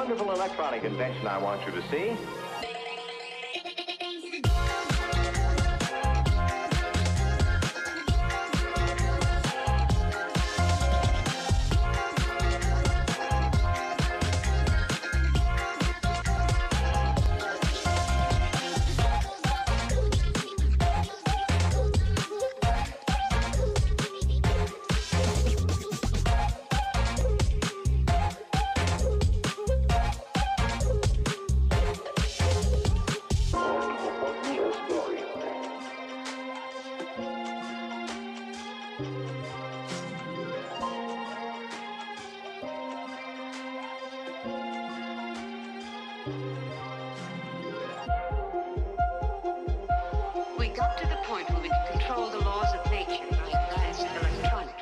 wonderful electronic invention I want you to see. We got to the point where we could control the laws of nature by guidance of electronics.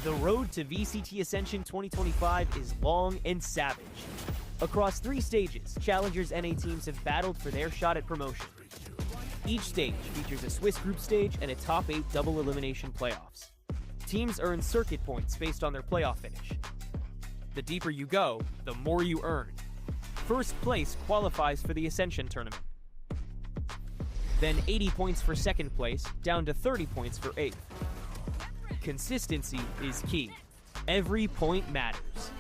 The road to VCT Ascension 2025 is long and savage. Across 3 stages, Challengers NA teams have battled for their shot at promotion. Each stage features a Swiss group stage and a top 8 double elimination playoffs. Teams earn circuit points based on their playoff finish. The deeper you go, the more you earn. First place qualifies for the Ascension tournament. Then 80 points for second place, down to 30 points for 8th. Consistency is key. Every point matters.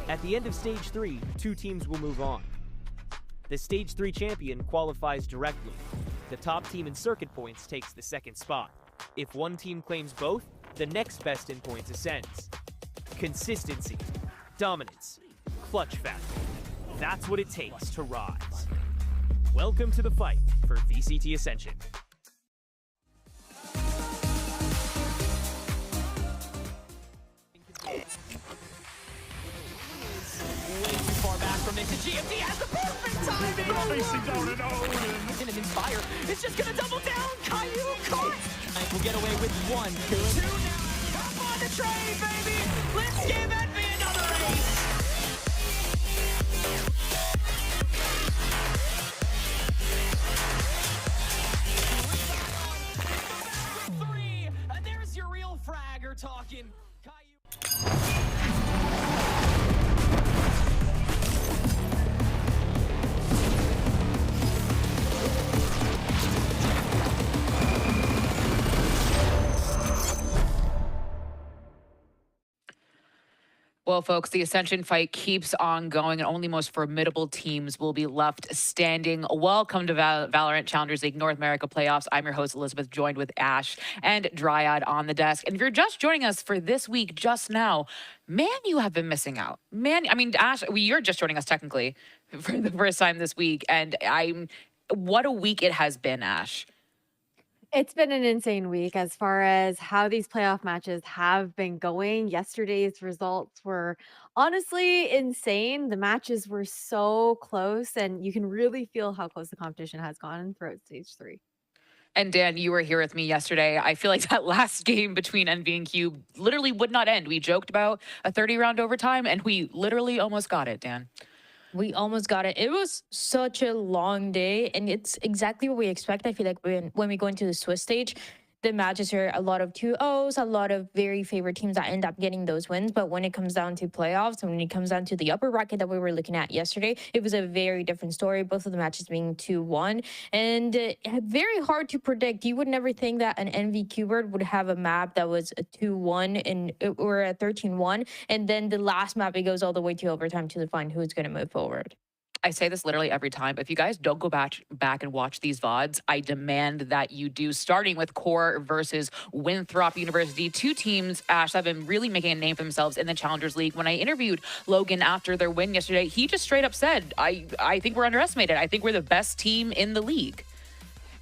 At the end of Stage 3, 2 teams will move on. The Stage 3 champion qualifies directly. The top team in circuit points takes the second spot. If one team claims both, the next best in points ascends. Consistency, dominance, clutch factor. That's what it takes to rise. Welcome to the fight for VCT Ascension. Way too far back from it, and GMT has the perfect timing! Facing down and Owen! And Inspire is just gonna double down! Caillou caught! We'll get away with 1, 2 now! Hop on the train, baby! Let's give Envy another race! Three, there's your real fragger talking. Well, folks, the Ascension fight keeps on going, and only most formidable teams will be left standing. Welcome to Valorant Challengers League North America Playoffs. I'm your host, Elizabeth, joined with Ash and Dryad on the desk. And if you're just joining us for this week, just now, man, you have been missing out. Man, I mean, Ash, you're just joining us technically for the first time this week. And what a week it has been, Ash. It's been an insane week as far as how these playoff matches have been going. Yesterday's results were honestly insane. The matches were so close, and you can really feel how close the competition has gone throughout Stage 3. And Dan, you were here with me yesterday. I feel like that last game between Envy and Cube literally would not end. We joked about a 30-round overtime, and we literally almost got it, Dan. We almost got it. It was such a long day, and it's exactly what we expect. I feel like when we go into the Swiss stage, the matches are a lot of 2-0s, a lot of very favorite teams that end up getting those wins. But when it comes down to playoffs, and when it comes down to the upper bracket that we were looking at yesterday, it was a very different story. Both of the matches being 2-1, and very hard to predict. You would never think that an NV Qbert would have a map that was a 2-1 and or a 13-1, and then the last map it goes all the way to overtime to define who's going to move forward. I say this literally every time. If you guys don't go back and watch these VODs, I demand that you do, starting with Core versus Winthrop University. 2 teams, Ash, that have been really making a name for themselves in the Challengers League. When I interviewed Logan after their win yesterday, he just straight up said, I think we're underestimated. I think we're the best team in the league.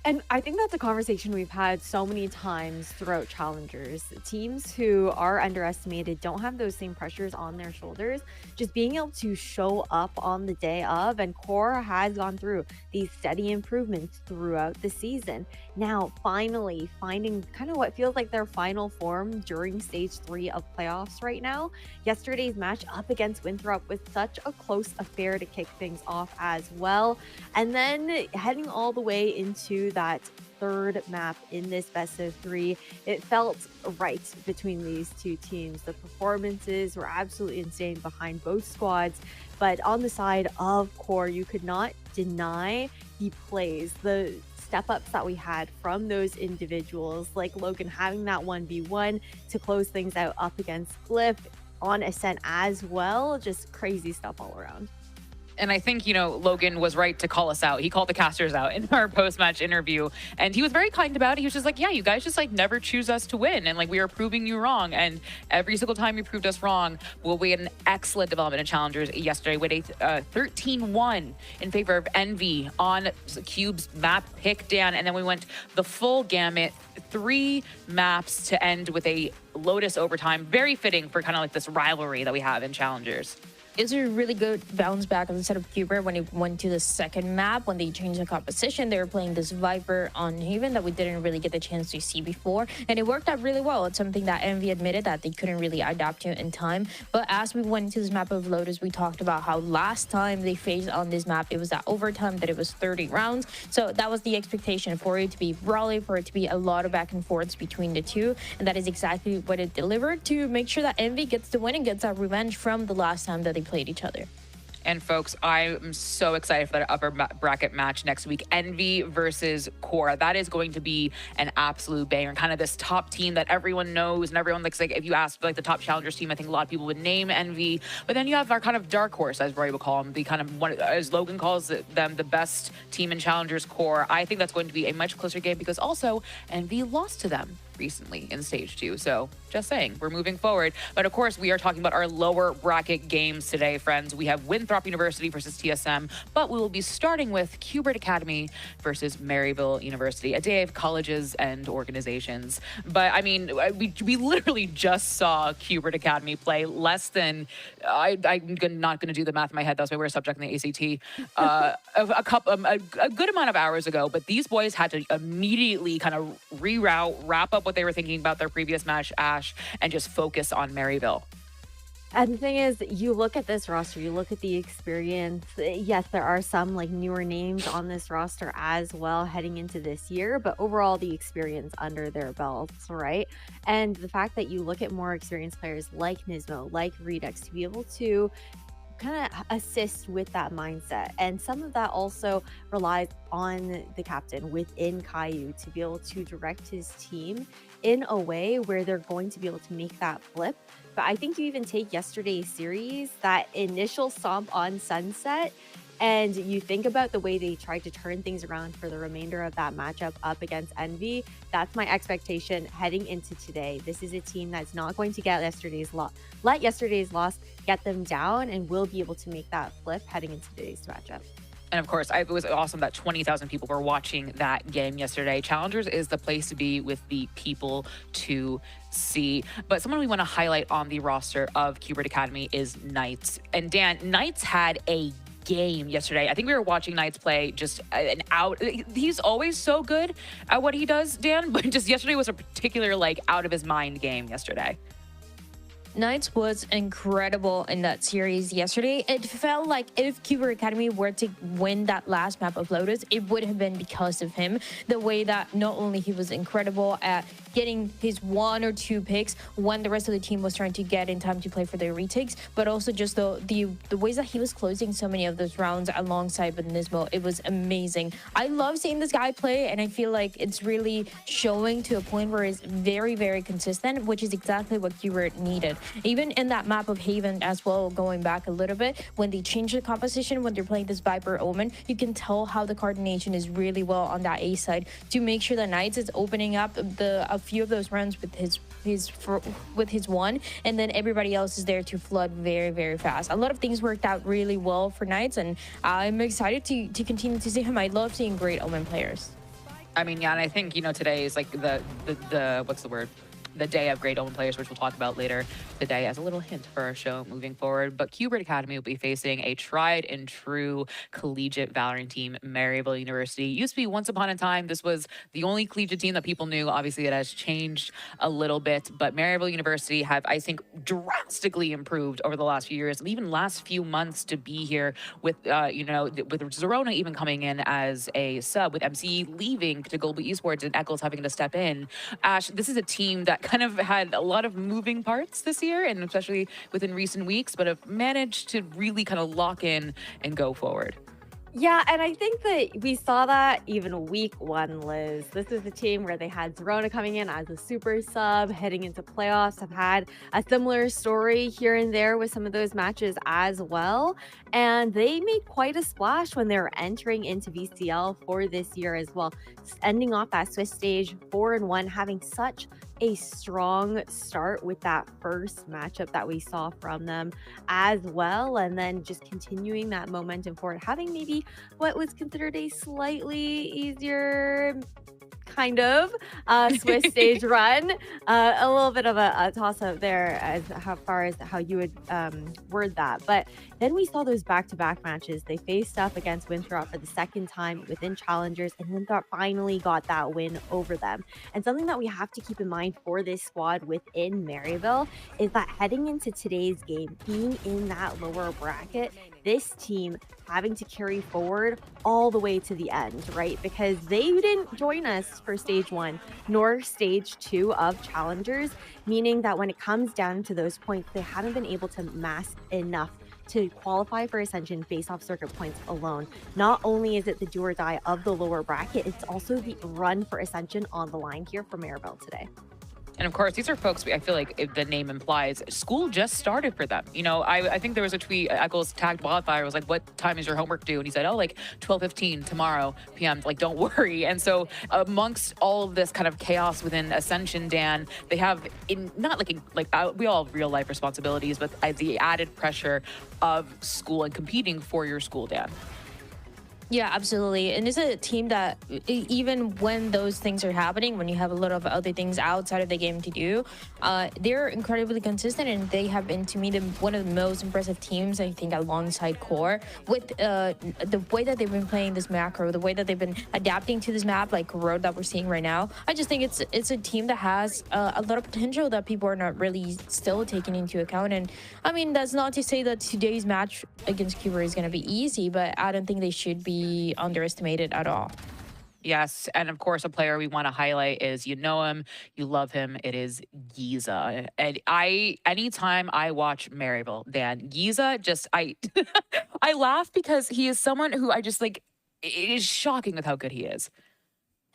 And I think that's a conversation we've had so many times throughout Challengers. Teams who are underestimated don't have those same pressures on their shoulders. Just being able to show up on the day of, and Core has gone through these steady improvements throughout the season. Now, finally finding kind of what feels like their final form during stage 3 of playoffs right now. Yesterday's match up against Winthrop was such a close affair to kick things off as well. And then heading all the way into that third map in this best of 3, it felt right between these two teams. The performances were absolutely insane behind both squads, but on the side of Core, you could not deny the plays, the step-ups that we had from those individuals, like Logan having that 1v1 to close things out up against Glyph on Ascent as well. Just crazy stuff all around. And I think, you know, Logan was right to call us out. He called the casters out in our post-match interview, and he was very kind about it. He was just like, yeah, you guys just like never choose us to win, and like we are proving you wrong. And every single time you proved us wrong, well, we had an excellent development in Challengers yesterday with a 13-1 in favor of Envy on Cube's map pick down. And then we went the full gamut, 3 maps to end with a Lotus overtime. Very fitting for kind of like this rivalry that we have in Challengers. It's a really good bounce back on the set of Cuber when it went to the second map. When they changed the composition, they were playing this Viper on Haven that we didn't really get the chance to see before, and it worked out really well. It's something that Envy admitted that they couldn't really adapt to in time. But as we went into this map of Lotus, we talked about how last time they faced on this map, it was that overtime, that it was 30 rounds. So that was the expectation, for it to be brawly, for it to be a lot of back and forths between the two, and that is exactly what it delivered to make sure that Envy gets the win and gets that revenge from the last time that they played each other. And folks, I'm so excited for that upper bracket match next week. Envy versus Core. That is going to be an absolute banger. Kind of this top team that everyone knows, and everyone looks like, if you ask like the top Challengers team, I think a lot of people would name Envy. But then you have our kind of dark horse, as Roy would call them, the kind of one, as Logan calls them, the best team in Challengers, Core. I think that's going to be a much closer game because also Envy lost to them recently in stage 2. So just saying, we're moving forward. But of course, we are talking about our lower bracket games today, friends. We have Winthrop University versus TSM, but we will be starting with Qbert Academy versus Maryville University, a day of colleges and organizations. But I mean, we literally just saw Qbert Academy play less than, I'm not going to do the math in my head, that's my worst subject in the ACT, a good amount of hours ago. But these boys had to immediately kind of reroute, wrap up what they were thinking about their previous match, Ash, and just focus on Maryville. And the thing is, you look at this roster, you look at the experience. Yes, there are some like newer names on this roster as well heading into this year, but overall the experience under their belts, right? And the fact that you look at more experienced players like Nismo, like Redux, to be able to kind of assist with that mindset. And some of that also relies on the captain within Caillou to be able to direct his team in a way where they're going to be able to make that flip. But I think you even take yesterday's series, that initial stomp on Sunset, and you think about the way they tried to turn things around for the remainder of that matchup up against Envy. That's my expectation heading into today. This is a team that's not going to get let yesterday's loss get them down, and will be able to make that flip heading into today's matchup. And of course, it was awesome that 20,000 people were watching that game yesterday. Challengers is the place to be with the people to see. But someone we want to highlight on the roster of Qbert Academy is Knights. And Dan, Knights had a game yesterday. I think we were watching Knights play just an out. He's always so good at what he does, Dan, but just yesterday was a particular like out of his mind game yesterday. Knights was incredible in that series yesterday. It felt like if Qbert Academy were to win that last map of Lotus, it would have been because of him. The way that not only he was incredible at getting his 1 or 2 picks when the rest of the team was trying to get in time to play for their retakes, but also just the ways that he was closing so many of those rounds alongside with Nismo. It was amazing. I love seeing this guy play, and I feel like it's really showing to a point where it's very, very consistent, which is exactly what Qbert needed. Even in that map of Haven as well, going back a little bit, when they change the composition, when they're playing this Viper Omen, you can tell how the coordination is really well on that A side to make sure that Knights is opening up a few of those runs with his 1, and then everybody else is there to flood very, very fast. A lot of things worked out really well for Knights, and I'm excited to continue to see him. I love seeing great Omen players. I mean, yeah, and I think, today is like the what's the word? The day of great Omen players, which we'll talk about later today as a little hint for our show moving forward. But Qbert Academy will be facing a tried and true collegiate Valorant team, Maryville University. Used to be once upon a time, this was the only collegiate team that people knew. Obviously, it has changed a little bit, but Maryville University have, I think, drastically improved over the last few years, and even last few months to be here with, with Zerona even coming in as a sub, with MC leaving to Global Esports and Eccles having to step in. Ash, this is a team that kind of had a lot of moving parts this year, and especially within recent weeks, but have managed to really kind of lock in and go forward. Yeah, and I think that we saw that even week 1, Liz. This is a team where they had Zerona coming in as a super sub, heading into playoffs, have had a similar story here and there with some of those matches as well. And they made quite a splash when they were entering into VCL for this year as well, ending off that Swiss stage 4-1, having such a strong start with that first matchup that we saw from them as well, and then just continuing that momentum forward, having maybe what was considered a slightly easier kind of Swiss stage run, a little bit of a toss-up there as far as how you would word that. But then we saw those back-to-back matches. They faced up against Winthrop for the second time within Challengers, and Winthrop finally got that win over them. And something that we have to keep in mind for this squad within Maryville is that heading into today's game, being in that lower bracket, this team having to carry forward all the way to the end, right? Because they didn't join us for stage 1 nor stage 2 of Challengers, meaning that when it comes down to those points, they haven't been able to mass enough to qualify for Ascension based off circuit points alone. Not only is it the do or die of the lower bracket, it's also the run for Ascension on the line here for Maryville today. And of course, these are folks, I feel like the name implies, school just started for them. I think there was a tweet, Eccles tagged Wildfire, was like, what time is your homework due? And he said, oh, like 12:15 tomorrow PM, like, don't worry. And so amongst all of this kind of chaos within Ascension, Dan, they have, we all have real life responsibilities, but the added pressure of school and competing for your school, Dan. Yeah, absolutely. And it's a team that even when those things are happening, when you have a lot of other things outside of the game to do, they're incredibly consistent, and they have been, to me, one of the most impressive teams, I think, alongside Core, with the way that they've been playing this macro, the way that they've been adapting to this map, like Road that we're seeing right now. I just think it's a team that has a lot of potential that people are not really still taking into account. And I mean, that's not to say that today's match against Cuba is going to be easy, but I don't think they should be underestimated at all. Yes, and of course, a player we want to highlight is, you know him, you love him. It is Giza, and anytime I watch Maryville, Dan, Giza, I laugh because he is someone who I just like. It is shocking with how good he is.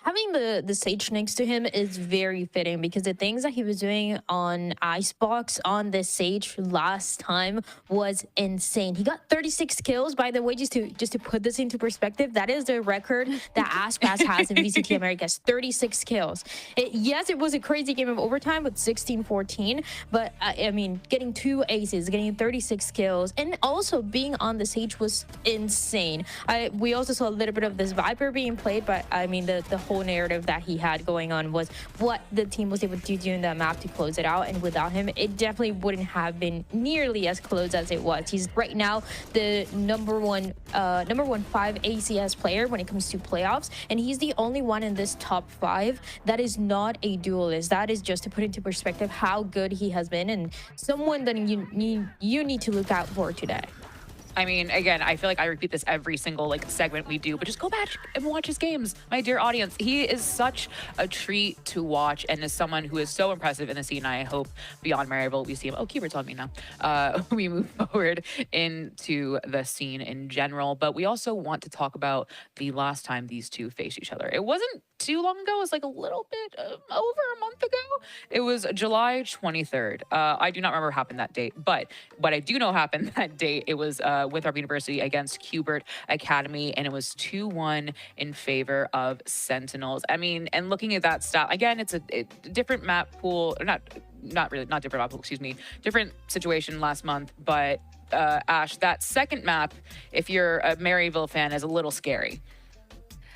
Having the Sage next to him is very fitting, because the things that he was doing on Icebox on the Sage last time was insane. He got 36 kills, by the way, just to put this into perspective. That is the record that Icebox has in VCT Americas, 36 kills. Yes, it was a crazy game of overtime with 16-14, but I mean, getting 2 aces, getting 36 kills, and also being on the Sage was insane. We also saw a little bit of this Viper being played, but I mean, the whole narrative that he had going on was what the team was able to do in the map to close it out, and without him it definitely wouldn't have been nearly as close as it was. He's right now the number one 5 ACS player when it comes to playoffs, and he's the only one in this top 5 that is not a duelist. That is just to put into perspective how good he has been, and someone that you need to look out for today. I mean, again, I feel like I repeat this every single segment we do, but just go back and watch his games, my dear audience. He is such a treat to watch, and is someone who is so impressive in the scene. I hope beyond Maryville we see him. Oh, Keyboard's on me now. We move forward into the scene in general, but we also want to talk about the last time these two faced each other. It wasn't too long ago. It was like a little bit over a month ago. It was July 23rd. I do not remember what happened that date, but what I do know happened that date, it was Winthrop University against Qbert Academy, and it was 2-1 in favor of Sentinels. I mean, and looking at that stat, again, it's a different map pool, or not different map pool, excuse me, different situation last month, but Ash, that second map, if you're a Maryville fan, is a little scary.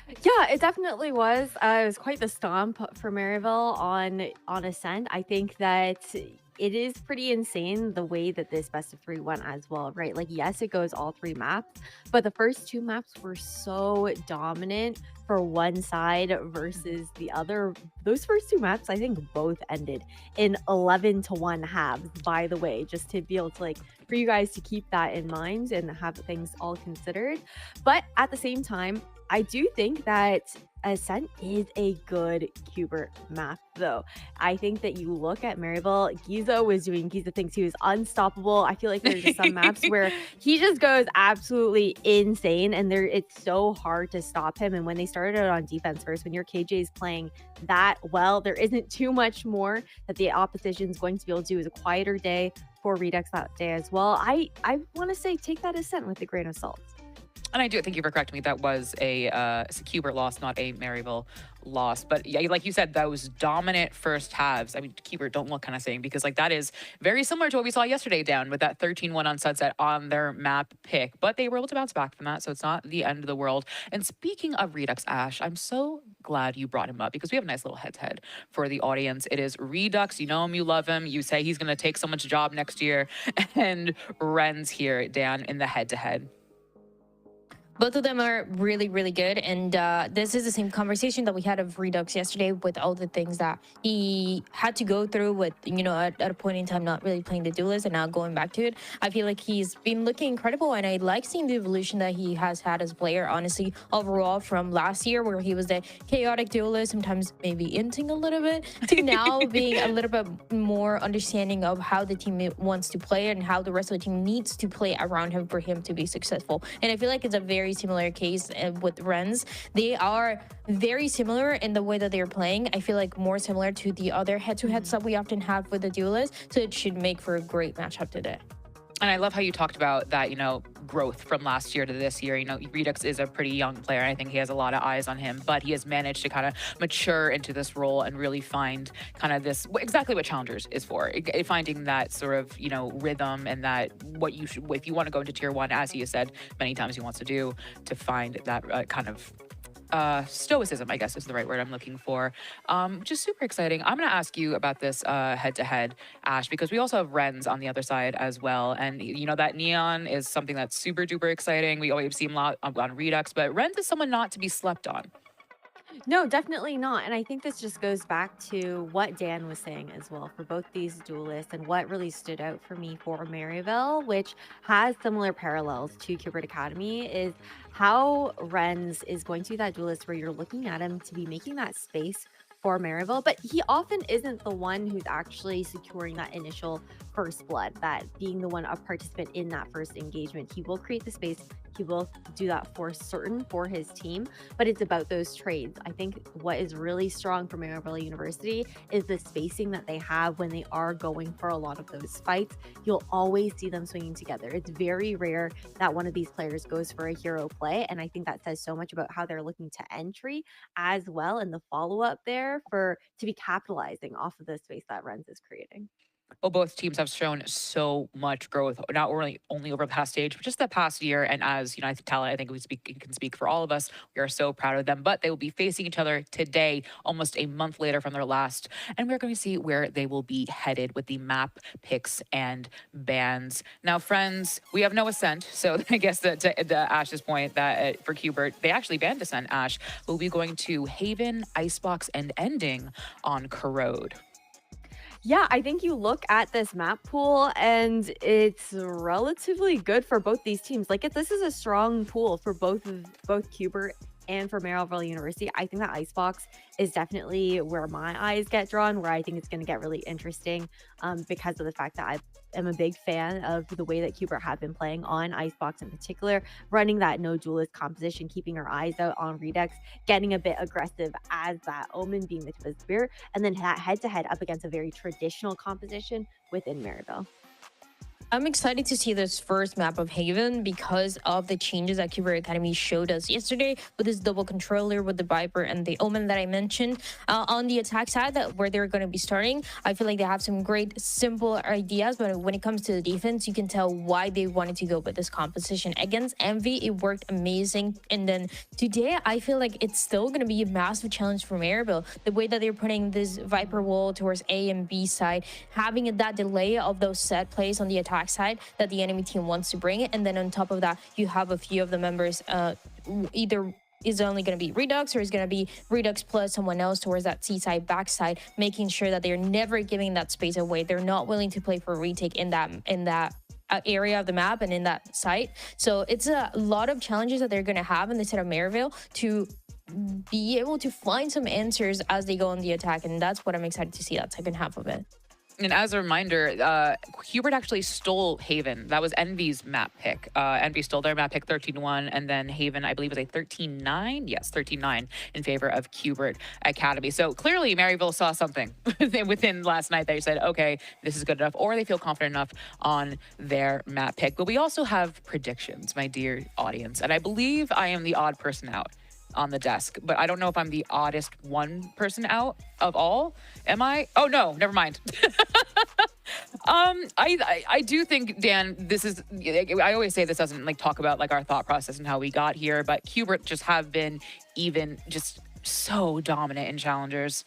Yeah, it definitely was. It was quite the stomp for Maryville on Ascent. I think that it is pretty insane the way that this best of three went as well, right? Like, yes, it goes all three maps, but the first two maps were so dominant for one side versus the other. Those first two maps, I think, both ended in 11-1 halves. By the way, just to be able to for you guys to keep that in mind and have things all considered. But at the same time, I do think that Ascent is a good Cubert map, though. I think that you look at Maryville, Giza was doing Giza things. He was unstoppable. I feel like there's just some maps where he just goes absolutely insane, and it's so hard to stop him. And when they started out on defense first, when your KJ is playing that well, there isn't too much more that the opposition is going to be able to do. It was a quieter day for Redux that day as well. I want to say take that Ascent with a grain of salt. And I do thank you for correcting me. That was a Cubert loss, not a Maryville loss. But yeah, like you said, those dominant first halves. I mean, Cubert, don't look kind of saying, because like that is very similar to what we saw yesterday down with that 13-1 on Sunset on their map pick. But they were able to bounce back from that, so it's not the end of the world. And speaking of Redux, Ash, I'm so glad you brought him up because we have a nice little head-to-head for the audience. It is Redux. You know him, you love him. You say he's going to take someone's job next year. And Ren's here, Dan, in the head-to-head. Both of them are really, really good. And this is the same conversation that we had of Redux yesterday with all the things that he had to go through with, at a point in time, not really playing the duelist and now going back to it. I feel like he's been looking incredible. And I like seeing the evolution that he has had as a player, honestly, overall from last year where he was the chaotic duelist, sometimes maybe inting a little bit, to now being a little bit more understanding of how the team wants to play and how the rest of the team needs to play around him for him to be successful. And I feel like it's a very similar case with Rens. They are very similar in the way that they're playing. I feel like more similar to the other head-to-heads that we often have with the duelists. So it should make for a great matchup today. And I love how you talked about that, growth from last year to this year. Redux is a pretty young player, and I think he has a lot of eyes on him, but he has managed to kind of mature into this role and really find kind of this, exactly what Challengers is for, finding that sort of, rhythm and that what you should, if you want to go into tier 1, as he has said many times he wants to do, to find that kind of stoicism, I guess is the right word I'm looking for, which is super exciting. I'm going to ask you about this head-to-head, Ash, because we also have Rens on the other side as well. And, that Neon is something that's super duper exciting. We always see him a lot on Redux, but Rens is someone not to be slept on. No, definitely not. And I think this just goes back to what Dan was saying as well for both these duelists, and what really stood out for me for Maryville, which has similar parallels to Cubert Academy, is how Rens is going to be that duelist where you're looking at him to be making that space for Maryville, but he often isn't the one who's actually securing that initial first blood, that being the one, a participant in that first engagement. He will create the space. He will do that for certain for his team, but it's about those trades. I think what is really strong for Maryville University is the spacing that they have when they are going for a lot of those fights. You'll always see them swinging together. It's very rare that one of these players goes for a hero play, and I think that says so much about how they're looking to entry as well, and the follow-up there to be capitalizing off of the space that Rens is creating. Well, both teams have shown so much growth, not only over the past stage, but just the past year. And as I think can speak for all of us. We are so proud of them. But they will be facing each other today, almost a month later from their last. And we're going to see where they will be headed with the map picks and bans. Now, friends, we have no Ascent. So I guess that to Ash's point, that for Cubert, they actually banned Ascent. Ash will be going to Haven, Icebox, and ending on Corrode. Yeah, I think you look at this map pool and it's relatively good for both these teams. This is a strong pool for both Cubert and for Maryville University. I think that Icebox is definitely where my eyes get drawn, where I think it's going to get really interesting because of the fact that I am a big fan of the way that Cubert have been playing on Icebox in particular, running that no duelist composition, keeping our eyes out on Redux, getting a bit aggressive as that Omen being the tip of the spear, and then that head-to-head up against a very traditional composition within Maryville. I'm excited to see this first map of Haven because of the changes that Cubert Academy showed us yesterday with this double controller with the Viper and the Omen that I mentioned. On the attack side, where they're going to be starting, I feel like they have some great simple ideas, but when it comes to the defense, you can tell why they wanted to go with this composition. Against Envy, it worked amazing, and then today, I feel like it's still going to be a massive challenge for Maribel. The way that they're putting this Viper wall towards A and B side, having that delay of those set plays on the attack side that the enemy team wants to bring, and then on top of that you have a few of the members either is only going to be Redux or is going to be Redux plus someone else towards that C side backside, making sure that they're never giving that space away. They're not willing to play for a retake in that area of the map and in that site. So it's a lot of challenges that they're going to have in the set of Maryville to be able to find some answers as they go on the attack, and that's what I'm excited to see that second half of it. And as a reminder, Hubert actually stole Haven. That was Envy's map pick. Envy stole their map pick 13-1, and then Haven, I believe, was a 13-9. Yes, 13-9 in favor of Hubert Academy. So clearly, Maryville saw something within last night. They said, okay, this is good enough, or they feel confident enough on their map pick. But we also have predictions, my dear audience. And I believe I am the odd person out on the desk, but I don't know if I'm the oddest one person out of all. Am I? Oh no, never mind. I do think, Dan, this is, I always say this doesn't like talk about like our thought process and how we got here, but Hubert just have been even just so dominant in challengers.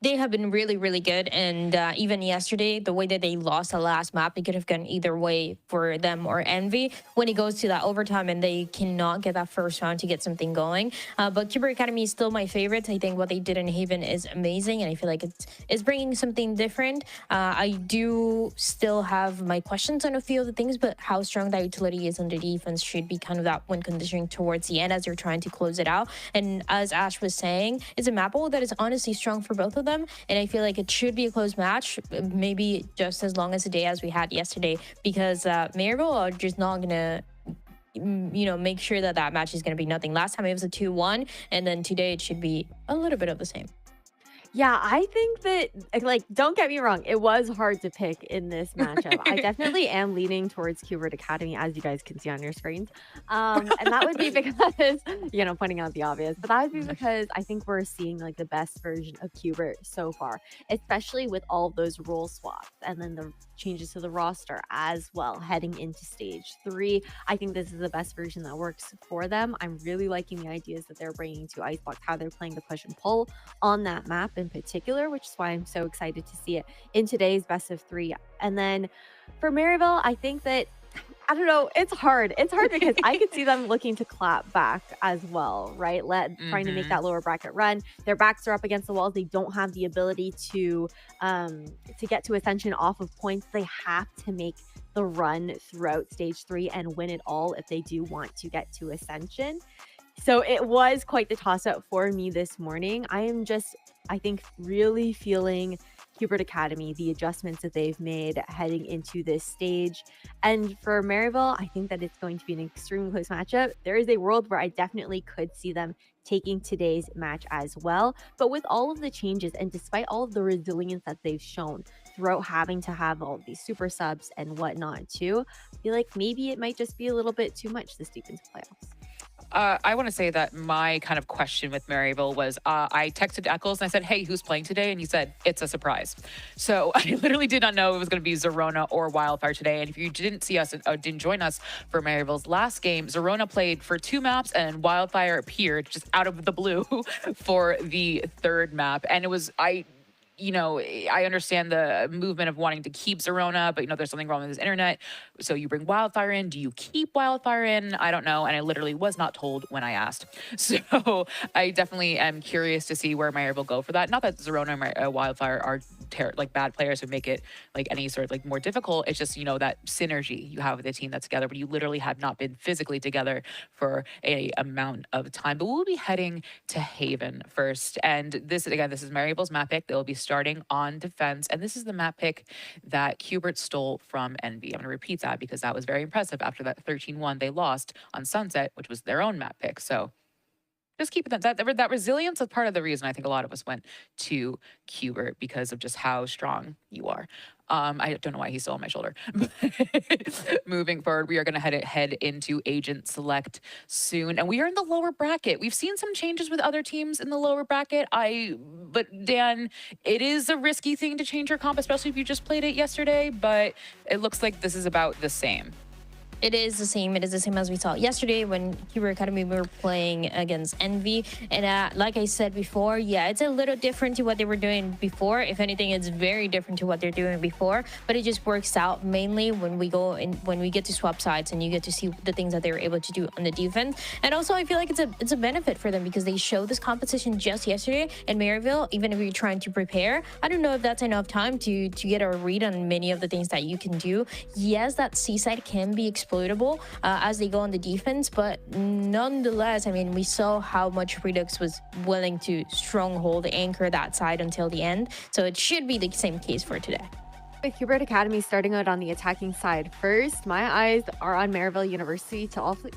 They have been really, really good. And even yesterday, the way that they lost the last map, it could have gone either way for them or Envy when it goes to that overtime and they cannot get that first round to get something going. But Cubert Academy is still my favorite. I think what they did in Haven is amazing, and I feel like it's bringing something different. I do still have my questions on a few of the things, but how strong that utility is on the defense should be kind of that when conditioning towards the end as they're trying to close it out. And as Ash was saying, it's a map that is honestly strong for both of them. And I feel like it should be a close match, maybe just as long as a day as we had yesterday, because Maryville are just not going to, make sure that that match is going to be nothing. Last time it was a 2-1, and then today it should be a little bit of the same. Yeah, I think that, like, don't get me wrong, it was hard to pick in this matchup. I definitely am leaning towards Cubert Academy, as you guys can see on your screens. And that would be because, pointing out the obvious, but that would be because I think we're seeing, like, the best version of Cubert so far, especially with all of those role swaps and then the changes to the roster as well, heading into stage 3. I think this is the best version that works for them. I'm really liking the ideas that they're bringing to Icebox, how they're playing the push and pull on that map in particular, which is why I'm so excited to see it in today's best of 3. And then for Maryville, I think that, I don't know, it's hard because I could see them looking to clap back as well, right? Trying to make that lower bracket run. Their backs are up against the walls. They don't have the ability to get to Ascension off of points. They have to make the run throughout stage 3 and win it all if they do want to get to Ascension. So it was quite the toss-up for me this morning. I am just, I think, really feeling Cubert Academy, the adjustments that they've made heading into this stage. And for Maryville, I think that it's going to be an extremely close matchup. There is a world where I definitely could see them taking today's match as well. But with all of the changes and despite all of the resilience that they've shown throughout having to have all of these super subs and whatnot too, I feel like maybe it might just be a little bit too much this deep into playoffs. I want to say that my kind of question with Maryville was I texted Eccles and I said, hey, who's playing today? And he said, it's a surprise. So I literally did not know it was going to be Zerona or Wildfire today. And if you didn't see us, didn't join us for Maryville's last game, Zerona played for 2 maps and Wildfire appeared just out of the blue for the 3rd map. And it was, I understand the movement of wanting to keep Zerona, but there's something wrong with his internet. So you bring Wildfire in. Do you keep Wildfire in? I don't know. And I literally was not told when I asked. So I definitely am curious to see where Maryville will go for that. Not that Zerona and Wildfire are bad players who make it like any sort of like more difficult. It's just, that synergy you have with a team that's together, but you literally have not been physically together for a amount of time. But we'll be heading to Haven first. And this is Maryville's map pick. They'll be starting on defense. And this is the map pick that Cubert stole from Envy. I'm going to repeat that because that was very impressive after that 13-1 they lost on Sunset, which was their own map pick. So just keep that resilience is part of the reason I think a lot of us went to Qbert, because of just how strong you are. I don't know why he's still on my shoulder. Moving forward, we are going to head into Agent Select soon, and we are in the lower bracket. We've seen some changes with other teams in the lower bracket. But Dan, it is a risky thing to change your comp, especially if you just played it yesterday. But it looks like this is about the same. It is the same. It is the same as we saw yesterday when Qbert Academy were playing against Envy. And like I said before, yeah, it's a little different to what they were doing before. If anything, it's very different to what they're doing before. But it just works out mainly when we go in, when we get to swap sides and you get to see the things that they were able to do on the defense. And also, I feel like it's a benefit for them because they showed this competition just yesterday in Maryville. Even if you're trying to prepare, I don't know if that's enough time to get a read on many of the things that you can do. Yes, that C side can be exploitable as they go on the defense, but nonetheless, I mean, we saw how much Redux was willing to stronghold anchor that side until the end, so it should be the same case for today. With Qbert Academy starting out on the attacking side first, my eyes are on Maryville University to also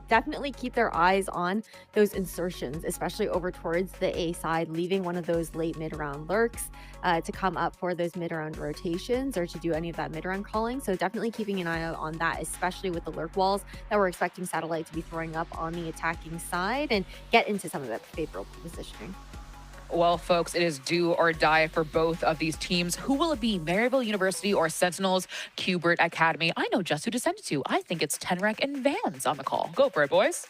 definitely keep their eyes on those insertions, especially over towards the A side, leaving one of those late mid-round lurks to come up for those mid-round rotations or to do any of that mid-round calling. So definitely keeping an eye out on that, especially with the lurk walls that we're expecting Satellite to be throwing up on the attacking side and get into some of that favorable positioning. Well, folks, it is do or die for both of these teams. Who will it be, Maryville University or Sentinels Qbert Academy? I know just who to send it to. I think it's Tenrek and Vans on the call. Go for it, boys.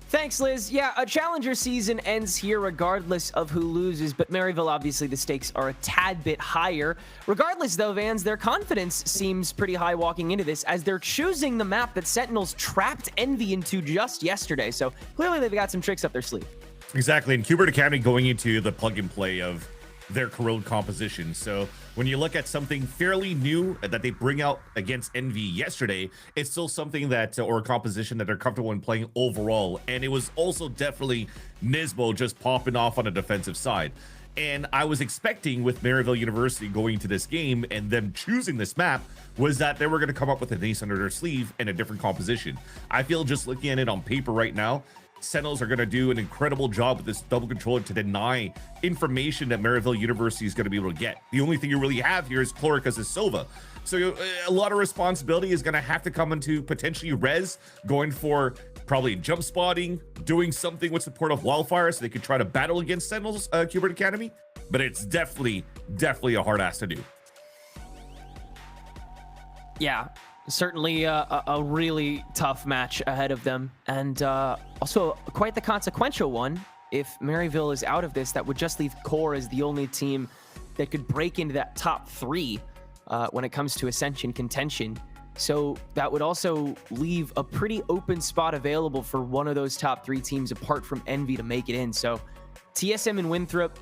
Thanks, Liz. Yeah, a Challenger season ends here regardless of who loses, but Maryville, obviously, the stakes are a tad bit higher. Regardless, though, Vans, their confidence seems pretty high walking into this as they're choosing the map that Sentinels trapped Envy into just yesterday. So clearly they've got some tricks up their sleeve. Exactly, and Qbert Academy going into the plug and play of their corrode composition. So when you look at something fairly new that they bring out against Envy yesterday, it's still something that, or a composition that they're comfortable in playing overall. And it was also definitely Nismo just popping off on a defensive side. And I was expecting with Maryville University going to this game and them choosing this map was that they were going to come up with an ace under their sleeve and a different composition. I feel just looking at it on paper right now, Sentinels are going to do an incredible job with this double controller to deny information that Maryville University is going to be able to get. The only thing you really have here is Chloricus as Silva. So a lot of responsibility is going to have to come into potentially Rez, going for probably jump spotting, doing something with support of Wildfire so they could try to battle against Sentinels Qbert Academy. But it's definitely a hard ass to do. Yeah, certainly a really tough match ahead of them, and also quite the consequential one. If Maryville is out of this, that would just leave Core as the only team that could break into that top 3 when it comes to Ascension contention. So that would also leave a pretty open spot available for one of those top 3 teams apart from Envy to make it in. So TSM and Winthrop,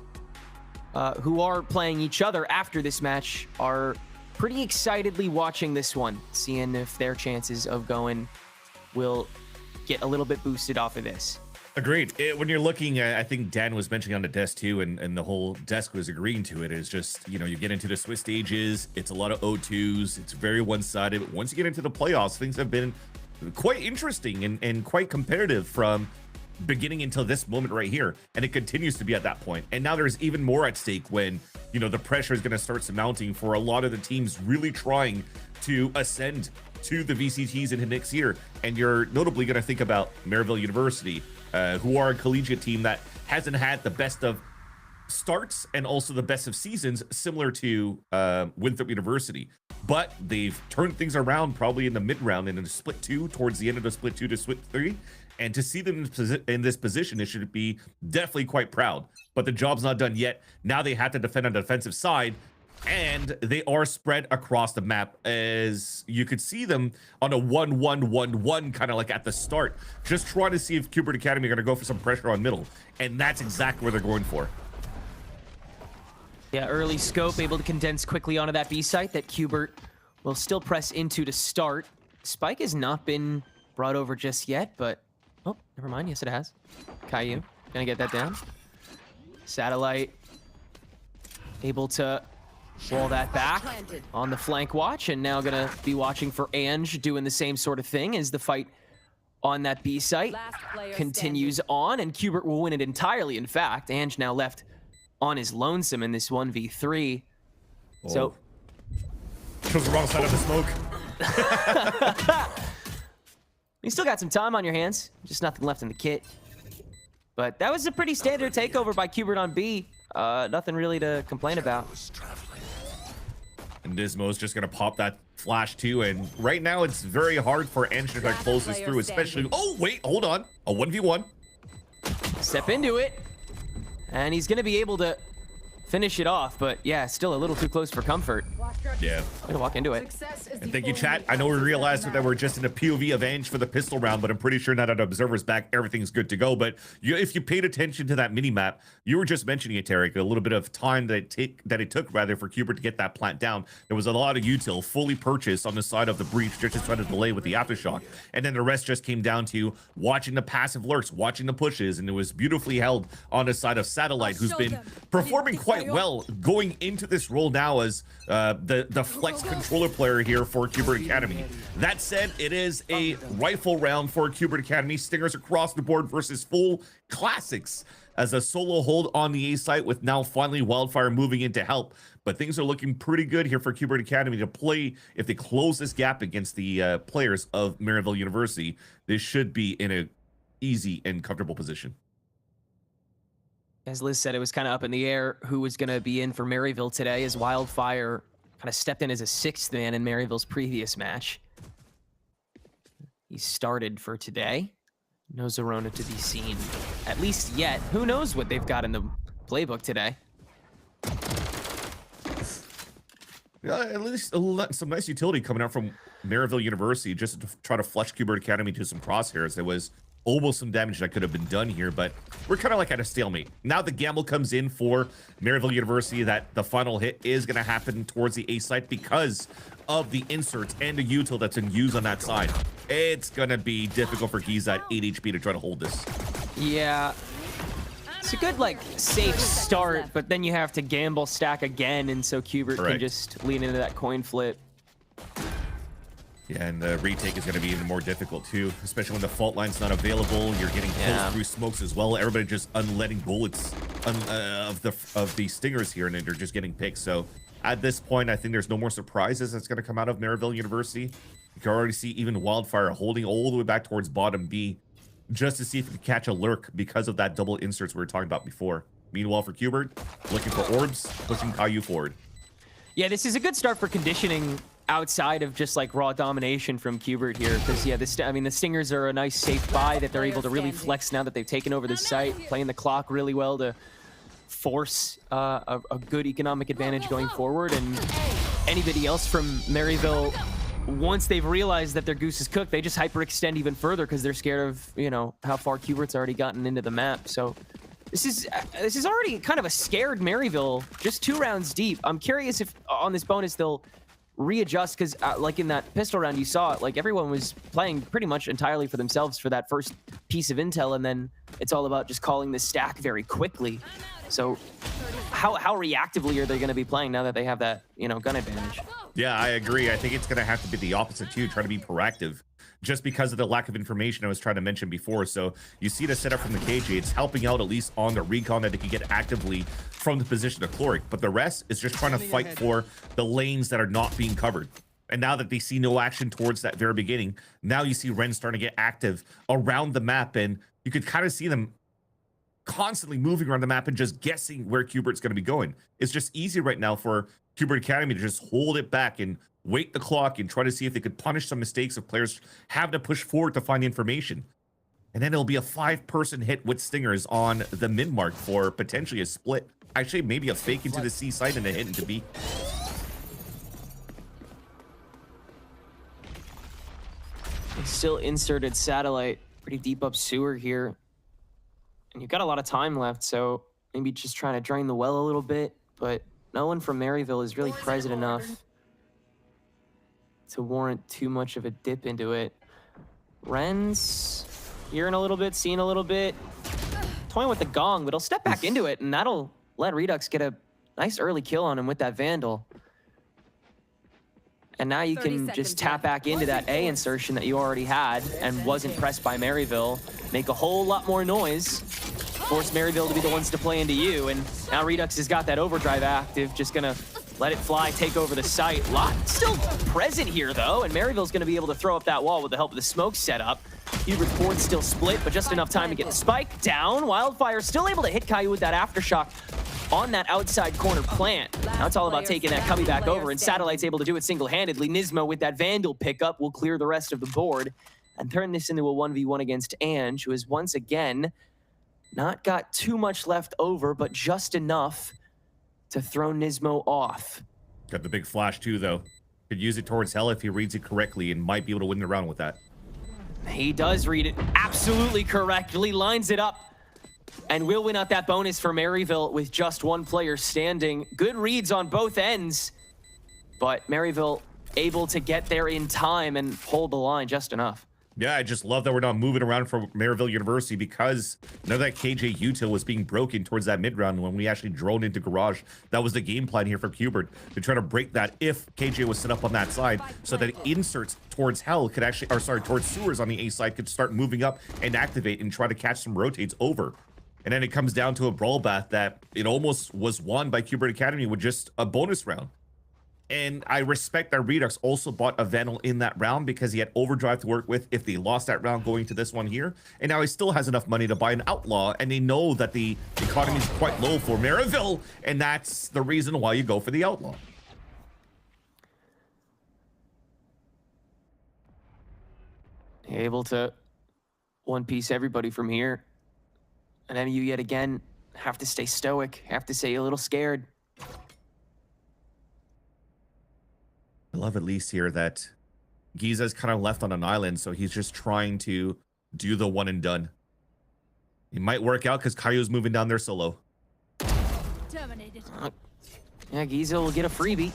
who are playing each other after this match, are pretty excitedly watching this one, seeing if their chances of going will get a little bit boosted off of this. Agreed. When you're looking at, I think Dan was mentioning on the desk too, and the whole desk was agreeing to it, is just, you know, you get into the Swiss stages, it's a lot of O2s, it's very one-sided. But once you get into the playoffs, things have been quite interesting and quite competitive from beginning until this moment right here, and it continues to be at that point. And now there's even more at stake when, you know, the pressure is going to start mounting for a lot of the teams really trying to ascend to the VCTs into next year. And you're notably going to think about Maryville University, who are a collegiate team that hasn't had the best of starts and also the best of seasons, similar to Winthrop University. But they've turned things around probably in the mid-round and in the split 2, towards the end of the split 2 to split 3. And to see them in this position, it should be definitely quite proud. But the job's not done yet. Now they have to defend on the defensive side, and they are spread across the map, as you could see them on a 1-1-1-1 kind of like at the start, just trying to see if Qbert Academy are going to go for some pressure on middle. And that's exactly what they're going for. Yeah, early scope, able to condense quickly onto that B site that Qbert will still press into to start. Spike has not been brought over just yet, but oh, never mind. Yes, it has. Caillou gonna get that down. Satellite able to wall that back on the flank watch, and now gonna be watching for Ange doing the same sort of thing as the fight on that B site. Continues on, and Qbert will win it entirely. In fact, Ange now left on his lonesome in this 1v3. So chose the wrong side of the smoke. you still got some time on your hands, just nothing left in the kit. But that was a pretty standard takeover by Qbert on B. Nothing really to complain about. And Dismo's just gonna pop that flash too, and right now it's very hard for Ange to close this through, especially. Oh wait, hold on, a 1v1. Step into it, and he's gonna be able to finish it off, but yeah, still a little too close for comfort. Yeah. I'm gonna walk into it. And thank you, chat. I know we realized that we're just in a POV of Ange for the pistol round, but I'm pretty sure now that Observer's back, everything's good to go. But if you paid attention to that mini map, you were just mentioning it, Tarek, a little bit of time that it took rather for Qbert to get that plant down. There was a lot of util fully purchased on the side of the breach just to try to delay with the aftershock. And then the rest just came down to watching the passive lurks, watching the pushes, and it was beautifully held on the side of Satellite, who's been performing quite well going into this role now as the flex controller player here for Qbert Academy. That said, it is a rifle round for Qbert Academy. Stingers across the board versus full classics as a solo hold on the A site, with now finally Wildfire moving in to help. But things are looking pretty good here for Qbert Academy to play. If they close this gap against the players of Maryville University, they should be in an easy and comfortable position. As Liz said, it was kind of up in the air who was going to be in for Maryville today, as Wildfire kind of stepped in as a sixth man in Maryville's previous match. He started for today. No Zerona to be seen, at least yet. Who knows what they've got in the playbook today? Yeah, at least some nice utility coming out from Maryville University just to try to flush Qbert Academy to some crosshairs. There was almost some damage that could have been done here, but we're kind of like at a stalemate. Now the gamble comes in for Maryville University that the final hit is going to happen towards the A site because of the inserts and the util that's been used on that side. It's going to be difficult for Giza at 8 HP to try to hold this. Yeah. It's a good, like, safe start, but then you have to gamble stack again, and so Qbert can just lean into that coin flip. Yeah, and the retake is going to be even more difficult too, especially when the fault line's not available. You're getting close through smokes as well. Everybody just unletting bullets of the stingers here, and then they're just getting picked. So at this point, I think there's no more surprises that's going to come out of Maryville University. You can already see even Wildfire holding all the way back towards bottom B, just to see if he can catch a lurk because of that double inserts we were talking about before. Meanwhile, for Qbert, looking for orbs, pushing Caillou forward. Yeah, this is a good start for conditioning outside of just like raw domination from Qbert here, because yeah, the Stingers are a nice safe buy that they're able to really flex now that they've taken over the site, playing the clock really well to force a good economic advantage going forward. And anybody else from Maryville, once they've realized that their goose is cooked, they just hyperextend even further because they're scared of, you know, how far Qbert's already gotten into the map. So this is already kind of a scared Maryville, just 2 rounds deep. I'm curious if on this bonus they'll readjust, because like in that pistol round you saw, like everyone was playing pretty much entirely for themselves for that first piece of intel, and then it's all about just calling this stack very quickly. So how reactively are they going to be playing now that they have that, you know, gun advantage? Yeah, I agree. I think it's going to have to be the opposite too, try to be proactive, just because of the lack of information I was trying to mention before. So you see the setup from the KJ, it's helping out at least on the recon that they can get actively from the position of Chloric, but the rest is just trying to fight for the lanes that are not being covered. And now that they see no action towards that very beginning, now you see Ren starting to get active around the map, and you could kind of see them constantly moving around the map and just guessing where Qbert's going to be going. It's just easy right now for Qbert Academy to just hold it back and wait the clock and try to see if they could punish some mistakes of players having to push forward to find information. And then it'll be a 5-person hit with Stingers on the mid mark for potentially a split. Actually, maybe a fake into the C site and a hit into B. Still inserted Satellite pretty deep up sewer here. And you've got a lot of time left, so maybe just trying to drain the well a little bit, but no one from Maryville is really present enough to warrant too much of a dip into it. Ren's hearing a little bit, seeing a little bit, toying with the gong, but he'll step back into it, and that'll let Redux get a nice early kill on him with that Vandal. And now you can just tap back into that A insertion that you already had and wasn't pressed by Maryville. Make a whole lot more noise. Force Maryville to be the ones to play into you. And now Redux has got that overdrive active, just gonna let it fly, take over the site. Lot still present here though, and Maryville's gonna be able to throw up that wall with the help of the smoke setup. Hubert's board still split, but just enough time to get the spike down. Wildfire still able to hit Caillou with that aftershock on that outside corner plant. Now it's all about taking that cubby back over, and Satellite's able to do it single-handedly. Nismo with that Vandal pickup will clear the rest of the board and turn this into a 1v1 against Ange, who has once again not got too much left over, but just enough to throw Nismo off. Got the big flash too, though. Could use it towards Hell if he reads it correctly and might be able to win the round with that. He does read it absolutely correctly, lines it up, and will win out that bonus for Maryville with just one player standing. Good reads on both ends, but Maryville able to get there in time and hold the line just enough. Yeah, I just love that we're not moving around for Maryville University, because none of that KJ util was being broken towards that mid round when we actually droned into Garage. That was the game plan here for Hubert, to try to break that if KJ was set up on that side, so that inserts towards Hell could actually, or sorry, towards Sewers on the A side could start moving up and activate and try to catch some rotates over. And then it comes down to a brawl bath that it almost was won by Hubert Academy with just a bonus round. And I respect that Redux also bought a Vandal in that round because he had overdrive to work with if they lost that round going to this one here. And now he still has enough money to buy an Outlaw, and they know that the economy is quite low for Maryville, and that's the reason why you go for the Outlaw. Able to one-piece everybody from here. And then you yet again have to stay stoic, have to stay a little scared. I love at least here that Giza's kind of left on an island, so he's just trying to do the one and done. It might work out because Caillou's moving down there solo. Terminated. Yeah, Giza will get a freebie.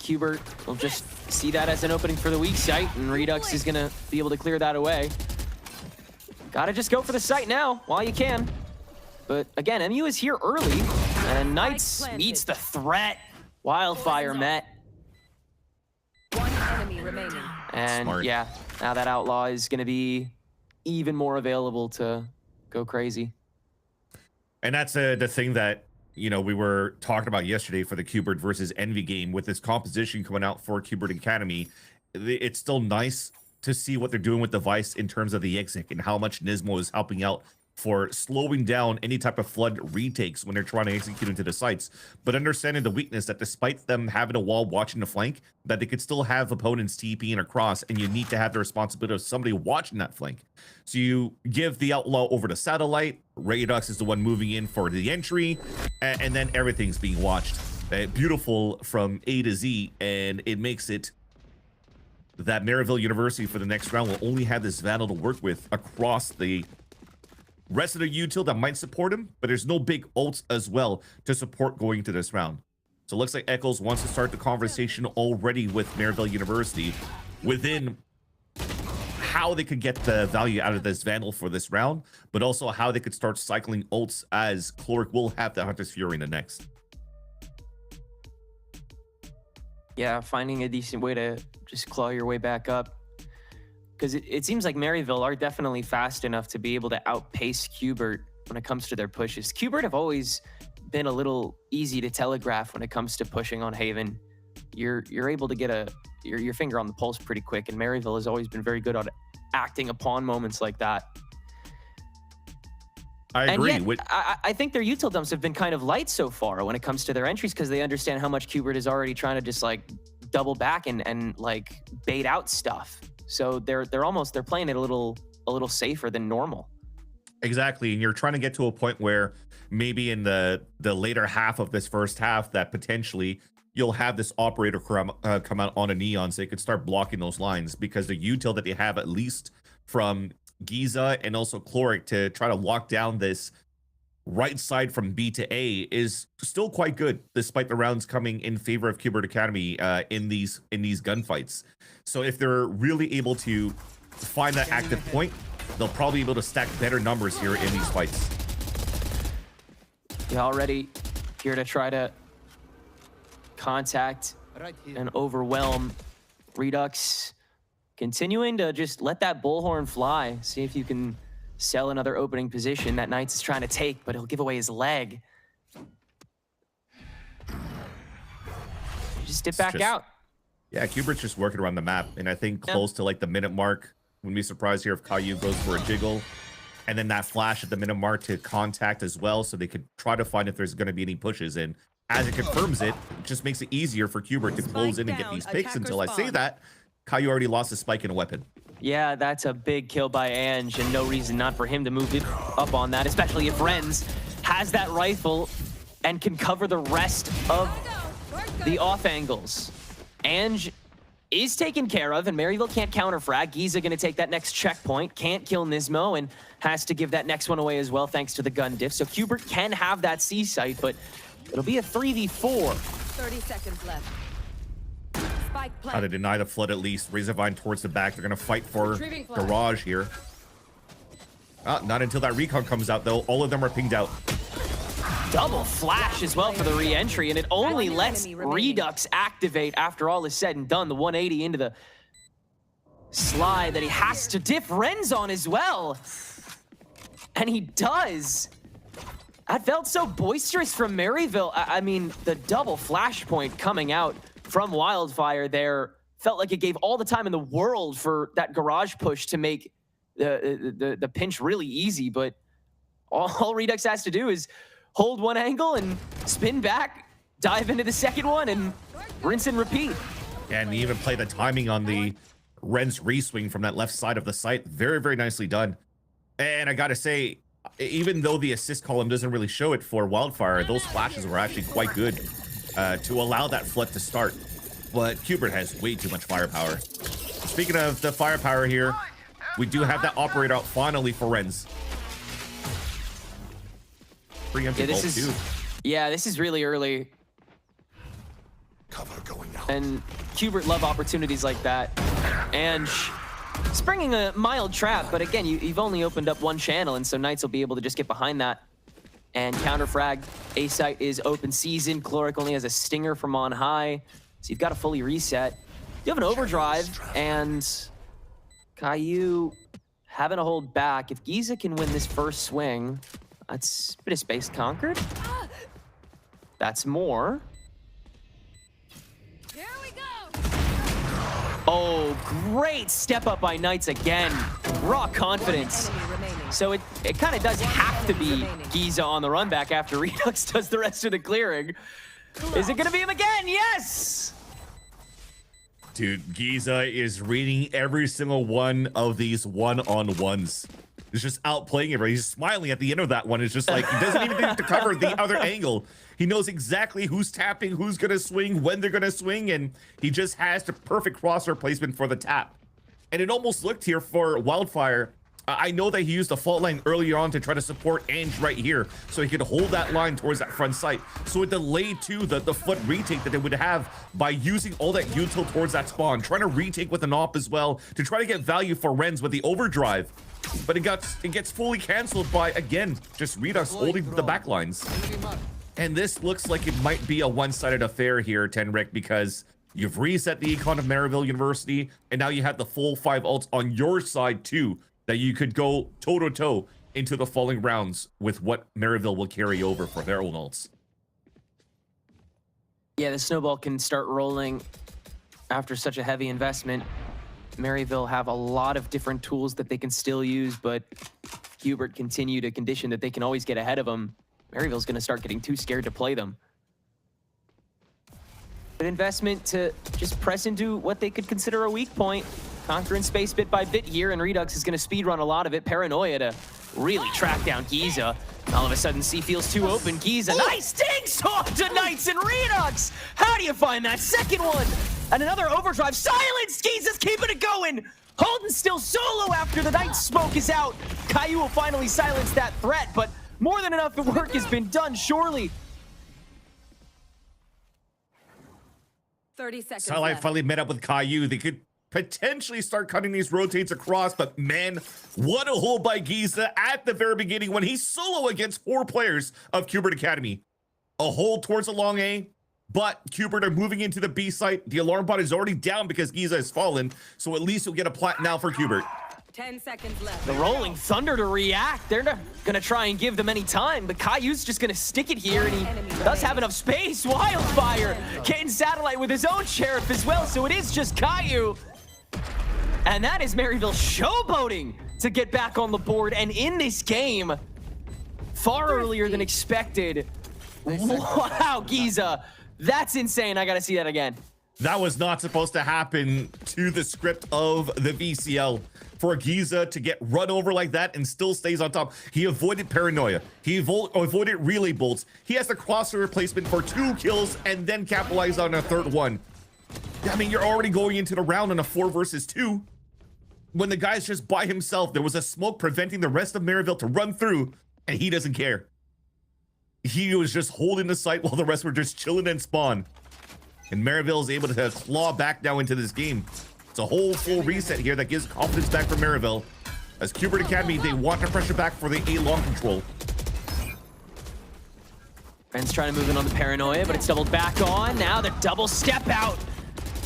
Hubert will just see that as an opening for the weak site, and Redux is gonna be able to clear that away. Gotta just go for the site now while you can. But again, MU is here early, and Knights meets the threat. Wildfire met. One enemy remaining. And Smart. yeah, now that Outlaw is going to be even more available to go crazy. And that's the thing that, you know, we were talking about yesterday for the Hubert versus Envy game with this composition coming out for Hubert Academy. It's still nice to see what they're doing with the Vice in terms of the exit and how much Nismo is helping out for slowing down any type of flood retakes when they're trying to execute into the sites, but understanding the weakness that despite them having a wall watching the flank, that they could still have opponents TPing across, and you need to have the responsibility of somebody watching that flank. So you give the Outlaw over to Satellite, Redux is the one moving in for the entry, and then everything's being watched. Beautiful from A to Z, and it makes it that Maryville University for the next round will only have this Vandal to work with across the rest of the util that might support him, but there's no big ults as well to support going into this round. So it looks like Echoes wants to start the conversation already with Maryville University within how they could get the value out of this Vandal for this round, but also how they could start cycling ults, as Cloric will have the Hunter's Fury in the next. Yeah, finding a decent way to just claw your way back up. Because it seems like Maryville are definitely fast enough to be able to outpace Hubert when it comes to their pushes. Hubert have always been a little easy to telegraph when it comes to pushing on Haven. You're able to get your finger on the pulse pretty quick, and Maryville has always been very good on acting upon moments like that. I agree. And yet, I think their util dumps have been kind of light so far when it comes to their entries, because they understand how much Hubert is already trying to just like double back and like bait out stuff. So they're playing it a little safer than normal. Exactly, and you're trying to get to a point where maybe in the later half of this first half that potentially you'll have this operator come out on a Neon, so they could start blocking those lines, because the util that they have, at least from Giza and also Cloric, to try to lock down this right side from B to A is still quite good, despite the rounds coming in favor of Hubert Academy in these gunfights. So if they're really able to find that active point, they'll probably be able to stack better numbers here in these fights. Yeah, already here to try to contact and overwhelm Redux continuing to just let that bullhorn fly. See if you can sell another opening position that Knights is trying to take, but he'll give away his leg. Just dip back out. Yeah, Cubert's just working around the map, and I think close to like the minute mark, wouldn't be surprised here if Caillou goes for a jiggle, and then that flash at the minute mark to contact as well, so they could try to find if there's going to be any pushes. And as it confirms it, it just makes it easier for Cubert to close in and get these picks. Until I say that, Caillou already lost his spike and a weapon. Yeah, that's a big kill by Ange, and no reason not for him to move it up on that, especially if Renz has that rifle and can cover the rest of the off angles. Ange is taken care of, and Maryville can't counter frag. Giza gonna take that next checkpoint, can't kill Nismo, and has to give that next one away as well thanks to the gun diff. So Cubert can have that C site, but it'll be a 3v4. 30 seconds left. How to deny the flood at least. Razorvine towards the back. They're going to fight for Garage here. Not until that recon comes out, though. All of them are pinged out. Double flash as well for the re-entry, and it only lets Redux activate after all is said and done. The 180 into the slide that he has to diff Renz on as well. And he does. That felt so boisterous from Maryville. I mean, the double flashpoint coming out from Wildfire there felt like it gave all the time in the world for that garage push to make the pinch really easy, but all Redux has to do is hold one angle and spin back, dive into the second one, and rinse and repeat. And even play the timing on the Renz re-swing from that left side of the site. Very, very nicely done. And I gotta say, even though the assist column doesn't really show it for Wildfire, those flashes were actually quite good to allow that flood to start. But Cubert has way too much firepower. Speaking of the firepower here, we do have that operator out finally for Renz. Preemptive ult too. Yeah, this is really early. Cover going out. And Cubert love opportunities like that. And springing a mild trap, but again, you've only opened up one channel, and so Knights will be able to just get behind that and counter frag. A site is open season. Chloric only has a stinger from on high, so you've got to fully reset. You have an overdrive, and Caillou having to hold back. If Giza can win this first swing, that's a bit of space conquered. That's more. Here we go. Oh, great step up by Knights again. Raw confidence. So it kind of does have to be Giza on the run back after Redux does the rest of the clearing. Is it going to be him again? Yes! Dude, Giza is reading every single one of these one-on-ones. He's just outplaying everybody. He's smiling at the end of that one. It's just like, he doesn't even need to cover the other angle. He knows exactly who's tapping, who's going to swing, when they're going to swing, and he just has the perfect crosshair placement for the tap. And it almost looked here for Wildfire. I know that he used the fault line earlier on to try to support Ange right here, so he could hold that line towards that front sight. So it delayed too the foot retake that they would have by using all that util towards that spawn, trying to retake with an op as well to try to get value for Renz with the overdrive. But it gets fully canceled by, again, just Redux holding the back lines. And this looks like it might be a one-sided affair here, Tenric, because you've reset the econ of Maryville University, and now you have the full 5 ults on your side too, that you could go toe-to-toe into the falling rounds with what Maryville will carry over for their own ults. Yeah, the snowball can start rolling after such a heavy investment. Maryville have a lot of different tools that they can still use, but Hubert continued a condition that they can always get ahead of them. Maryville's going to start getting too scared to play them. Good investment to just press into what they could consider a weak point. Conquering space bit by bit here, and Redux is going to speedrun a lot of it. Paranoia to really track down Giza. All of a sudden, C feels too open. Giza, nice dig swap to Knights and Redux! How do you find that second one? And another overdrive. Silence! Giza's keeping it going! Holden still solo after the Knights smoke is out. Caillou will finally silence that threat, but more than enough work has been done, surely. 30 seconds Satellite left. finally met up with Caillou. They could potentially start cutting these rotates across, but man, what a hole by Giza at the very beginning when he's solo against 4 players of Cubert Academy. A hole towards the long A, But Qbert are moving into the B site. The alarm bot is already down because Giza has fallen. So at least you'll get a plat now for Qbert. 10 seconds left. The Rolling Thunder to react. They're not going to try and give them any time, but Caillou's just going to stick it here, and he does have enough space. Wildfire getting Satellite with his own Sheriff as well, so it is just Caillou. And that is Maryville showboating to get back on the board, and in this game, far earlier than expected. Wow, Giza. That's insane. I got to see that again. That was not supposed to happen to the script of the VCL. For Giza to get run over like that and still stays on top. He avoided paranoia. He avoided relay bolts. He has the crosser replacement for 2 kills and then capitalize on a 3rd one. I mean, you're already going into the round on a 4 versus 2. When the guy's just by himself, there was a smoke preventing the rest of Maryville to run through, and he doesn't care. He was just holding the site while the rest were just chilling and spawn. And Maryville is able to claw back now into this game. It's a whole full reset here that gives confidence back for Maryville. As Qbert Academy, they want to pressure back for the A long control. Ren's trying to move in on the paranoia, but it's doubled back on. Now the double step out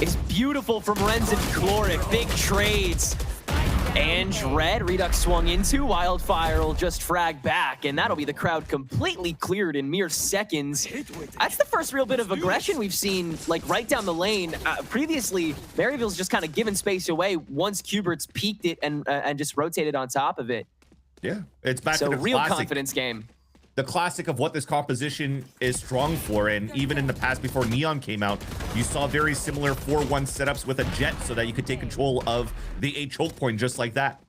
is beautiful from Renz and Chloric. Big trades. And Red, Redux swung into. Wildfire will just frag back, and that'll be the crowd completely cleared in mere seconds. That's the first real bit of aggression we've seen, like, right down the lane. Previously, Maryville's just kind of given space away once Qbert's peeked it and just rotated on top of it. Yeah, it's back to the real classic. Confidence game. The classic of what this composition is strong for, and even in the past before Neon came out, you saw very similar 4-1 setups with a Jet so that you could take control of the A choke point just like that.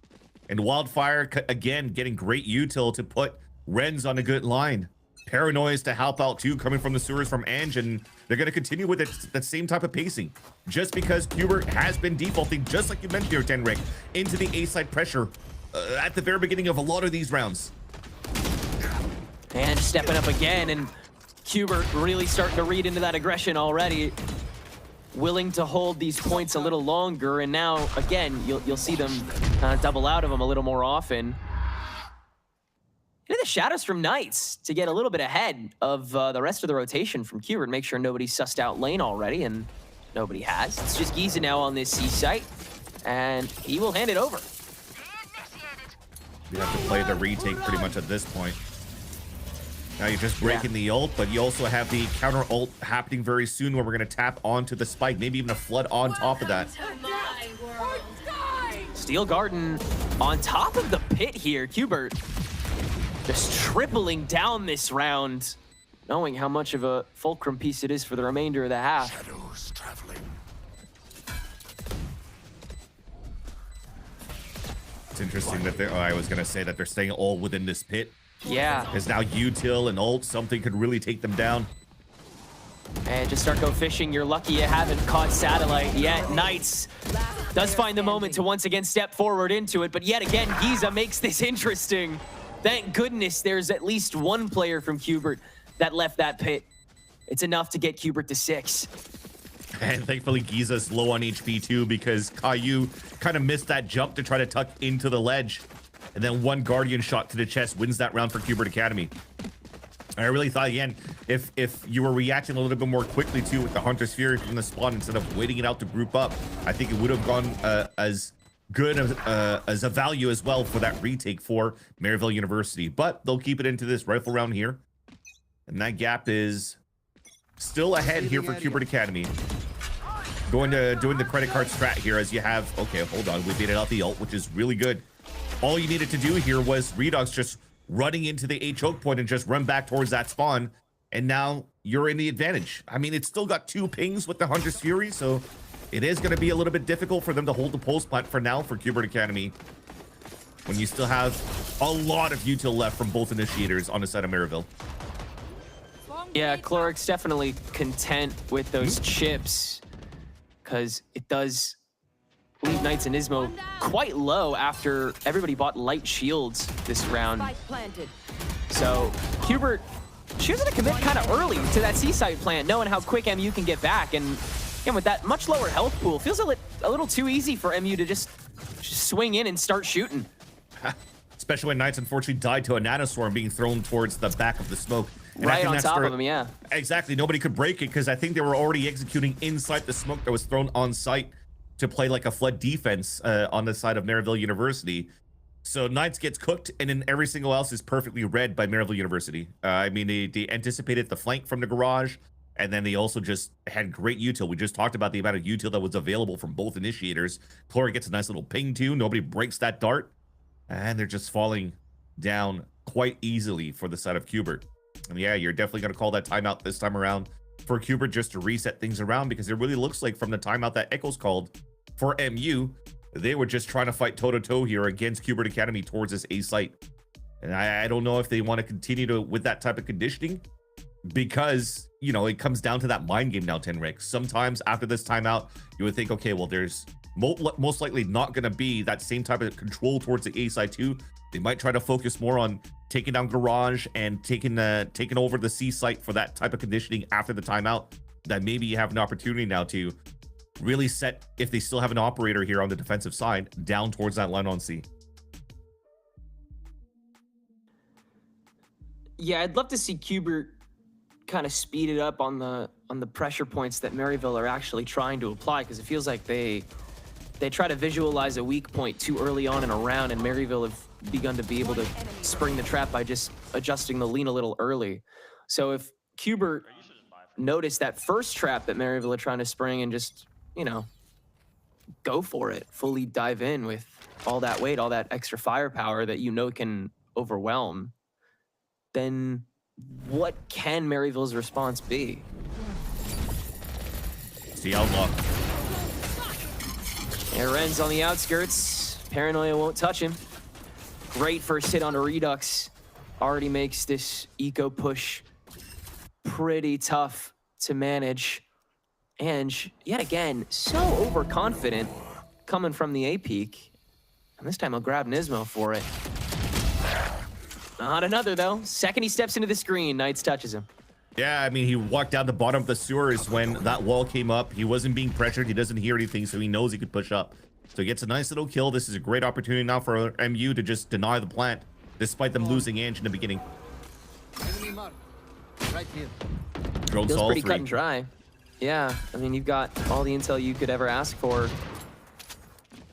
And Wildfire, again, getting great util to put Renz on a good line. Paranoias to help out too, coming from the sewers from Ange, and they're going to continue with that same type of pacing. Just because Qbert has been defaulting, just like you mentioned here, Tenric, into the A-side pressure at the very beginning of a lot of these rounds. And stepping up again, and Qbert really starting to read into that aggression already. Willing to hold these points a little longer, and now, again, you'll see them double out of them a little more often. Into the shadows from Knights to get a little bit ahead of the rest of the rotation from Qbert. Make sure nobody's sussed out lane already, and nobody has. It's just Giza now on this C site, and he will hand it over. You have to play the retake pretty much at this point. Now you're just breaking the ult, but you also have the counter ult happening very soon where we're going to tap onto the spike, maybe even a flood on top of that. Steel Garden on top of the pit here. Qbert just tripling down this round, knowing how much of a fulcrum piece it is for the remainder of the half. Shadows traveling. It's interesting that they're, I was going to say that they're staying all within this pit. Yeah. Because now util and ult, something could really take them down. And just start go fishing. You're lucky you haven't caught Satellite yet. Knights does find the moment to once again step forward into it, but yet again, Giza makes this interesting. Thank goodness there's at least one player from Qbert that left that pit. It's enough to get Qbert to 6. And thankfully, Giza's low on HP too, because Caillou kind of missed that jump to try to tuck into the ledge. And then one Guardian shot to the chest wins that round for Qbert Academy. I really thought, again, if you were reacting a little bit more quickly too with the Hunter's Fury from the spawn instead of waiting it out to group up, I think it would have gone as good as a value as well for that retake for Maryville University. But they'll keep it into this rifle round here. And that gap is still ahead here for Qbert Academy. Doing the credit card strat here as you have, okay, hold on, we beat it out the ult, which is really good. All you needed to do here was Redux just running into the A choke point and just run back towards that spawn. And now you're in the advantage. I mean, it's still got 2 pings with the Hunter's Fury, so it is going to be a little bit difficult for them to hold the pulse plant for now for Qbert Academy. When you still have a lot of util left from both initiators on the side of Maryville. Yeah, Chloric's definitely content with those chips, because it does leave Knights and Ismo quite low after everybody bought light shields this round. So Qbert choosing to commit kind of early to that C-site plant, knowing how quick MU can get back. And again, with that much lower health pool, feels a little too easy for MU to just swing in and start shooting. Especially when Knights unfortunately died to a nanoswarm being thrown towards the back of the smoke. And I Right think on that's top their- of him, yeah. Exactly. Nobody could break it because I think they were already executing inside the smoke that was thrown on site to play like a flood defense on the side of Maryville University. So Knights gets cooked, and then every single else is perfectly read by Maryville University. I mean, they anticipated the flank from the garage, and then they also just had great util. We just talked about the amount of util that was available from both initiators. Chloric gets a nice little ping too. Nobody breaks that dart, and they're just falling down quite easily for the side of Qbert. And yeah, you're definitely going to call that timeout this time around for Qbert just to reset things around, because it really looks like from the timeout that Echoes called for MU, they were just trying to fight toe-to-toe here against Qbert Academy towards this A site. And I don't know if they want to continue to with that type of conditioning, because, you know, it comes down to that mind game now, Tenrix. Sometimes after this timeout, you would think, okay, well, there's most likely not going to be that same type of control towards the A side too. They might try to focus more on taking down Garage and taking over the C site for that type of conditioning after the timeout. That maybe you have an opportunity now to really set, if they still have an operator here on the defensive side, down towards that line on C. Yeah, I'd love to see Qbert kind of speed it up on the pressure points that Maryville are actually trying to apply, because it feels like they try to visualize a weak point too early on in a round, and Maryville have begun to be able to spring the trap by just adjusting the lean a little early. So if Qbert noticed that first trap that Maryville are trying to spring and just, you know, go for it, fully dive in with all that weight, all that extra firepower that you know can overwhelm, then what can Maryville's response be? It's the outlaw. And Ren's on the outskirts. Paranoia won't touch him. Great first hit on a Redux. Already makes this eco push pretty tough to manage. And yet again, so overconfident coming from the A peak. And this time he'll grab Nismo for it. Not another though. Second he steps into the screen, Knights touches him. Yeah, I mean, he walked down the bottom of the sewers when that wall came up. He wasn't being pressured. He doesn't hear anything, so he knows he could push up. So he gets a nice little kill. This is a great opportunity now for MU to just deny the plant, despite them losing Ange in the beginning. Drone Feels all pretty three. cut and dry. Yeah, I mean, you've got all the intel you could ever ask for.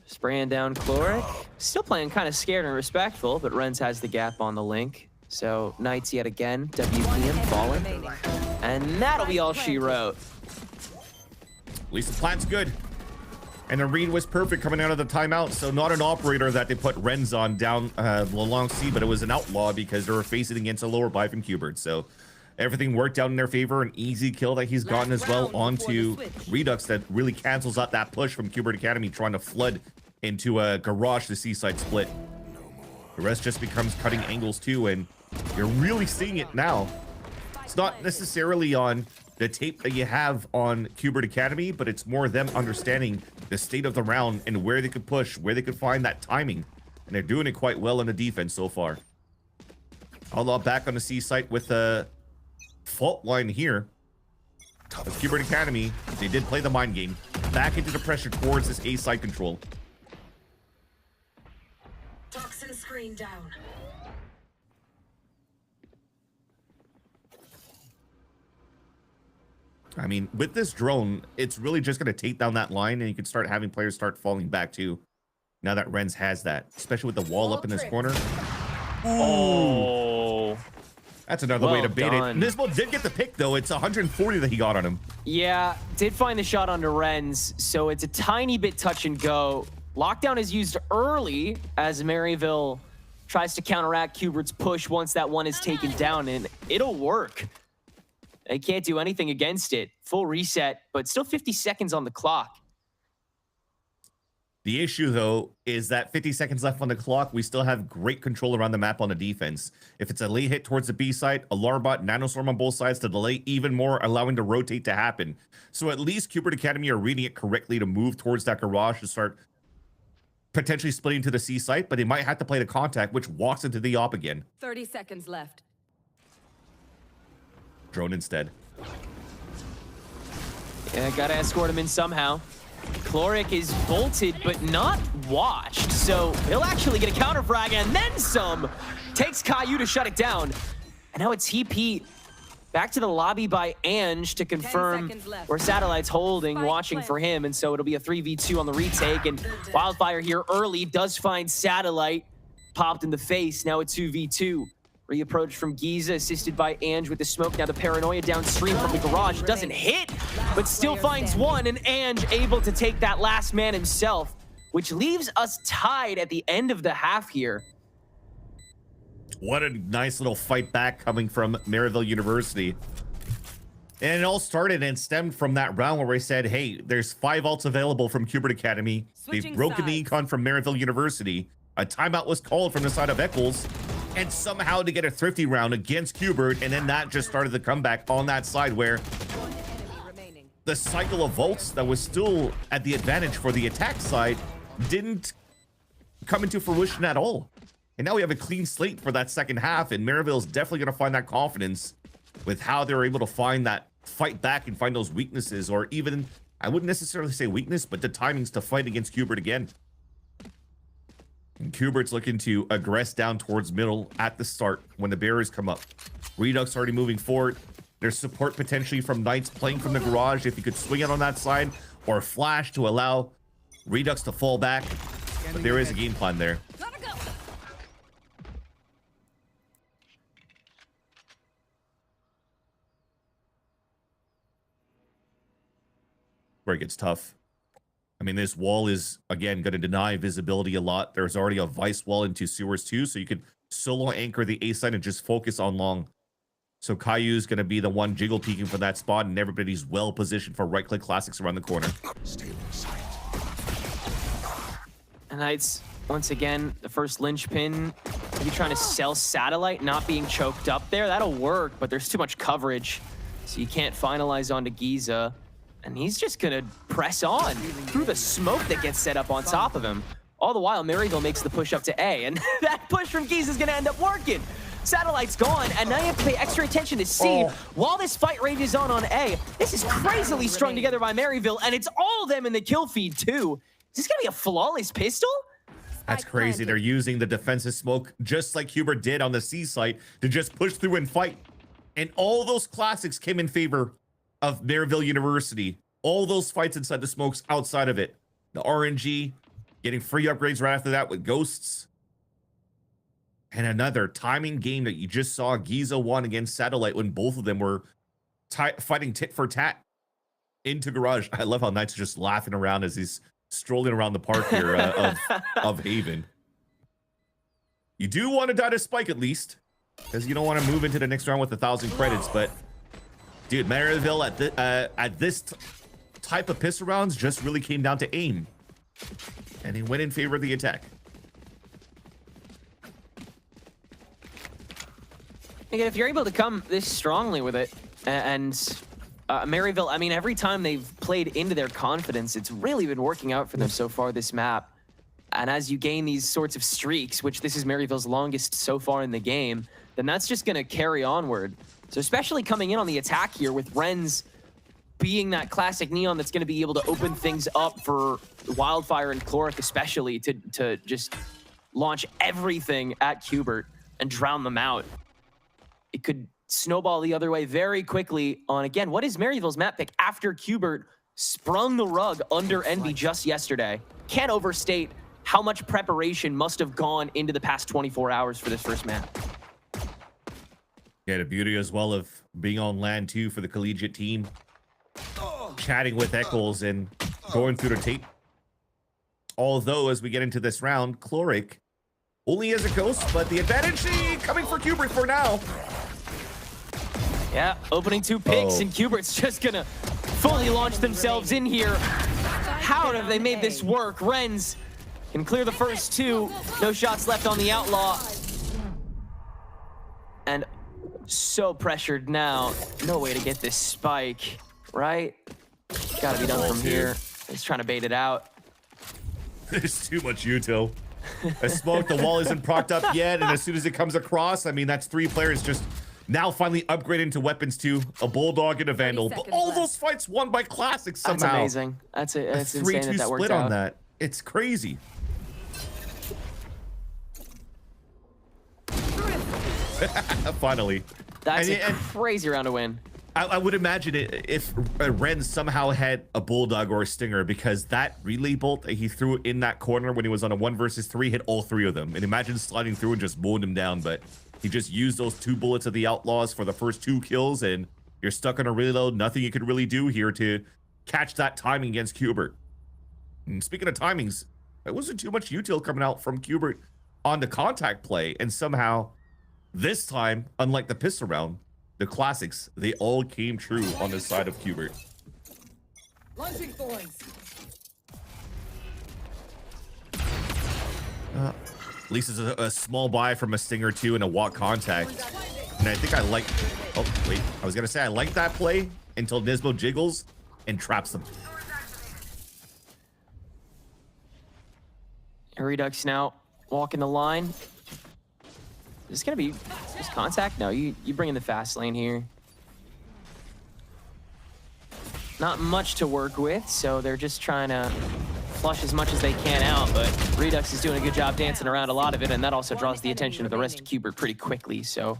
Spraying down Chloric. Still playing kind of scared and respectful, but Renz has the gap on the link. So Knights yet again, WPM falling. And that'll be all she wrote. At least the plant's good. And the read was perfect coming out of the timeout. So not an operator that they put Renz on down along C, but it was an outlaw because they were facing against a lower buy from Qbert. So everything worked out in their favor. An easy kill that he's gotten as well onto Redux that really cancels out that push from Qbert Academy trying to flood into a garage to C-side split. The rest just becomes cutting angles too, and you're really seeing it now. It's not necessarily on the tape that you have on Qbert Academy, but it's more them understanding the state of the round and where they could push, where they could find that timing. And they're doing it quite well in the defense so far. Outlaw back on the C site with a fault line here. With Qbert Academy, they did play the mind game. Back into the pressure towards this A side control. Toxin screen down. I mean, with this drone, it's really just going to take down that line, and you can start having players start falling back too. Now that Renz has that, especially with the wall up in this corner. Oh. That's another way to bait done. it. Nismo did get the pick, though. It's 140 that he got on him. Yeah, did find the shot onto Renz, so it's a tiny bit touch and go. Lockdown is used early as Maryville tries to counteract Qbert's push once that one is taken down, and it'll work. They can't do anything against it. Full reset, but still 50 seconds on the clock. The issue, though, is that 50 seconds left on the clock, we still have great control around the map on the defense. If it's a late hit towards the B side, Alarm Bot, Nanostorm on both sides to delay even more, allowing the rotate to happen. So at least Qbert Academy are reading it correctly to move towards that garage to start potentially splitting to the C site, but they might have to play the contact, which walks into the op again. 30 seconds left. Drone instead. Yeah, gotta escort him in somehow. Chloric is bolted, but not watched, so he'll actually get a counter frag and then some. Takes Caillou to shut it down. And now it's TP Back to the lobby by Ange to confirm where Satellite's holding, watching for him. And so it'll be a 3v2 on the retake. And Wildfire here early does find Satellite. Popped in the face. Now a 2v2. Reapproach from Giza, assisted by Ange with the smoke. Now the Paranoia downstream from the garage. Doesn't hit, but still finds one. And Ange able to take that last man himself, which leaves us tied at the end of the half here. What a nice little fight back coming from Maryville University. And it all started and stemmed from that round where we said, hey, there's 5 ults available from Qbert Academy. They've broken the econ from Maryville University. A timeout was called from the side of Eccles. And somehow to get a thrifty round against Qbert. And then that just started the comeback on that side where the cycle of vaults that was still at the advantage for the attack side didn't come into fruition at all. And now we have a clean slate for that second half, and Maryville's definitely going to find that confidence with how they're able to find that fight back and find those weaknesses, or even, I wouldn't necessarily say weakness, but the timings to fight against Qbert again. And Qbert's looking to aggress down towards middle at the start when the barriers come up. Redux already moving forward. There's support potentially from Knights playing from the garage if you could swing it on that side, or flash to allow Redux to fall back. But there is a game plan there. Where it gets tough. I mean, this wall is, again, going to deny visibility a lot. There's already a vice wall into sewers too, so you could solo anchor the A side and just focus on long. So Caillou's going to be the one jiggle peeking for that spot, and everybody's well positioned for right-click classics around the corner. And Knights, once again, the first linchpin. Maybe trying to sell Satellite, not being choked up there. That'll work, but there's too much coverage, so you can't finalize onto Giza. And he's just gonna press on through the smoke that gets set up on top of him. All the while, Maryville makes the push up to A, and that push from Giza is gonna end up working. Satellite's gone, and now you have to pay extra attention to C while this fight rages on A. This is crazily strung together by Maryville, and it's all them in the kill feed too. Is this gonna be a flawless pistol? That's crazy. They're using the defensive smoke just like Qbert did on the C site to just push through and fight. And all those classics came in favor of Maryville University. All those fights inside the smokes, outside of it. The RNG, getting free upgrades right after that with Ghosts. And another timing game that you just saw Giza won against Satellite when both of them were fighting tit for tat into Garage. I love how Knight's just laughing around as he's strolling around the park here of Haven. You do want to die to Spike at least, because you don't want to move into the next round with 1,000 credits, but dude, Maryville at this type of pistol rounds just really came down to aim, and he went in favor of the attack. Again, if you're able to come this strongly with it, and Maryville, I mean, every time they've played into their confidence, it's really been working out for them so far this map. And as you gain these sorts of streaks, which this is Maryville's longest so far in the game, then that's just going to carry onward. So especially coming in on the attack here with Renz being that classic Neon that's going to be able to open things up for Wildfire and Chloric especially to just launch everything at Qbert and drown them out. It could snowball the other way very quickly on, again, what is Maryville's map pick after Qbert sprung the rug under Envy just yesterday. Can't overstate how much preparation must have gone into the past 24 hours for this first map. Yeah, the beauty as well of being on land too for the collegiate team. Chatting with Eccles and going through the tape. Although, as we get into this round, Chloric only has a ghost, but the advantage coming for Qbert for now. Yeah, opening 2 picks, and Qbert's just gonna fully launch themselves in here. How have they made this work? Renz can clear the first 2. No shots left on the Outlaw. And so pressured now. No way to get this spike, right? Gotta be done from here. He's trying to bait it out. There's too much util. I smoke, the wall isn't propped up yet, and as soon as it comes across, I mean, that's 3 players just now finally upgrading to weapons too. A Bulldog and a Vandal. But all those fights won by classics somehow. That's amazing. That's insane that worked split out. on that. It's crazy. Finally. That's a crazy round to win. I would imagine it if Ren somehow had a Bulldog or a Stinger, because that relay bolt that he threw in that corner when he was on a 1 versus 3 hit all 3 of them. And imagine sliding through and just mowing them down, but he just used those 2 bullets of the Outlaws for the first 2 kills, and you're stuck on a reload. Nothing you could really do here to catch that timing against Qbert. And speaking of timings, there wasn't too much util coming out from Qbert on the contact play, and somehow this time, unlike the pistol round, the classics, they all came true on the side of Qbert. At least it's a small buy from a Stinger 2 and a walk contact. And I think I like... Oh, wait. I was going to say I like that play until Nismo jiggles and traps them. Redux now walking the line. Is gonna be just contact? No, you bring in the fast lane here. Not much to work with, so they're just trying to flush as much as they can out, but Redux is doing a good job dancing around a lot of it, and that also draws the attention of the rest of Qbert pretty quickly, so.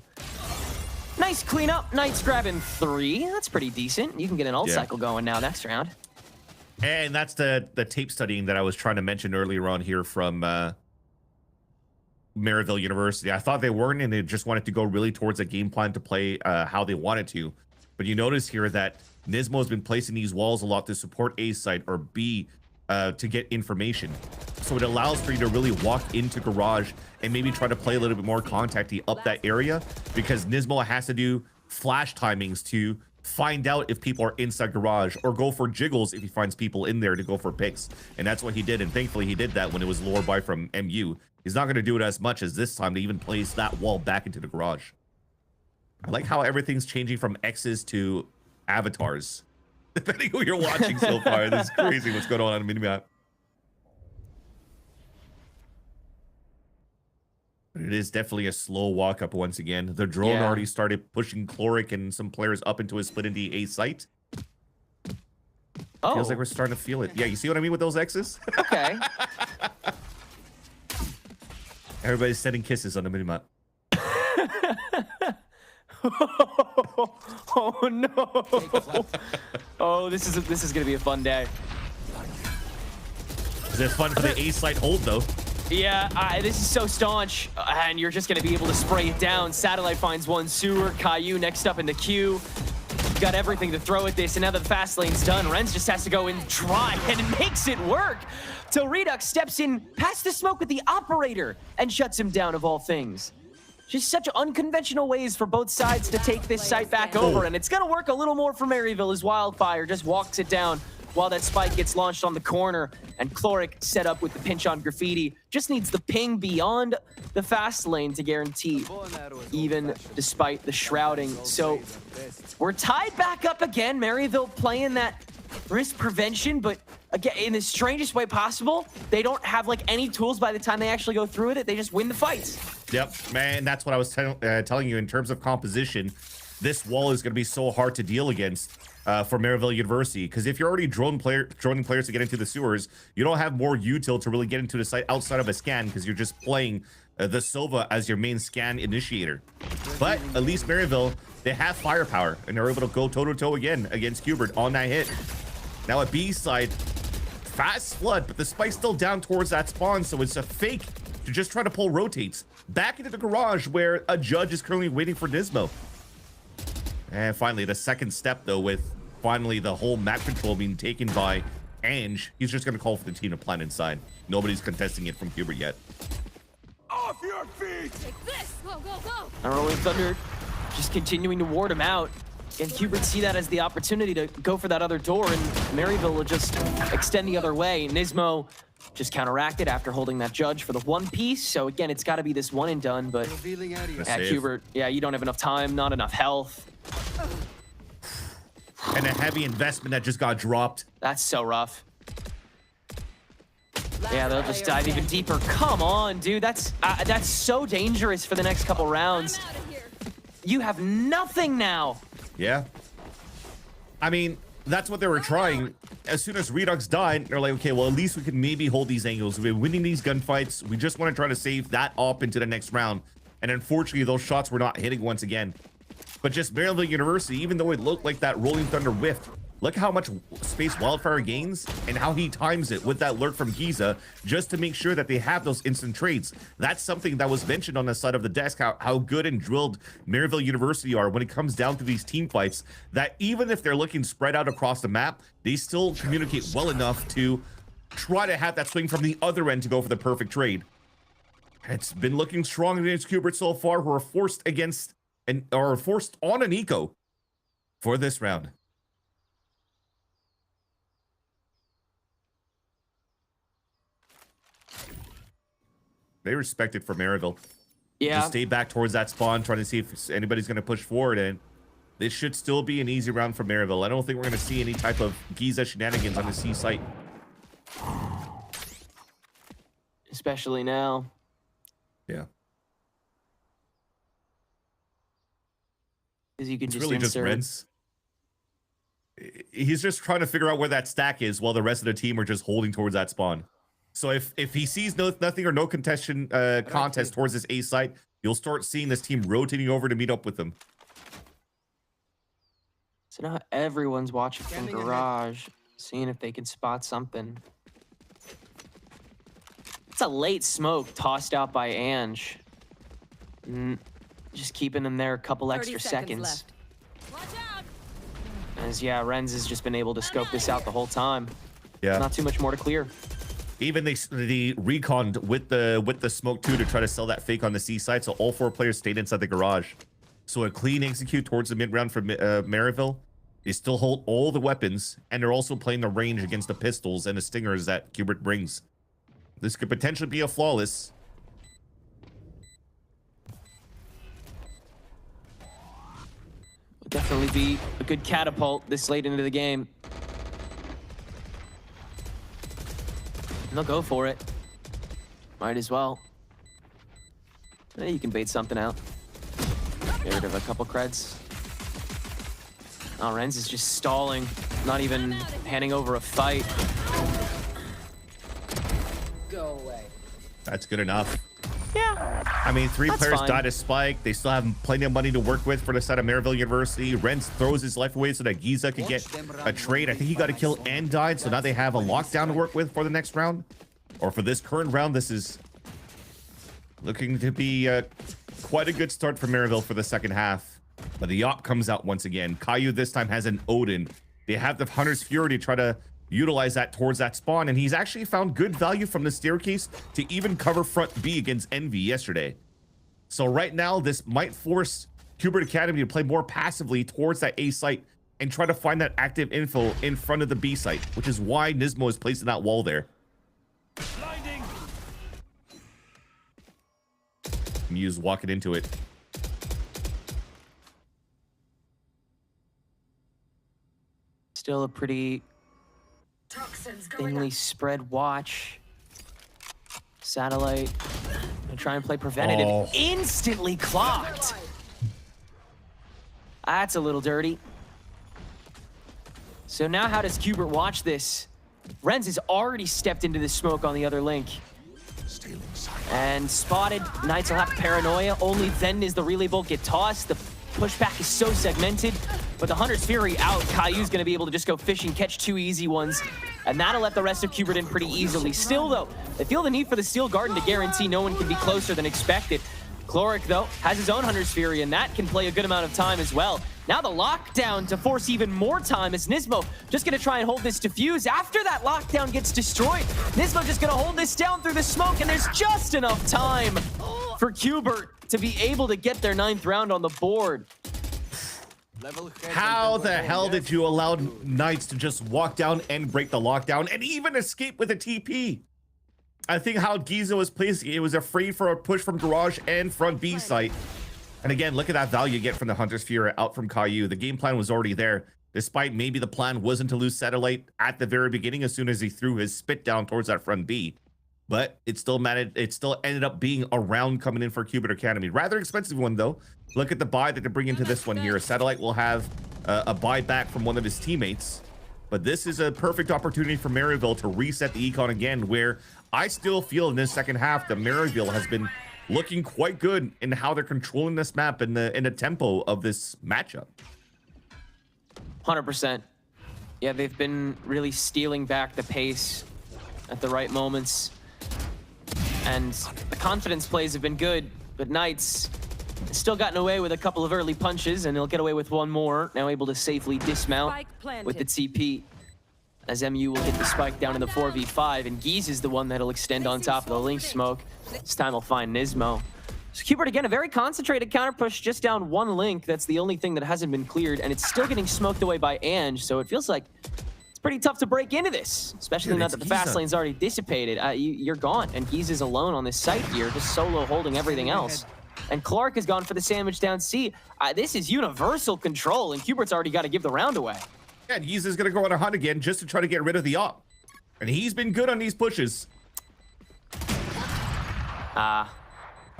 Nice cleanup, Knight's grabbing 3. That's pretty decent. You can get an ult cycle going now next round. And that's the tape studying that I was trying to mention earlier on here from Maryville University. I thought they weren't, and they just wanted to go really towards a game plan to play how they wanted to. But you notice here that Nismo has been placing these walls a lot to support A site or B to get information. So it allows for you to really walk into garage and maybe try to play a little bit more contacty up that area, because Nismo has to do flash timings to find out if people are inside garage, or go for jiggles if he finds people in there to go for picks. And that's what he did, and thankfully he did that when it was lower by from MU. He's not going to do it as much as this time to even place that wall back into the garage. I like how everything's changing from X's to avatars, depending who you're watching so far. This is crazy what's going on the minimap. But it is definitely a slow walk up once again. The drone already started pushing Chloric and some players up into a split in the A site. Feels like we're starting to feel it. Yeah, you see what I mean with those X's? Okay. Everybody's sending kisses on the minimap. Oh no! Oh, this is gonna be a fun day. Is it fun for the A site hold though? Yeah, this is so staunch, and you're just gonna be able to spray it down. Satellite finds one sewer. Caillou next up in the queue. Got everything to throw at this, and now that the fast lane's done, Renz just has to go and try, and it makes it work. Till Redux steps in past the smoke with the operator and shuts him down, of all things. Just such unconventional ways for both sides to take this site back over, and it's gonna work a little more for Maryville as Wildfire just walks it down while that spike gets launched on the corner, and Chloric set up with the pinch on Graffiti. Just needs the ping beyond the fast lane to guarantee, even despite the shrouding. So we're tied back up again. Maryville playing that risk prevention, but again, in the strangest way possible. They don't have like any tools by the time they actually go through with it. They just win the fights. Yep, man, that's what I was telling you in terms of composition. This wall is going to be so hard to deal against for Maryville University, because if you're already droning players to get into the sewers, you don't have more util to really get into the site outside of a scan, because you're just playing the Sova as your main scan initiator. But at least Maryville, they have firepower, and they're able to go toe-to-toe again against Qbert on that hit. Now at B side, fast flood, but the spike's still down towards that spawn, so it's a fake to just try to pull rotates back into the garage where a judge is currently waiting for Nismo. And finally, the second step, though, with finally the whole map control being taken by Ange, he's just going to call for the team to plant inside. Nobody's contesting it from Qbert yet. Off your feet! Take this! Go, go, go! And Rolling Thunder just continuing to ward him out. And Qbert see that as the opportunity to go for that other door, and Maryville will just extend the other way. Nismo just counteracted after holding that judge for the one piece. So again, it's got to be this one and done, but at Qbert, yeah, you don't have enough time, not enough health. And a heavy investment that just got dropped. That's so rough. Yeah, they'll just dive even deeper. Come on, dude. That's so dangerous for the next couple rounds. You have nothing now. Yeah. I mean, that's what they were trying. As soon as Redux died, they're like, okay, well, at least we can maybe hold these angles. We've been winning these gunfights. We just want to try to save that up into the next round. And unfortunately, those shots were not hitting once again. But just Maryville University, even though it looked like that Rolling Thunder whiffed, look how much space Wildfire gains and how he times it with that lurk from Giza just to make sure that they have those instant trades. That's something that was mentioned on the side of the desk, how good and drilled Maryville University are when it comes down to these team fights, that even if they're looking spread out across the map, they still communicate well enough to try to have that swing from the other end to go for the perfect trade. It's been looking strong against Kubert so far, who are forced against or forced on an eco for this round. They respect it for Maryville. Yeah. Just stay back towards that spawn, trying to see if anybody's going to push forward, and this should still be an easy round for Maryville. I don't think we're going to see any type of Giza shenanigans on the C site. Especially now. Yeah. Because you can It's just really just Rents. He's just trying to figure out where that stack is while the rest of the team are just holding towards that spawn. So if he sees nothing or no contest towards this A site, you'll start seeing this team rotating over to meet up with them. So now everyone's watching from garage, seeing if they can spot something. It's a late smoke tossed out by Ange. Just keeping them there a couple extra seconds. As yeah, Renz has just been able to scope this out the whole time. Yeah. Not too much more to clear. Even they reconned with the smoke too to try to sell that fake on the C side, so all 4 players stayed inside the garage. So a clean execute towards the mid round for Maryville. They still hold all the weapons, and they're also playing the range against the pistols and the stingers that Kubert brings. This could potentially be a flawless. Would definitely be a good catapult this late into the game. And they'll go for it. Might as well. You can bait something out. Get rid of a couple creds. Oh, Renz is just stalling, not even handing over a fight. Go away. That's good enough. Yeah. I mean, 3 That's players fine. died of Spike. They still have plenty of money to work with for the side of Maryville University. Renz throws his life away so that Giza could get a trade. I think he got a kill and died, so now they have a lockdown to work with for the next round. Or for this current round, this is looking to be quite a good start for Maryville for the second half. But the Op comes out once again. Caillou this time has an Odin. They have the Hunter's Fury to try to utilize that towards that spawn, and he's actually found good value from the staircase to even cover front B against Envy yesterday. So right now, this might force Kubert Academy to play more passively towards that A site and try to find that active info in front of the B site, which is why Nismo is placing that wall there. Blinding. Muse walking into it. Still a pretty thinly spread watch. Satellite. Gonna try and play preventative. Oh. Instantly clocked. That's a little dirty. So now how does Kubert watch this? Renz has already stepped into the smoke on the other link. And spotted. Knights will have paranoia. Only then is the relay bolt get tossed. The pushback is so segmented. But the Hunter's Fury out. Caillou's going to be able to just go fishing, catch 2 easy ones. And that'll let the rest of Kubert in pretty easily. Still, though, they feel the need for the Steel Garden to guarantee no one can be closer than expected. Chloric, though, has his own Hunter's Fury, and that can play a good amount of time as well. Now the lockdown to force even more time as Nismo just going to try and hold this defuse. After that lockdown gets destroyed, Nismo just going to hold this down through the smoke, and there's just enough time for Kubert to be able to get their 9th round on the board. How the hell did you allow Knights to just walk down and break the lockdown and even escape with a TP? I think how Giza was placing it, was afraid for a push from garage and front B site. And again, look at that value you get from the Hunter's Fury out from Caillou. The game plan was already there, despite maybe the plan wasn't to lose Satellite at the very beginning as soon as he threw his spit down towards that front B. But it still mattered. It still ended up being a round coming in for Kubert Academy. Rather expensive one, though. Look at the buy that they bring into this one here. Satellite will have a buy back from one of his teammates. But this is a perfect opportunity for Maryville to reset the econ again, where I still feel in this second half that Maryville has been looking quite good in how they're controlling this map and the tempo of this matchup. 100%. Yeah, they've been really stealing back the pace at the right moments. And the confidence plays have been good, but Knights still gotten away with a couple of early punches, and they'll get away with one more. Now able to safely dismount with the TP, as MU will hit the spike down in the 4v5, and Geese is the one that'll extend on top of the link smoke. This time he'll find Nismo. So Cubert, again, a very concentrated counter push just down one link. That's the only thing that hasn't been cleared, and it's still getting smoked away by Ange, so it feels like it's pretty tough to break into this, especially now that the fast lane's already dissipated. You're gone, and Geese is alone on this site here, just solo holding everything else. And Clark has gone for the sandwich down C. This is universal control, and Cubert's already got to give the round away. Yeah, and Geese is going to go on a hunt again just to try to get rid of the op. And he's been good on these pushes.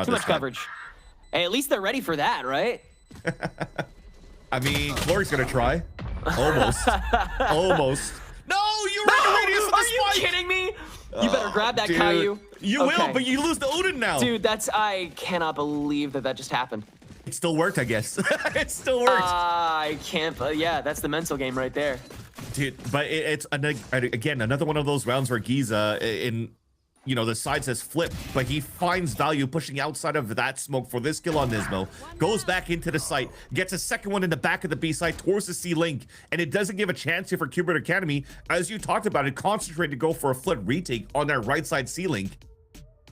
Too much coverage. Hey, at least they're ready for that, right? I mean, Clark's going to try. Almost. Almost. No, you're in the radius of the Are you spike! kidding me? You better grab that, dude, Caillou. You will, but you lose the Odin now. Dude, I cannot believe that just happened. It still worked, I guess. It still worked. I can't, yeah, that's the mental game right there. Dude, but it's, again, another one of those rounds where Giza, the sides has flipped, but he finds value pushing outside of that smoke for this kill on Nismo, goes back into the site, gets a second one in the back of the B side towards the C link, and it doesn't give a chance here for Cubert Academy. As you talked about, it concentrated to go for a flip retake on that right side C link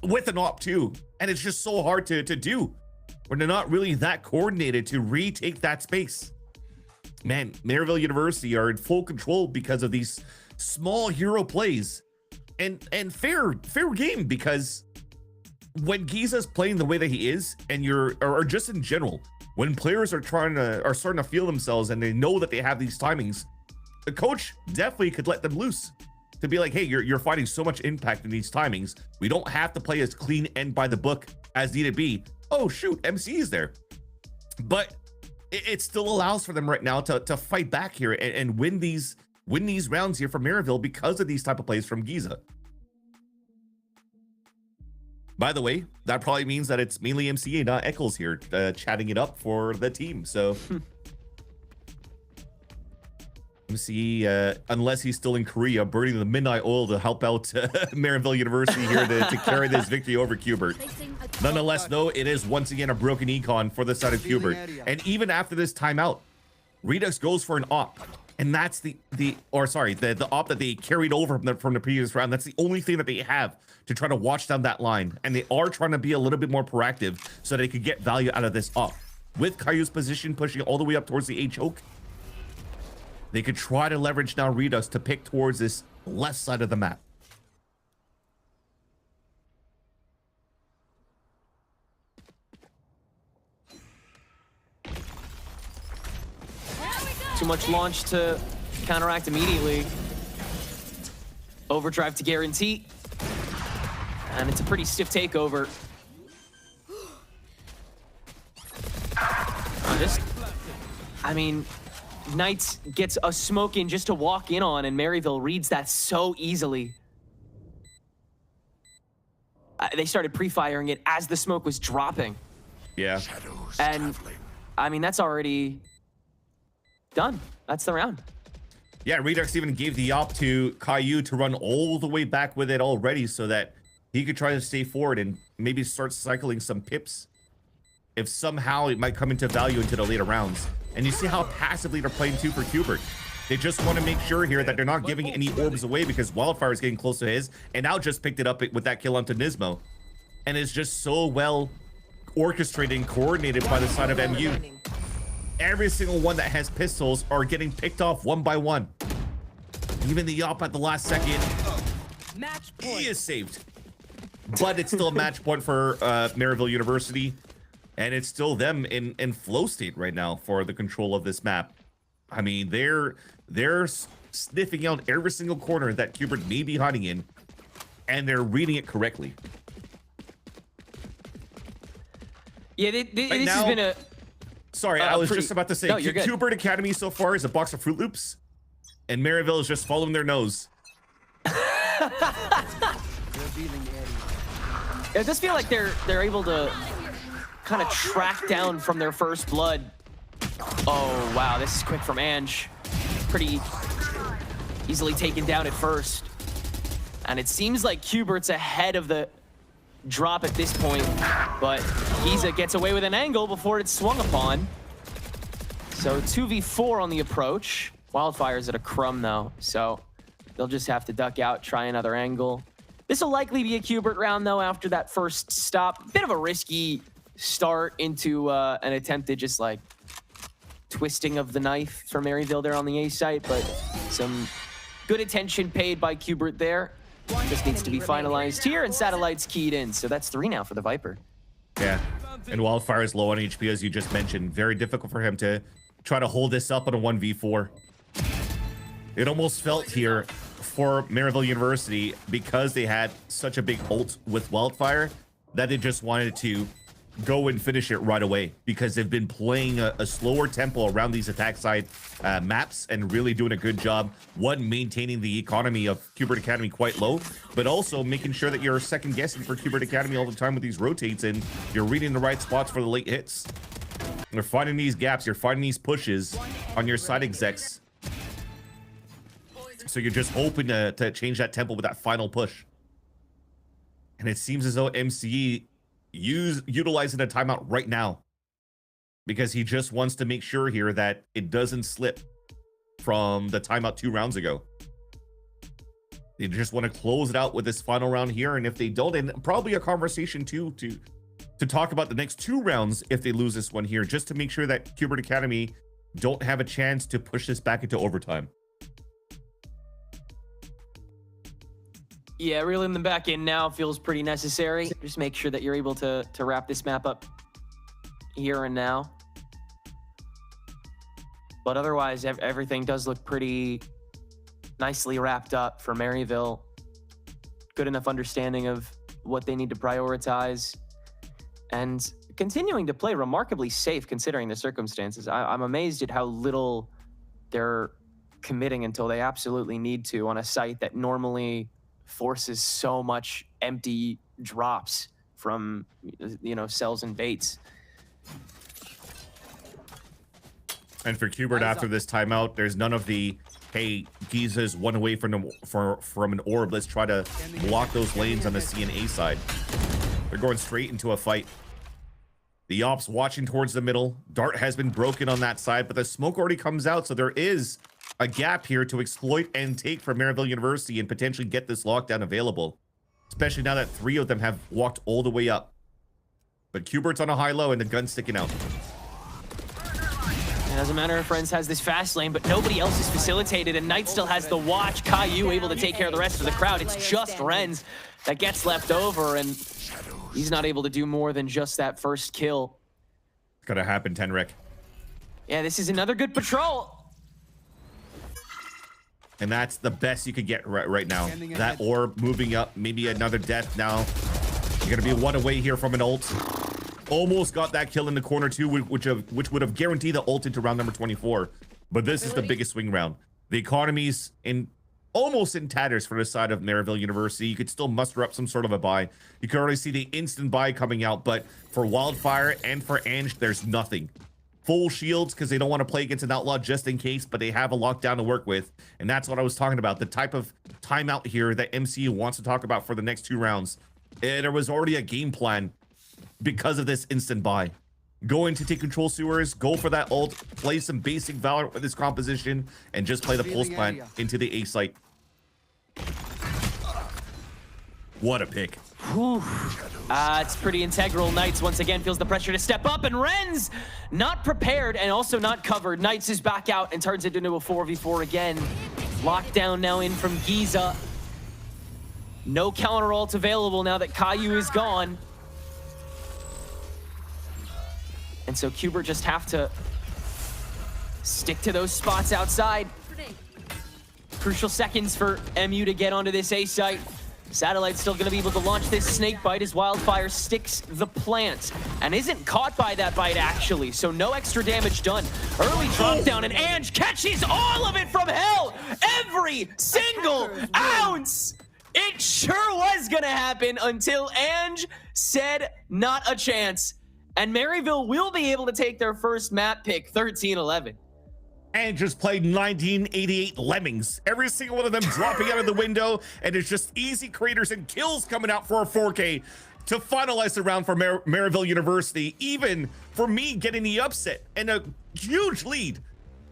with an op too, and it's just so hard to do when they're not really that coordinated to retake that space. Man, Maryville University are in full control because of these small hero plays. And fair game, because when Giza's playing the way that he is, and or just in general, when players are starting to feel themselves and they know that they have these timings, the coach definitely could let them loose to be like, hey, you're finding so much impact in these timings. We don't have to play as clean and by the book as need to be. Oh shoot, MC is there. But it still allows for them right now to fight back here and win these rounds here from Maryville because of these type of plays from Giza. By the way, that probably means that it's mainly MCA, not Eccles here, chatting it up for the team. So MC, unless he's still in Korea, burning the midnight oil to help out Maryville University here to carry this victory over Cubert. Nonetheless, though, it is once again a broken econ for the side of Cubert. And even after this timeout, Redux goes for an op. And that's the op that they carried over from the previous round. That's the only thing that they have to try to watch down that line. And they are trying to be a little bit more proactive so they could get value out of this op. With Caillou's position pushing all the way up towards the A choke, they could try to leverage now Redux to pick towards this left side of the map. Too much launch to counteract immediately. Overdrive to guarantee. And it's a pretty stiff takeover. I mean, Knights gets a smoke in just to walk in on, and Maryville reads that so easily. They started pre-firing it as the smoke was dropping. Yeah. And, I mean, that's already done. That's the round. Yeah, Redux even gave the op to Caillou to run all the way back with it already so that he could try to stay forward and maybe start cycling some pips if somehow it might come into value into the later rounds. And you see how passively they're playing too for Cubert. They just want to make sure here that they're not giving any orbs away because Wildfire is getting close to his, and now just picked it up with that kill onto Nismo. And it's just so well orchestrated and coordinated by the side of MU. Every single one that has pistols are getting picked off one by one. Even the op at the last second, he is saved. But it's still a match point for Maryville University. And it's still them in flow state right now for the control of this map. I mean, they're sniffing out every single corner that Cubert may be hiding in, and they're reading it correctly. Yeah, this has been a... Sorry, I was just about to say, Cubert Academy so far is a box of Fruit Loops, and Maryville is just following their nose. It does feel like they're able to kind of track down from their first blood. Oh, wow, this is quick from Ange. Pretty easily taken down at first. And it seems like Q*bert's ahead of the drop at this point, but Giza gets away with an angle before it's swung upon. So 2v4 on the approach. Wildfire's at a crumb though, so they'll just have to duck out, try another angle. This will likely be a Q*bert round though after that first stop. Bit of a risky start into an attempted just like twisting of the knife for Maryville there on the A site, but some good attention paid by Q*bert there. Just needs to be finalized here, and Satellite's keyed in. So that's 3 now for the Viper. Yeah, and Wildfire is low on HP, as you just mentioned. Very difficult for him to try to hold this up on a 1v4. It almost felt here for Maryville University, because they had such a big ult with Wildfire, that they just wanted to go and finish it right away, because they've been playing a slower tempo around these attack side maps and really doing a good job. One, maintaining the economy of Q*bert Academy quite low, but also making sure that you're second guessing for Q*bert Academy all the time with these rotates, and you're reading the right spots for the late hits. You're finding these gaps, you're finding these pushes on your side execs. So you're just hoping to change that tempo with that final push. And it seems as though MCE utilizing a timeout right now, because he just wants to make sure here that it doesn't slip from the timeout 2 rounds ago. They just want to close it out with this final round here, and if they don't, and probably a conversation too to talk about the next 2 rounds if they lose this one here, just to make sure that Q*bert Academy don't have a chance to push this back into overtime. Yeah, reeling them back in now feels pretty necessary. Just make sure that you're able to wrap this map up here and now. But otherwise, everything does look pretty nicely wrapped up for Maryville. Good enough understanding of what they need to prioritize, and continuing to play remarkably safe considering the circumstances. I'm amazed at how little they're committing until they absolutely need to on a site that normally forces so much empty drops from, you know, cells and baits. And for Q*bert, after this timeout, there's none of the, hey, Giza's one away from an orb, let's try to block those lanes on the C and A side. They're going straight into a fight. The ops watching towards the middle. Dart has been broken on that side, but the smoke already comes out, so there is a gap here to exploit and take for Maryville University and potentially get this lockdown available, especially now that 3 of them have walked all the way up. But Q*bert's on a high-low and the gun's sticking out. And as a matter of friends, has this fast lane, but nobody else is facilitated, and Knight still has the watch. Caillou able to take care of the rest of the crowd. It's just Renz that gets left over, and he's not able to do more than just that first kill. It's gonna happen, Tenric. Yeah, this is another good patrol. And that's the best you could get right now. That orb moving up, maybe another death now. You're gonna be 1 away here from an ult. Almost got that kill in the corner too, which would have guaranteed the ult into round number 24. But this is the biggest swing round. The economy's almost in tatters for the side of Maryville University. You could still muster up some sort of a buy. You can already see the instant buy coming out, but for Wildfire and for Ange, there's nothing. Full shields because they don't want to play against an outlaw just in case, but they have a lockdown to work with. And that's what I was talking about, the type of timeout here that MCU wants to talk about for the next 2 rounds. There was already a game plan because of this instant buy. Go in to take control sewers, go for that ult, play some basic Valorant with this composition, and just play the pulse plant into the A site. What a pick. It's pretty integral. Knights once again feels the pressure to step up, and Renz not prepared and also not covered. Knights is back out and turns it into a 4v4 again. Lockdown now in from Giza. No counter ult available now that Caillou is gone. And so Q*bert just have to stick to those spots outside. Crucial seconds for MU to get onto this A site. Satellite's still going to be able to launch this snake bite as Wildfire sticks the plant and isn't caught by that bite actually, so no extra damage done. Early drop down, and Ange catches all of it from hell! Every single ounce! It sure was gonna happen until Ange said not a chance. And Maryville will be able to take their first map pick, 13-11. And just played 1988 Lemmings. Every single one of them dropping out of the window, and it's just easy craters and kills coming out for a 4K to finalize the round for Maryville University, even for me getting the upset and a huge lead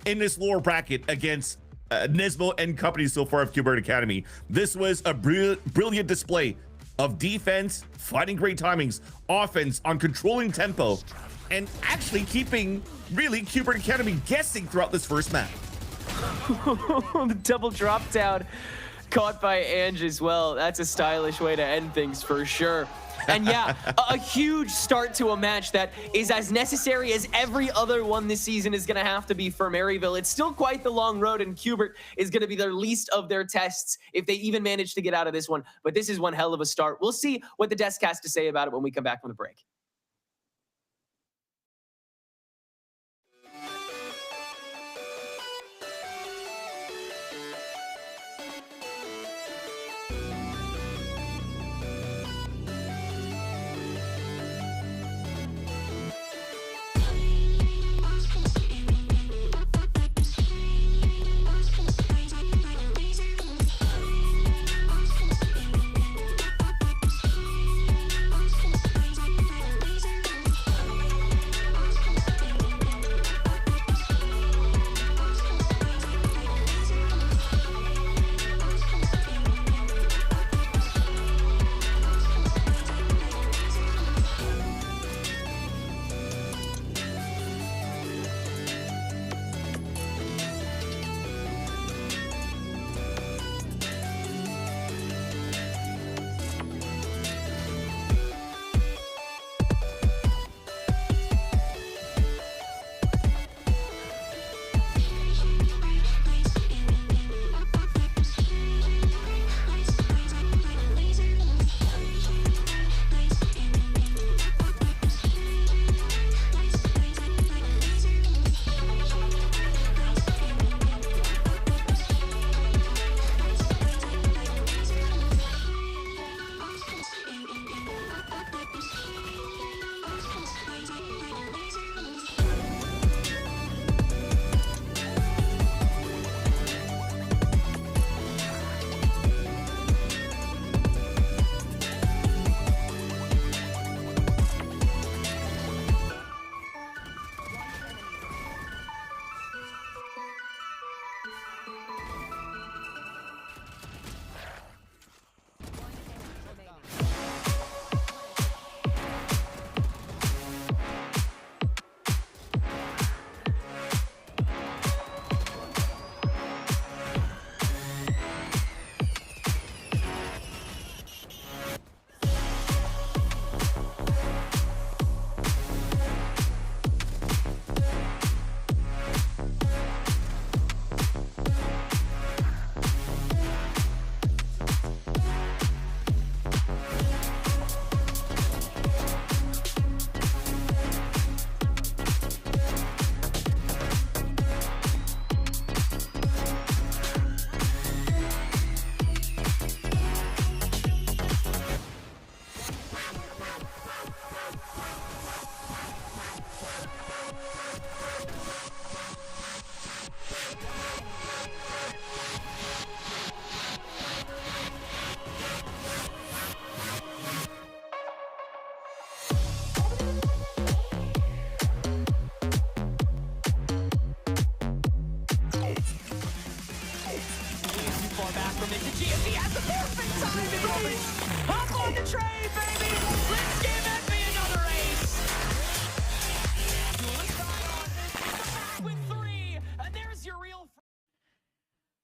in this lower bracket against Nesmo and company so far of Qbert Academy. This was a brilliant display of defense, fighting great timings, offense on controlling tempo, and actually keeping really Qbert Academy guessing throughout this first map. The double drop down caught by Ange as well. That's a stylish way to end things for sure. And yeah, a huge start to a match that is as necessary as every other one this season is going to have to be for Maryville. It's still quite the long road, and Qbert is going to be their least of their tests if they even manage to get out of this one. But this is one hell of a start. We'll see what the desk has to say about it when we come back from the break.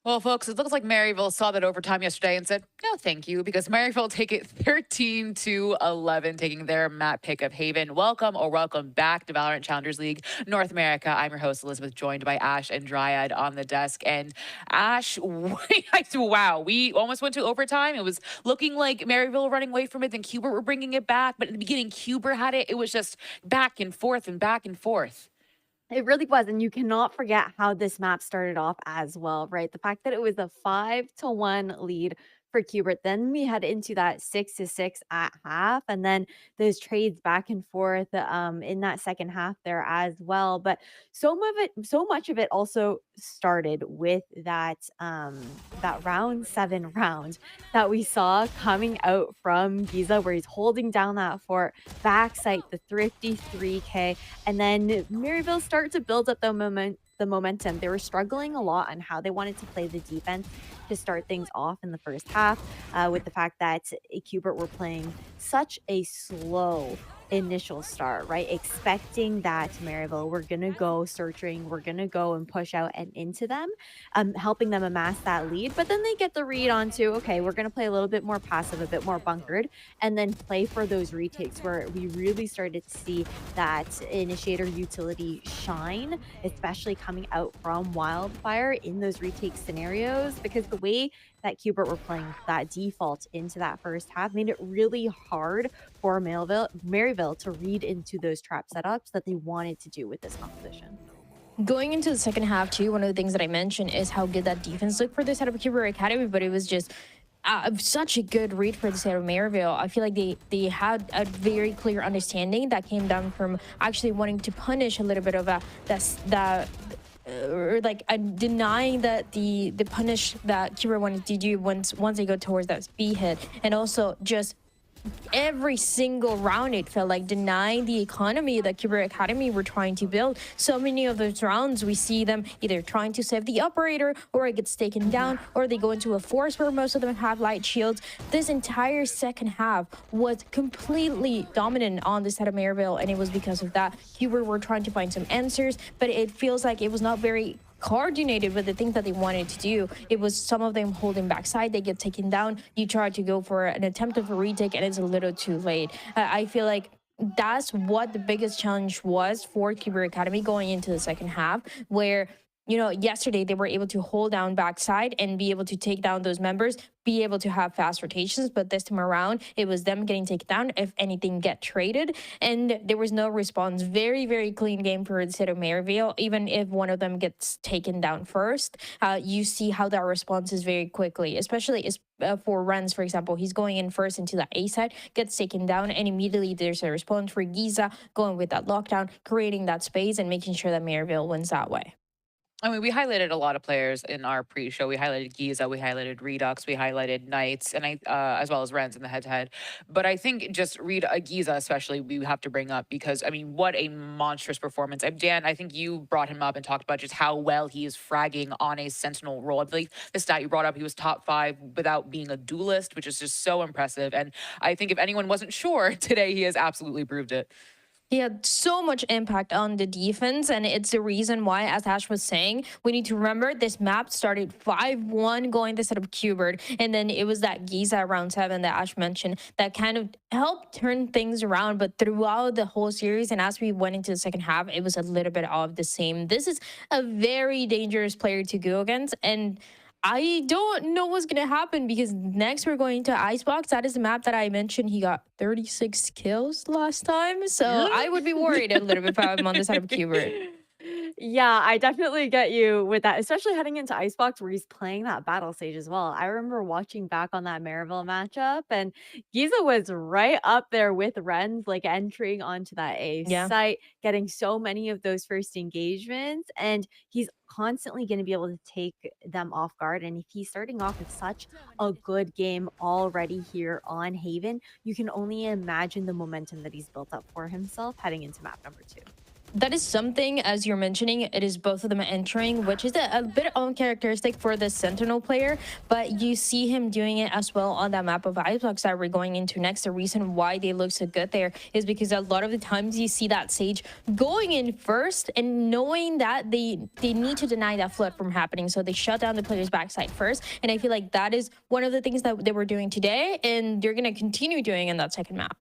Well, folks, it looks like Maryville saw that overtime yesterday and said, no, thank you, because Maryville take it 13-11, taking their map pick of Haven. Welcome back to Valorant Challengers League North America. I'm your host, Elizabeth, joined by Ash and Dryad on the desk. And Ash, wow, we almost went to overtime. It was looking like Maryville running away from it, then Qbert were bringing it back. But in the beginning, Qbert had it. It was just back and forth and back and forth. It really was, and you cannot forget how this map started off as well, right? The fact that it was a 5-1 lead for Qbert. Then we head into that 6-6 at half, and then those trades back and forth in that second half there as well. But so much of it also started with that round 7 round that we saw coming out from Giza, where he's holding down that fort, backside the thrifty 3K, and then Maryville start to build up the momentum. They were struggling a lot on how they wanted to play the defense to start things off in the first half, with the fact that Qbert were playing such a slow initial start, right? Expecting that Maryville were gonna go searching, we're gonna go and push out and into them, helping them amass that lead. But then they get the read onto, okay, we're gonna play a little bit more passive, a bit more bunkered, and then play for those retakes, where we really started to see that initiator utility shine, especially coming out from Wildfire in those retake scenarios, because the way that Qbert were playing that default into that first half made it really hard for Maryville to read into those trap setups that they wanted to do with this composition. Going into the second half too, one of the things that I mentioned is how good that defense looked for this out of Qbert Academy, but it was just such a good read for the side of Maryville. I feel like they had a very clear understanding that came down from actually wanting to punish a little bit of or like denying that the punish that Qbert wanted to do once they go towards that speed hit, and also just every single round it felt like denying the economy that Qbert Academy were trying to build. So many of those rounds we see them either trying to save the operator, or it gets taken down, or they go into a force where most of them have light shields. This entire second half was completely dominant on the side of Maryville, and it was because of that. Qbert were trying to find some answers, but it feels like it was not very coordinated with the things that they wanted to do. It was some of them holding backside, they get taken down, you try to go for an attempt of a retake, and it's a little too late. I feel like that's what the biggest challenge was for Qbert Academy going into the second half, where, you know, yesterday they were able to hold down backside and be able to take down those members, be able to have fast rotations, but this time around it was them getting taken down, if anything get traded, and there was no response. Very, very clean game for the city of Maryville. Even if one of them gets taken down first, you see how that response is very quickly, especially for Renz, for example. He's going in first into the A side, gets taken down, and immediately there's a response for Giza going with that lockdown, creating that space and making sure that Maryville wins that way. I mean, we highlighted a lot of players in our pre-show. We highlighted Giza, we highlighted Redux, we highlighted Knights, and as well as Renz in the head-to-head. But I think just Giza especially, we have to bring up, because, I mean, what a monstrous performance. Dan, I think you brought him up and talked about just how well he is fragging on a Sentinel role. I believe the stat you brought up, he was top 5 without being a duelist, which is just so impressive. And I think if anyone wasn't sure, today he has absolutely proved it. He had so much impact on the defense, and it's the reason why, as Ash was saying, we need to remember this map started 5-1 going this side of Qbert, and then it was that Giza round 7 that Ash mentioned that kind of helped turn things around. But throughout the whole series, and as we went into the second half, it was a little bit of the same. This is a very dangerous player to go against, and I don't know what's going to happen, because next we're going to Icebox. That is the map that I mentioned. He got 36 kills last time. So I would be worried a little bit if I'm on the side of Qbert. Yeah, I definitely get you with that, especially heading into Icebox where he's playing that battle stage as well. I remember watching back on that Maryville matchup, and Giza was right up there with Renz, like entering onto that A site, getting so many of those first engagements, and he's constantly going to be able to take them off guard. And if he's starting off with such a good game already here on Haven, you can only imagine the momentum that he's built up for himself heading into map number 2. That is something, as you're mentioning, it is both of them entering, which is a bit uncharacteristic for the Sentinel player, but you see him doing it as well on that map of Icebox that we're going into next. The reason why they look so good there is because a lot of the times you see that Sage going in first and knowing that they need to deny that flood from happening, so they shut down the player's backside first. And I feel like that is one of the things that they were doing today, and they're going to continue doing in that second map.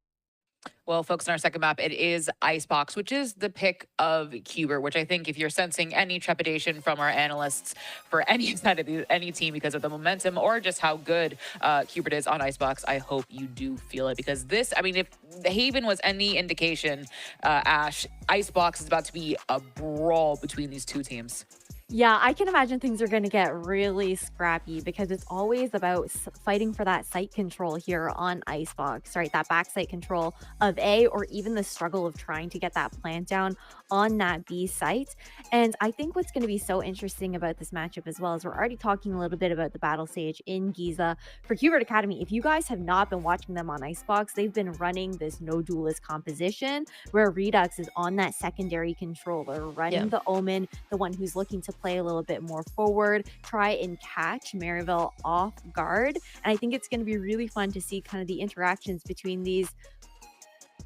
Well, folks, in our second map, it is Icebox, which is the pick of Qbert, which I think if you're sensing any trepidation from our analysts for any side of any team because of the momentum or just how good Qbert is on Icebox, I hope you do feel it, because this, I mean, if the Haven was any indication, Ash, Icebox is about to be a brawl between these two teams. Yeah, I can imagine things are going to get really scrappy because it's always about fighting for that site control here on Icebox, right? That backside control of A, or even the struggle of trying to get that plant down on that B site. And I think what's going to be so interesting about this matchup as well is we're already talking a little bit about the battle stage in Giza for Qbert Academy. If you guys have not been watching them on Icebox, they've been running this no duelist composition where Redux is on that secondary controller, running the Omen, the one who's looking to play a little bit more forward, try and catch Maryville off guard. And I think it's going to be really fun to see kind of the interactions between these,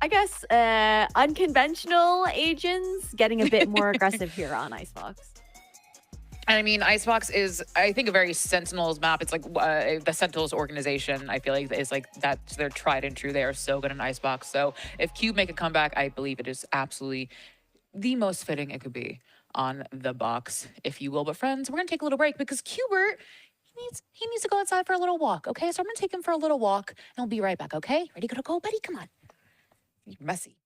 I guess, unconventional agents getting a bit more aggressive here on Icebox. I mean, Icebox is, I think, a very Sentinels map. It's like the Sentinels organization, I feel like, is like that's their tried and true. They are so good in Icebox. So if Cube make a comeback, I believe it is absolutely the most fitting it could be on the box, if you will. But friends, we're gonna take a little break because Qbert, he needs to go outside for a little walk. Okay, so I'm gonna take him for a little walk, and we'll be right back. Okay, ready to go, buddy? Come on. You're messy.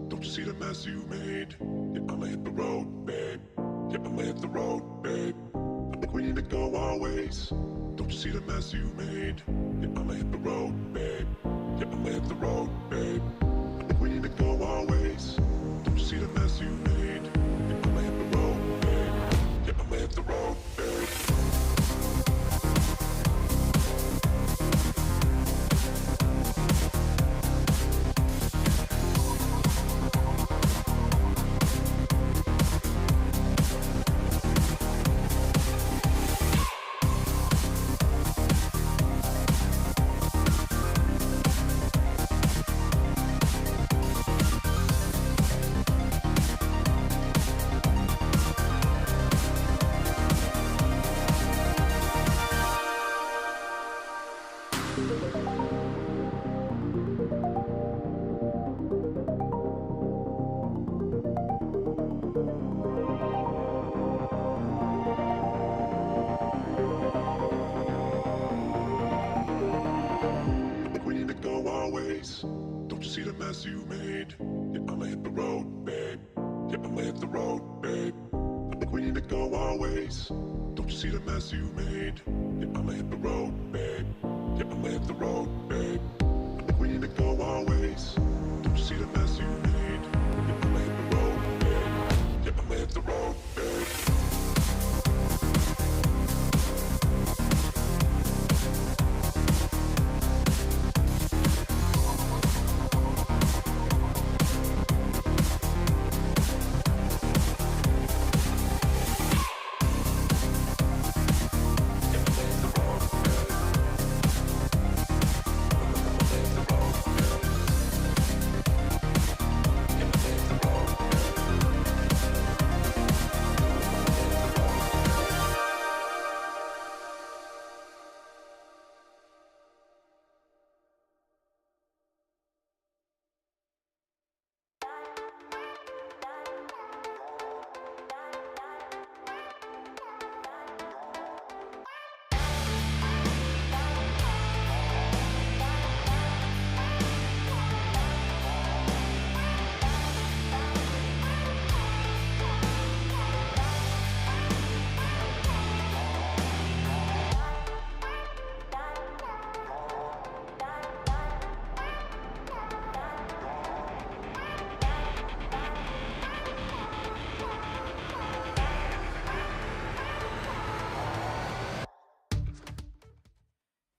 Don't you see the mess you made? Yeah, I'ma hit the road, babe. Yeah, I'ma hit the road, babe. I think we need to go our ways. Don't you see the mess you made? Yeah, I'ma hit the road, babe. Yeah, I'ma hit the road, babe. I think we need to go our ways. Don't you see the mess you made? Yeah, I'ma hit the road, babe. Yeah, I'ma hit the road, babe. mess you made. Yeah, I'ma hit the road, babe. Yeah, I'ma hit the road, babe. I'm the queen to go always. Don't you see the mess you made? Yeah, I'ma hit the road, babe. Yeah, I'ma hit the road, babe. I'm the queen to go always. Don't you see the mess you made? Yeah, I'ma hit the road, babe. Yeah, I'ma hit the road, babe.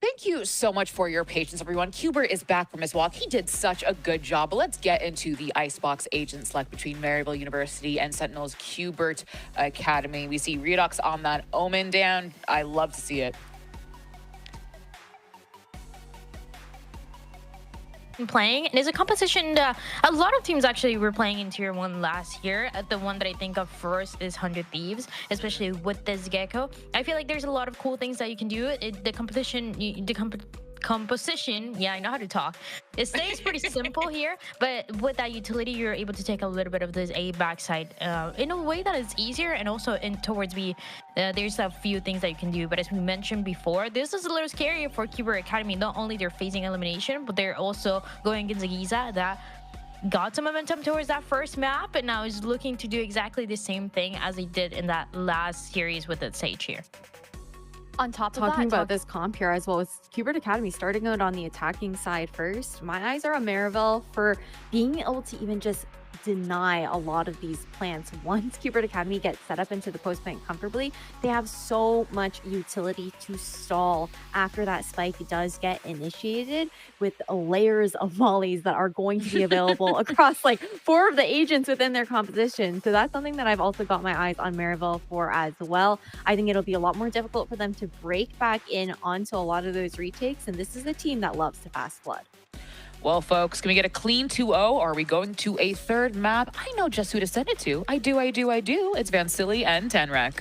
Thank you so much for your patience, everyone. Qbert is back from his walk. He did such a good job. But let's get into the Icebox agent select between Maryville University and Sentinel's Qbert Academy. We see Redux on that Omen down. I love to see it. Playing, and it's a composition that a lot of teams actually were playing in Tier 1 last year. The one that I think of first is 100 Thieves, especially with this Gecko. I feel like there's a lot of cool things that you can do. The composition, yeah, I know how to talk. It stays pretty simple here, but with that utility, you're able to take a little bit of this A backside in a way that is easier, and also towards B, there's a few things that you can do. But as we mentioned before, this is a little scary for Qbert Academy. Not only they're facing elimination, but they're also going against Giza that got some momentum towards that first map, and now is looking to do exactly the same thing as they did in that last series with the Sage here. On top of talking about this comp here as well as Qbert Academy starting out on the attacking side first, my eyes are on Maryville for being able to even just deny a lot of these plants. Once Qbert Academy gets set up into the post plant comfortably, they have so much utility to stall after that spike does get initiated, with layers of mollies that are going to be available across like 4 of the agents within their composition. So that's something that I've also got my eyes on Maryville for as well. I think it'll be a lot more difficult for them to break back in onto a lot of those retakes, and this is a team that loves to fast flood. Well, folks, can we get a clean 2-0? Or are we going to a third map? I know just who to send it to. I do. It's Vansili and Tenrek.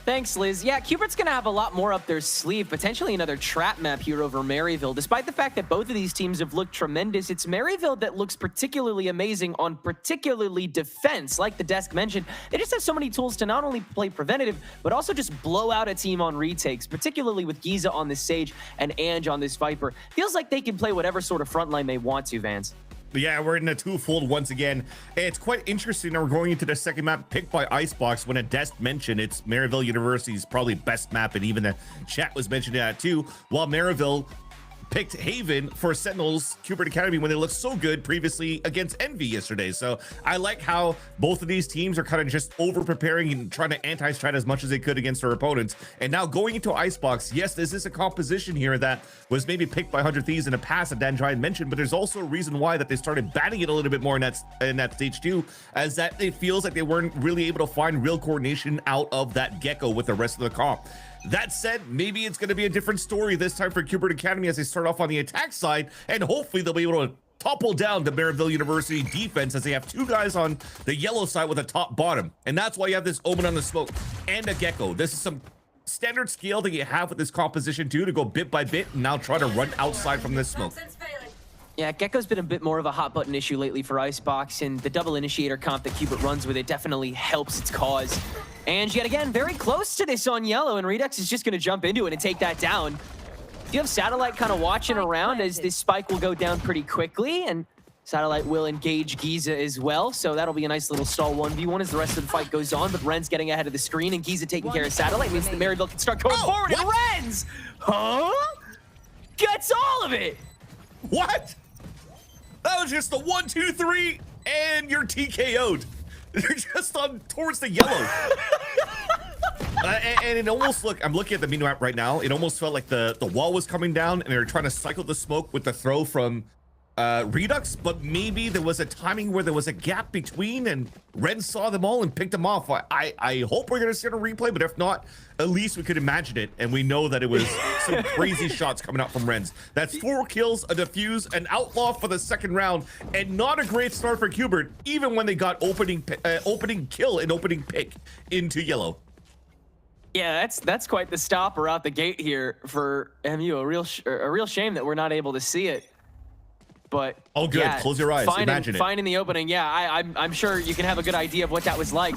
Thanks, Liz. Yeah, Qbert's going to have a lot more up their sleeve, potentially another trap map here over Maryville. Despite the fact that both of these teams have looked tremendous, it's Maryville that looks particularly amazing on particularly defense. Like the desk mentioned, they just have so many tools to not only play preventative, but also just blow out a team on retakes, particularly with Giza on this Sage and Ange on this Viper. Feels like they can play whatever sort of frontline they want to, Vance. But yeah, we're in a twofold once again. It's quite interesting that we're going into the second map picked by Icebox. When a desk mentioned it's Maryville University's probably best map, and even the chat was mentioning that too, while Maryville picked Haven for Sentinel's Qbert Academy when they looked so good previously against Envy yesterday. So I like how both of these teams are kind of just over preparing and trying to anti-strat as much as they could against their opponents. And now going into Icebox, yes, this is a composition here that was maybe picked by 100 Thieves in the past that Dan Giant mentioned, but there's also a reason why that they started batting it a little bit more in that stage 2, as that it feels like they weren't really able to find real coordination out of that Gecko with the rest of the comp. That said, maybe it's going to be a different story this time for Qbert Academy as they start off on the attack side, and hopefully they'll be able to topple down the Maryville University defense as they have 2 guys on the yellow side with a top bottom. And that's why you have this Omen on the smoke and a Gecko. This is some standard skill that you have with this composition too, to go bit by bit and now try to run outside from this smoke. Yeah, Gecko's been a bit more of a hot button issue lately for Icebox, and the double initiator comp that Qbert runs with it definitely helps its cause. And yet again, very close to this on yellow, and Redux is just going to jump into it and take that down. you have Satellite kind of watching around as this spike will go down pretty quickly, and Satellite will engage Giza as well, so that'll be a nice little stall 1v1 as the rest of the fight goes on, but Ren's getting ahead of the screen, and Giza taking care of Satellite means that Maryville can start going forward, and Ren's, gets all of it! What? That was just the 1, 2, 3, and you're TKO'd. You're just on towards the yellow. And it almost I'm looking at the menu map right now. It almost felt like the wall was coming down and they were trying to cycle the smoke with the throw from Redux, but maybe there was a timing where there was a gap between and Ren saw them all and picked them off. I hope we're going to see it on replay, but if not, at least we could imagine it. And we know that it was some crazy shots coming out from Ren's. That's 4 kills, a defuse, an outlaw for the second round, and not a great start for Qbert, even when they got opening kill and opening pick into yellow. Yeah, that's quite the stopper out the gate here for MU. A real shame that we're not able to see it. But oh, good. Yeah, close your eyes. Imagine it. Finding the opening. Yeah, I'm sure you can have a good idea of what that was like.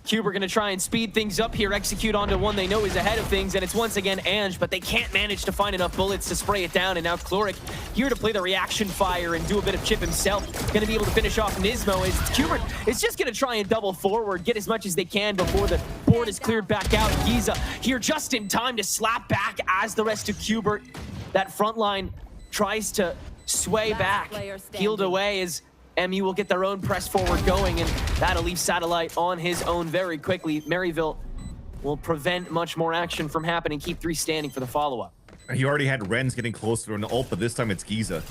Qbert gonna try and speed things up here, execute onto one they know is ahead of things, and it's once again Ange, but they can't manage to find enough bullets to spray it down, and now Chloric here to play the reaction fire and do a bit of chip himself. Gonna be able to finish off Nismo as Qbert is just gonna try and double forward, get as much as they can before the board is cleared back out. Giza here just in time to slap back as the rest of Qbert. That front line tries to sway back, healed away as MU will get their own press forward going, and that'll leave Satellite on his own very quickly. Maryville will prevent much more action from happening, keep 3 standing for the follow-up. He already had Ren's getting close to an ult, but this time it's Giza.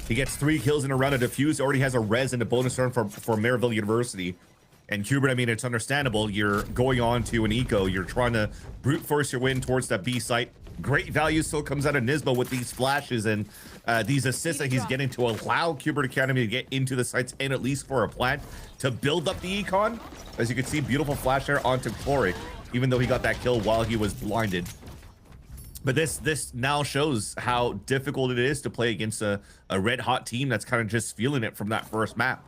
He gets 3 kills in a round of defuse, already has a res and a bonus round for Maryville University. And Qbert, I mean, it's understandable. You're going on to an eco. You're trying to brute force your win towards that B site. Great value still comes out of Nismo with these flashes and these assists that he's getting to allow Qbert Academy to get into the sites and at least for a plant to build up the econ. As you can see, beautiful flash there onto Chloric, even though he got that kill while he was blinded. But this now shows how difficult it is to play against a red hot team that's kind of just feeling it from that first map.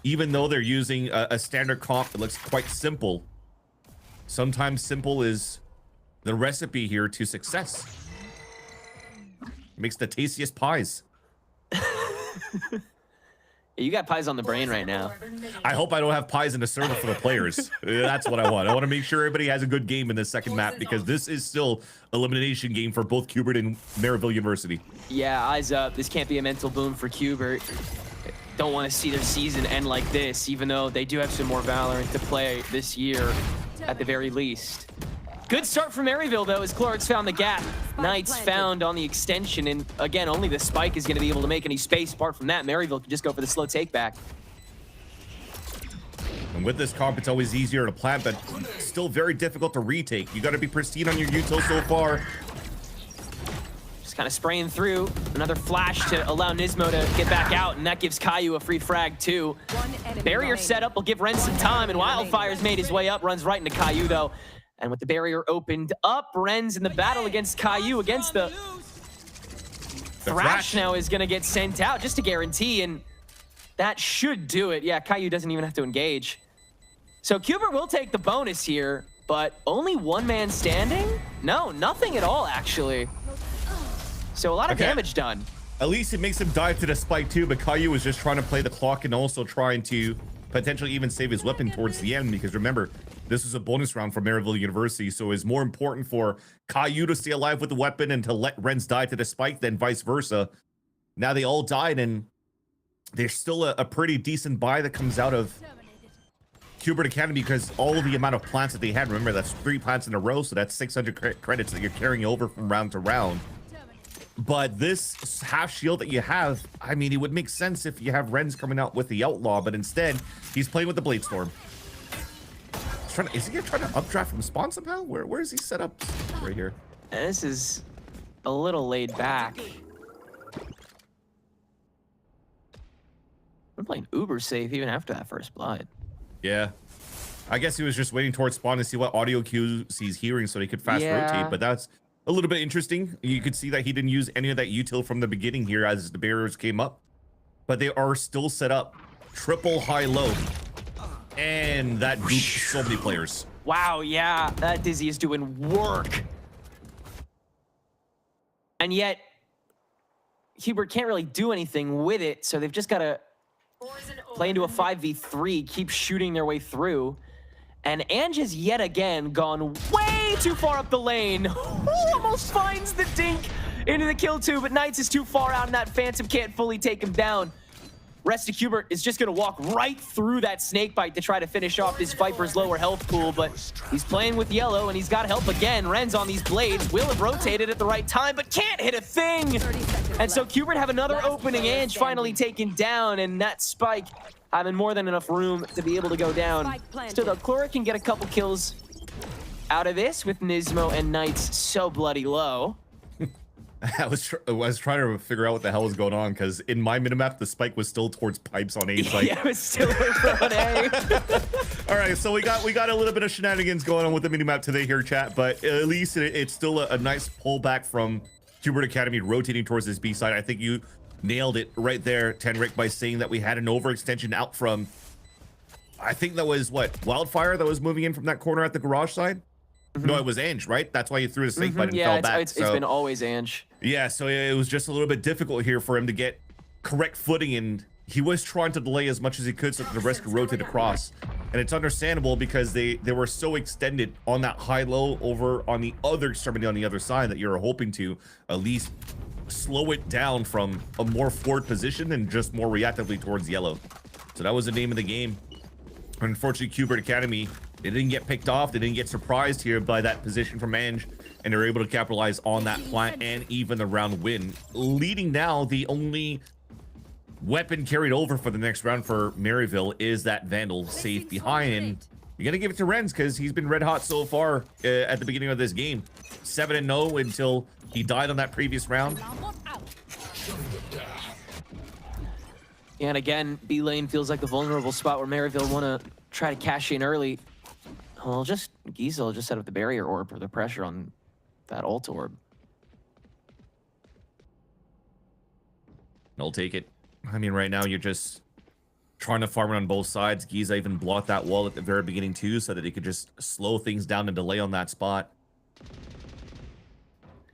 Even though they're using a standard comp that looks quite simple, sometimes simple is the recipe here to success. Makes the tastiest pies. You got pies on the brain right now. I hope I don't have pies in the server for the players. That's what I want. I want to make sure everybody has a good game in this second map because this is still an elimination game for both Qbert and Maryville University. Yeah, eyes up. This can't be a mental boon for Qbert. Don't want to see their season end like this, even though they do have some more Valorant to play this year at the very least. Good start from Maryville, though, as Chloric's found the gap. Knights found on the extension, and again, only the spike is going to be able to make any space. Apart from that, Maryville can just go for the slow take back. And with this comp, it's always easier to plant, but still very difficult to retake. You got to be pristine on your util so far. Just kind of spraying through. Another flash to allow Nismo to get back out, and that gives Caillou a free frag, too. Barrier setup will give Ren some time, and Wildfire's made his way up, runs right into Caillou, though. And with the barrier opened up, Ren's in the battle against Caillou, against the Thrash now is going to get sent out just to guarantee, and that should do it. Yeah, Caillou doesn't even have to engage. So Qbert will take the bonus here, but only 1 man standing? No, nothing at all, actually. So a lot of damage done. At least it makes him dive to the spike too, but Caillou was just trying to play the clock and also trying to potentially even save his weapon towards the end, because remember, this is a bonus round for Maryville University, so it's more important for Caillou to stay alive with the weapon and to let Ren's die to the spike than vice versa. Now they all died, and there's still a pretty decent buy that comes out of Qbert Academy because all of the amount of plants that they had, remember, that's 3 plants in a row, so that's 600 credits that you're carrying over from round to round. But this half shield that you have, I mean, it would make sense if you have Ren's coming out with the Outlaw, but instead, he's playing with the Bladestorm. Is he trying to updraft from spawn somehow? Where is he set up? Right here. This is a little laid back. We're playing uber safe even after that first blood. Yeah. I guess he was just waiting towards spawn to see what audio cues he's hearing so he could fast rotate, but that's a little bit interesting. You could see that he didn't use any of that util from the beginning here as the barriers came up, but they are still set up. Triple high-low. And that duped so many players. Wow, yeah, that Dizzy is doing work. And yet, Hubert can't really do anything with it, so they've just got to play into a 5v3, keep shooting their way through. And Ange has yet again gone way too far up the lane. Almost finds the dink into the kill too, but Knights is too far out and that Phantom can't fully take him down. Rest of Hubert is just going to walk right through that snakebite to try to finish off this Viper's lower health pool, but he's playing with yellow and he's got help again. Ren's on these blades, will have rotated at the right time, but can't hit a thing. And so Hubert have another opening, Ange finally taken down, and that Spike having more than enough room to be able to go down. Still though, Chlora can get a couple kills out of this with Nismo and Knights so bloody low. I was trying to figure out what the hell was going on, because in my minimap, the spike was still towards pipes on A site. Yeah, it was still on A. All right, so we got a little bit of shenanigans going on with the minimap today here, chat, but at least it's still a nice pullback from Hubert Academy rotating towards this B side. I think you nailed it right there, Tenric, by saying that we had an overextension out from, I think that was, what, Wildfire that was moving in from that corner at the garage side? No, it was Ange, right? That's why he threw the snake bite and fell back. It's been always Ange. Yeah, so it was just a little bit difficult here for him to get correct footing, and he was trying to delay as much as he could so that the rest could rotate across. And it's understandable because they were so extended on that high-low over on the other extremity on the other side that you're hoping to at least slow it down from a more forward position and just more reactively towards yellow. So that was the name of the game. Unfortunately, Hubert Academy, they didn't get picked off. They didn't get surprised here by that position from Ange, and they're able to capitalize on that plant and even the round win, leading now the only weapon carried over for the next round for Maryville is that Vandal safe behind. And you're going to give it to Renz because he's been red hot so far at the beginning of this game. 7-0 until he died on that previous round. And again, B lane feels like the vulnerable spot where Maryville want to try to cash in early. Well, Giesel just set up the barrier orb for the pressure on that ult orb. I'll take it. I mean, right now you're just trying to farm it on both sides. Giza even blocked that wall at the very beginning too, so that he could just slow things down and delay on that spot.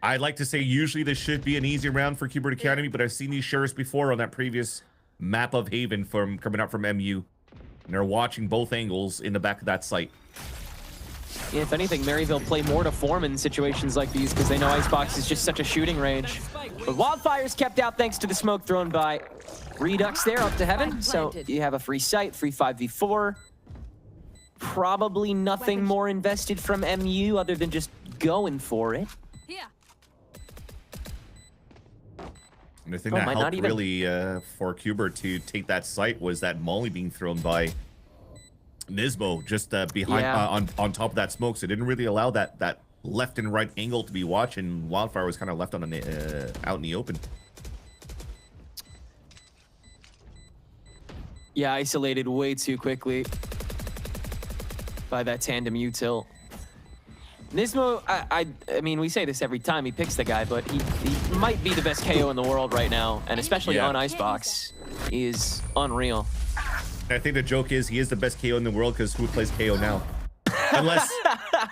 I'd like to say usually this should be an easy round for Hubert Academy, but I've seen these sheriffs before on that previous map of Haven from coming out from MU. And they're watching both angles in the back of that site. Yeah, if anything, Maryville play more to form in situations like these because they know Icebox is just such a shooting range. But Wildfire's kept out thanks to the smoke thrown by Redux there up to heaven. So you have a free site, free 5v4. Probably nothing more invested from MU other than just going for it. And the thing that helped really for Hubert to take that site was that molly being thrown by Nismo just behind on top of that smoke, so it didn't really allow that left and right angle to be watched, and Wildfire was kind of left on out in the open. Yeah, isolated way too quickly by that tandem util. Nismo, I mean, we say this every time he picks the guy, but he might be the best KO in the world right now, and especially on Icebox, he is unreal. I think the joke is he is the best KO in the world because who plays KO now?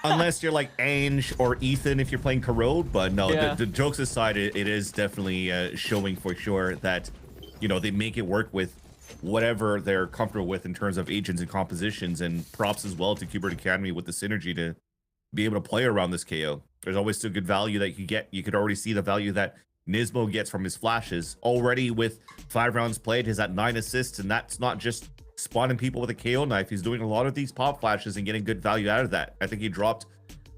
Unless you're like Ange or Ethan if you're playing Corrode, but no, the jokes aside, it is definitely showing for sure that, you know, they make it work with whatever they're comfortable with in terms of agents and compositions, and props as well to Hubert Academy with the synergy to be able to play around this KO. There's always still good value that you get. You could already see the value that Nismo gets from his flashes. Already with 5 rounds played, he's at 9 assists, and that's not just spawning people with a KO knife. He's doing a lot of these pop flashes and getting good value out of that. I think he dropped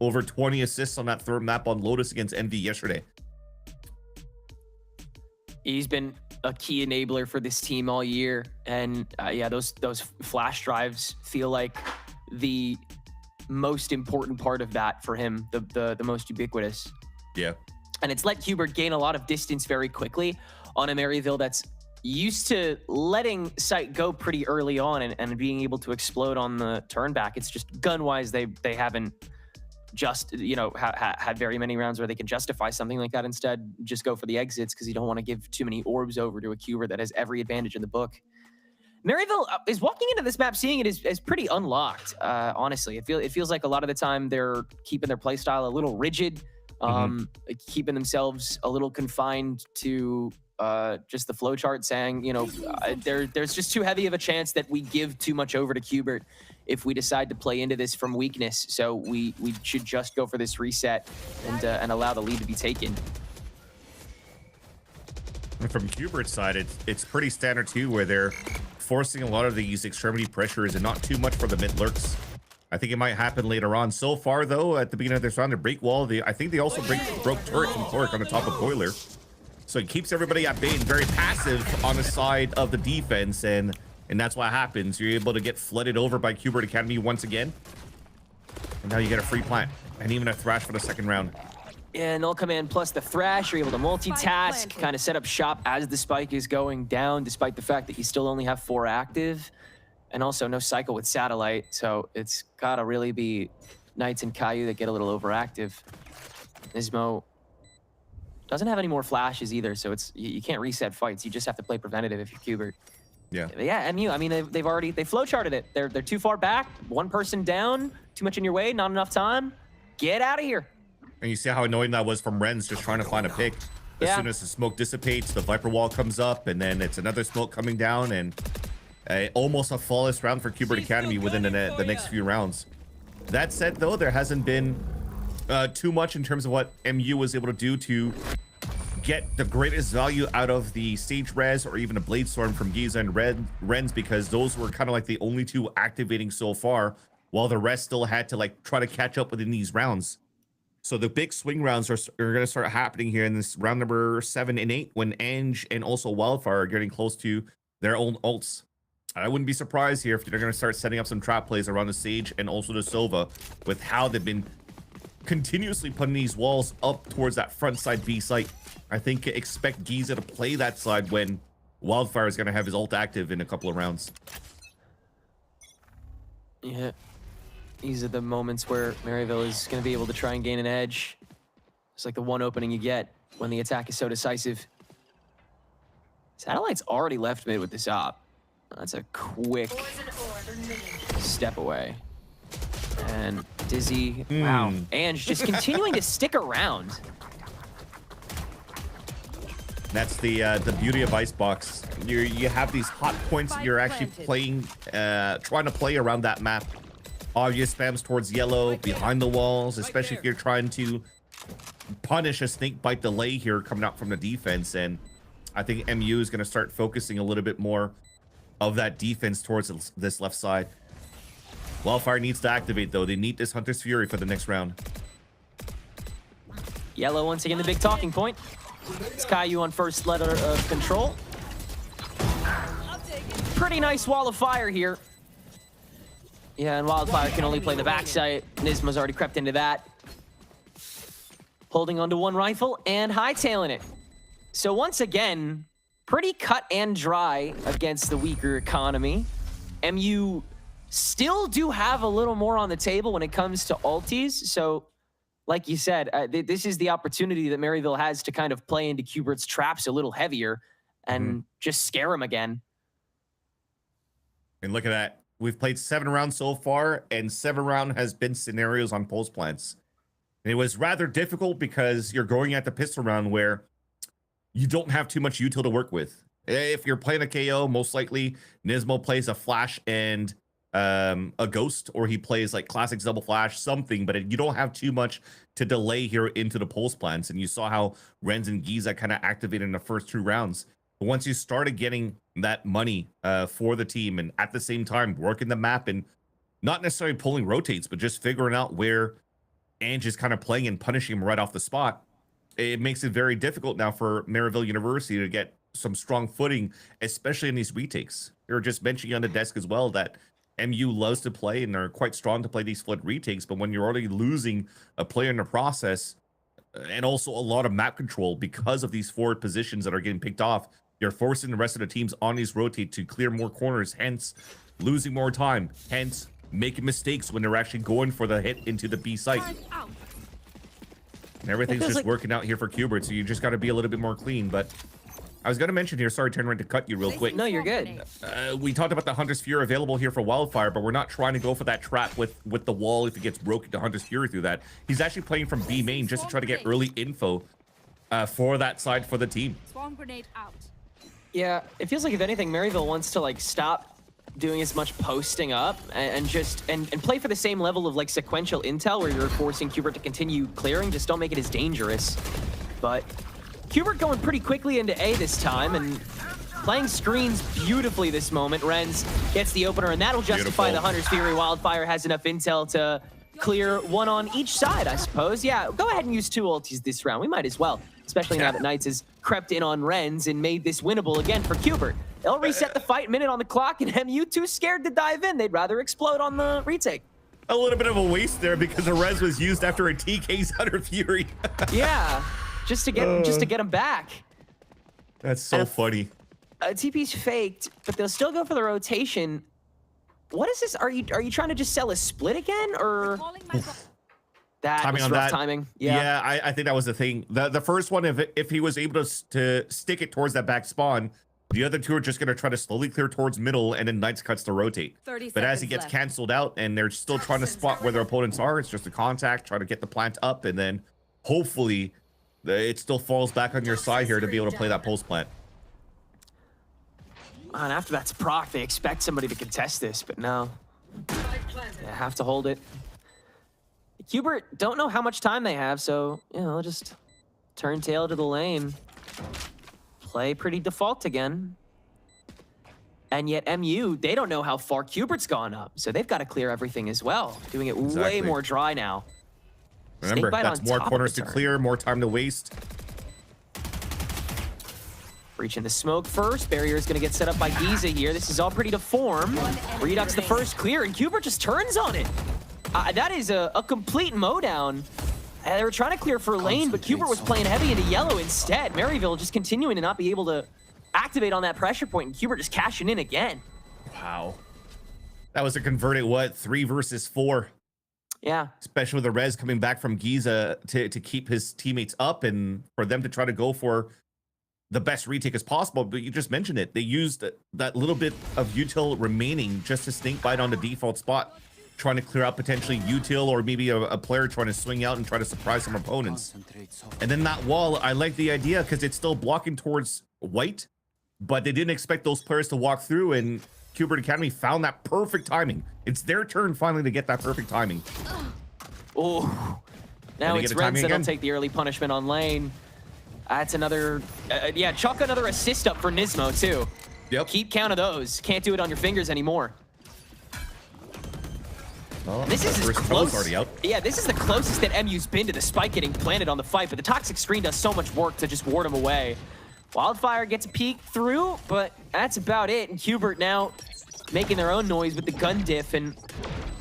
over 20 assists on that third map on Lotus against Envy yesterday. He's been a key enabler for this team all year, and yeah, those flash drives feel like the most important part of that for him, the most ubiquitous. Yeah. And it's let Hubert gain a lot of distance very quickly on a Maryville that's used to letting sight go pretty early on and being able to explode on the turn back. It's just gun-wise, they haven't just, you know, had very many rounds where they can justify something like that. Instead, just go for the exits because you don't want to give too many orbs over to a Hubert that has every advantage in the book. Maryville is walking into this map seeing it as pretty unlocked, honestly. It feels like a lot of the time they're keeping their playstyle a little rigid. keeping themselves a little confined to just the flowchart, saying, you know, there's just too heavy of a chance that we give too much over to Qbert if we decide to play into this from weakness. So we should just go for this reset and allow the lead to be taken. And from Qbert's side, it's pretty standard too, where they're forcing a lot of these extremity pressures and not too much for the mid lurks. I think it might happen later on. So far, though, at the beginning of this round, they break wall. I think they also broke turret from Cloric on the top of Boiler. So it keeps everybody at bay and very passive on the side of the defense, and that's what happens. You're able to get flooded over by Qbert Academy once again. And now you get a free plant and even a thrash for the second round. Yeah, Null Command plus the Thrash, you're able to multitask, kind of set up shop as the spike is going down, despite the fact that you still only have 4 active. And also no cycle with Satellite, so it's gotta really be Knights and Caillou that get a little overactive. Nismo doesn't have any more flashes either, so you can't reset fights. You just have to play preventative if you're Qbert. Yeah. Yeah, MU, I mean, they flowcharted it. They're too far back, one person down, too much in your way, not enough time. Get out of here. And you see how annoying that was from Renz just trying to find a pick. As soon as the smoke dissipates, the Viper wall comes up, and then it's another smoke coming down, and almost a flawless round for Qbert Academy within the next few rounds. That said, though, there hasn't been too much in terms of what MU was able to do to get the greatest value out of the Stage Res or even a Blade Storm from Giza and Renz, because those were kind of like the only 2 activating so far, while the rest still had to like try to catch up within these rounds. So the big swing rounds are going to start happening here in this round number 7 and 8, when Ange and also Wildfire are getting close to their own ults. I wouldn't be surprised here if they're going to start setting up some trap plays around the Sage and also the Sova, with how they've been continuously putting these walls up towards that front side B site. I think expect Giza to play that side when Wildfire is going to have his ult active in a couple of rounds. Yeah. These are the moments where Maryville is going to be able to try and gain an edge. It's like the one opening you get when the attack is so decisive. Satellite's already left mid with this op. That's a quick step away. And Dizzy, wow. Ange just continuing to stick around. That's the beauty of Icebox. You have these hot points that you're actually playing, trying to play around that map. Obvious spams towards yellow, behind the walls, especially if you're trying to punish a snake bite delay here coming out from the defense. And I think MU is going to start focusing a little bit more of that defense towards this left side. Wildfire needs to activate, though. They need this Hunter's Fury for the next round. Yellow once again the big talking point. It's Caillou on first letter of control. Pretty nice wall of fire here. Yeah, and Wildfire can only play the backside. Nisma's already crept into that. Holding onto one rifle and hightailing it. So once again, pretty cut and dry against the weaker economy. MU still do have a little more on the table when it comes to ultis. So like you said, this is the opportunity that Maryville has to kind of play into Qbert's traps a little heavier and just scare him again. And look at that. We've played 7 rounds so far, and 7 rounds has been scenarios on post plants. And it was rather difficult because you're going at the pistol round where you don't have too much util to work with. If you're playing a KO, most likely Nismo plays a flash and a ghost, or he plays like classics double flash, something, but you don't have too much to delay here into the post plants. And you saw how Renz and Giza kind of activated in the first 2 rounds. But once you started getting that money for the team, and at the same time working the map and not necessarily pulling rotates, but just figuring out where Ange is kind of playing and punishing him right off the spot, it makes it very difficult now for Maryville University to get some strong footing, especially in these retakes. They were just mentioning on the desk as well that MU loves to play and are quite strong to play these flood retakes, but when you're already losing a player in the process, and also a lot of map control because of these forward positions that are getting picked off, you're forcing the rest of the teams on these rotate to clear more corners, hence losing more time, hence making mistakes when they're actually going for the hit into the B site. And everything's just working out here for Qbert, so you just got to be a little bit more clean. But I was going to mention here, sorry, Tenrin, to cut you real quick. No, you're good. We talked about the Hunter's Fury available here for Wildfire, but we're not trying to go for that trap with the wall if it gets broken to Hunter's Fury through that. He's actually playing from B main just to try to get early info for that side for the team. Swarm grenade out. Yeah, it feels like if anything, Maryville wants to like stop doing as much posting up and just play for the same level of like sequential intel where you're forcing Qbert to continue clearing. Just don't make it as dangerous. But Qbert going pretty quickly into A this time and playing screens beautifully this moment. Renz gets the opener, and that'll justify the Hunter's Fury. Wildfire has enough intel to clear one on each side, I suppose. Yeah, go ahead and use 2 ultis this round. We might as well, especially now that Knights has crept in on Renz and made this winnable again for Qbert. They'll reset the fight, minute on the clock, and MU too scared to dive in. They'd rather explode on the retake. A little bit of a waste there because the res was used after a TK's Hunter Fury. Yeah. Just to get him back. That's so funny. TP's faked, but they'll still go for the rotation. What is this? Are you trying to just sell a split again, or that Timing was on rough that. timing? Yeah, I think that was the thing. The first one, if he was able to stick it towards that back spawn, the other two are just gonna try to slowly clear towards middle, and then Knights cuts to rotate. But as he gets canceled out, and they're still trying to spot where their opponents are, it's just a contact, trying to get the plant up, and then hopefully it still falls back on your side here to be able to play that post plant. And after that's proc, they expect somebody to contest this, but no. They have to hold it. Qbert don't know how much time they have, so, you know, just turn tail to the lane. Play pretty default again. And yet MU, they don't know how far Qbert's gone up, so they've got to clear everything as well. Doing it way more dry now. Remember, that's more corners to clear, more time to waste. Reaching the smoke first. Barrier is going to get set up by Giza here. This is all pretty to form. Redux the first clear, and Qbert just turns on it. That is a complete mowdown. They were trying to clear for lane, but Qbert was playing heavy into yellow instead. Maryville just continuing to not be able to activate on that pressure point, and Qbert just cashing in again. Wow. That was a converted, what, 3 versus 4? Yeah. Especially with the res coming back from Giza to keep his teammates up and for them to try to go for the best retake as possible. But you just mentioned it. They used that little bit of util remaining just to snake bite on the default spot, trying to clear out potentially util or maybe a player trying to swing out and try to surprise some opponents. And then that wall, I like the idea because it's still blocking towards white, but they didn't expect those players to walk through, and Qbert Academy found that perfect timing. It's their turn finally to get that perfect timing. Oh, now it's Renz that'll take the early punishment on lane. That's another, yeah, chalk another assist up for Nismo too. Yep. Keep count of those. Can't do it on your fingers anymore. Well, this is as close. Already out. Yeah, this is the closest that MU's been to the spike getting planted on the fight, but the toxic screen does so much work to just ward him away. Wildfire gets a peek through, but that's about it. And Qbert now making their own noise with the gun diff, and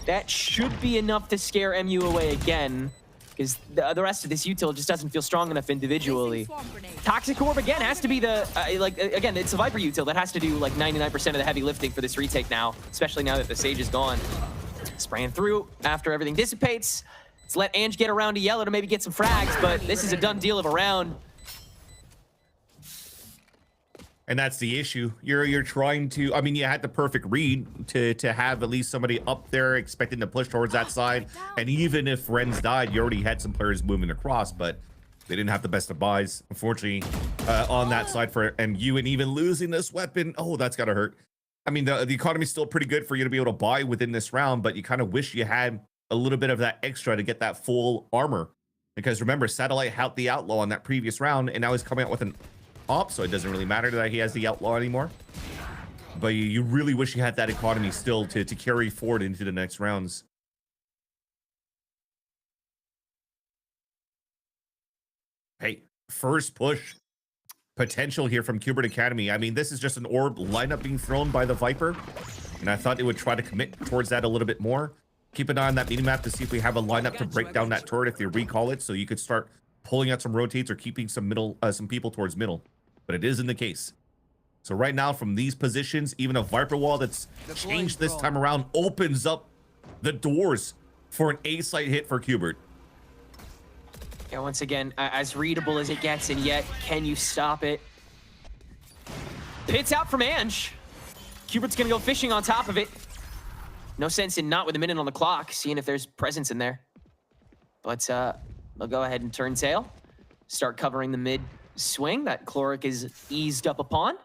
that should be enough to scare MU away again, because the rest of this util just doesn't feel strong enough individually. Toxic Orb again has to be the, again, it's a Viper util that has to do like 99% of the heavy lifting for this retake now, especially now that the Sage is gone. Spraying through after everything dissipates. Let's let Ange get around to yellow to maybe get some frags, but this is a done deal of a round. And that's the issue. You're trying to, I mean, you had the perfect read to have at least somebody up there expecting to push towards that side. And even if Renz died, you already had some players moving across, but they didn't have the best of buys, unfortunately, on that side for MU. And even losing this weapon, oh, that's gotta hurt. I mean, the economy's still pretty good for you to be able to buy within this round, but you kind of wish you had a little bit of that extra to get that full armor. Because remember, Satellite had the Outlaw on that previous round, and now he's coming out with an op, so it doesn't really matter that he has the Outlaw anymore. But you really wish you had that economy still to carry forward into the next rounds. Hey, first push potential here from Qbert Academy. I mean, this is just an orb lineup being thrown by the Viper, and I thought it would try to commit towards that a little bit more. Keep an eye on that minimap to see if we have a lineup to break down that turret if they recall it, so you could start pulling out some rotates or keeping some middle, some people towards middle. But it isn't the case. So right now, from these positions, even a Viper wall that's changed this time around opens up the doors for an A-site hit for Qbert. Yeah, once again, as readable as it gets, and yet, can you stop it? Pit's out from Ange. Cubert's gonna go fishing on top of it. No sense in not with a minute on the clock, seeing if there's presence in there. But they'll go ahead and turn tail. Start covering the mid swing that Chloric is eased up upon.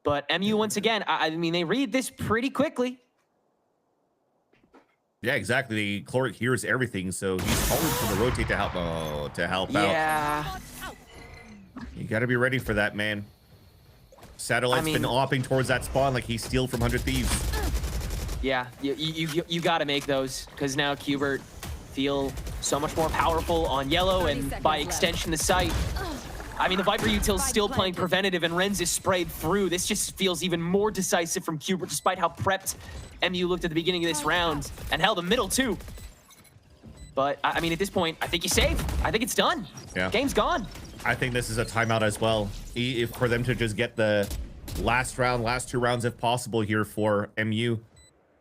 But MU, once again, I mean, they read this pretty quickly. Yeah, exactly. Chloric hears everything, so he's calling for the rotate to help out. Yeah. You got to be ready for that, man. Satellite's been opping towards that spawn like he's Steel from 100 Thieves. Yeah, you got to make those, because now Cubert feel so much more powerful on yellow and by extension the site. I mean, the Viper util's still playing preventative and Renz is sprayed through. This just feels even more decisive from Cubert, despite how prepped MU looked at the beginning of this round. And hell, the middle too. But I mean, at this point, I think you save. I think it's done. Yeah. Game's gone. I think this is a timeout as well. If for them to just get the last 2 rounds if possible here for MU.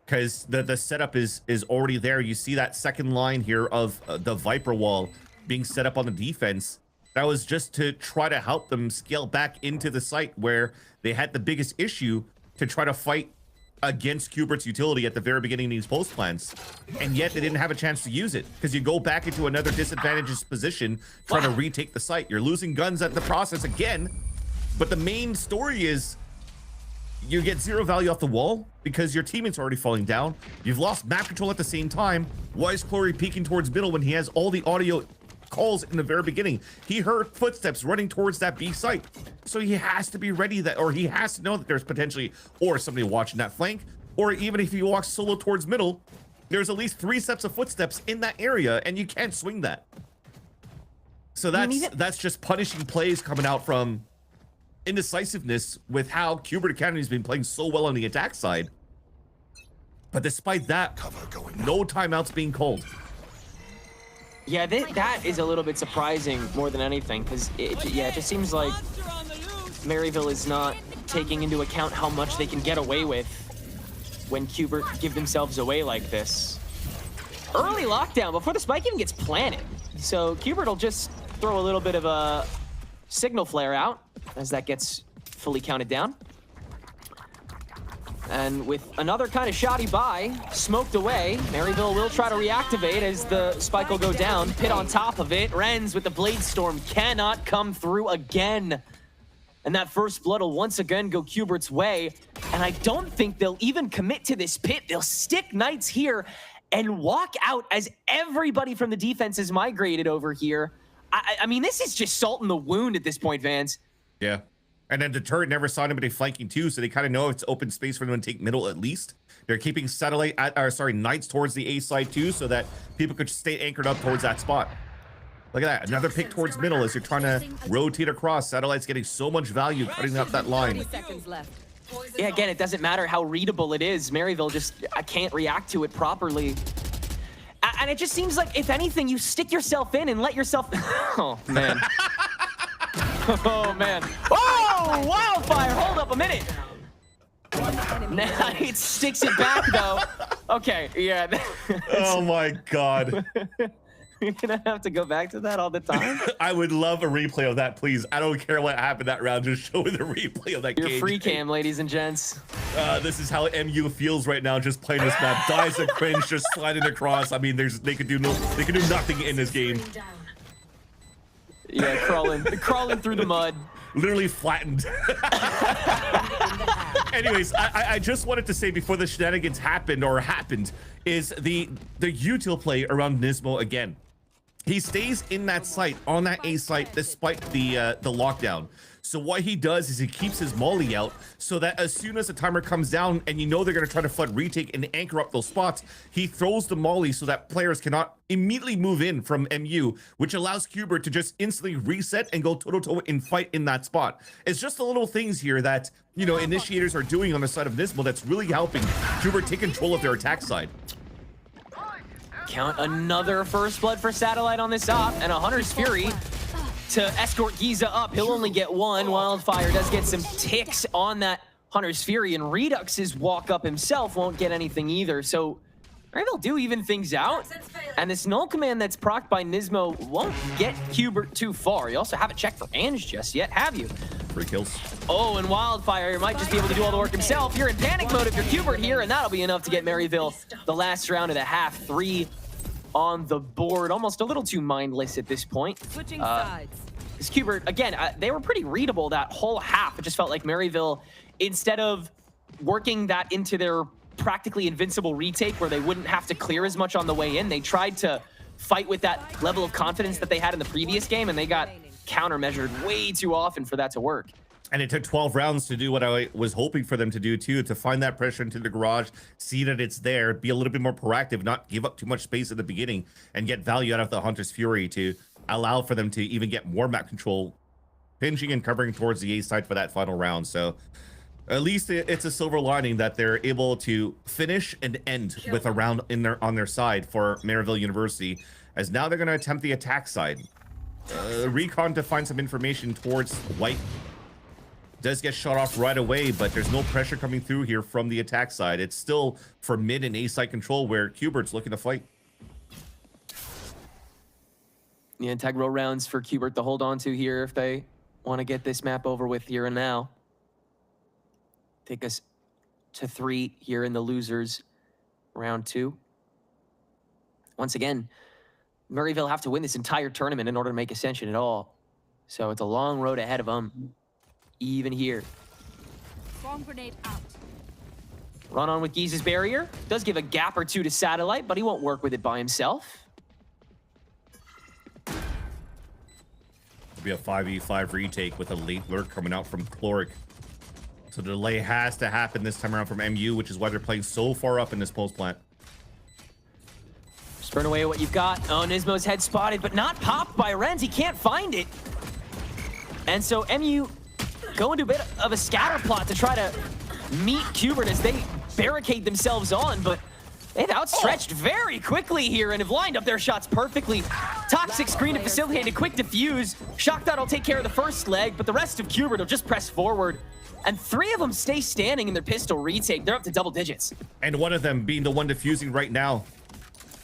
Because the setup is already there. You see that second line here of the Viper wall being set up on the defense. That was just to try to help them scale back into the site where they had the biggest issue to try to fight against Cubert's utility at the very beginning of these post plans. And yet they didn't have a chance to use it because you go back into another disadvantageous position trying to retake the site. You're losing guns at the process again. But the main story is you get 0 value off the wall because your teammates are already falling down. You've lost map control at the same time. Why is Chlori peeking towards middle when he has all the audio calls in the very beginning? He heard footsteps running towards that B site. So he has to be ready that, or he has to know that there's potentially, or somebody watching that flank, or even if he walks solo towards middle, there's at least 3 sets of footsteps in that area and you can't swing that. So that's just punishing plays coming out from indecisiveness with how Cubert Academy has been playing so well on the attack side. But despite that, no timeouts being called. Yeah, that is a little bit surprising more than anything, because it just seems like Maryville is not taking into account how much they can get away with when Cubert give themselves away like this. Early lockdown before the spike even gets planted. So Cubert will just throw a little bit of a signal flare out as that gets fully counted down. And with another kind of shoddy buy smoked away, Maryville will try to reactivate as the spike will go down. Pit on top of it. Renz with the Blade Storm cannot come through again. And that first blood will once again go Cubert's way. And I don't think they'll even commit to this pit. They'll stick Knights here and walk out as everybody from the defense is migrated over here. I mean, this is just salt in the wound at this point, Vans. Yeah. And then the turret never saw anybody flanking too, so they kind of know it's open space for them to take middle at least. They're keeping Knights towards the A side too, so that people could stay anchored up towards that spot. Look at that, another pick towards middle as you're trying to rotate across. Satellite's getting so much value cutting up that line. Yeah, again, it doesn't matter how readable it is. Maryville just can't react to it properly. And it just seems like, if anything, you stick yourself in and let yourself... Oh, man. Oh, man. Oh, Wildfire! Hold up a minute. Now it sticks it back, though. Okay, yeah. Oh, my God. You're gonna have to go back to that all the time? I would love a replay of that, please. I don't care what happened that round. Just show me the replay of that game. Your free cam, ladies and gents. This is how MU feels right now, just playing this map. Dies of cringe, just sliding across. I mean, they could do nothing in this game. Yeah, crawling through the mud. Literally flattened. Anyways, I just wanted to say before the shenanigans happened, is the util play around Nismo again. He stays in that site, on that A site, despite the lockdown. So what he does is he keeps his molly out so that as soon as the timer comes down and you know they're going to try to flood retake and anchor up those spots, he throws the molly so that players cannot immediately move in from MU, which allows Cubert to just instantly reset and go toe-to-toe and fight in that spot. It's just the little things here that, you know, initiators are doing on the side of Nismo that's really helping Cubert take control of their attack side. Count another first blood for Satellite on this op, and a Hunter's Fury to escort Giza up. He'll only get one. Wildfire does get some ticks on that Hunter's Fury, and Redux's walk up himself won't get anything either. So maybe they'll do even things out. And this null command that's procced by Nismo won't get Cubert too far. You also haven't checked for Ange just yet, have you? 3 kills. Oh, and Wildfire might just be able to do all the work himself. You're in panic mode if you're Qbert here, and that'll be enough to get Maryville the last round of the half. 3 on the board. Almost a little too mindless at this point. Switching sides. This Qbert, again, they were pretty readable that whole half. It just felt like Maryville, instead of working that into their practically invincible retake where they wouldn't have to clear as much on the way in, they tried to fight with that level of confidence that they had in the previous game, and they got countermeasured way too often for that to work. And it took 12 rounds to do what I was hoping for them to do too, to find that pressure into the garage, see that it's there, be a little bit more proactive, not give up too much space at the beginning, and get value out of the Hunter's Fury to allow for them to even get more map control, pinging and covering towards the A side for that final round. So at least it's a silver lining that they're able to finish and end with a round on their side for Maryville University, as now they're going to attempt the attack side. Recon to find some information towards White. Does get shot off right away, but there's no pressure coming through here from the attack side. It's still for mid and A side control where Qbert's looking to fight. The integral rounds for Qbert to hold on to here if they want to get this map over with here and now. Take us to 3 here in the losers round 2. Once again, Maryville have to win this entire tournament in order to make Ascension at all. So it's a long road ahead of them, even here. Bomb grenade out. Run on with Giza's barrier. Does give a gap or two to Satellite, but he won't work with it by himself. It'll be a 5v5 retake with a late lurk coming out from Chloric. So the delay has to happen this time around from MU, which is why they're playing so far up in this post plant. Just burn away what you've got. Oh, Nismo's head spotted, but not popped by Renz. He can't find it. And so MU go into a bit of a scatter plot to try to meet Qbert as they barricade themselves on, but they've outstretched very quickly here and have lined up their shots perfectly. Toxic screen to facilitate a quick defuse. Shockdot will take care of the first leg, but the rest of Qbert will just press forward. And 3 of them stay standing in their pistol retake. They're up to double digits. And one of them being the one defusing right now.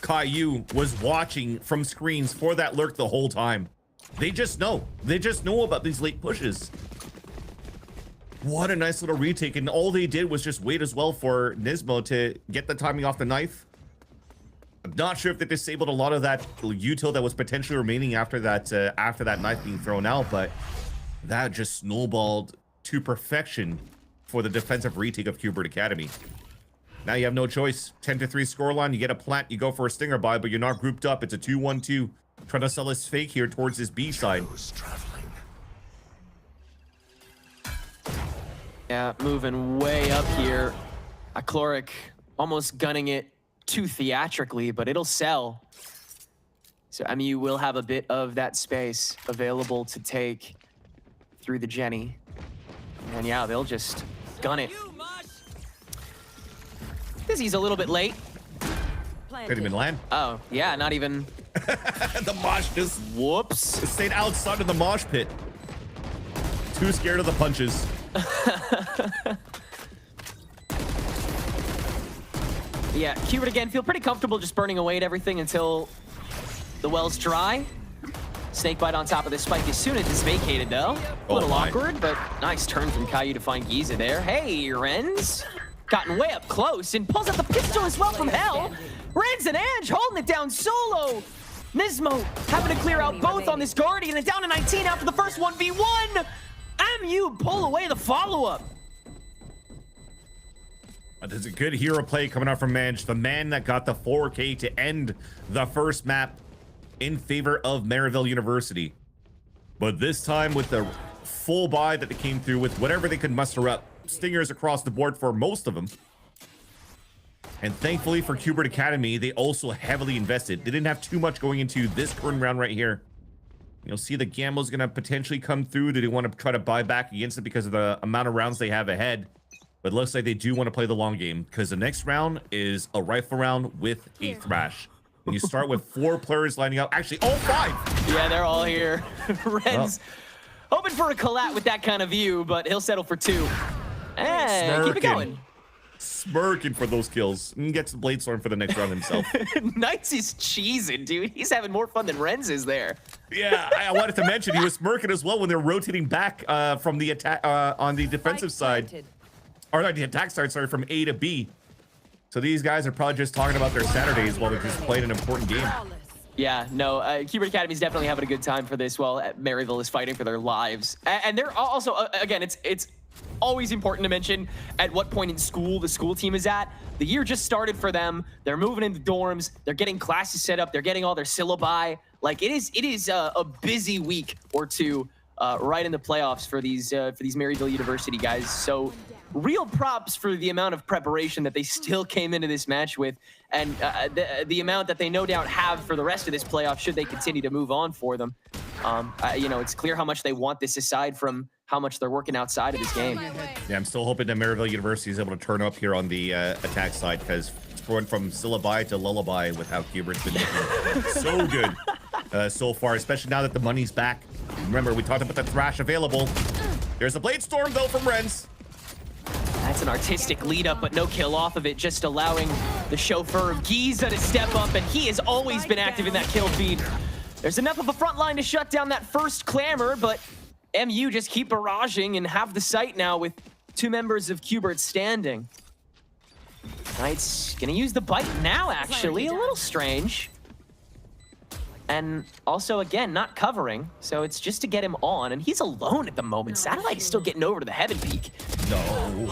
Caillou was watching from screens for that lurk the whole time. They just know. They just know about these late pushes. What a nice little retake. And all they did was just wait as well for Nismo to get the timing off the knife. I'm not sure if they disabled a lot of that util that was potentially remaining after that knife being thrown out, but that just snowballed to perfection for the defensive retake of Qbert Academy. Now you have no choice. 10-3 scoreline. You get a plant, you go for a stinger buy, but you're not grouped up. It's a 2-1-2. Trying to sell this fake here towards this B side. Yeah, moving way up here. Chloric almost gunning it too theatrically, but it'll sell. So MU will have a bit of that space available to take through the Jenny. And yeah, they'll just gun it. Dizzy's a little bit late. Couldn't even land. Oh, yeah, not even. The mosh just Whoops. stayed outside of the mosh pit. Too scared of the punches. Yeah, Qbert again, feel pretty comfortable just burning away at everything until the well's dry. Snakebite on top of the spike as soon as it's vacated, though. A little awkward, but nice turn from Caillou to find Giza there. Hey, Renz. Gotten way up close and pulls out the pistol as well from hell. Renz and Ange holding it down solo. Nismo having to clear out both on this Guardian and down to 19 after the first 1v1. MU pull away the follow-up. There's a good hero play coming out from Manj, the man that got the 4K to end the first map in favor of Maryville University. But this time with the full buy that they came through with whatever they could muster up. Stingers across the board for most of them. And thankfully for Qbert Academy, they also heavily invested. They didn't have too much going into this current round right here. You'll see the Gamble's going to potentially come through. Do they want to try to buy back against it because of the amount of rounds they have ahead? But it looks like they do want to play the long game because the next round is a rifle round with a Thrash. And you start with 4 players lining up. Actually, all 5. Yeah, they're all here. Renz hoping for a collat with that kind of view, but he'll settle for 2. And keep it going. Smirking for those kills. And gets the Bladestorm for the next round himself. Knights is cheesing, dude. He's having more fun than Renz is there. Yeah, I wanted to mention he was smirking as well when they're rotating back from the attack on the defensive side. Or not the attack side, sorry, from A to B. So these guys are probably just talking about their Saturdays while they're just playing an important game. Yeah, no, Qbert Academy's definitely having a good time for this while Maryville is fighting for their lives. And they're also, again, it's always important to mention at what point in school the school team is at. The year just started for them. They're moving into dorms. They're getting classes set up. They're getting all their syllabi. Like, it is a busy week or two right in the playoffs for these Maryville University guys. So real props for the amount of preparation that they still came into this match with, and the amount that they no doubt have for the rest of this playoff should they continue to move on for them. You know, it's clear how much they want this aside from how much they're working outside of this game. Yeah, I'm still hoping that Maryville University is able to turn up here on the attack side, because it's going from syllabi to lullaby with how Cubert's been looking so good so far, especially now that the money's back. Remember, we talked about the Thrash available. There's a Bladestorm, though, from Renz. That's an artistic lead up, but no kill off of it, just allowing the chauffeur Giza to step up, and he has always been active in that kill feed. There's enough of a front line to shut down that first clamor, but MU just keep barraging and have the site now with two members of Qbert standing. Knight's gonna use the bite now, actually. A little strange. And also, again, not covering, so it's just to get him on, and he's alone at the moment. Satellite is still getting over to the Heaven Peak. No.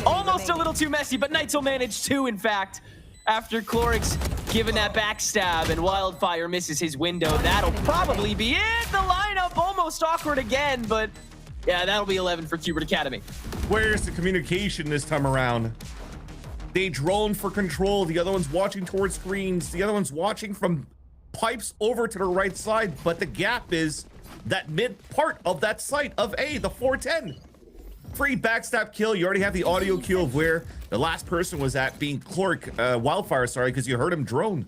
Almost a little too messy, but Knights will manage two, in fact, after Clorix giving that backstab, and Wildfire misses his window. That'll probably be it. The lineup almost awkward again, but yeah, that'll be 11 for Qbert Academy. Where's the communication this time around? They drone for control. The other one's watching towards screens. The other one's watching from pipes over to the right side. But the gap is that mid part of that site of A, the 410. Free backstab kill. You already have the audio cue of where the last person was at, being Wildfire, sorry, because you heard him drone.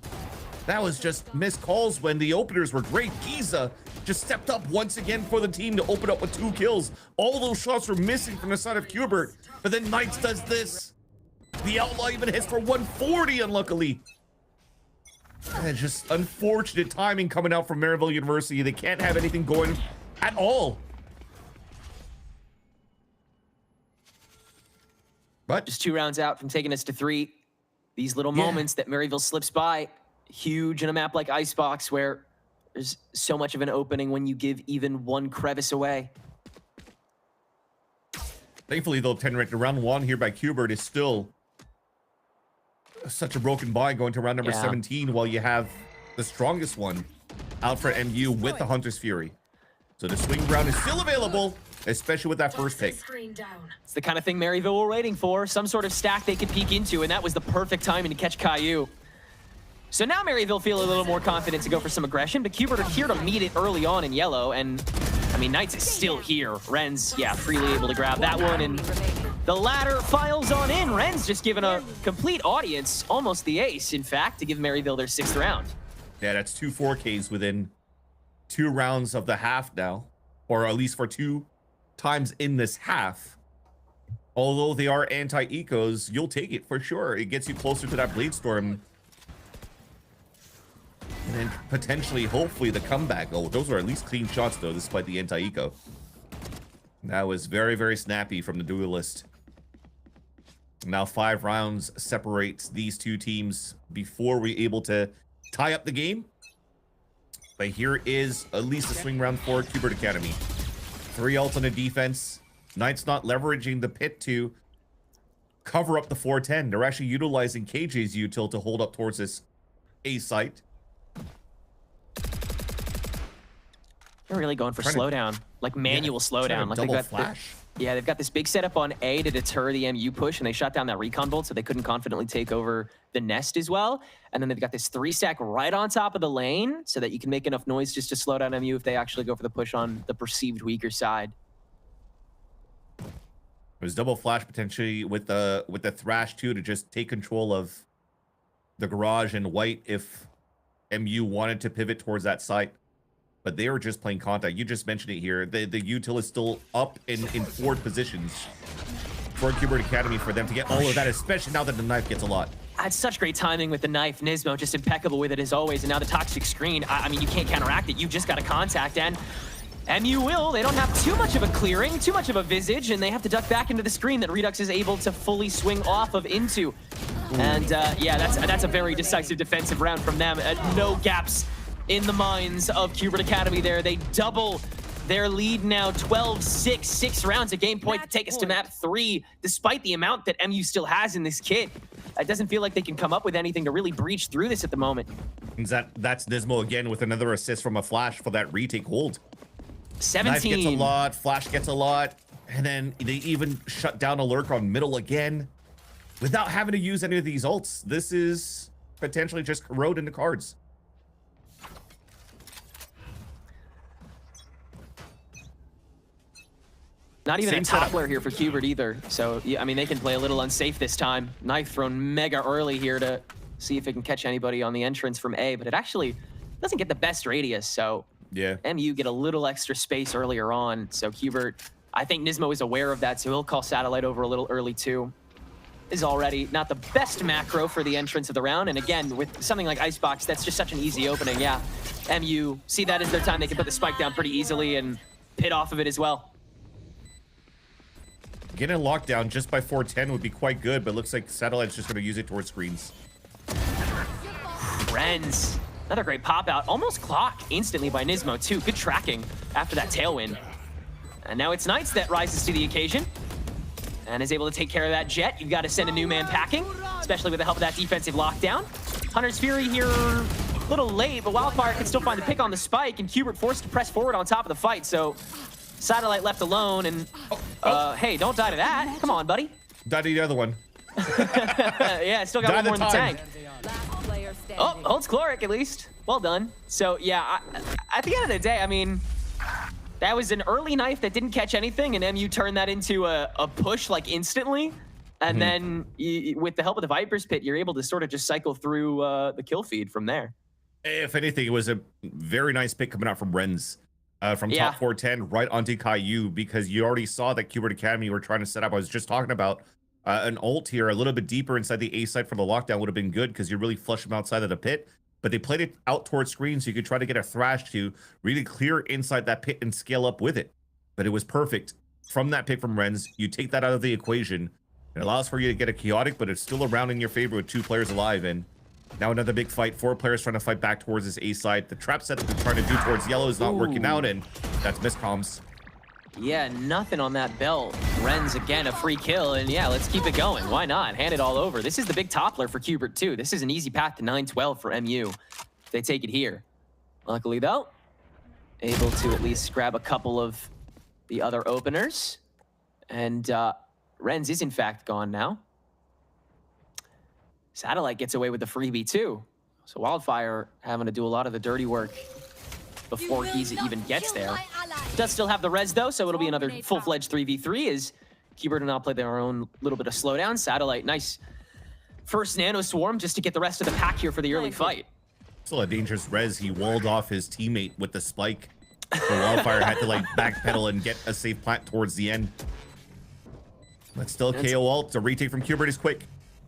That was just missed calls when the openers were great. Giza just stepped up once again for the team to open up with 2 kills. All those shots were missing from the side of Qbert. But then Knights does this. The outlaw even hits for 140, unluckily. And just unfortunate timing coming out from Maryville University. They can't have anything going at all. But just 2 rounds out from taking us to 3. These little moments that Maryville slips by, huge in a map like Icebox, where there's so much of an opening when you give even one crevice away. Thankfully, though, 10 ranked round 1 here by Qbert is still such a broken buy going to round number 17, while you have the strongest one out for MU with the Hunter's Fury. So the swing round is still available, especially with that first pick. It's the kind of thing Maryville were waiting for, some sort of stack they could peek into, and that was the perfect timing to catch Caillou. So now Maryville feel a little more confident to go for some aggression, but Qbert are here to meet it early on in yellow, and I mean, Knights is still here. Renz, yeah, freely able to grab that one, and the ladder files on in. Renz just given a complete audience, almost the ace, in fact, to give Maryville their 6th round. Yeah, that's 2 4Ks within 2 rounds of the half now, or at least for 2 times in this half. Although they are anti-ecos, you'll take it for sure. It gets you closer to that Bladestorm. And then potentially, hopefully, the comeback. Oh, those are at least clean shots, though, despite the anti-eco. That was very, very snappy from the duelist. Now 5 rounds separates these 2 teams before we're able to tie up the game. But here is at least a swing round for Qbert Academy. 3 ults on the defense. Knights not leveraging the pit to cover up the 410. They're actually utilizing KJ's util to hold up towards this A site. They're really going for slowdown, like manual slowdown. Like double flash. They've got this big setup on A to deter the MU push, and they shot down that recon bolt so they couldn't confidently take over the nest as well. And then they've got this 3-stack right on top of the lane so that you can make enough noise just to slow down MU if they actually go for the push on the perceived weaker side. There's double flash potentially with the Thrash too, to just take control of the garage and white if MU wanted to pivot towards that site. But they were just playing contact. You just mentioned it here. The util is still up in forward positions. for Qbert Academy for them to get all of that, especially now that the knife gets a lot. Had such great timing with the knife. Nismo just impeccable with it as always. And now the toxic screen. I mean, you can't counteract it. You just got to contact. And MU will. They don't have too much of a clearing, too much of a visage, and they have to duck back into the screen that Redux is able to fully swing off of into. And yeah, that's a very decisive defensive round from them. No gaps in the minds of Qbert Academy there. They double their lead now, 12-6, 6 rounds, a game point to take us to map 3, despite the amount that MU still has in this kit. It doesn't feel like they can come up with anything to really breach through this at the moment. That's Nismo again with another assist from a Flash for that retake hold. 17. Knife gets a lot, Flash gets a lot, and then they even shut down a lurk on middle again without having to use any of these ults. This is potentially just road into cards. Not even Same a toppler here for Qbert either. So, yeah, I mean, they can play a little unsafe this time. Knife thrown mega early here to see if it can catch anybody on the entrance from A, but it actually doesn't get the best radius. So, yeah, MU get a little extra space earlier on. So, Qbert, I think Nismo is aware of that, so he'll call Satellite over a little early too. Is already not the best macro for the entrance of the round. And again, with something like Icebox, that's just such an easy opening. Yeah, MU see that as their time. They can put the spike down pretty easily and pit off of it as well. Getting a lockdown just by 410 would be quite good, but looks like Satellite's just going to use it towards screens. Renz, another great pop out. Almost clocked instantly by Nismo too. Good tracking after that tailwind. And now it's Knights that rises to the occasion and is able to take care of that jet. You've got to send a new man packing, especially with the help of that defensive lockdown. Hunter's Fury here a little late, but Wildfire can still find the pick on the spike, and Qbert forced to press forward on top of the fight. So Satellite left alone, and hey, don't die to that. Come on, buddy. Die to the other one. Yeah, still got one more in the tank. Oh, holds Chloric at least. Well done. So yeah, at the end of the day, I mean, that was an early knife that didn't catch anything, and MU turned that into a push like instantly. And then with the help of the Viper's Pit, you're able to sort of just cycle through the kill feed from there. If anything, it was a very nice pick coming out from Renz. From top 410 right onto Caillou, because you already saw that Qbert Academy were trying to set up. I was just talking about an ult here a little bit deeper inside the A site for the lockdown would have been good because you really flush them outside of the pit. But they played it out towards screen so you could try to get a thrash to really clear inside that pit and scale up with it. But it was perfect from that pick from Renz. You take that out of the equation. It allows for you to get a chaotic, but it's still around in your favor with 2 players alive. And now another big fight. 4 players trying to fight back towards this A side. The trap set that they're trying to do towards yellow is not working out, and that's miscomms. Yeah, nothing on that belt. Renz again, a free kill, and yeah, let's keep it going. Why not? Hand it all over. This is the big toppler for Qbert too. This is an easy path to 9-12 for MU. If they take it here. Luckily though, able to at least grab a couple of the other openers. And Renz is in fact gone now. Satellite gets away with the freebie too. So Wildfire having to do a lot of the dirty work before he even gets there. Does still have the res though, so it'll be another full-fledged 3v3 as Qbert will now play their own little bit of slowdown. Satellite, nice first nano swarm just to get the rest of the pack here for the early fight. Still a dangerous res. He walled off his teammate with the spike. So Wildfire had to like backpedal and get a safe plant towards the end. But still KO ult. The retake from Qbert is quick.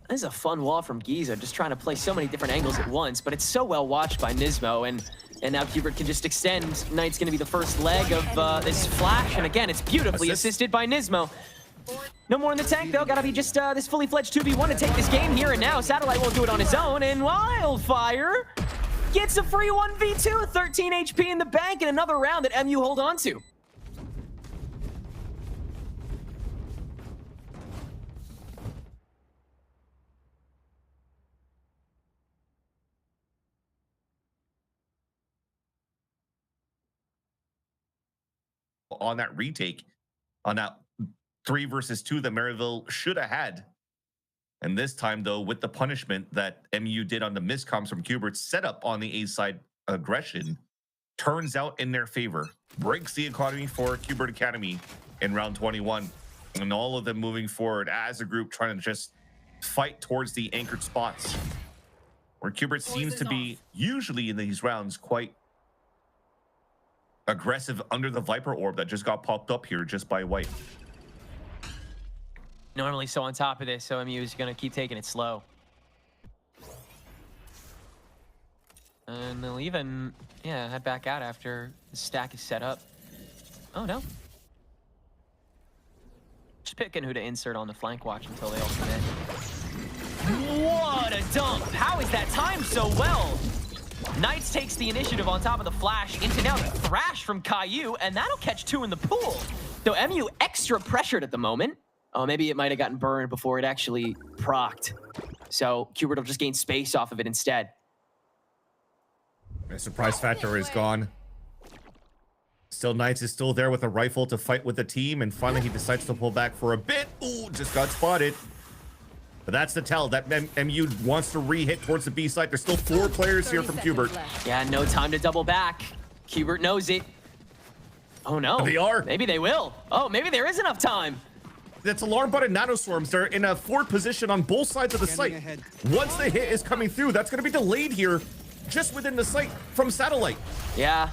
This is a fun wall from Giza, just trying to play so many different angles at once, but it's so well watched by Nismo, and now Qbert can just extend. Knight's going to be the first leg of this flash, and again, it's beautifully assisted by Nismo. No more in the tank, though. Gotta be just this fully fledged 2v1 to take this game here and now. Satellite won't do it on his own, and Wildfire gets a free 1v2, 13 HP in the bank, and another round that MU hold on to. On that retake, on that 3 versus 2 that Maryville should have had. And this time, though, with the punishment that MU did on the miscoms from Qbert's setup on the A side aggression, turns out in their favor. Breaks the economy for Qbert Academy in round 21. And all of them moving forward as a group trying to just fight towards the anchored spots. Where Qbert seems to be, usually in these rounds, quite aggressive under the Viper orb that just got popped up here just by White. Normally so on top of this, so MU is going to keep taking it slow. And they'll even, head back out after the stack is set up. Oh, no. Just picking who to insert on the flank watch until they all commit. What a dump! How is that timed so well? Knights takes the initiative on top of the flash into now the thrash from Caillou, and that'll catch 2 in the pool. So MU extra pressured at the moment. Oh, maybe it might have gotten burned before it actually procced. So Qbert will just gain space off of it instead. The surprise factor is gone. Still, Knights is still there with a rifle to fight with the team, and finally he decides to pull back for a bit. Ooh, just got spotted. But that's the tell that MU wants to re-hit towards the B site. There's still 4 players here from Qbert. Yeah, no time to double back. Qbert knows it. Oh no. They are. Maybe they will. Oh, maybe there is enough time. That's alarm button nanoswarms. They're in a forward position on both sides of the site. Once the hit is coming through, that's going to be delayed here just within the site from satellite. Yeah.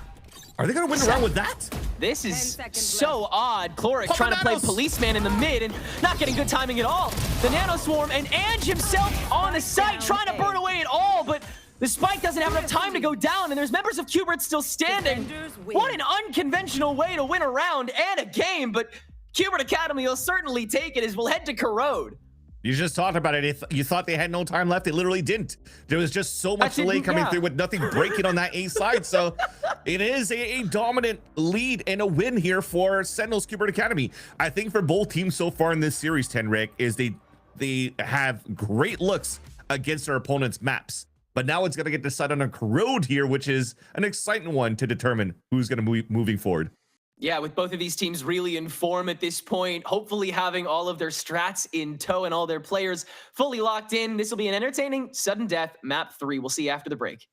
Are they going to win around with that? This is so odd. Cloric trying to play policeman in the mid and not getting good timing at all. The nanoswarm and Ange himself on the site trying to burn away it all, but the spike doesn't have enough time to go down, and there's members of Qbert still standing. What an unconventional way to win a round and a game, but Qbert Academy will certainly take it as we'll head to Corrode. You just talked about it. You thought they had no time left. They literally didn't. There was just so much delay coming through with nothing breaking on that A side. So it is a dominant lead and a win here for Sentinels Qbert Academy. I think for both teams so far in this series, Tenric, is they have great looks against their opponents' maps. But now it's going to get decided on Corrode here, which is an exciting one to determine who's going to be moving forward. Yeah, with both of these teams really in form at this point, hopefully having all of their strats in tow and all their players fully locked in. This will be an entertaining sudden death map 3. We'll see you after the break.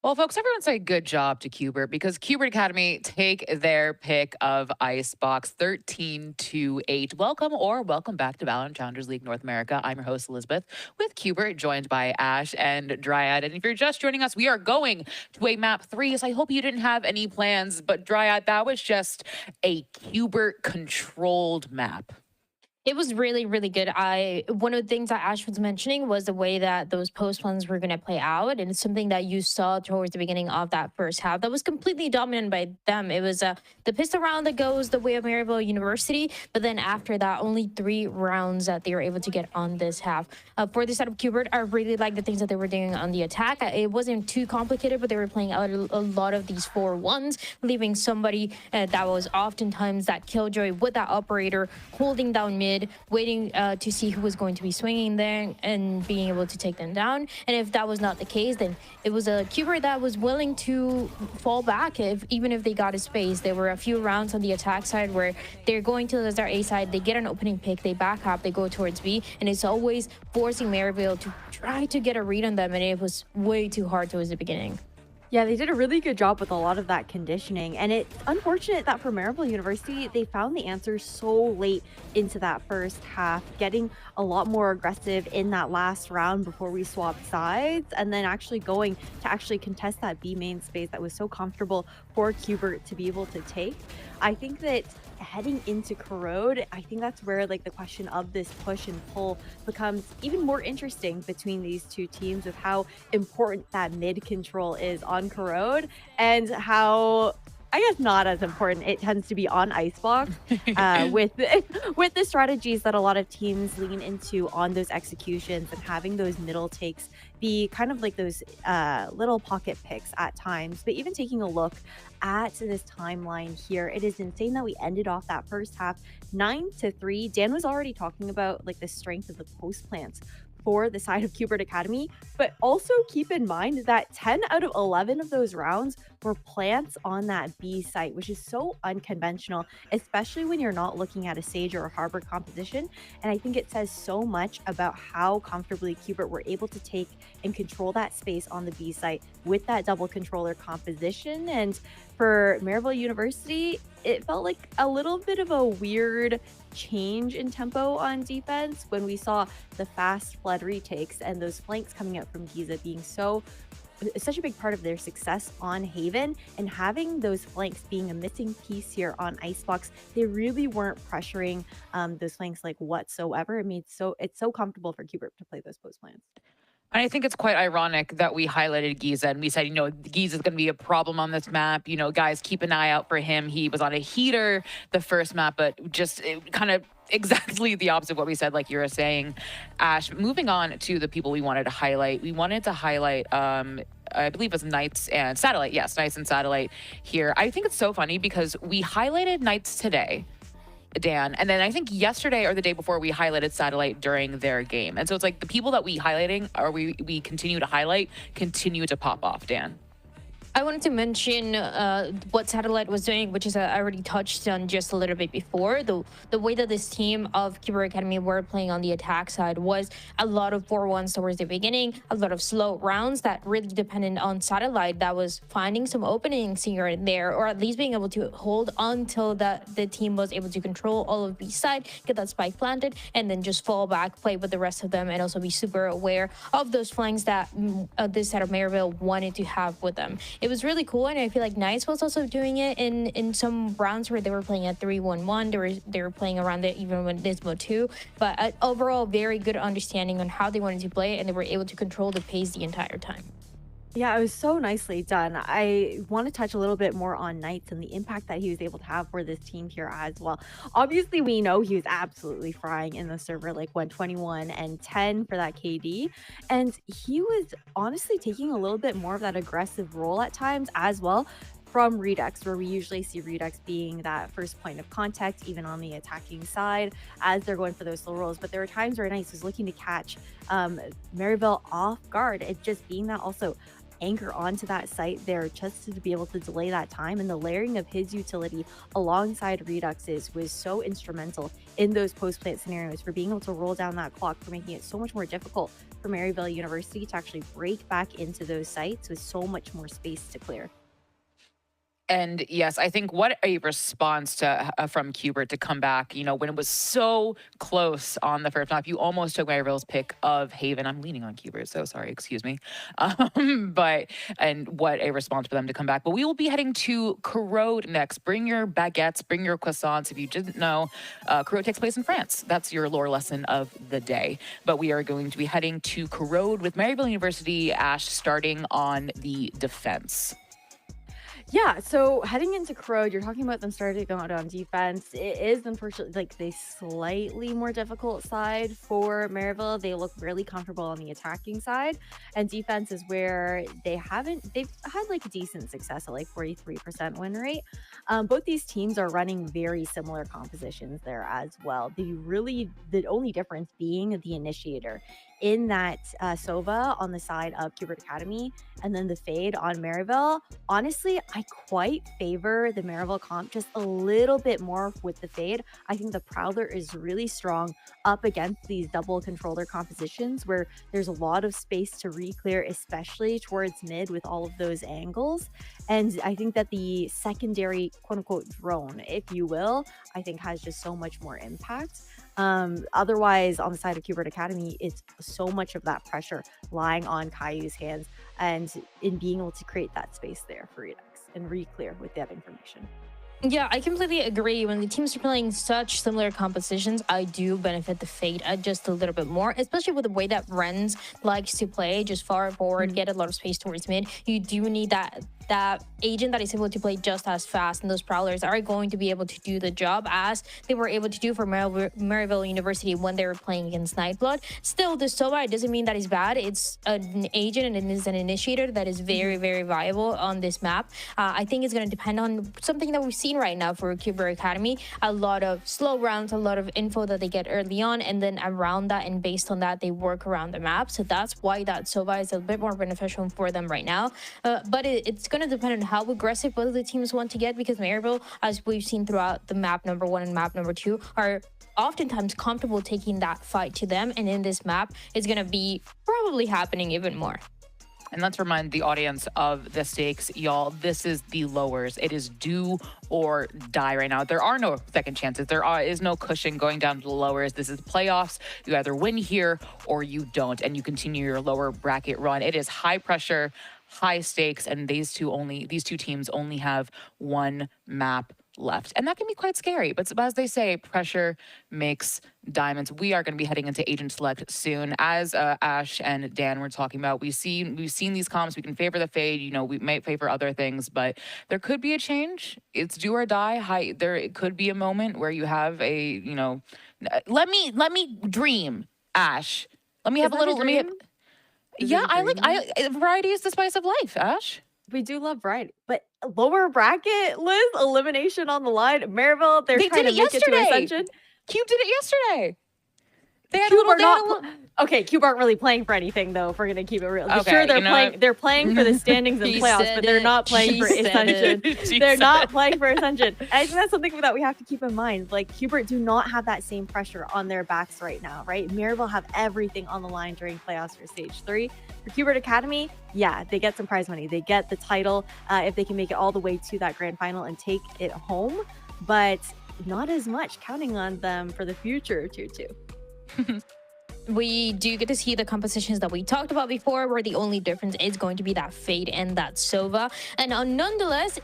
Well, folks, everyone say good job to Qbert because Qbert Academy take their pick of Icebox 13-8. Welcome back to Valorant Challengers League North America. I'm your host, Elizabeth, with Qbert, joined by Ash and Dryad. And if you're just joining us, we are going to a map 3. So I hope you didn't have any plans, but Dryad, that was just a Qbert controlled map. It was really, really good. One of the things that Ash was mentioning was the way that those post plans were going to play out, and it's something that you saw towards the beginning of that first half that was completely dominated by them. It was the pistol round that goes the way of Maryville University, but then after that, only 3 rounds that they were able to get on this half. For the side of Qbert, I really like the things that they were doing on the attack. It wasn't too complicated, but they were playing out a lot of these 4-1s, leaving somebody that was oftentimes that killjoy with that operator holding down mid, waiting to see who was going to be swinging there and being able to take them down. And if that was not the case, then it was a Qbert that was willing to fall back even if they got a space. There were a few rounds on the attack side where they're going to their A side, they get an opening pick, they back up, they go towards B, and it's always forcing Maryville to try to get a read on them, and it was way too hard towards the beginning. Yeah, they did a really good job with a lot of that conditioning. And it's unfortunate that for Maryville University, they found the answers so late into that first half, getting a lot more aggressive in that last round before we swapped sides, and then actually going to actually contest that B main space that was so comfortable for Qbert to be able to take. I think that heading into Corrode, I think that's where like the question of this push and pull becomes even more interesting between these two teams, with how important that mid control is on Corrode and how, I guess, not as important it tends to be on Icebox, with the strategies that a lot of teams lean into on those executions, and having those middle takes be kind of like those little pocket picks at times. But even taking a look at this timeline here, it is insane that we ended off that first half 9-3. Dan was already talking about like the strength of the post plants for the side of Qbert Academy, but also keep in mind that 10 out of 11 of those rounds were plants on that B site, which is so unconventional, especially when you're not looking at a Sage or a Harbor composition. And I think it says so much about how comfortably Qbert were able to take and control that space on the B site with that double controller composition. And for Maryville University, it felt like a little bit of a weird change in tempo on defense when we saw the fast flood retakes and those flanks coming out from Giza being such a big part of their success on Haven, and having those flanks being a missing piece here on Icebox. They really weren't pressuring those flanks like whatsoever. It's so comfortable for Qbert to play those post plans. And I think it's quite ironic that we highlighted Giza and we said, Giza is going to be a problem on this map. Guys, keep an eye out for him. He was on a heater the first map, but just kind of exactly the opposite of what we said, like you were saying, Ash. Moving on to the people we wanted to highlight. We wanted to highlight, I believe it was Knights and Satellite. Yes, Knights and Satellite here. I think it's so funny because we highlighted Knights today, Dan, and then I think yesterday or the day before we highlighted Satellite during their game. And so it's like the people that we continue to highlight continue to pop off, Dan. I wanted to mention what Satellite was doing, which is I already touched on just a little bit before. The way that this team of Qbert Academy were playing on the attack side was a lot of 4-1s towards the beginning, a lot of slow rounds that really depended on Satellite that was finding some openings here and there, or at least being able to hold until the team was able to control all of B side, get that spike planted, and then just fall back, play with the rest of them, and also be super aware of those flanks that this side of Maryville wanted to have with them. It was really cool, and I feel like Knights was also doing it in some rounds where they were playing at 3-1-1. They were playing around it even with Nismo 2, but overall very good understanding on how they wanted to play, and they were able to control the pace the entire time. Yeah, it was so nicely done. I want to touch a little bit more on Knights and the impact that he was able to have for this team here as well. Obviously, we know he was absolutely frying in the server, like 121 and 10 for that KD. And he was honestly taking a little bit more of that aggressive role at times as well from Redux, where we usually see Redux being that first point of contact, even on the attacking side, as they're going for those slow rolls. But there were times where Knights was looking to catch Maryville off guard. It just being that also anchor onto that site there just to be able to delay that time. And the layering of his utility alongside Redux's was so instrumental in those post-plant scenarios for being able to roll down that clock, for making it so much more difficult for Maryville University to actually break back into those sites with so much more space to clear. And yes, I think what a response to from Hubert to come back, you know, when it was so close on the first map. You almost took Maryville's pick of Haven. I'm leaning on Hubert, so sorry, excuse me. And what a response for them to come back. But we will be heading to Corrode next. Bring your baguettes, bring your croissants. If you didn't know, Corrode takes place in France. That's your lore lesson of the day. But we are going to be heading to Corrode with Maryville University, Ash, starting on the defense. Yeah, so heading into Corrode, you're talking about them starting out on defense. It is unfortunately like the slightly more difficult side for Maryville. They look really comfortable on the attacking side, and defense is where they've had like a decent success at like 43% win rate. Both these teams are running very similar compositions there as well. The only difference being the initiator in that Sova on the side of Hubert Academy, and then the Fade on Maryville. Honestly, I quite favor the Maryville comp just a little bit more with the Fade. I think the Prowler is really strong up against these double controller compositions where there's a lot of space to re-clear, especially towards mid with all of those angles. And I think that the secondary quote-unquote drone, if you will, I think has just so much more impact. Otherwise, on the side of Hubert Academy, it's so much of that pressure lying on Caillou's hands and in being able to create that space there for Redux and re-clear with that information. Yeah, I completely agree. When the teams are playing such similar compositions, I do benefit the Fade just a little bit more, especially with the way that Renz likes to play, just far forward, get a lot of space towards mid. You do need that agent that is able to play just as fast, and those Prowlers are going to be able to do the job as they were able to do for Maryville University when they were playing against Nightblood. Still, the Sova, it doesn't mean that it's bad. It's an agent and it is an initiator that is very, very viable on this map. I think it's going to depend on something that we've seen right now for Hubert Academy. A lot of slow rounds, a lot of info that they get early on, and then around that and based on that, they work around the map. So that's why that Sova is a bit more beneficial for them right now. But it's going to depend on how aggressive both of the teams want to get, because Maryville, as we've seen throughout the map number 1 and map number 2, are oftentimes comfortable taking that fight to them, and in this map it's going to be probably happening even more. And let's remind the audience of the stakes, y'all. This is the lowers. It is do or die right now. There are no second chances. There is no cushion going down to the lowers. This is playoffs. You either win here or you don't, and you continue your lower bracket run. It is high pressure, high stakes, and these two teams only have one map left, and that can be quite scary. But as they say, pressure makes diamonds. We are going to be heading into agent select soon. As Ash and Dan were talking about, we've seen these comps. We can favor the Fade. You know, we might favor other things, but there could be a change. It's do or die. It could be a moment where you have a, you know, let me dream, Ash. Let me have a little. Let me have. Yeah, variety is the spice of life, Ash. We do love variety, but lower bracket, Liz, elimination on the line. Maryville, they're trying to make it to Ascension. Cube did it yesterday. Okay, Cube aren't really playing for anything though. If we're gonna keep it real, okay, sure they're playing for the standings and playoffs, but they're not playing for Ascension. They're not playing for Ascension. I think that's something that we have to keep in mind. Like Hubert do not have that same pressure on their backs right now, right? Maryville have everything on the line during playoffs for stage 3. For Hubert Academy, yeah, they get some prize money. They get the title if they can make it all the way to that grand final and take it home, but not as much counting on them for the future tier 2. We do get to see the compositions that we talked about before, where the only difference is going to be that Fade and that Sova. And nonetheless,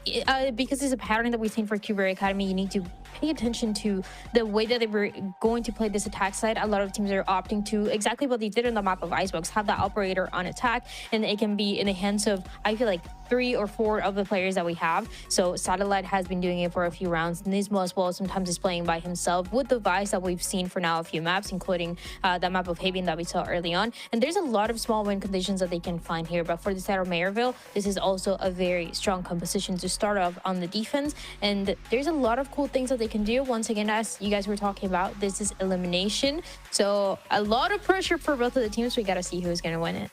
because it's a pattern that we've seen for Hubert Academy, you need to pay attention to the way that they were going to play this attack side. A lot of teams are opting to exactly what they did on the map of Icebox, have that operator on attack, and it can be in the hands of, I feel like, 3 or 4 of the players that we have. So Satellite has been doing it for a few rounds. Nismo as well sometimes is playing by himself with the Vice that we've seen for now a few maps, including the map of Haven that we saw early on. And there's a lot of small win conditions that they can find here. But for the side of Maryville, this is also a very strong composition to start off on the defense. And there's a lot of cool things that they can do. Once again, as you guys were talking about, this is elimination. So a lot of pressure for both of the teams. We got to see who's going to win it.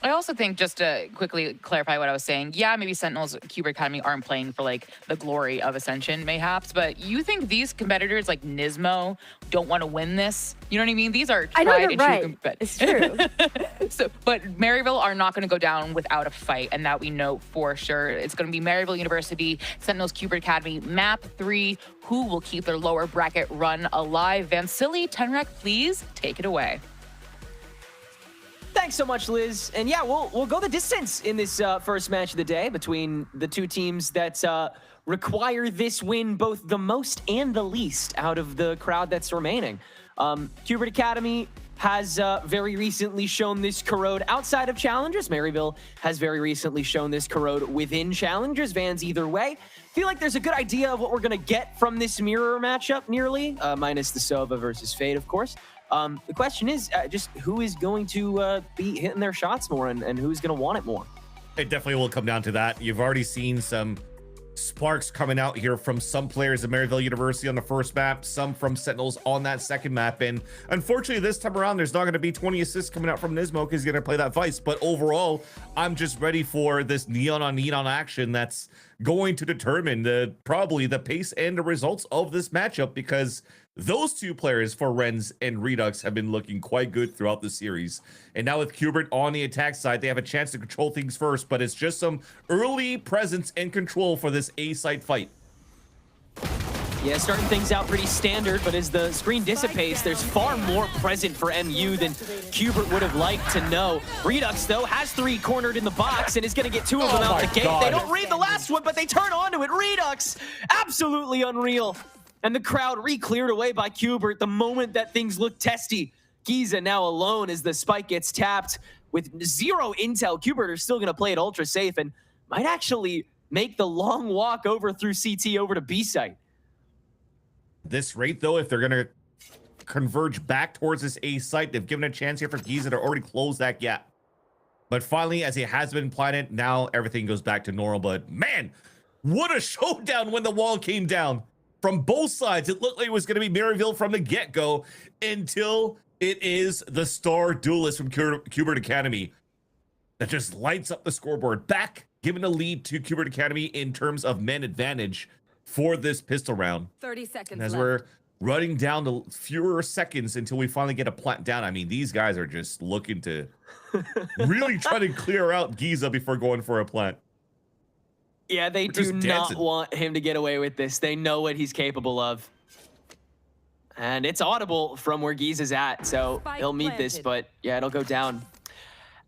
I also think, just to quickly clarify what I was saying, yeah, maybe Sentinels, Cubert Academy aren't playing for like the glory of Ascension, mayhaps, but you think these competitors like Nismo don't want to win this? You know what I mean? These are tried and true. It's true. But Maryville are not going to go down without a fight, and that we know for sure. It's going to be Maryville University, Sentinels, Cubert Academy, map 3. Who will keep their lower bracket run alive? Vansili, Tenrek, please take it away. Thanks so much, Liz. And yeah, we'll go the distance in this first match of the day between the two teams that require this win both the most and the least out of the crowd that's remaining. Cubert Academy has very recently shown this corrode outside of Challengers. Maryville has very recently shown this corrode within Challengers. Vans either way. Feel like there's a good idea of what we're going to get from this mirror matchup nearly, minus the Sova versus Fade, of course. The question is just who is going to be hitting their shots more and who's going to want it more. It definitely will come down to that. You've already seen some sparks coming out here from some players at Maryville University on the first map, some from Sentinels on that second map. And unfortunately, this time around, there's not going to be 20 assists coming out from Nismo because he's going to play that Vice. But overall, I'm just ready for this neon on neon action that's going to determine probably the pace and the results of this matchup, because those two players for Rens and Redux have been looking quite good throughout the series. And now with Cubert on the attack side, they have a chance to control things first, but it's just some early presence and control for this A-site fight. Yeah, starting things out pretty standard, but as the screen dissipates, there's far more present for MU than Cubert would have liked to know. Redux, though, has 3 cornered in the box and is going to get 2 of them out the gate. They don't read the last one, but they turn onto it. Redux, absolutely unreal. And the crowd re-cleared away by Cubert the moment that things look testy. Giza now alone as the spike gets tapped with 0 intel. Cubert are still going to play it ultra safe and might actually make the long walk over through CT over to B site. This rate, though, if they're going to converge back towards this A site, they've given a chance here for Giza to already close that gap. But finally, as it has been planted, now everything goes back to normal. But man, what a showdown when the wall came down. From both sides, it looked like it was going to be Maryville from the get-go until it is the star duelist from Cubert Academy that just lights up the scoreboard. Back, giving a lead to Cubert Academy in terms of men advantage for this pistol round. 30 seconds and as left. we're running down to fewer seconds until we finally get a plant down, I mean, these guys are just looking to really try to clear out Giza before going for a plant. Yeah, they do not want him to get away with this. They know what he's capable of. And it's audible from where Giza's at, so he'll meet this, but yeah, it'll go down.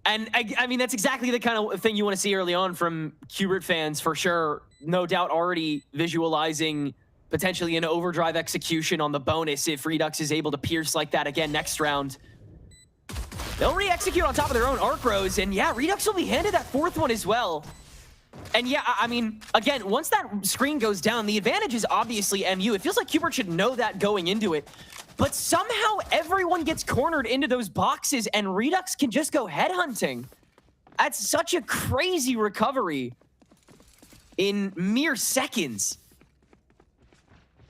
And I mean, that's exactly the kind of thing you want to see early on from Cubert fans, for sure. No doubt already visualizing potentially an overdrive execution on the bonus if Redux is able to pierce like that again next round. They'll re-execute on top of their own arc rows, and yeah, Redux will be handed that 4th one as well. And yeah, I mean, again, once that screen goes down, the advantage is obviously MU. It feels like Cubert should know that going into it. But somehow everyone gets cornered into those boxes and Redux can just go headhunting. That's such a crazy recovery in mere seconds.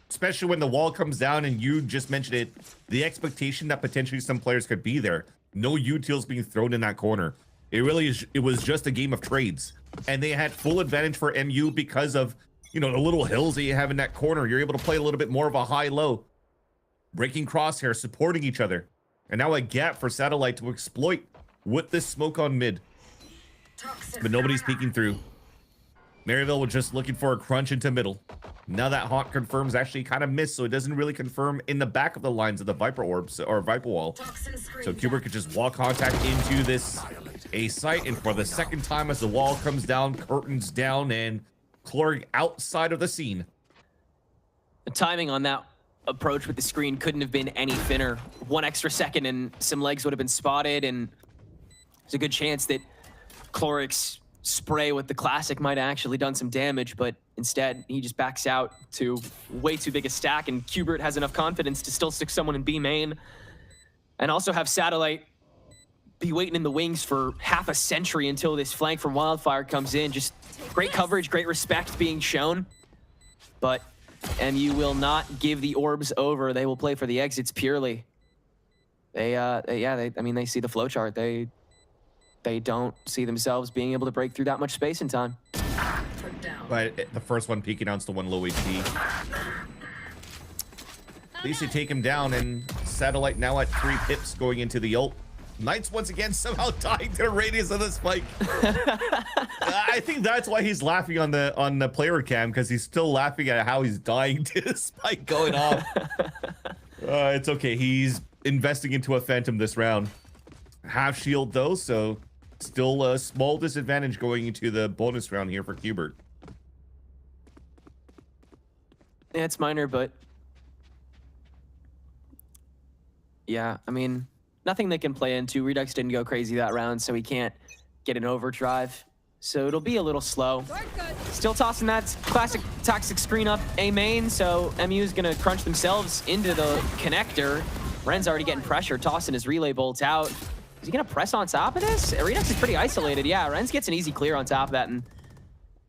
Especially when the wall comes down and you just mentioned it, the expectation that potentially some players could be there. No utils being thrown in that corner. It was just a game of trades. And they had full advantage for MU because of, you know, the little hills that you have in that corner. You're able to play a little bit more of a high-low. Breaking crosshair, supporting each other. And now a gap for Satellite to exploit with this smoke on mid. But nobody's peeking through. Maryville was just looking for a crunch into middle. Now that haunt confirms actually kind of missed, so it doesn't really confirm in the back of the lines of the Viper orbs or Viper wall. So Cubert could just wall contact into this A site, and for the second time as the wall comes down, curtains down, and Chlorg outside of the scene. The timing on that approach with the screen couldn't have been any thinner. 1 extra second and some legs would have been spotted, and there's a good chance that Chloric's spray with the classic might have actually done some damage, but instead he just backs out to way too big a stack, and Cubert has enough confidence to still stick someone in B main and also have Satellite be waiting in the wings for half a century until this flank from Wildfire comes in. Just great coverage, great respect being shown, but MU will not give the orbs over. They will play for the exits purely. I mean, they see the flowchart. they don't see themselves being able to break through that much space in time. But the first one peeking out's the one low HP. At least they take him down, and Satellite now at 3 pips going into the ult. Knights once again somehow dying to the radius of the spike. I think that's why he's laughing on the player cam, because he's still laughing at how he's dying to the spike going off. It's okay. He's investing into a Phantom this round. Half shield though, so still a small disadvantage going into the bonus round here for Qbert. Yeah, it's minor, but yeah, I mean, nothing they can play into. Redux didn't go crazy that round, so he can't get an overdrive. So it'll be a little slow. Still tossing that classic toxic screen up A main, so MU is gonna crunch themselves into the connector. Ren's already getting pressure, tossing his relay bolts out. Is he gonna press on top of this? Redux is pretty isolated. Yeah, Ren's gets an easy clear on top of that, and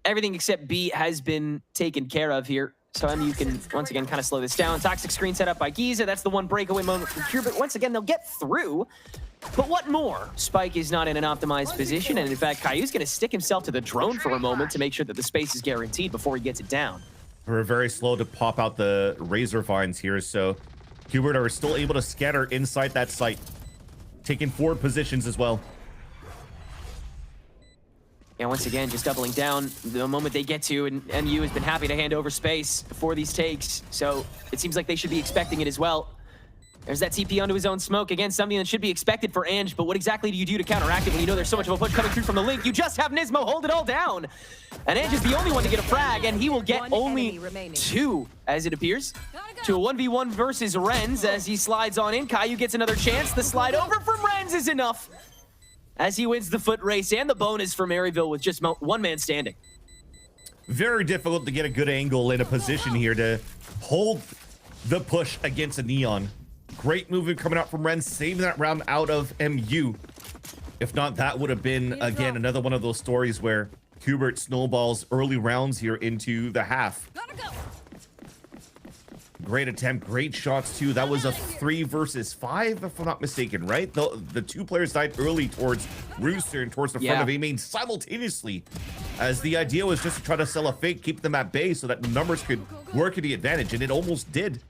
everything except B has been taken care of here. So MU can once again kind of slow this down. Toxic screen set up by Giza. That's the one breakaway moment from Qbert. Once again, they'll get through. But what more? Spike is not in an optimized position, and in fact, Caillou's going to stick himself to the drone for a moment to make sure that the space is guaranteed before he gets it down. We're very slow to pop out the Razor Vines here, so Qbert are still able to scatter inside that site, taking forward positions as well. Yeah, once again, just doubling down the moment they get to, and MU has been happy to hand over space for these takes, so it seems like they should be expecting it as well. There's that TP onto his own smoke. Again, something that should be expected for Ange, but what exactly do you do to counteract it when you know there's so much of a push coming through from the Link? You just have Nismo hold it all down. And Ange is the only one to get a frag, and he will get only 2, as it appears, to a 1v1 versus Renz as he slides on in. Caillou gets another chance. The slide over from Renz is enough, as he wins the foot race and the bonus for Maryville with just one man standing. Very difficult to get a good angle in a position here to hold the push against a Neon. Great movement coming out from Ren, saving that round out of MU. If not, that would have been, again, another one of those stories where Qbert snowballs early rounds here into the half. Great attempt, great shots too. That was a 3 versus 5, if I'm not mistaken, right? The 2 players died early towards Rooster and towards the front of A main simultaneously, as the idea was just to try to sell a fake, keep them at bay so that the numbers could work to the advantage, and it almost did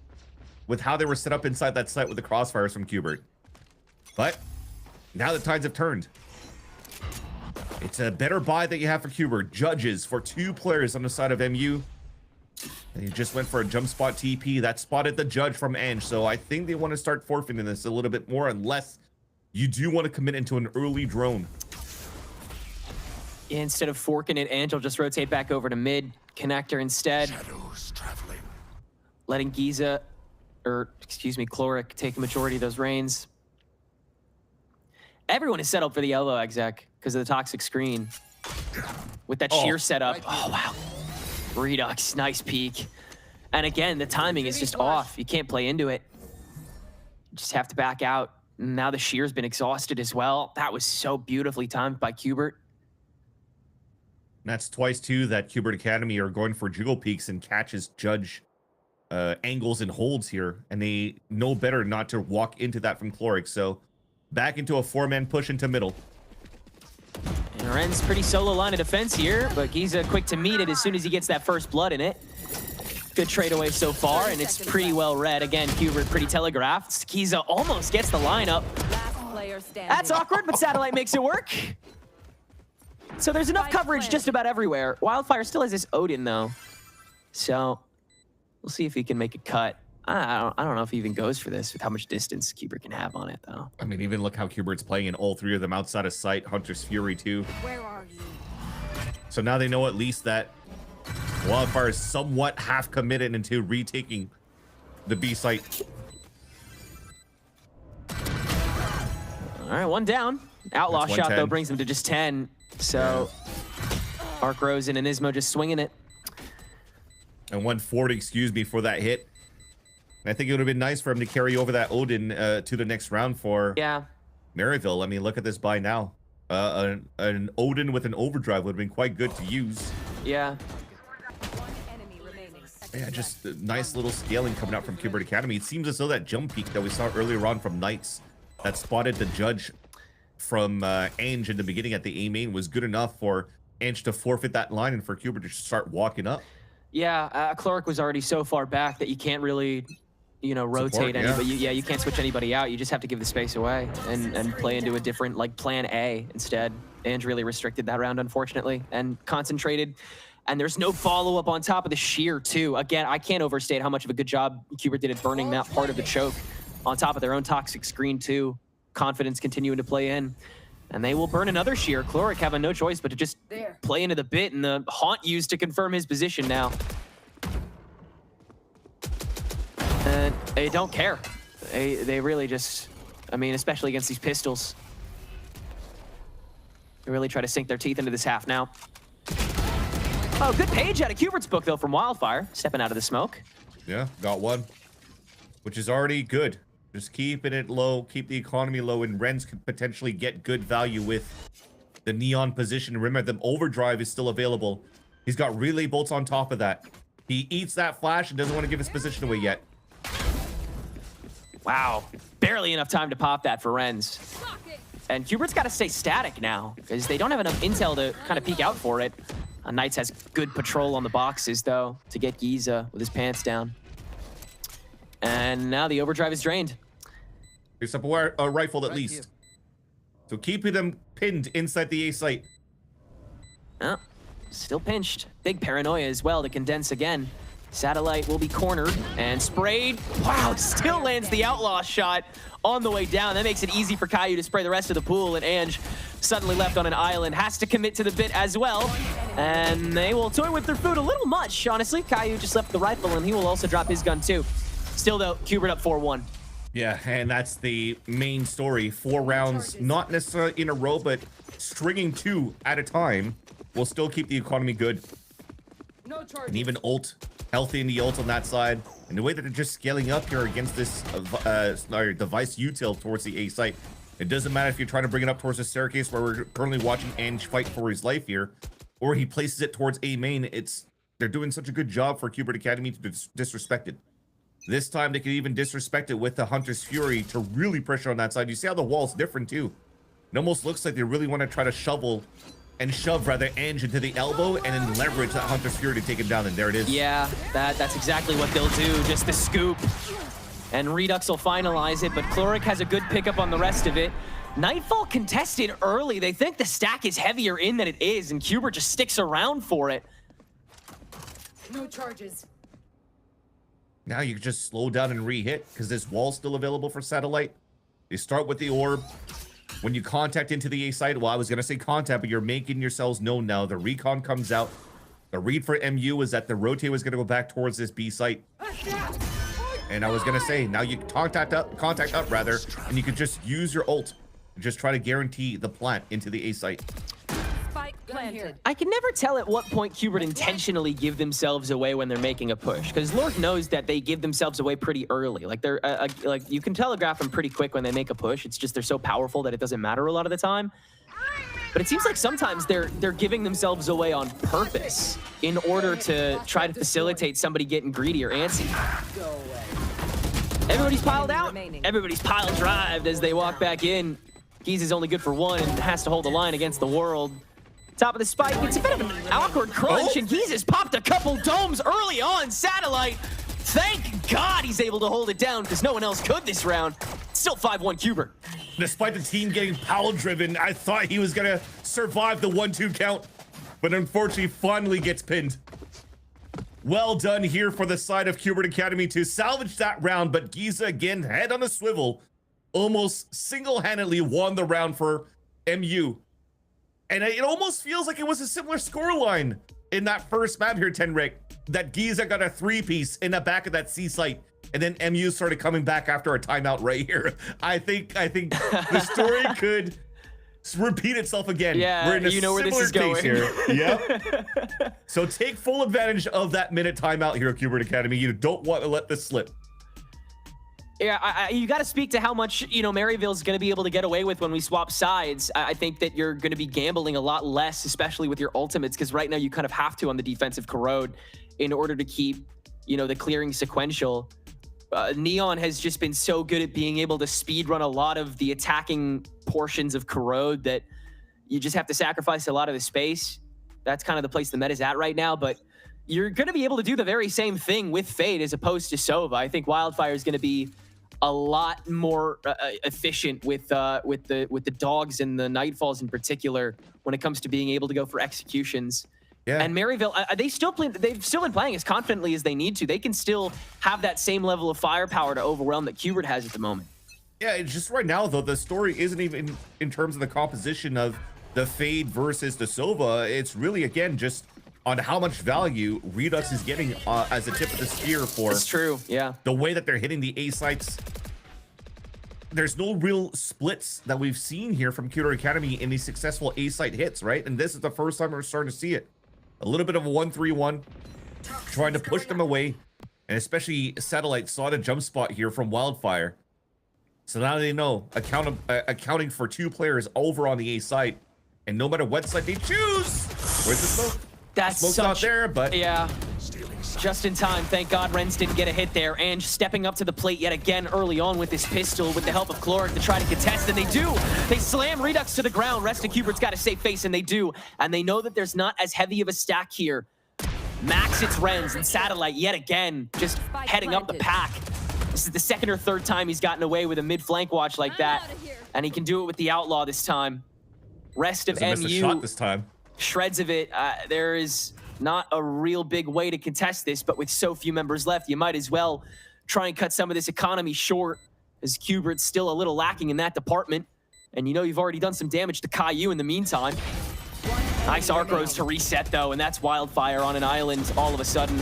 with how they were set up inside that site with the crossfires from Qbert. But now the tides have turned. It's a better buy that you have for Qbert. Judges for 2 players on the side of MU. And he just went for a jump spot TP that spotted the judge from Ange. So I think they want to start forfeiting this a little bit more, unless you do want to commit into an early drone. Instead of forking it, Ange will just rotate back over to mid connector instead. Letting Giza, or excuse me, Chloric take a majority of those reins. Everyone is set up for the yellow exec because of the toxic screen. With that sheer setup. Oh, wow. Redux, nice peek. And again, the timing is just off. You can't play into it. You just have to back out. Now the shear's been exhausted as well. That was so beautifully timed by Qbert. That's twice too that Qbert Academy are going for jiggle peeks and catches judge angles and holds here, and they know better not to walk into that from Chloric. So back into a 4-man push into middle. And Ren's pretty solo line of defense here, but Giza quick to meet it as soon as he gets that first blood in it. Good trade away so far, and it's pretty well read. Again, Qbert pretty telegraphed. Giza almost gets the lineup. That's awkward, but Satellite makes it work. So there's enough coverage just about everywhere. Wildfire still has this Odin, though. So we'll see if he can make a cut. I don't know if he even goes for this with how much distance Qbert can have on it, though. I mean, even look how Qbert's playing in all 3 of them outside of sight. Hunter's Fury, too. Where are you? So now they know at least that Wildfire is somewhat half committed into retaking the B site. All right, 1 down. Outlaw shot, though, brings them to just 10. So Arc Rosen and Ismo just swinging it. And 140, excuse me, for that hit. And I think it would have been nice for him to carry over that Odin to the next round for Maryville. I mean, look at this buy now. An Odin with an overdrive would have been quite good to use. Yeah. Yeah, just a nice little scaling coming out from Qbert Academy. It seems as though that jump peak that we saw earlier on from Knights that spotted the judge from Ange in the beginning at the A main was good enough for Ange to forfeit that line and for Cuber to start walking up. Yeah, Cloric was already so far back that you can't really, you know, rotate anybody. Yeah, you can't switch anybody out. You just have to give the space away and play into a different, like, plan A instead. Ange really restricted that round, unfortunately, and concentrated. And there's no follow-up on top of the shear, too. Again, I can't overstate how much of a good job Cuber did at burning that part of the choke on top of their own toxic screen, too. Confidence continuing to play in. And they will burn another shear. Cloric having no choice but to just play into the bit, and the haunt used to confirm his position now. And they don't care. They really just, I mean, especially against these pistols. They really try to sink their teeth into this half now. Oh, good page out of Cubert's book, though, from Wildfire. Stepping out of the smoke. Yeah, got one. Which is already good. Just keeping it low, keep the economy low, and Renz could potentially get good value with the Neon position. Remember, the overdrive is still available. He's got relay bolts on top of that. He eats that flash and doesn't want to give his position away yet. Wow. Barely enough time to pop that for Renz. And Cubert's got to stay static now, because they don't have enough intel to kind of peek out for it. Knights has good patrol on the boxes, though, to get Giza with his pants down. And now the overdrive is drained. Here's up a rifle at least. So keeping them pinned inside the A site. Oh, still pinched. Big paranoia as well to condense again. Satellite will be cornered and sprayed. Wow, still lands the outlaw shot on the way down. That makes it easy for Caillou to spray the rest of the pool, and Ange, suddenly left on an island, has to commit to the bit as well. And they will toy with their food a little much, honestly. Caillou just left the rifle, and he will also drop his gun too. Still though, Cubert up 4-1. Yeah, and that's the main story. 4 rounds, not necessarily in a row, but stringing 2 at a time will still keep the economy good. And even ult, healthy in the ult on that side. And the way that they're just scaling up here against this device util towards the A site. It doesn't matter if you're trying to bring it up towards the staircase where we're currently watching Ange fight for his life here, or he places it towards A main. They're doing such a good job for Cubert Academy to disrespect it. This time they can even disrespect it with the Hunter's Fury to really pressure on that side. You see how the wall's different too. It almost looks like they really want to try to shove Ange into the elbow and then leverage that Hunter's Fury to take him down, and there it is. Yeah, that's exactly what they'll do, just the scoop. And Redux will finalize it, but Cloric has a good pickup on the rest of it. Nightfall contested early. They think the stack is heavier in than it is, and Cubert just sticks around for it. No charges. Now you can just slow down and re-hit because this wall's still available for Satellite. You start with the orb. When you contact into the A site, well, I was going to say contact, but you're making yourselves known now. The recon comes out. The read for MU is that the rotate was going to go back towards this B site. And I was going to say, now you contact up, and you can just use your ult and just try to guarantee the plant into the A site. I can never tell at what point Cubert intentionally give themselves away when they're making a push, because Lord knows that they give themselves away pretty early. Like they're like you can telegraph them pretty quick when they make a push. It's just they're so powerful that it doesn't matter a lot of the time. But it seems like sometimes they're giving themselves away on purpose in order to try to facilitate somebody getting greedy or antsy. Everybody's piled out. Everybody's pile drived as they walk back in. Giz is only good for 1 and has to hold the line against the world. Top of the spike, it's a bit of an awkward crunch, and Giz has popped a couple domes early on. Satellite, thank God he's able to hold it down, because no one else could this round. Still 5-1 Cubert. Despite the team getting power-driven, I thought he was going to survive the 1-2 count, but unfortunately finally gets pinned. Well done here for the side of Cubert Academy to salvage that round, but Giza again, head on a swivel, almost single-handedly won the round for MU. And it almost feels like it was a similar scoreline in that first map here, Tenrik, that Giza got a 3-piece in the back of that C site, and then MU started coming back after a timeout right here. I think the story could repeat itself again. Yeah, we're in a you know where this is going here. Yep. So take full advantage of that minute timeout here at Cubert Academy. You don't want to let this slip. Yeah, you got to speak to how much, Maryville's going to be able to get away with when we swap sides. I think that you're going to be gambling a lot less, especially with your ultimates, because right now you kind of have to on the defensive corrode in order to keep, the clearing sequential. Neon has just been so good at being able to speed run a lot of the attacking portions of Corrode that you just have to sacrifice a lot of the space. That's kind of the place the meta's at right now, but you're going to be able to do the very same thing with Fade as opposed to Sova. I think Wildfire is going to be a lot more efficient with the dogs and the Nightfalls in particular when it comes to being able to go for executions. Yeah. And Maryville, they've still been playing as confidently as they need to. They can still have that same level of firepower to overwhelm that Qbert has at the moment. Yeah, it's just right now, though, the story isn't even in terms of the composition of the Fade versus the Sova. It's really, again, just on how much value Redux is getting as a tip of the spear for. It's true, yeah. The way that they're hitting the A sites. There's no real splits that we've seen here from Qbert Academy in these successful A site hits, right? And this is the first time we're starting to see it. A little bit of a 1-3-1, trying to push them away. And especially Satellite saw the jump spot here from Wildfire. So now they know accounting for 2 players over on the A site. And no matter what site they choose, where's the smoke? That's Smoke's not there, but yeah. Just in time. Thank God Renz didn't get a hit there. And stepping up to the plate yet again early on with this pistol with the help of Chloric to try to contest, and they do. They slam Redux to the ground. Rest of Qbert's got a safe face, and they do. And they know that there's not as heavy of a stack here. Max, it's Renz, and Satellite yet again just heading up the pack. This is the second or third time he's gotten away with a mid-flank watch like that. And he can do it with the Outlaw this time. Rest of MU. A shot this time. Shreds of it. There is not a real big way to contest this, but with so few members left, you might as well try and cut some of this economy short, as Qbert's still a little lacking in that department. And you know you've already done some damage to Caillou in the meantime. Nice Arcros to reset, though, and that's Wildfire on an island all of a sudden.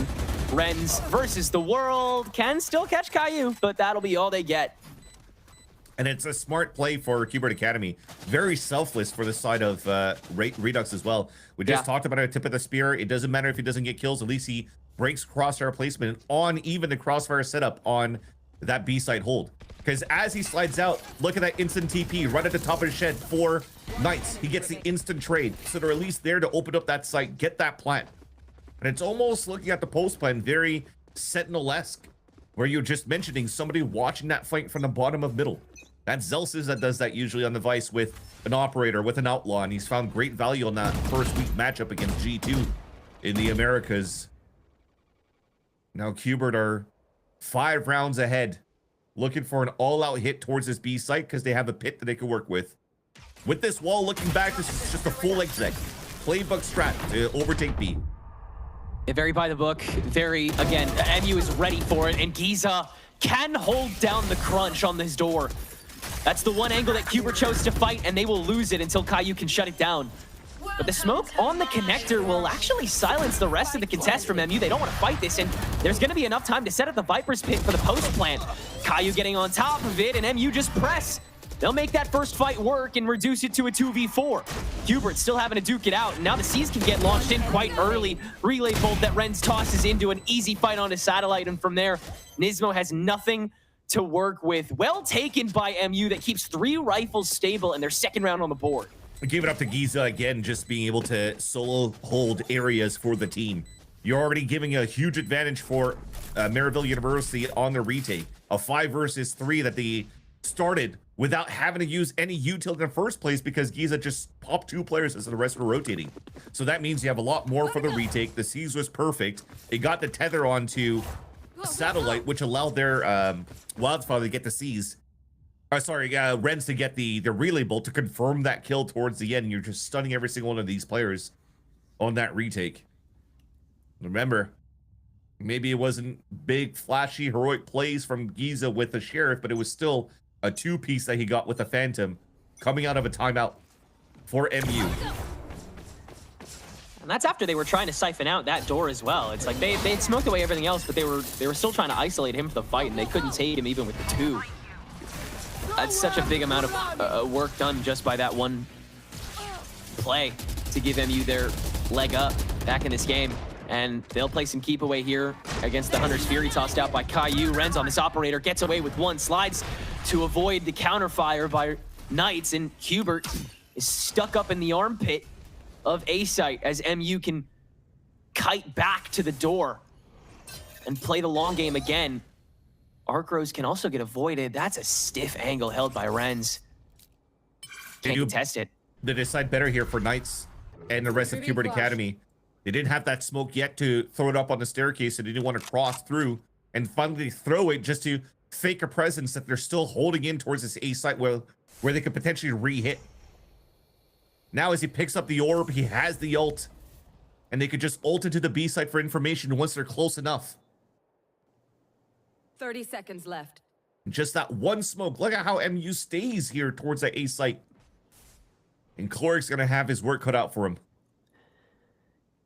Renz versus the world can still catch Caillou, but that'll be all they get. And it's a smart play for Qbert Academy. Very selfless for the side of Redux as well. We just talked about a tip of the spear. It doesn't matter if he doesn't get kills. At least he breaks crossfire placement on even the crossfire setup on that B site hold. Because as he slides out, look at that instant TP right at the top of the shed for Knights. He gets the instant trade. So they're at least there to open up that site, get that plant. And it's almost looking at the post plan very Sentinel-esque, where you're just mentioning somebody watching that flank from the bottom of middle. That's Zelsis that does that usually on the Vice with an Operator, with an Outlaw, and he's found great value on that first week matchup against G2 in the Americas. Now Qbert are 5 rounds ahead, looking for an all-out hit towards this B site because they have a pit that they can work with. With this wall looking back, this is just a full exec. Playbook strat to overtake B. Yeah, very by the book, very, again, MU is ready for it, and Giza can hold down the crunch on this door. That's the one angle that Qbert chose to fight, and they will lose it until Caillou can shut it down. But the smoke on the connector will actually silence the rest of the contest from MU. They don't want to fight this, and there's going to be enough time to set up the Viper's pit for the post plant. Caillou getting on top of it, and MU just press. They'll make that first fight work and reduce it to a 2v4. Qbert still having to duke it out, and now the C's can get launched in quite early. Relay bolt that Renz tosses into an easy fight onto Satellite, and from there, Nismo has nothing to work with. Well taken by MU that keeps 3 rifles stable in their second round on the board. Give it up to Giza again, just being able to solo hold areas for the team. You're already giving a huge advantage for Maryville University on the retake. A 5 versus 3 that they started without having to use any util in the first place because Giza just popped 2 players as the rest were rotating. So that means you have a lot more for the retake. The C's was perfect. It got the tether onto Satellite, which allowed their Wildfire to get the C's. Renz to get the relay bolt to confirm that kill towards the end. You're just stunning every single one of these players on that retake. Remember, maybe it wasn't big, flashy, heroic plays from Giza with the Sheriff, but it was still a 2-piece that he got with the Phantom coming out of a timeout for MU. And that's after they were trying to siphon out that door as well. It's like they'd smoked away everything else, but they were still trying to isolate him for the fight, and they couldn't take him even with the 2. That's such a big amount of work done just by that one play to give MU their leg up back in this game. And they'll play some keep away here against the Hunter's Fury, tossed out by Caillou. Renz on this Operator gets away with 1, slides to avoid the counterfire by Knights, and Qbert is stuck up in the armpit of A-Site as MU can kite back to the door and play the long game again. Arcros can also get avoided. That's a stiff angle held by Renz. Can't contest it. They decide better here for Knights and the rest of Kubert Academy. They didn't have that smoke yet to throw it up on the staircase, and they didn't want to cross through and finally throw it just to fake a presence that they're still holding in towards this A site where they could potentially re-hit. Now as he picks up the orb, he has the ult, and they could just ult into the B site for information once they're close enough. 30 seconds left. Just that one smoke. Look at how MU stays here towards that A site. And Cloric's gonna have his work cut out for him.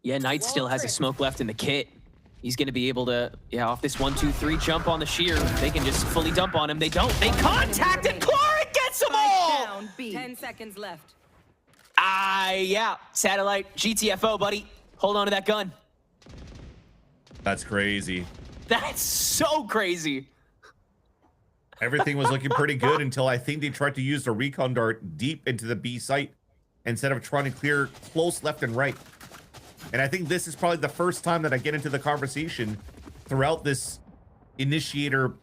Yeah, Knight still has a smoke left in the kit. He's going to be able to, yeah, off this 1-2-3 jump on the shear, they can just fully dump on him. They don't. They contact it. Cloric gets them all! Down, 10 seconds left. Yeah. Satellite, GTFO, buddy. Hold on to that gun. That's crazy. That's so crazy. Everything was looking pretty good until I think they tried to use the recon dart deep into the B site instead of trying to clear close left and right. And I think this is probably the first time that I get into the conversation throughout this initiator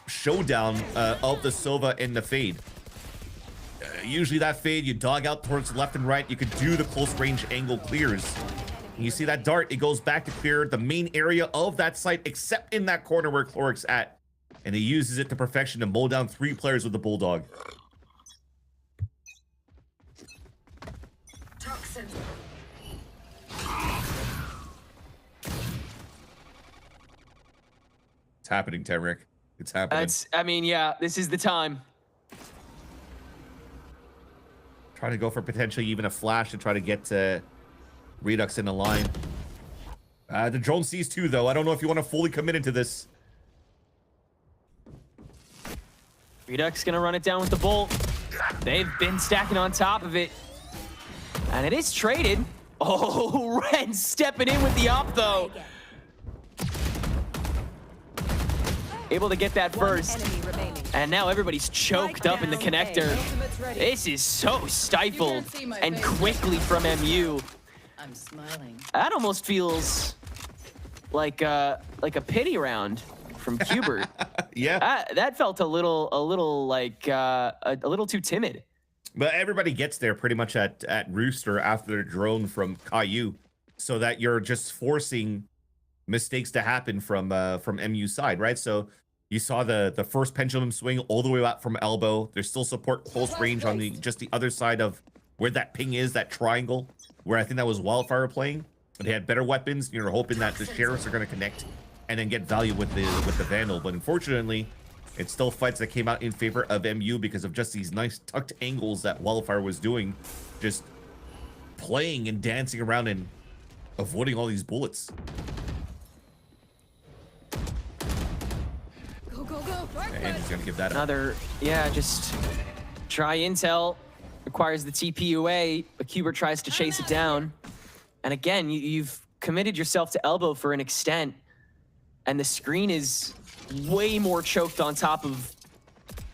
showdown of the Sova and the Fade. Usually that Fade, you dog out towards left and right. You could do the close range angle clears. And you see that dart, it goes back to clear the main area of that site, except in that corner where Cloric's at. And he uses it to perfection to mow down 3 players with the Bulldog. Toxin. It's happening, Temric. It's happening. I mean, yeah, this is the time. Trying to go for potentially even a flash to try to get Redux in the line. The drone sees 2, though. I don't know if you want to fully commit into this. Redux gonna run it down with the bolt. They've been stacking on top of it. And it is traded. Oh, Ren stepping in with the op, though. Able to get that first. And now everybody's choked up in the connector. This is so stifled and quickly from MU. I'm smiling. That almost feels like a pity round from Kubert. Yeah. That felt a little too timid. But everybody gets there pretty much at Rooster after the drone from Caillou, so that you're just forcing mistakes to happen from MU side, right? So you saw the first pendulum swing all the way out from elbow. There's still support close range on the other side of where that ping is, that triangle, where I think that was Wildfire playing. They had better weapons. You're hoping that the sheriffs are going to connect and then get value with the Vandal. But unfortunately, it's still fights that came out in favor of MU because of just these nice tucked angles that Wildfire was doing, just playing and dancing around and avoiding all these bullets. Go, go, go. And he's gonna give that Another, yeah, just try intel. Requires the TP away, but Kubert tries to chase it down. And again, you've committed yourself to elbow for an extent, and the screen is way more choked on top of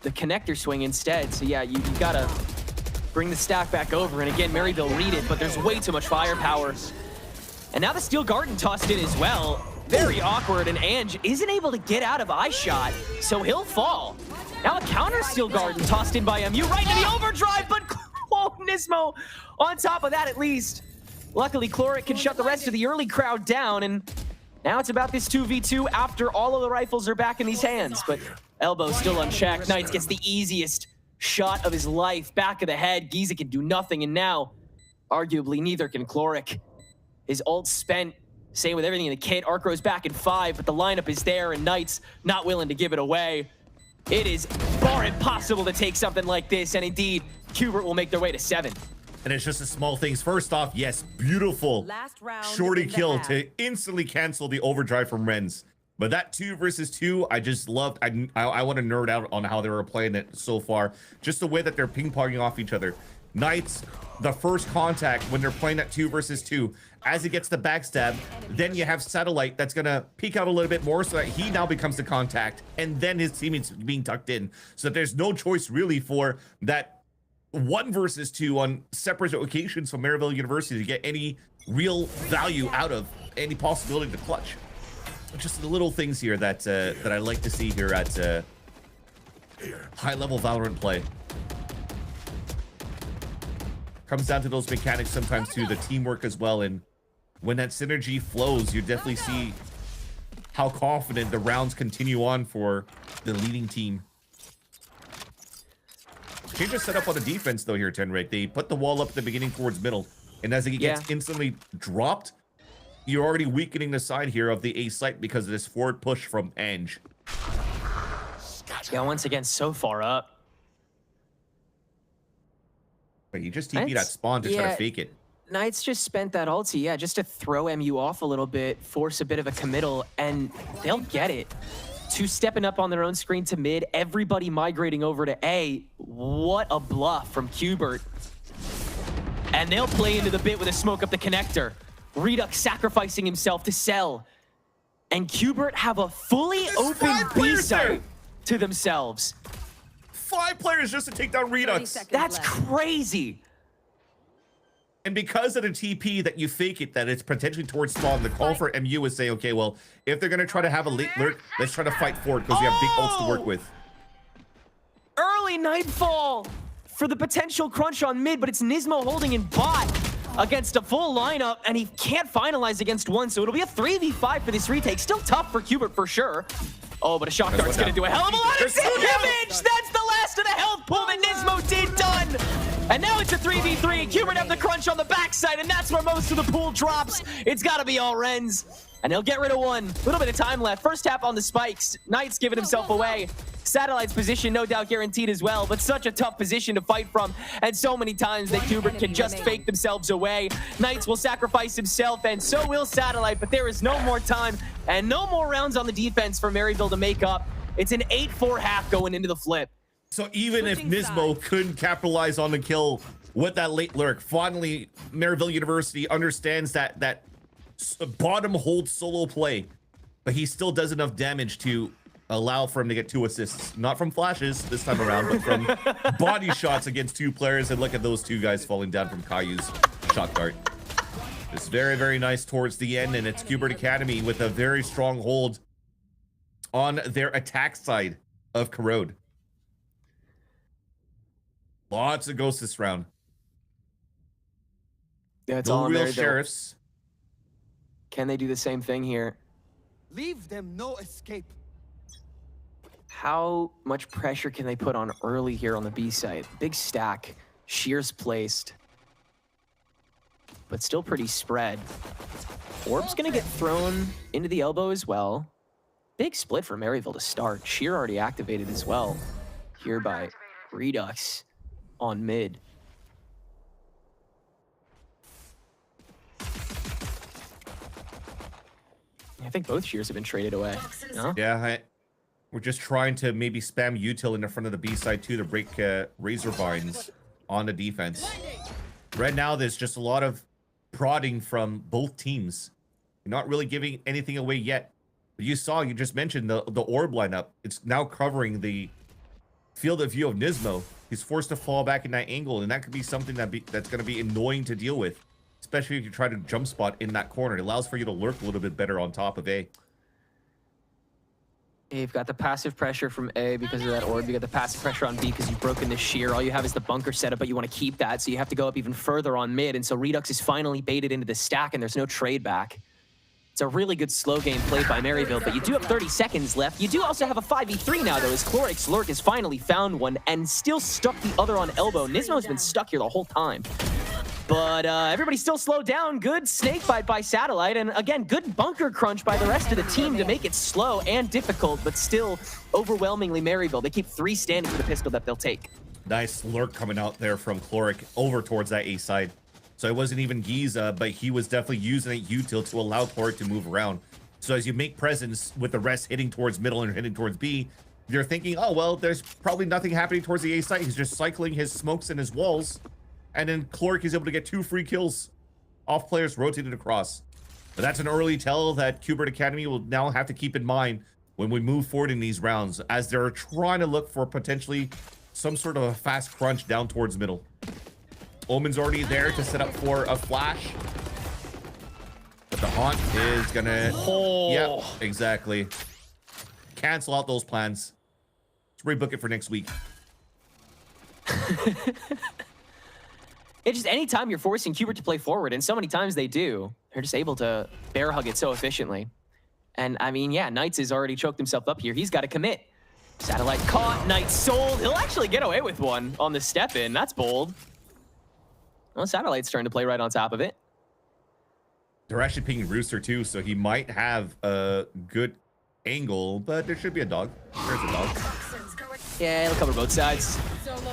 the connector swing instead. So yeah, you gotta bring the stack back over. And again, Maryville read it, but there's way too much firepower. And now the Steel Garden tossed in as well. Very awkward, and Ange isn't able to get out of eye shot, so he'll fall. Now a counter Steel Garden tossed in by MU right into the overdrive, but oh, Nismo on top of that at least. Luckily, Cloric can shut the rest of the early crowd down, and now it's about this 2v2 after all of the rifles are back in these hands. But elbow still unchecked. Knights gets the easiest shot of his life. Back of the head. Giza can do nothing, and now, arguably, neither can Cloric. His ult spent. Same with everything in the kit. Arcro's back in 5, but the lineup is there, and Knights not willing to give it away. It is far impossible to take something like this, and indeed, Kubert will make their way to 7. And it's just the small things. First off, yes, beautiful Last round shorty kill to instantly cancel the overdrive from Renz. But that 2 versus 2, I just loved. I want to nerd out on how they were playing it so far. Just the way that they're ping-ponging off each other. Knights, the first contact when they're playing that 2 versus 2. As he gets the backstab, then you have Satellite that's going to peek out a little bit more so that he now becomes the contact. And then his teammates being tucked in. So there's no choice really for that 1 versus 2 on separate occasions from Maryville University to get any real value out of any possibility to clutch. Just the little things here that that I like to see here at high-level Valorant play. comes down to those mechanics sometimes too, the teamwork as well. And when that synergy flows, you definitely see how confident the rounds continue on for the leading team. Change the setup on the defense though here, Tenrek. They put the wall up at the beginning towards middle, and as it gets instantly dropped, you're already weakening the side here of the A site because of this forward push from Ange. Yeah, once again, so far up. But you just TP that spawn to try to fake it. Knights just spent that ulti, yeah, just to throw MU off a little bit, force a bit of a committal, and they'll get it. Two stepping up on their own screen to mid, everybody migrating over to A. What a bluff from Qbert. And they'll play into the bit with a smoke up the connector. Redux sacrificing himself to sell. And Qbert have a fully open B site to themselves. 5 players just to take down Redux. That's crazy. And because of the TP that you fake it, that it's potentially towards spawn, the call for MU is saying, okay, well, if they're going to try to have a late lurk, let's try to fight forward because we have big ults to work with. Early Nightfall for the potential crunch on mid, but it's Nismo holding in bot against a full lineup, and he can't finalize against one, so it'll be a 3v5 for this retake. Still tough for Qbert for sure. Oh, but a shock dart's going to do a hell of a lot of damage! That's the last of the health pool that Nismo did done! And now it's a 3v3. Qbert have the crunch on the backside, and that's where most of the pool drops. It's got to be all Rens. And he'll get rid of one. A little bit of time left. First tap on the spikes. Knight's giving himself away. Satellite's position no doubt guaranteed as well, but such a tough position to fight from. And so many times that Qbert can just fake themselves away. Knights will sacrifice himself, and so will Satellite, but there is no more time and no more rounds on the defense for Maryville to make up. It's an 8-4 half going into the flip. So even if Nismo couldn't capitalize on the kill with that late lurk, finally Maryville University understands that bottom hold solo play, but he still does enough damage to allow for him to get 2 assists, not from flashes this time around, but from body shots against 2 players. And look at those 2 guys falling down from Kayu's shot dart. It's very, very nice towards the end, and it's Qbert Academy with a very strong hold on their attack side of Corrode. Lots of ghosts this round. Yeah, it's no all real there, sheriffs. Can they do the same thing here? Leave them no escape. How much pressure can they put on early here on the B side? Big stack, shears placed, but still pretty spread. Orb's gonna get thrown into the elbow as well. Big split for Maryville to start. Sheer already activated as well here by Redux on mid. I think both shears have been traded away. No? Yeah, we're just trying to maybe spam util in the front of the B side too to break razor vines on the defense. Right now, there's just a lot of prodding from both teams. You're not really giving anything away yet. But you just mentioned the orb lineup. It's now covering the field of view of Nismo. He's forced to fall back in that angle, and that could be something that's going to be annoying to deal with, especially if you try to jump spot in that corner. It allows for you to lurk a little bit better on top of A. You've got the passive pressure from A because of that orb. You got the passive pressure on B because you've broken the shear. All you have is the bunker setup, but you want to keep that, so you have to go up even further on mid. And so Redux is finally baited into the stack, and there's no trade back. It's a really good slow game played by Maryville, but you do have 30 seconds left. You do also have a 5v3 now, though, as Chloric's lurk has finally found one and still stuck the other on elbow. Nismo's been stuck here the whole time. But everybody still slowed down. Good snake bite by Satellite. And again, good bunker crunch by the rest of the team to make it slow and difficult, but still overwhelmingly Maryville. They keep 3 standing for the pistol that they'll take. Nice lurk coming out there from Chloric over towards that A side. So it wasn't even Giza, but he was definitely using a util to allow Chloric to move around. So as you make presence with the rest hitting towards middle and hitting towards B, you're thinking, oh, well, there's probably nothing happening towards the A side. He's just cycling his smokes and his walls. And then Chloric is able to get 2 free kills off players rotated across. But that's an early tell that Qbert Academy will now have to keep in mind when we move forward in these rounds, as they're trying to look for potentially some sort of a fast crunch down towards middle. Omen's already there to set up for a flash. But the Haunt is gonna... Oh. Yep, exactly. Cancel out those plans. Let's rebook it for next week. It's just anytime you're forcing Qbert to play forward, and so many times they do, they're just able to bear hug it so efficiently. And I mean, yeah, Knights has already choked himself up here. He's got to commit. Satellite caught, Knights sold. He'll actually get away with one on the step in. That's bold. Well, Satellite's trying to play right on top of it. They're actually pinging Rooster too, so he might have a good angle, but there should be a dog. There's a dog. Yeah, it'll cover both sides.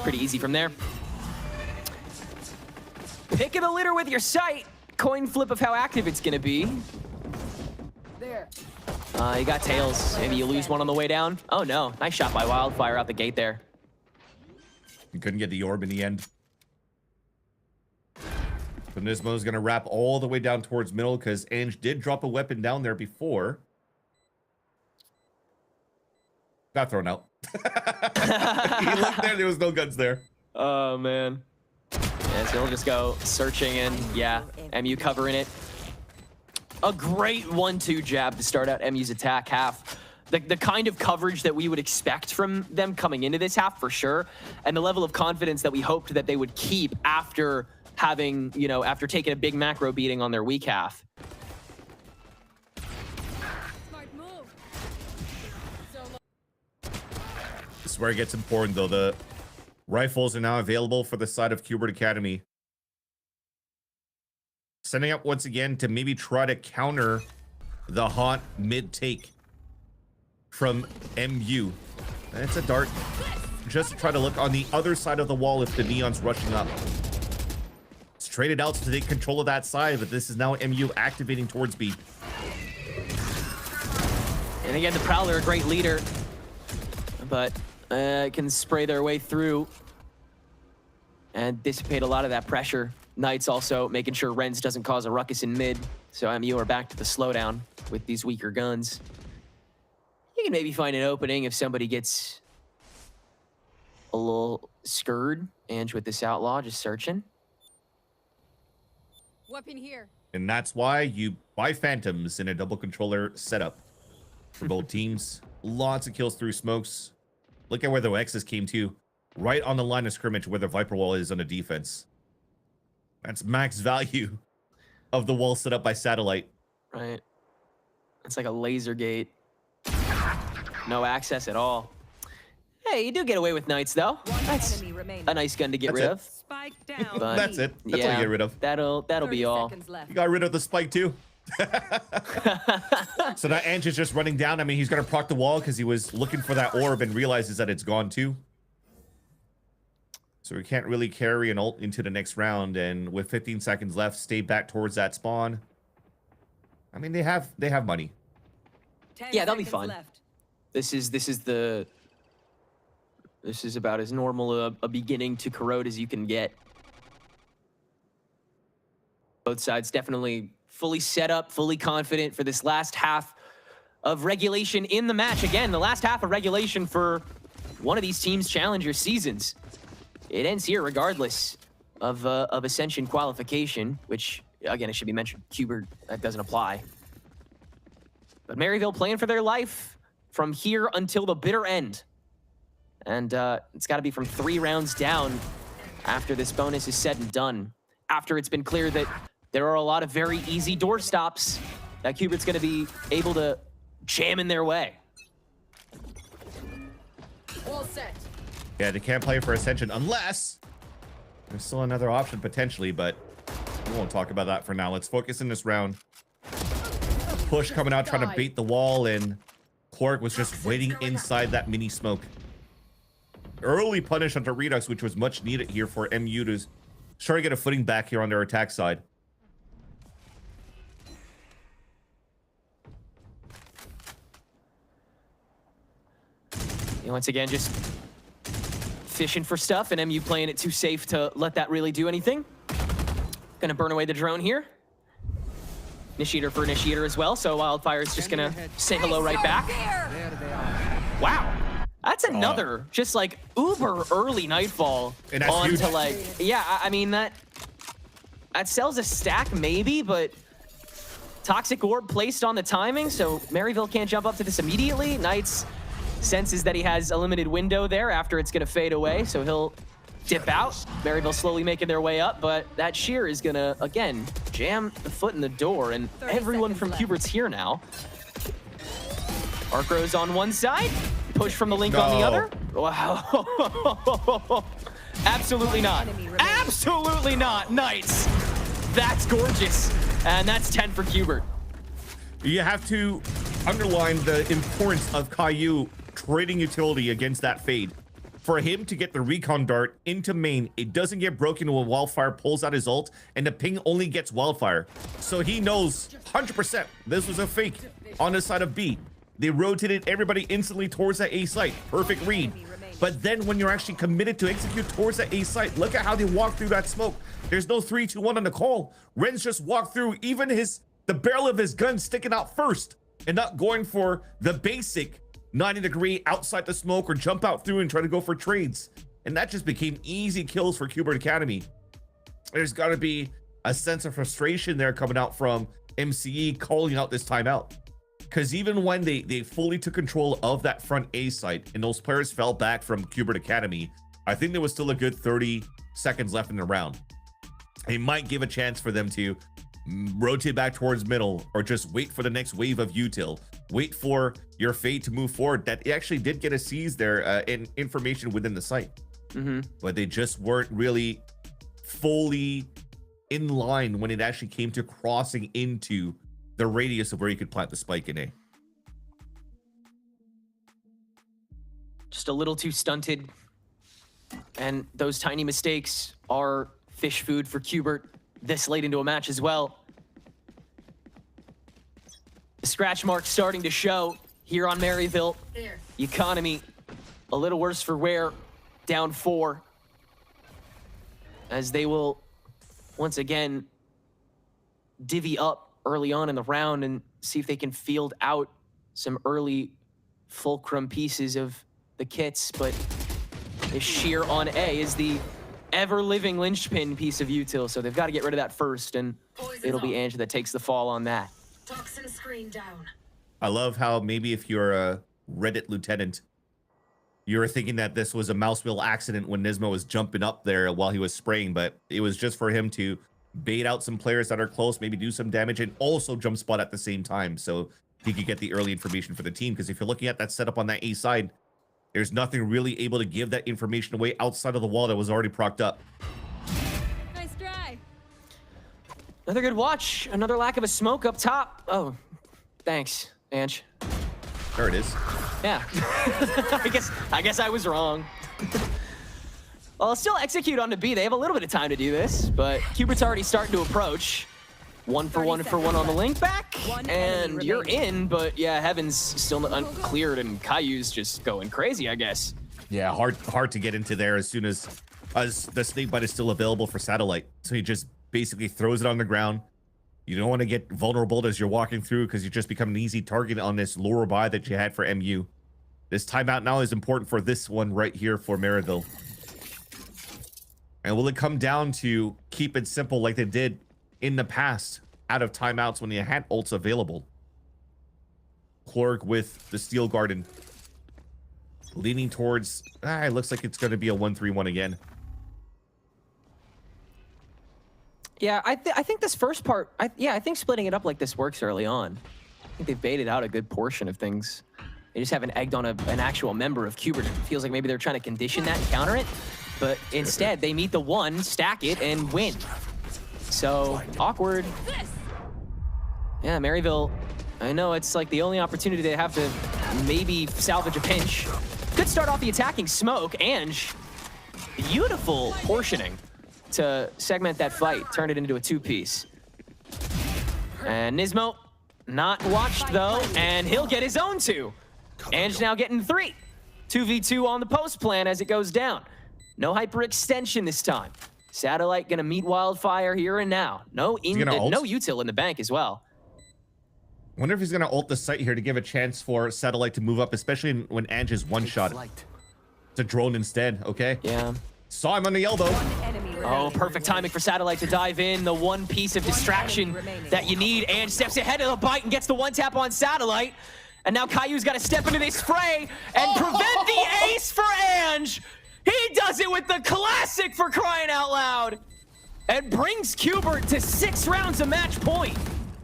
Pretty easy from there. Pick of the litter with your sight. Coin flip of how active it's gonna be. There. You got tails. Maybe you lose one on the way down. Oh no, nice shot by Wildfire out the gate there. He couldn't get the orb in the end. But Nismo's gonna wrap all the way down towards middle because Ange did drop a weapon down there before. Got thrown out. He looked there was no guns there. Oh man. Yeah, so he'll just go searching and yeah, MU covering it. A great 1-2 jab to start out MU's attack half. The kind of coverage that we would expect from them coming into this half for sure. And the level of confidence that we hoped that they would keep after having, you know, after taking a big macro beating on their weak half. This is where it gets important though. The rifles are now available for the side of Qbert Academy. Setting up once again to maybe try to counter the hot mid take from MU. And it's a dart just to try to look on the other side of the wall if the Neon's rushing up. It's traded out to take control of that side, but this is now MU activating towards B. And again, the Prowler, a great leader, but can spray their way through and dissipate a lot of that pressure. Knights also making sure Renz doesn't cause a ruckus in mid. So MU are back to the slowdown with these weaker guns. You can maybe find an opening if somebody gets a little scurred. Ange with this outlaw just searching. Weapon here. And that's why you buy Phantoms in a double controller setup for both teams. Lots of kills through smokes. Look at where the X's came to. Right on the line of scrimmage where the Viper wall is on the defense. That's max value of the wall set up by Satellite. Right. It's like a laser gate. No access at all. Hey, you do get away with Knights though. That's a nice gun to get rid of. Spike down. But That's it. That's all you get rid of. That'll be all. You got rid of the spike too. So now Ange is just running down. I mean, he's gonna proc the wall because he was looking for that orb and realizes that it's gone too. So we can't really carry an ult into the next round, and with 15 seconds left, stay back towards that spawn. I mean, they have money. Yeah, they'll be fine. Left. This is about as normal a beginning to corrode as you can get. Both sides definitely fully set up, fully confident for this last half of regulation in the match. Again, the last half of regulation for one of these teams' Challenger seasons. It ends here regardless of Ascension qualification, which, again, it should be mentioned, Qbert, that doesn't apply. But Maryville playing for their life from here until the bitter end. And it's got to be from 3 rounds down after this bonus is said and done. After it's been clear that there are a lot of very easy doorstops that Qbert's going to be able to jam in their way. All set. Yeah, they can't play for Ascension unless there's still another option potentially, but we won't talk about that for now. Let's focus in this round. Push coming out, trying to bait the wall, and Clark was just waiting inside that mini smoke. Early punish onto Redux, which was much needed here for MU to try to get a footing back here on their attack side. And once again, just fishing for stuff, and MU playing it too safe to let that really do anything. Gonna burn away the drone here. Initiator for Initiator as well, so Wildfire's just gonna say hello right back. Wow. That's another just like uber early Nightfall onto like, yeah, I mean that sells a stack maybe, but Toxic Orb placed on the timing, so Maryville can't jump up to this immediately. Knights senses that he has a limited window there after it's gonna fade away, so he'll dip out. Maryville slowly making their way up, but that shear is gonna, again, jam the foot in the door, and everyone from Hubert's here now. Arcro's on one side, push from the Link on the other. Wow. Absolutely not. Absolutely not. Nice. That's gorgeous. And that's 10 for Hubert. You have to underline the importance of Caillou trading utility against that fade. For him to get the recon dart into main, it doesn't get broken when Wildfire pulls out his ult, and the ping only gets Wildfire. So he knows 100% this was a fake on the side of B. They rotated everybody instantly towards that A site. Perfect read. But then when you're actually committed to execute towards that A site, look at how they walk through that smoke. There's no 3, 2, 1 on the call. Ren's just walked through, even the barrel of his gun sticking out first and not going for the basic 90-degree outside the smoke or jump out through and try to go for trades. And that just became easy kills for Hubert Academy. There's got to be a sense of frustration there coming out from MCE calling out this timeout. Because even when they fully took control of that front A site and those players fell back from Hubert Academy, I think there was still a good 30 seconds left in the round. It might give a chance for them to rotate back towards middle or just wait for the next wave of util. Wait for your fate to move forward. That actually did get a seize there in information within the site. But they just weren't really fully in line when it actually came to crossing into the radius of where you could plant the spike in A. Just a little too stunted. And those tiny mistakes are fish food for Hubert this late into a match as well. The scratch mark starting to show here on Maryville. Economy a little worse for wear, down 4. As they will once again divvy up early on in the round and see if they can field out some early fulcrum pieces of the kits. But the shear on A is the ever-living linchpin piece of util, so they've got to get rid of that first, and it'll be Ange that takes the fall on that. Toxin screen down. I love how maybe if you're a Reddit lieutenant, you were thinking that this was a mouse wheel accident when Nismo was jumping up there while he was spraying, but it was just for him to bait out some players that are close, maybe do some damage, and also jump spot at the same time, so he could get the early information for the team. Because if you're looking at that setup on that A side, there's nothing really able to give that information away outside of the wall that was already procced up. Nice try. Another good watch. Another lack of a smoke up top. Oh, thanks, Ange. There it is. Yeah. I guess I was wrong. Well, I'll still execute on to B. They have a little bit of time to do this, but Hubert's already starting to approach. 1 for 1 for 1 on the link back, and you're in, but yeah, Heaven's still uncleared, and Caillou's just going crazy, I guess. Yeah, hard to get into there as soon as the snake bite is still available for Satellite. So he just basically throws it on the ground. You don't want to get vulnerable as you're walking through because you just become an easy target on this lower buy that you had for MU. This timeout now is important for this one right here for Maryville. And will it come down to keep it simple like they did in the past out of timeouts when you had ults available? Clorg with the Steel Garden leaning towards, it looks like it's going to be a 1-3-1 again. Yeah, I think this first part, I think splitting it up like this works early on. I think they've baited out a good portion of things. They just haven't egged on an actual member of Hubert. It feels like maybe they're trying to condition that and counter it, but instead they meet the 1, stack it, and win. So, awkward. Yeah, Maryville, I know it's like the only opportunity they have to maybe salvage a pinch. Good start off the attacking smoke. Ange, beautiful portioning to segment that fight, turn it into a 2-piece. And Nismo, not watched though, and he'll get his own 2. Ange now getting 3. 2v2 on the post plan as it goes down. No hyperextension this time. Satellite gonna meet Wildfire here and now. No util in the bank as well. Wonder if he's gonna ult the site here to give a chance for Satellite to move up, especially when Ange is one-shot. It's a drone instead, okay? Yeah. Saw him on the elbow. Oh, perfect timing for Satellite to dive in. The one piece of distraction that you need. Ange steps ahead of the bite and gets the 1-tap on Satellite. And now Caillou's got to step into this fray and prevent the ace for Ange. He does it with the classic, for crying out loud, and brings Qbert to 6 rounds of match point.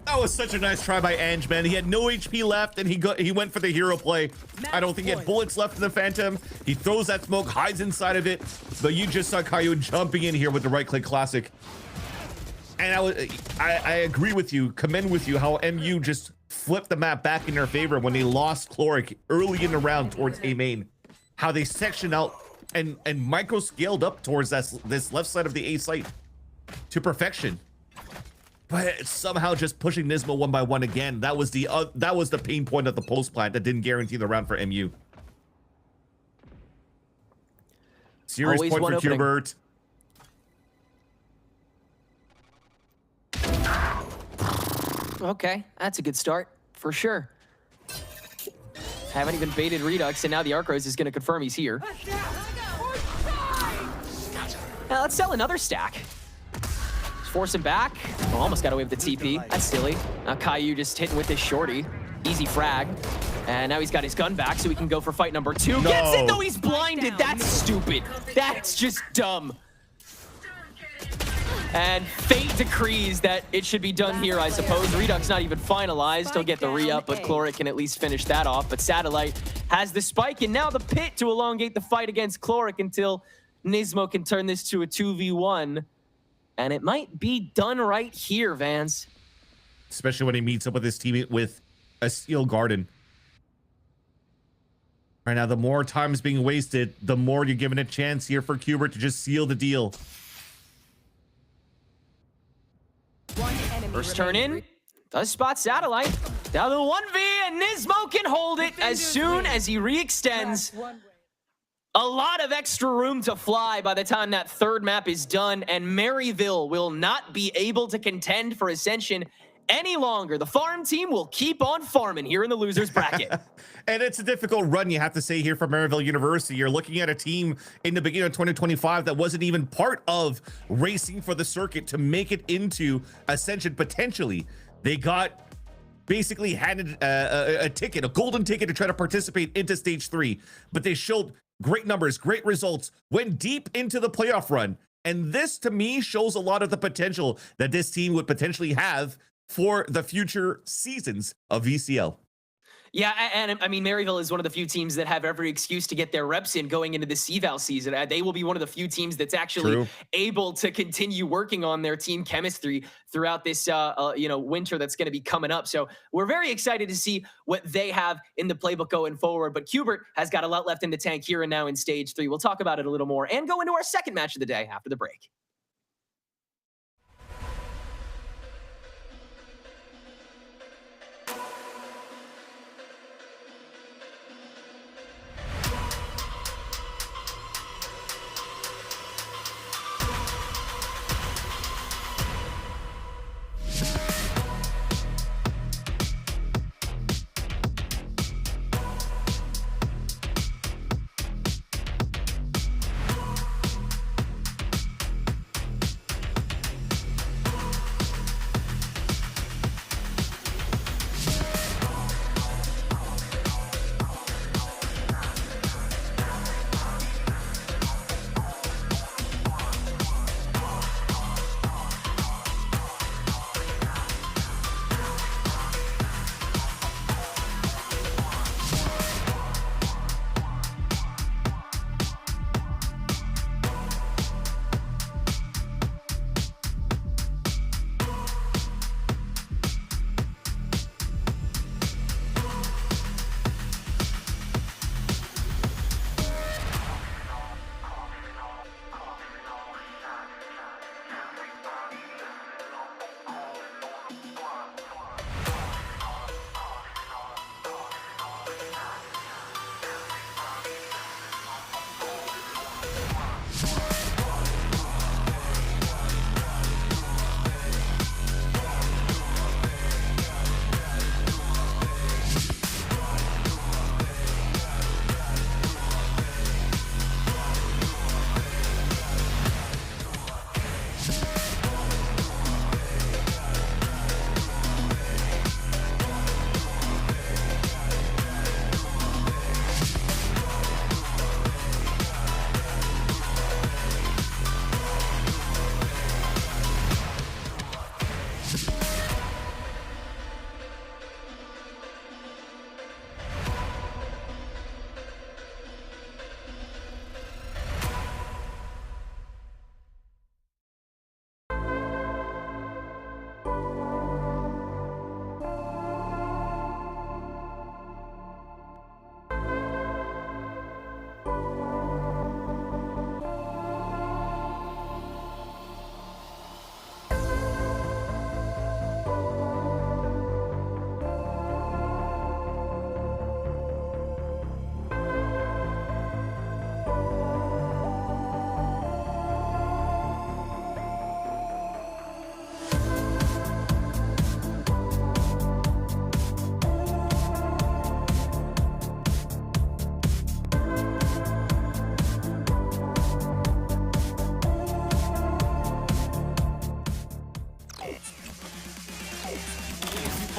That was such a nice try by Ange, man. He had no HP left, and he went for the hero play. I don't think he had bullets left in the Phantom. He throws that smoke, hides inside of it, but you just saw Caillou jumping in here with the right-click classic. And I agree with you, commend with you how MU just flipped the map back in their favor when they lost Chloric early in the round towards A main. How they sectioned out and micro scaled up towards this left side of the A site to perfection. But it's somehow just pushing Nismo 1 by 1 again. That was the pain point of the post plant that didn't guarantee the round for MU. Serious Always point one for opening. Qbert. Okay, that's a good start, for sure. Haven't even baited Redux, and now the Arc Rose is going to confirm he's here. Now let's sell another stack. Force him back. Oh, almost got away with the TP. That's silly. Now Caillou just hitting with his shorty. Easy frag. And now he's got his gun back, so he can go for fight number 2. No. Gets it, though he's blinded. That's stupid. That's just dumb. And fate decrees that it should be done here, I suppose. Redux not even finalized. He'll get the re-up, but Chloric can at least finish that off. But Satellite has the spike, and now the pit to elongate the fight against Chloric until Nismo can turn this to a 2v1. And it might be done right here, Vans. Especially when he meets up with his teammate with a Steel Garden. Right now, the more time is being wasted, the more you're given a chance here for Qbert to just seal the deal. First turn in, does spot Satellite. Down to 1v, and Nismo can hold it as soon as he re-extends. A lot of extra room to fly by the time that third map is done, and Maryville will not be able to contend for Ascension any longer. The farm team will keep on farming here in the losers bracket. And it's a difficult run, you have to say, here for Maryville University. You're looking at a team in the beginning of 2025 that wasn't even part of racing for the circuit to make it into Ascension potentially. They got basically handed a ticket, a golden ticket to try to participate into stage 3, but they showed great numbers, great results, went deep into the playoff run. And this, to me, shows a lot of the potential that this team would potentially have for the future seasons of VCL. Yeah, and I mean, Maryville is one of the few teams that have every excuse to get their reps in going into the CVAL season. They will be one of the few teams that's actually able to continue working on their team chemistry throughout this, winter that's going to be coming up. So we're very excited to see what they have in the playbook going forward. But Qbert has got a lot left in the tank here and now in stage 3. We'll talk about it a little more and go into our second match of the day after the break.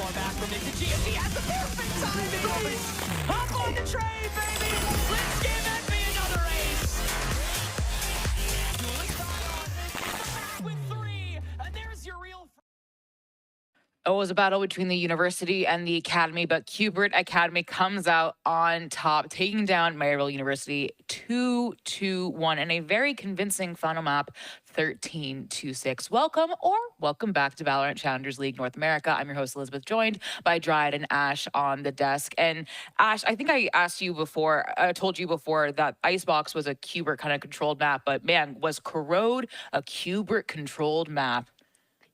far back from it. The GMT has the perfect time to race. Hop on the train, baby. Let's give Envy another ace. With 3, and there's your real. It was a battle between the university and the academy, but Qbert Academy comes out on top, taking down Maryville University 2-1 in a very convincing final map, 13-6. Welcome back to Valorant Challengers League North America. I'm your host, Elizabeth, joined by Dryad and Ash on the desk. And Ash, I think I told you before that Icebox was a Qbert kind of controlled map, but man, was Corrode a Qbert controlled map?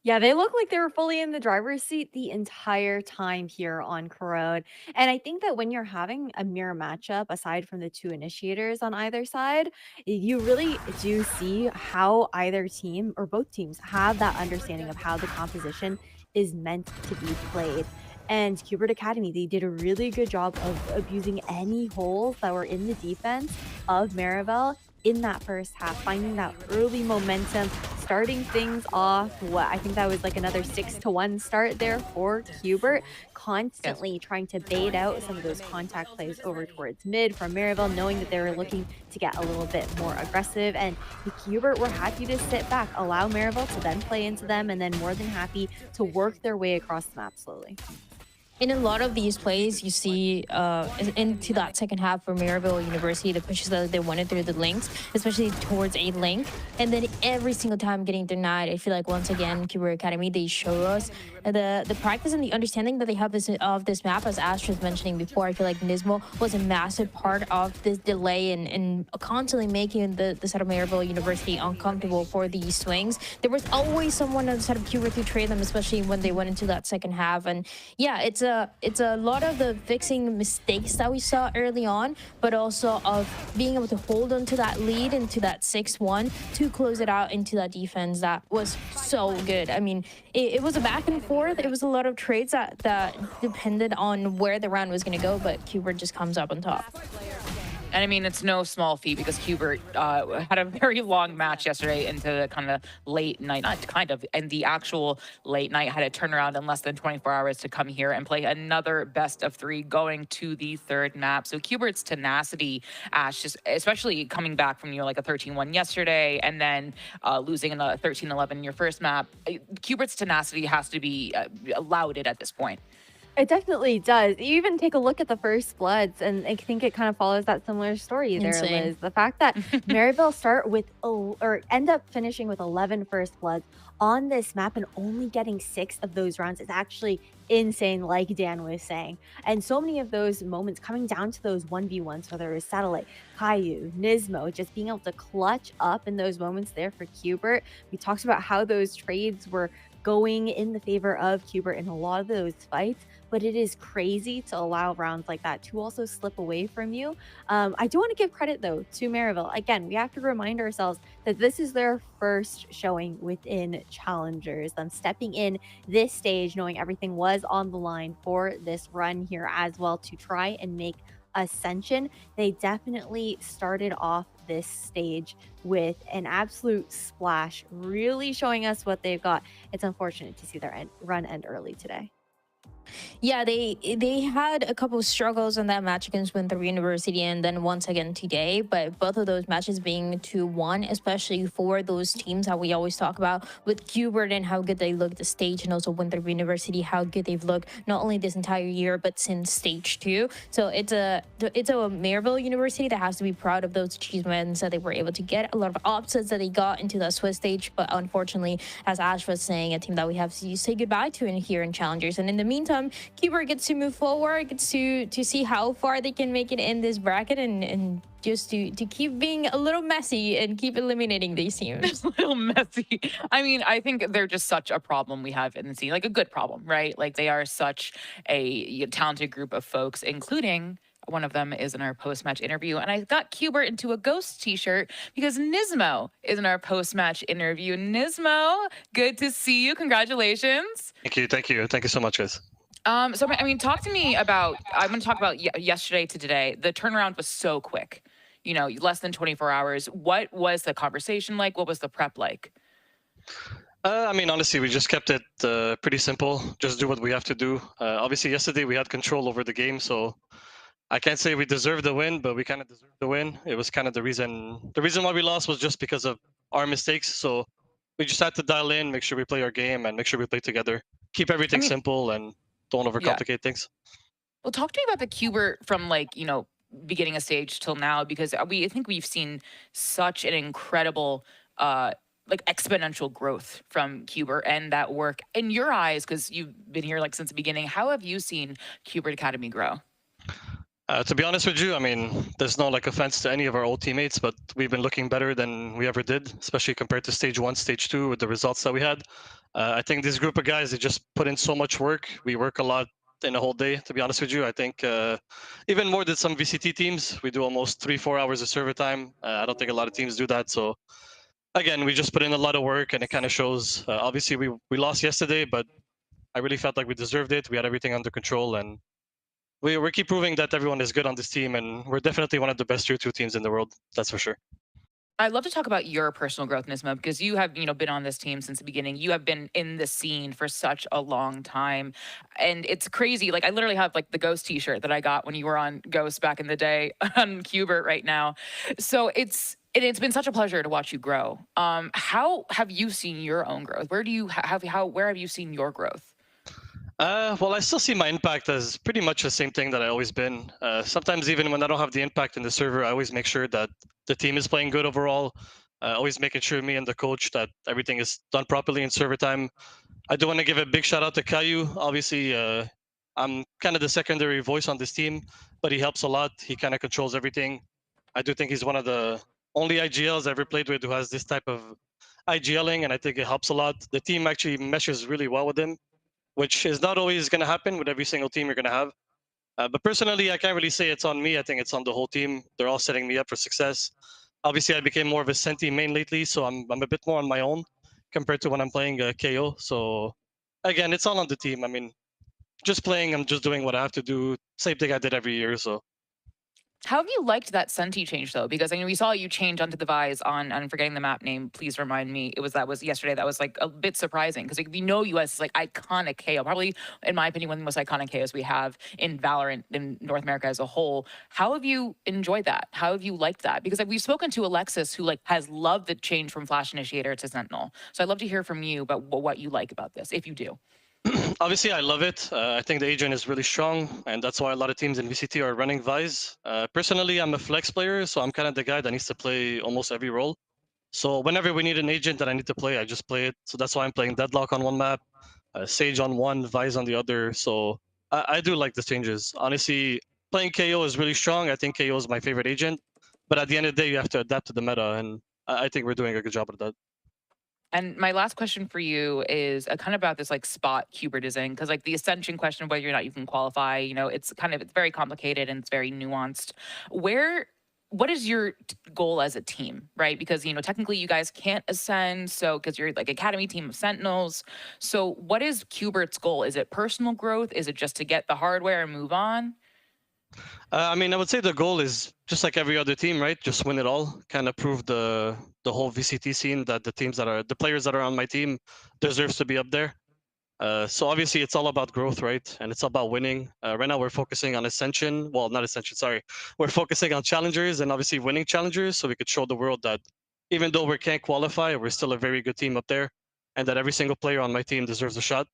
Yeah, they look like they were fully in the driver's seat the entire time here on Corrode. And I think that when you're having a mirror matchup, aside from the two initiators on either side, you really do see how either team or both teams have that understanding of how the composition is meant to be played. And Qbert Academy, they did a really good job of abusing any holes that were in the defense of Maryville in that first half, finding that early momentum, starting things off. I think that was like another 6-1 start there for Qbert, constantly trying to bait out some of those contact plays over towards mid from Maryville, knowing that they were looking to get a little bit more aggressive. And the Qbert were happy to sit back, allow Maryville to then play into them, and then more than happy to work their way across the map slowly. In a lot of these plays, you see into that second half for Maryville University, the pushes that they wanted through the links, especially towards a link. And then every single time getting denied, I feel like once again, Qbert Academy, they show us the practice and the understanding that they have of this map. As Ash was mentioning before, I feel like Nismo was a massive part of this delay and constantly making the side of Maryville University uncomfortable for these swings. There was always someone on the side of Qbert to trade them, especially when they went into that second half. And yeah, it's a lot of the fixing mistakes that we saw early on, but also of being able to hold on to that lead into that 6-1 to close it out into that defense that was so good. I mean, it was a back and forth. It was a lot of trades that depended on where the round was going to go, but Qbert just comes up on top. And I mean, it's no small feat because Qbert had a very long match yesterday into the kind of late night, and the actual late night, had to turn around in less than 24 hours to come here and play another best of 3 going to the third map. So Qbert's tenacity, Ash, just especially coming back from, like a 13-1 yesterday and then losing in a 13-11 in your first map, Qbert's tenacity has to be lauded at this point. It definitely does. You even take a look at the first bloods, and I think it kind of follows that similar story there, Liz. The fact that Maryville start with, or end up finishing with 11 first bloods on this map and only getting 6 of those rounds is actually insane, like Dan was saying. And so many of those moments coming down to those 1v1s, whether it was Satellite, Caillou, Nismo, just being able to clutch up in those moments there for Qbert. We talked about how those trades were going in the favor of Qbert in a lot of those fights, but it is crazy to allow rounds like that to also slip away from you. I do want to give credit, though, to Maryville. Again, we have to remind ourselves that this is their first showing within Challengers. Them stepping in this stage, knowing everything was on the line for this run here as well to try and make Ascension. They definitely started off this stage with an absolute splash, really showing us what they've got. It's unfortunate to see their run end early today. Yeah, they had a couple of struggles in that match against Winthrop University and then once again today, but both of those matches being 2-1, especially for those teams that we always talk about with Qbert and how good they look the stage, and also Winthrop University, how good they've looked not only this entire year but since stage 2. So it's a Maryville University that has to be proud of those achievements, that they were able to get a lot of upsets that they got into that Swiss stage, but unfortunately, as Ash was saying, a team that we have to say goodbye to here in Challengers. And in the meantime, Qbert gets to move forward, gets to see how far they can make it in this bracket, and just to keep being a little messy and keep eliminating these teams. A little messy. I mean, I think they're just such a problem we have in the scene, like a good problem, right? Like they are such a talented group of folks, including one of them is in our post-match interview. And I got Qbert into a Ghost t-shirt because Nismo is in our post-match interview. Nismo, good to see you. Congratulations. Thank you. Thank you so much, guys. So, I mean, talk to me about, I'm going to talk about yesterday to today. The turnaround was so quick, less than 24 hours. What was the conversation like? What was the prep like? I mean, honestly, we just kept it pretty simple. Just do what we have to do. Obviously, yesterday we had control over the game, so I can't say we deserved the win, but we kind of deserved the win. It was kind of the reason. The reason why we lost was just because of our mistakes. So we just had to dial in, make sure we play our game, and make sure we play together. Keep everything simple and don't overcomplicate things. Well, talk to me about the Cuber from beginning of stage till now, because I think we've seen such an incredible exponential growth from Cuber and that work. In your eyes, because you've been here since the beginning, how have you seen Cuber Academy grow? To be honest with you, I mean, there's no offense to any of our old teammates, but we've been looking better than we ever did, especially compared to stage 1, stage 2 with the results that we had. I think this group of guys, they just put in so much work. We work a lot in a whole day, to be honest with you. I think even more than some VCT teams, we do almost 3-4 hours of server time. I don't think a lot of teams do that. So again, we just put in a lot of work and it kind of shows. Obviously, we lost yesterday, but I really felt like we deserved it. We had everything under control, and we keep proving that everyone is good on this team, and we're definitely one of the best tier 2 teams in the world. That's for sure. I'd love to talk about your personal growth, Nismo, because you have, been on this team since the beginning. You have been in the scene for such a long time. And it's crazy. I literally have the Ghost t-shirt that I got when you were on Ghost back in the day on Cubert right now. So it's been such a pleasure to watch you grow. How have you seen your own growth? Where have you seen your growth? Well, I still see my impact as pretty much the same thing that I always been. Sometimes even when I don't have the impact in the server, I always make sure that the team is playing good overall. Always making sure me and the coach that everything is done properly in server time. I do want to give a big shout out to Caillou. Obviously, I'm kind of the secondary voice on this team, but he helps a lot. He kind of controls everything. I do think he's one of the only IGLs I ever played with who has this type of IGLing, and I think it helps a lot. The team actually meshes really well with him, which is not always going to happen with every single team you're going to have. But personally, I can't really say it's on me. I think it's on the whole team. They're all setting me up for success. Obviously, I became more of a Senti main lately, so I'm a bit more on my own compared to when I'm playing KO. So again, it's all on the team. I mean, just playing, I'm just doing what I have to do. Same thing I did every year. So How have you liked that Senti change though? Because we saw you change onto the Vise on, I'm forgetting the map name. Please remind me. That was yesterday. That was a bit surprising because we know you as iconic KO. Probably, in my opinion, one of the most iconic KOs we have in Valorant in North America as a whole. How have you enjoyed that? How have you liked that? Because we've spoken to Alexis, who has loved the change from Flash Initiator to Sentinel. So I'd love to hear from you about what you like about this, if you do. Obviously, I love it. I think the agent is really strong, and that's why a lot of teams in VCT are running Vise. Personally, I'm a flex player, so I'm kind of the guy that needs to play almost every role. So whenever we need an agent that I need to play, I just play it. So that's why I'm playing Deadlock on one map, Sage on one, Vise on the other. So I do like the changes. Honestly, playing KO is really strong. I think KO is my favorite agent. But at the end of the day, you have to adapt to the meta, and I think we're doing a good job of that. And my last question for you is kind of about this spot Cubertism, because the Ascension question of whether or not you can qualify, it's very complicated and it's very nuanced. What is your goal as a team, right? Because, technically you guys can't ascend, so because you're academy team of Sentinels. So what is Cubert's goal? Is it personal growth? Is it just to get the hardware and move on? I mean, I would say the goal is just like every other team, right? Just win it all. Kind of prove the whole VCT scene that the players that are on my team deserves to be up there. So obviously it's all about growth, right? And it's all about winning. Right now we're focusing on Ascension. Well, not Ascension, sorry. We're focusing on Challengers and obviously winning Challengers so we could show the world that even though we can't qualify, we're still a very good team up there, and that every single player on my team deserves a shot.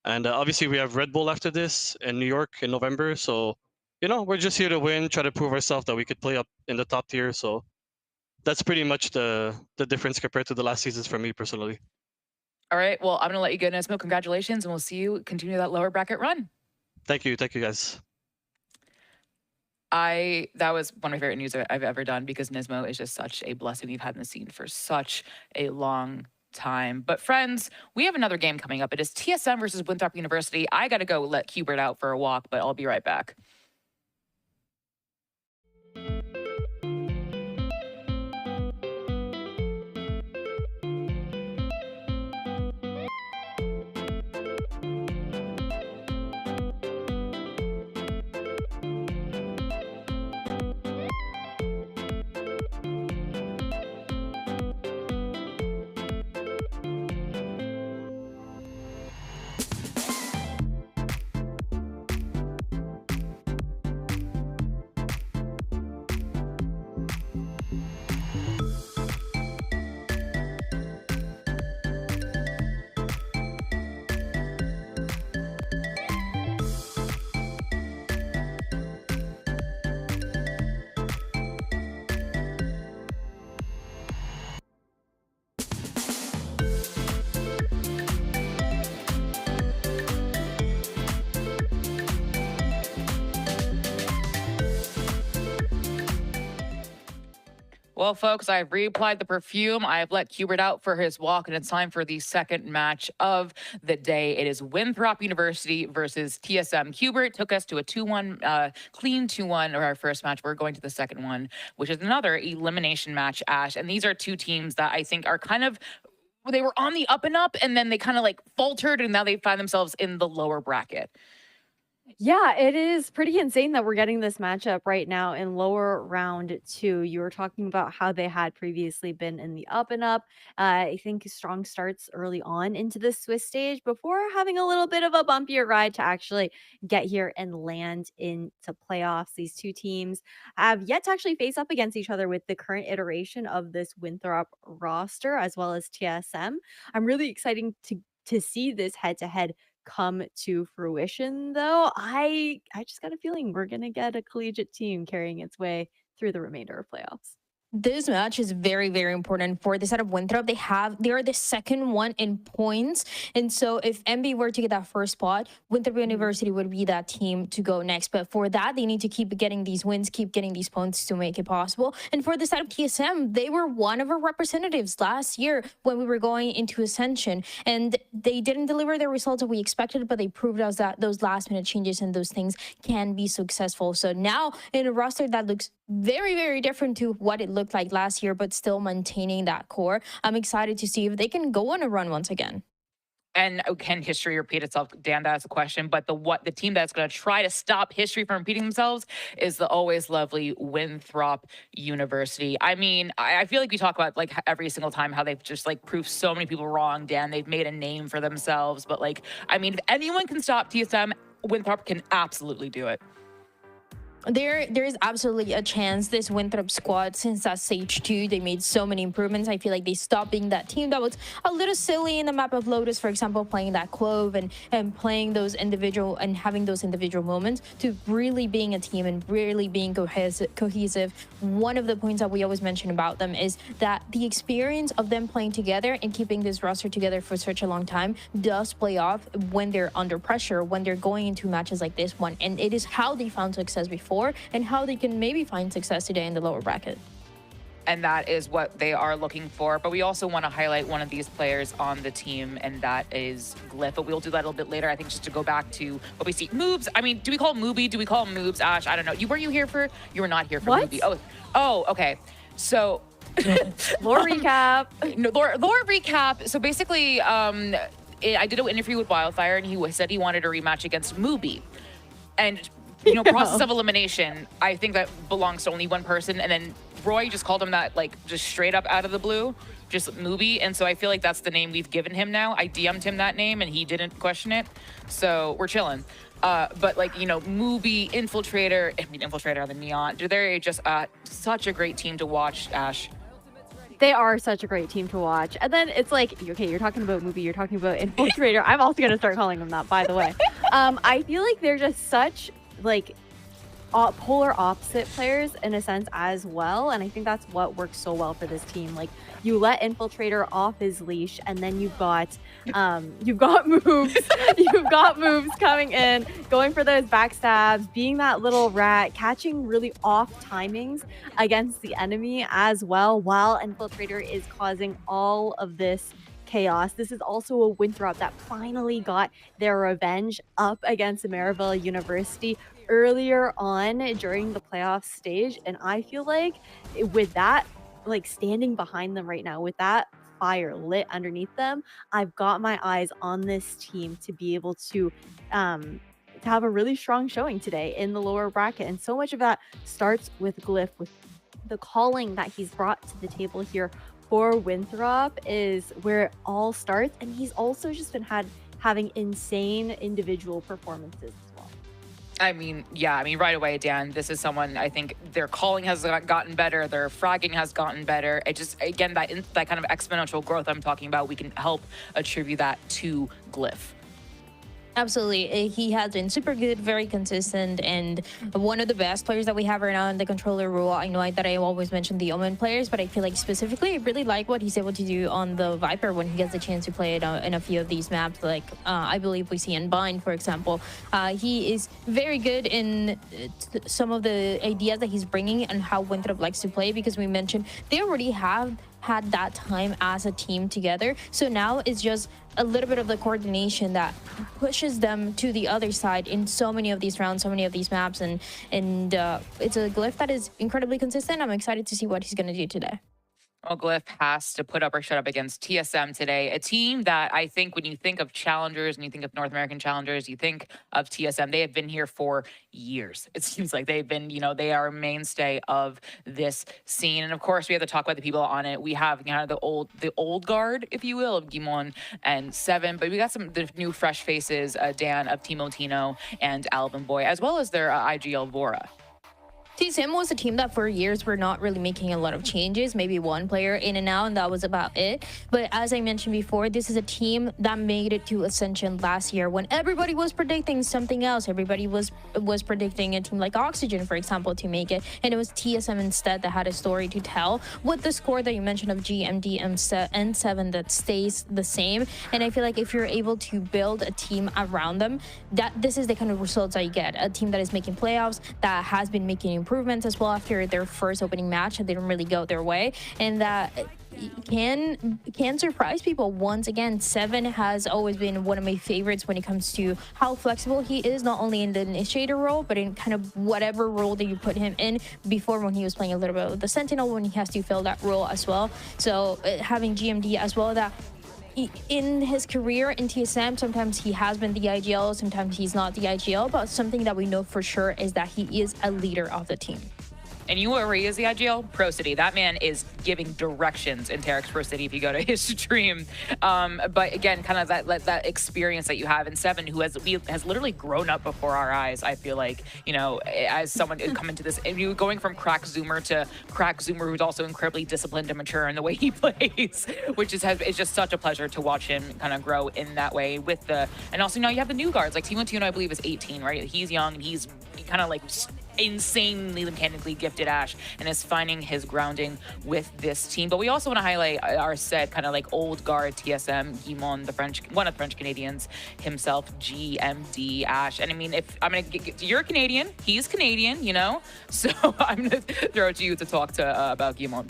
And obviously we have Red Bull after this in New York in November. So we're just here to win, try to prove ourselves that we could play up in the top tier. So that's pretty much the difference compared to the last seasons for me personally. All right. Well, I'm going to let you go, Nismo. Congratulations, and we'll see you continue that lower bracket run. Thank you. Thank you, guys. That was one of my favorite news I've ever done, because Nismo is just such a blessing we've had in the scene for such a long time. But friends, we have another game coming up. It is TSM versus Winthrop University. I got to go let Cubert out for a walk, but I'll be right back. Well, folks, I've reapplied the perfume. I've let Hubert out for his walk, and it's time for the second match of the day. It is Winthrop University versus TSM. Hubert took us to a 2-1, clean 2-1 of our first match. We're going to the second one, which is another elimination match, Ash. And these are two teams that I think are kind of, they were on the up and up, and then they kind of like faltered, and now they find themselves in the lower bracket. Yeah, it is pretty insane that we're getting this matchup right now in lower round 2. You were talking about how they had previously been in the up and up. I think strong starts early on into the Swiss stage before having a little bit of a bumpier ride to actually get here and land into playoffs. These two teams have yet to actually face up against each other with the current iteration of this Winthrop roster as well as TSM. I'm really excited to see this head-to-head come to fruition, though. I just got a feeling we're gonna get a collegiate team carrying its way through the remainder of playoffs. This match is very, very important for the side of Winthrop. They are the second one in points. And so if MB were to get that first spot, Winthrop University would be that team to go next. But for that, they need to keep getting these wins, keep getting these points to make it possible. And for the side of TSM, they were one of our representatives last year when we were going into Ascension. And they didn't deliver the results that we expected, but they proved us that those last minute changes and those things can be successful. So now in a roster that looks very, very different to what it looked like last year, but still maintaining that core, I'm excited to see if they can go on a run once again. And can history repeat itself? Dan, that's a question. But the team that's going to try to stop history from repeating themselves is the always lovely Winthrop University. I mean, I feel like we talk about like every single time how they've just like proved so many people wrong, Dan. They've made a name for themselves. But like, I mean, if anyone can stop TSM, Winthrop can absolutely do it. There is absolutely a chance this Winthrop squad, since that stage 2, they made so many improvements. I feel like they stopped being that team that was a little silly in the map of Lotus, for example, playing that Clove and playing those individual and having those individual moments to really being a team and really being cohesive. One of the points that we always mention about them is that the experience of them playing together and keeping this roster together for such a long time does play off when they're under pressure, when they're going into matches like this one. And it is how they found success before and how they can maybe find success today in the lower bracket. And that is what they are looking for. But we also want to highlight one of these players on the team, and that is Glyph. But we'll do that a little bit later. I think just to go back to what we see. Moobs. I mean, do we call him Mooby? Do we call him Moobs? Ash, I don't know. You were here for Mooby. Oh, okay. So lore recap. No, lore recap. So basically, I did an interview with Wildfire, and he said he wanted a rematch against Mooby. And process of elimination, I think that belongs to only one person. And then Roy just called him that, like, just straight up out of the blue, just Mooby. And so I feel like that's the name we've given him now. I DM'd him that name and he didn't question it. So we're chilling. But like, Mooby, Infiltrator on the Neon. They're just such a great team to watch, Ash. They are such a great team to watch. And then it's like, okay, you're talking about Mooby, you're talking about Infiltrator. I'm also going to start calling them that, by the way. I feel like they're just such like polar opposite players in a sense as well, and I think that's what works so well for this team. Like, you let Infiltrator off his leash, and then you've got moves you've got moves coming in, going for those backstabs, being that little rat, catching really off timings against the enemy as well, while Infiltrator is causing all of this chaos. This is also a Winthrop that finally got their revenge up against Maryville University earlier on during the playoff stage, and I feel like with that, like, standing behind them right now with that fire lit underneath them, I've got my eyes on this team to be able to have a really strong showing today in the lower bracket. And so much of that starts with Glyph, with the calling that he's brought to the table here for Winthrop is where it all starts. And he's also just been having insane individual performances as well. I mean, right away, Dan, this is someone, I think their calling has gotten better, their fragging has gotten better. It just, again, that kind of exponential growth I'm talking about, we can help attribute that to Glyph. Absolutely. He has been super good, very consistent, and one of the best players that we have right now in the controller role. I know that I always mention the Omen players, but I feel like specifically I really like what he's able to do on the Viper when he gets a chance to play it in a few of these maps. Like I believe we see in Bind, for example. He is very good in some of the ideas that he's bringing and how Winthrop likes to play, because we mentioned they already have had that time as a team together. So now it's just a little bit of the coordination that pushes them to the other side in so many of these rounds, so many of these maps, and it's a Glyph that is incredibly consistent. I'm excited to see what he's going to do today. Well, Glyph has to put up or shut up against TSM today, a team that I think when you think of challengers and you think of North American challengers, you think of TSM. They have been here for years. It seems like they've been, they are a mainstay of this scene. And of course, we have to talk about the people on it. We have the old guard, if you will, of Gimon and Seven, but we got the new fresh faces, Dan of Team Otino and Alvin Boy, as well as their IGL Vora. TSM was a team that for years were not really making a lot of changes, maybe one player in and out, and that was about it. But as I mentioned before, this is a team that made it to Ascension last year when everybody was predicting something else. Everybody was predicting a team like Oxygen, for example, to make it, and it was TSM instead that had a story to tell with the score that you mentioned of GMD and N7 that stays the same. And I feel like if you're able to build a team around them, this is the kind of results that you get. A team that is making playoffs, that has been making improvements as well after their first opening match that didn't really go their way, and that can surprise people. Once again, Seven has always been one of my favorites when it comes to how flexible he is, not only in the initiator role, but in kind of whatever role that you put him in. Before, when he was playing a little bit with the Sentinel, when he has to fill that role as well. So having GMD as well, that in his career in TSM, sometimes he has been the IGL, sometimes he's not the IGL, but something that we know for sure is that he is a leader of the team. And you know where he is the IGL? Pro City. That man is giving directions in Tarek's Pro City if you go to his stream. But again, kind of that experience that you have in Seven, who has literally grown up before our eyes, I feel like, as someone coming to this, and you going from Crack Zoomer to Crack Zoomer, who's also incredibly disciplined and mature in the way he plays, which is just such a pleasure to watch him kind of grow in that way and also now you have the new guards, like Team Tuno, I believe, is 18, right? He's young and he's kind of like insanely mechanically gifted Ash, and is finding his grounding with this team. But we also want to highlight our set kind of like old guard TSM, Guimon, one of the French Canadians himself, GMD Ash. And I mean, if I'm gonna you're Canadian, he's Canadian, so I'm gonna throw it to you to talk about Guimon.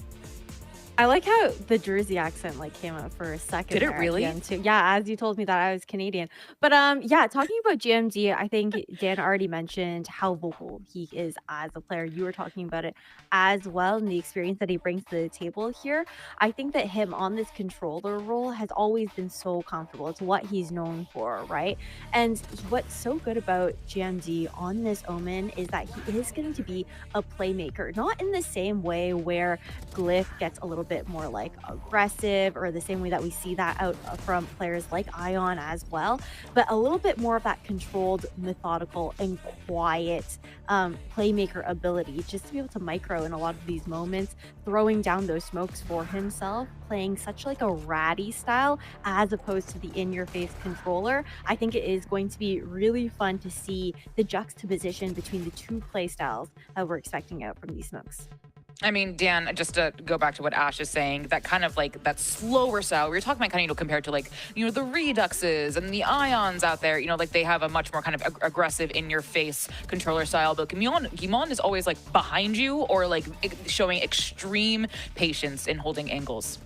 I like how the Jersey accent came up for a second. Did it really? Yeah, as you told me that I was Canadian. But yeah, talking about GMD, I think Dan already mentioned how vocal he is as a player. You were talking about it as well, and the experience that he brings to the table here. I think that him on this controller role has always been so comfortable. It's what he's known for, right? And what's so good about GMD on this Omen is that he is going to be a playmaker, not in the same way where Glyph gets a little bit more aggressive, or the same way that we see that out from players like Ion as well, but a little bit more of that controlled, methodical, and quiet playmaker ability, just to be able to micro in a lot of these moments, throwing down those smokes for himself, playing such a ratty style as opposed to the in-your-face controller. I think it is going to be really fun to see the juxtaposition between the two play styles that we're expecting out from these smokes. I mean, Dan, just to go back to what Ash is saying, that kind of that slower style, we were talking about kind of, compared to the Reduxes and the Ions out there, they have a much more kind of aggressive in-your-face controller style, but Guimon is always behind you or showing extreme patience in holding angles.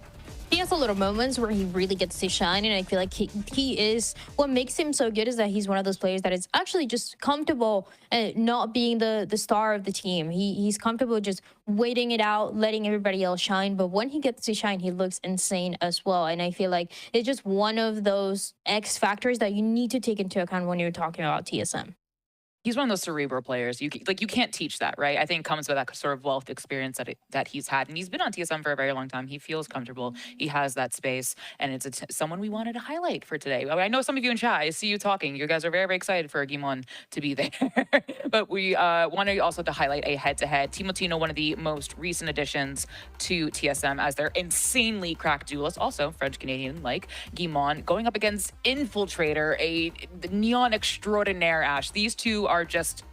He has a little moments where he really gets to shine, and I feel like he is, what makes him so good is that he's one of those players that is actually just comfortable not being the star of the team. He's comfortable just waiting it out, letting everybody else shine, but when he gets to shine, he looks insane as well. And I feel like it's just one of those X factors that you need to take into account when you're talking about TSM. He's one of those cerebral players. You can't teach that, right? I think it comes with that sort of wealth experience that he's had, and he's been on TSM for a very long time. He feels comfortable. He has that space, and it's someone we wanted to highlight for today. I know some of you in chat. I see you talking. You guys are very, very excited for Gimon to be there, but we wanted also to highlight a head-to-head. Timotino, one of the most recent additions to TSM, as their insanely cracked duelist, also French Canadian like Gimon, going up against Infiltrator, a neon extraordinaire. Ash, these two are just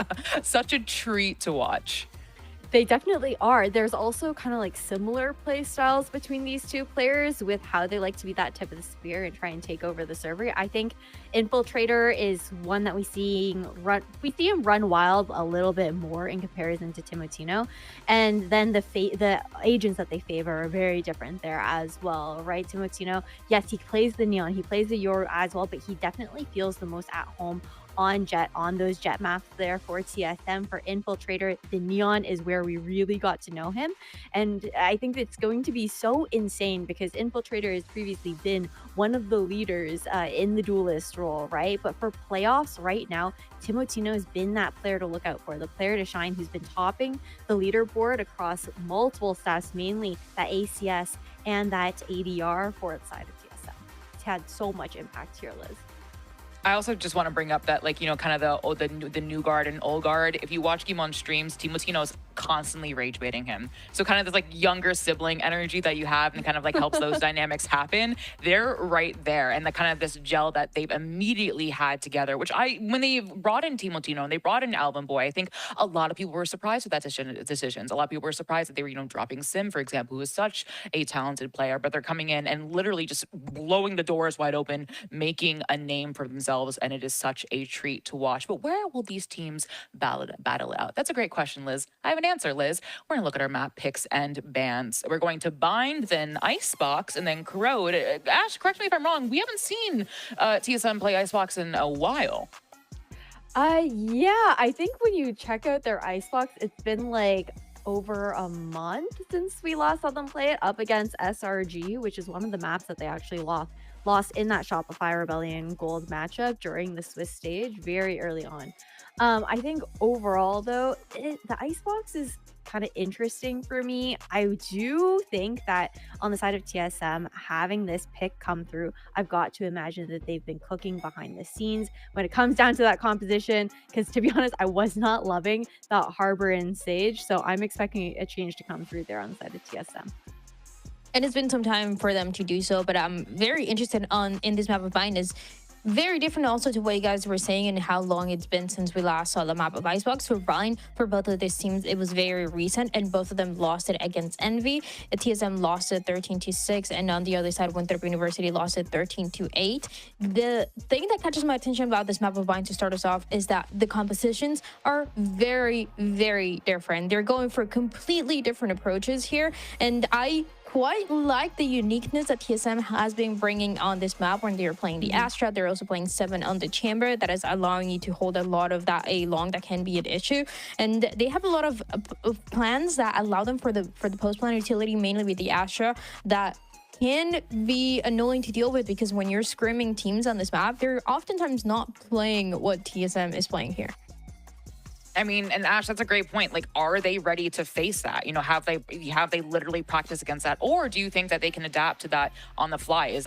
such a treat to watch. They definitely are. There's also kind of like similar play styles between these two players with how they like to be that tip of the spear and try and take over the server. I think Infiltrator is one that we see him run wild a little bit more in comparison to Timotino. And then the agents that they favor are very different there as well, right? Timotino, yes, he plays the Neon, he plays the Yoru as well, but he definitely feels the most at home on those jet maps there for TSM. For Infiltrator, the Neon is where we really got to know him, and I think it's going to be so insane because Infiltrator has previously been one of the leaders in the duelist role, right? But for playoffs right now, Timotino has been that player to look out for, the player to shine, who's been topping the leaderboard across multiple stats, mainly that ACS and that ADR for the side of TSM. It's had so much impact here, Liz. I also just want to bring up that, like, you know, kind of the new guard and old guard. If you watch Gimon streams, Timotino's constantly rage baiting him. So kind of this like younger sibling energy that you have and kind of like helps those dynamics happen. They're right there. And the kind of this gel that they've immediately had together, which when they brought in Timotino and they brought in Alvin Boy, I think a lot of people were surprised with that decisions. A lot of people were surprised that they were, you know, dropping Sim, for example, who is such a talented player, but they're coming in and literally just blowing the doors wide open, making a name for themselves. And it is such a treat to watch. But where will these teams battle out? That's a great question, Liz. I have an answer, Liz. We're going to look at our map picks and bans. We're going to Bind, then Icebox, and then Corrode. Ash, correct me if I'm wrong. We haven't seen TSM play Icebox in a while. Yeah, I think when you check out their Icebox, it's been like over a month since we last saw them play it up against SRG, which is one of the maps that they actually lost in that Shopify Rebellion Gold matchup during the Swiss stage very early on. I think overall, though, the Icebox is kind of interesting for me. I do think that on the side of TSM, having this pick come through, I've got to imagine that they've been cooking behind the scenes when it comes down to that composition, because to be honest, I was not loving that Harbor and Sage, so I'm expecting a change to come through there on the side of TSM. And it's been some time for them to do so, but I'm very interested in this map of Bind. Is very different also to what you guys were saying and how long it's been since we last saw the map of Icebox. For Bind, for both of these teams, it was very recent, and both of them lost it against Envy. TSM lost it 13-6, and on the other side, Winthrop University lost it 13-8. The thing that catches my attention about this map of Bind to start us off is that the compositions are very, very different. They're going for completely different approaches here, and I quite like the uniqueness that TSM has been bringing on this map when they're playing the Astra. They're also playing 7 on the Chamber. That is allowing you to hold a lot of that A long that can be an issue. And they have a lot of plans that allow them for the post-plan utility, mainly with the Astra, that can be annoying to deal with, because when you're scrimming teams on this map, they're oftentimes not playing what TSM is playing here. I mean, and Ash, that's a great point. Like, are they ready to face that? You know, have they literally practiced against that? Or do you think that they can adapt to that on the fly?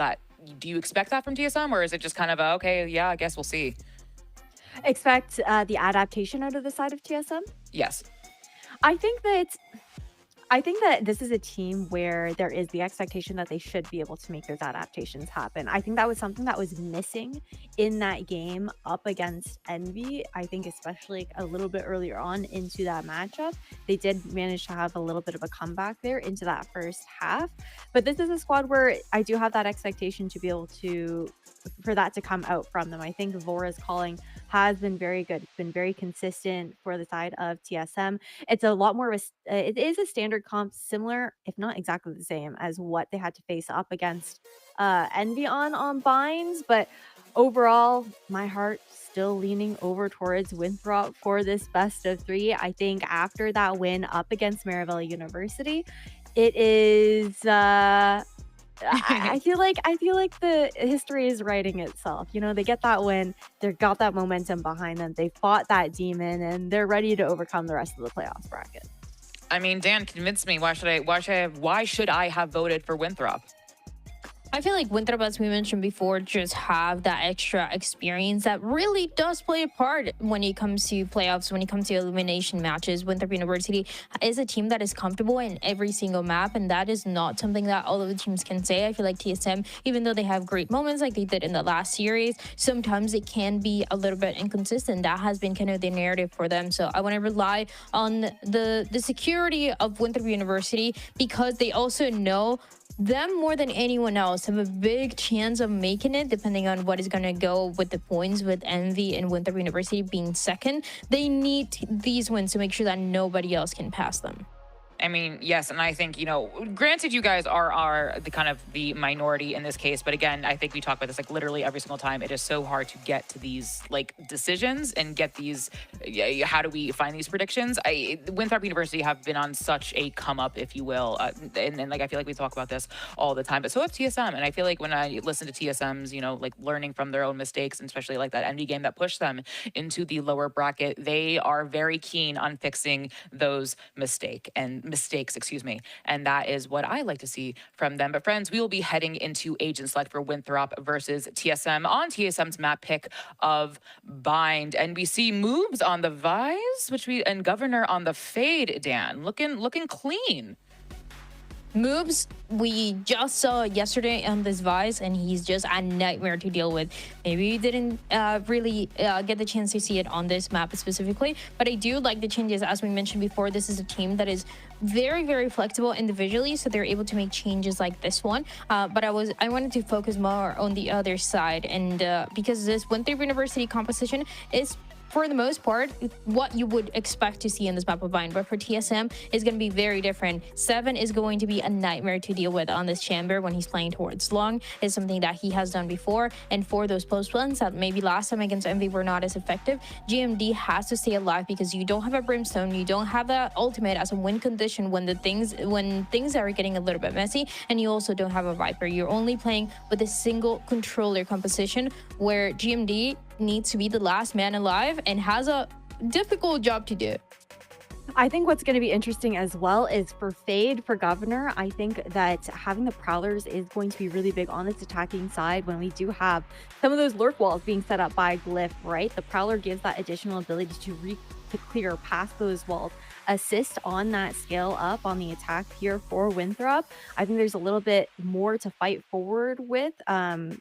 Do you expect that from TSM, or is it just kind of okay, yeah, I guess we'll see? Expect the adaptation out of the side of TSM? Yes. I think that this is a team where there is the expectation that they should be able to make those adaptations happen. I think that was something that was missing in that game up against Envy. I think especially a little bit earlier on into that matchup, they did manage to have a little bit of a comeback there into that first half. But this is a squad where I do have that expectation to be able for that to come out from them. I think Vora's calling has been very good. It's been very consistent for the side of TSM. It's a lot more, it is a standard comp, similar, if not exactly the same, as what they had to face up against Envy on Binds. But overall, my heart still leaning over towards Winthrop for this best of 3. I think after that win up against Marivelle University, it is I feel like the history is writing itself. You know, they get that win, they got that momentum behind them. They fought that demon, and they're ready to overcome the rest of the playoffs bracket. I mean, Dan, convince me. Why should I have voted for Winthrop? I feel like Winthrop, as we mentioned before, just have that extra experience that really does play a part when it comes to playoffs, when it comes to elimination matches. Winthrop University is a team that is comfortable in every single map, and that is not something that all of the teams can say. I feel like TSM, even though they have great moments like they did in the last series, sometimes it can be a little bit inconsistent. That has been kind of the narrative for them. So I want to rely on the security of Winthrop University, because they also know them more than anyone else have a big chance of making it, depending on what is going to go with the points, with Envy and Winthrop University being second. They need these wins to make sure that nobody else can pass them. I mean, yes, and I think, you know, granted you guys are the kind of the minority in this case, but again, I think we talk about this like literally every single time. It is so hard to get to these like decisions and get these, how do we find these predictions? Winthrop University have been on such a come up, if you will, and like I feel like we talk about this all the time, but so have TSM, and I feel like when I listen to TSM's, you know, like learning from their own mistakes, and especially like that Envy game that pushed them into the lower bracket, they are very keen on fixing those mistakes, excuse me. And that is what I like to see from them. But friends, we will be heading into Agent Select for Winthrop versus TSM on TSM's map pick of Bind. And we see moves on the Vise, and Governor on the Fade, Dan. Looking clean. Moves we just saw yesterday on this Vice, and he's just a nightmare to deal with. Maybe you didn't really get the chance to see it on this map specifically, but I do like the changes. As we mentioned before, this is a team that is very, very flexible individually, so they're able to make changes like this one. But I wanted to focus more on the other side, and because this Winthrop University composition is, for the most part, what you would expect to see in this map of Bind. But for TSM, it's going to be very different. 7 is going to be a nightmare to deal with on this chamber when he's playing towards long. It's something that he has done before. And for those post runs that maybe last time against Envy were not as effective, GMD has to stay alive, because you don't have a Brimstone, you don't have that ultimate as a win condition when things are getting a little bit messy, and you also don't have a Viper. You're only playing with a single controller composition, where GMD needs to be the last man alive and has a difficult job to do. I think what's going to be interesting as well is for Fade, for Governor. I think that having the Prowlers is going to be really big on this attacking side when we do have some of those lurk walls being set up by Glyph, right? The Prowler gives that additional ability to clear past those walls, assist on that scale up on the attack here for Winthrop. I think there's a little bit more to fight forward with,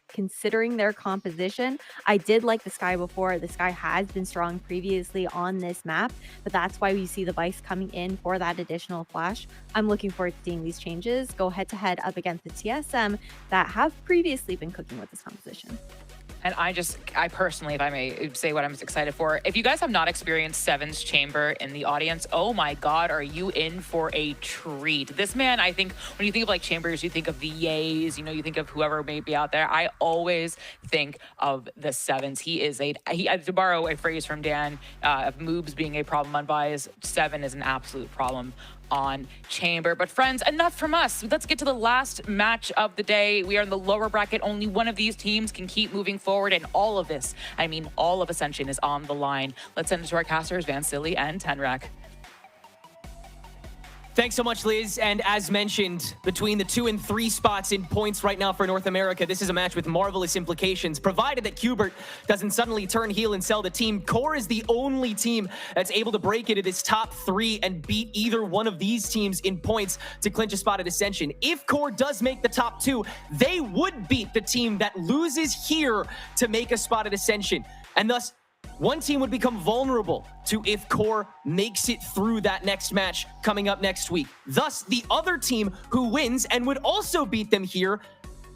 considering their composition. I did like the Sky before. The Sky has been strong previously on this map, but that's why we see the Vice coming in for that additional flash. I'm looking forward to seeing these changes go head to head up against the TSM that have previously been cooking with this composition. And I personally, if I may say what I'm excited for, if you guys have not experienced Seven's Chamber in the audience, oh my God, are you in for a treat? This man, I think, when you think of like Chambers, you think of the Yays, you know, you think of whoever may be out there. I always think of the Sevens. To borrow a phrase from Dan, of moves being a problem on Vice, 7 is an absolute problem on Chamber. But friends, enough from us. Let's get to the last match of the day. We are in the lower bracket. Only one of these teams can keep moving forward, and all of this, I mean all of Ascension, is on the line. Let's send it to our casters, Van Silly and Tenrak. Thanks so much, Liz. And as mentioned, between the 2 and 3 spots in points right now for North America, this is a match with marvelous implications, provided that Qbert doesn't suddenly turn heel and sell the team. Core is the only team that's able to break into this top 3 and beat either one of these teams in points to clinch a spot at Ascension. If Core does make the top 2, they would beat the team that loses here to make a spot at Ascension. And thus, one team would become vulnerable to if Core makes it through that next match coming up next week. Thus, the other team who wins and would also beat them here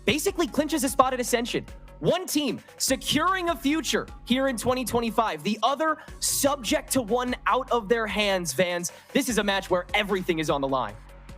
basically clinches a spot at Ascension. One team securing a future here in 2025. The other subject to one out of their hands, Vans. This is a match where everything is on the line.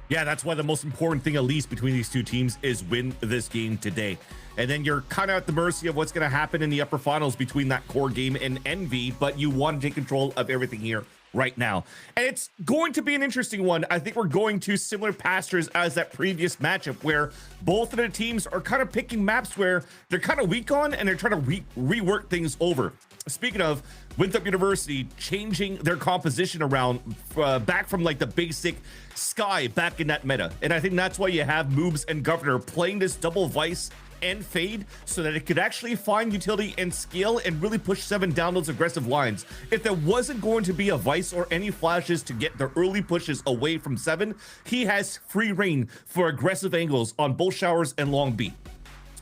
Yeah, that's why the most important thing, at least between these two teams, is win this game today. And then you're kind of at the mercy of what's going to happen in the upper finals between that Core game and Envy, but you want to take control of everything here. right now. And it's going to be an interesting one. I think we're going to similar pastures as that previous matchup where both of the teams are kind of picking maps where they're kind of weak on and they're trying to rework things over. Speaking of, Winthrop University changing their composition around back from like the basic Sky back in that meta. And I think that's why you have Moobs and Governor playing this double Vice and Fade so that it could actually find utility and scale and really push 7 down those aggressive lines. If there wasn't going to be a Vice or any flashes to get the early pushes away from 7, he has free reign for aggressive angles on both Showers and Long B.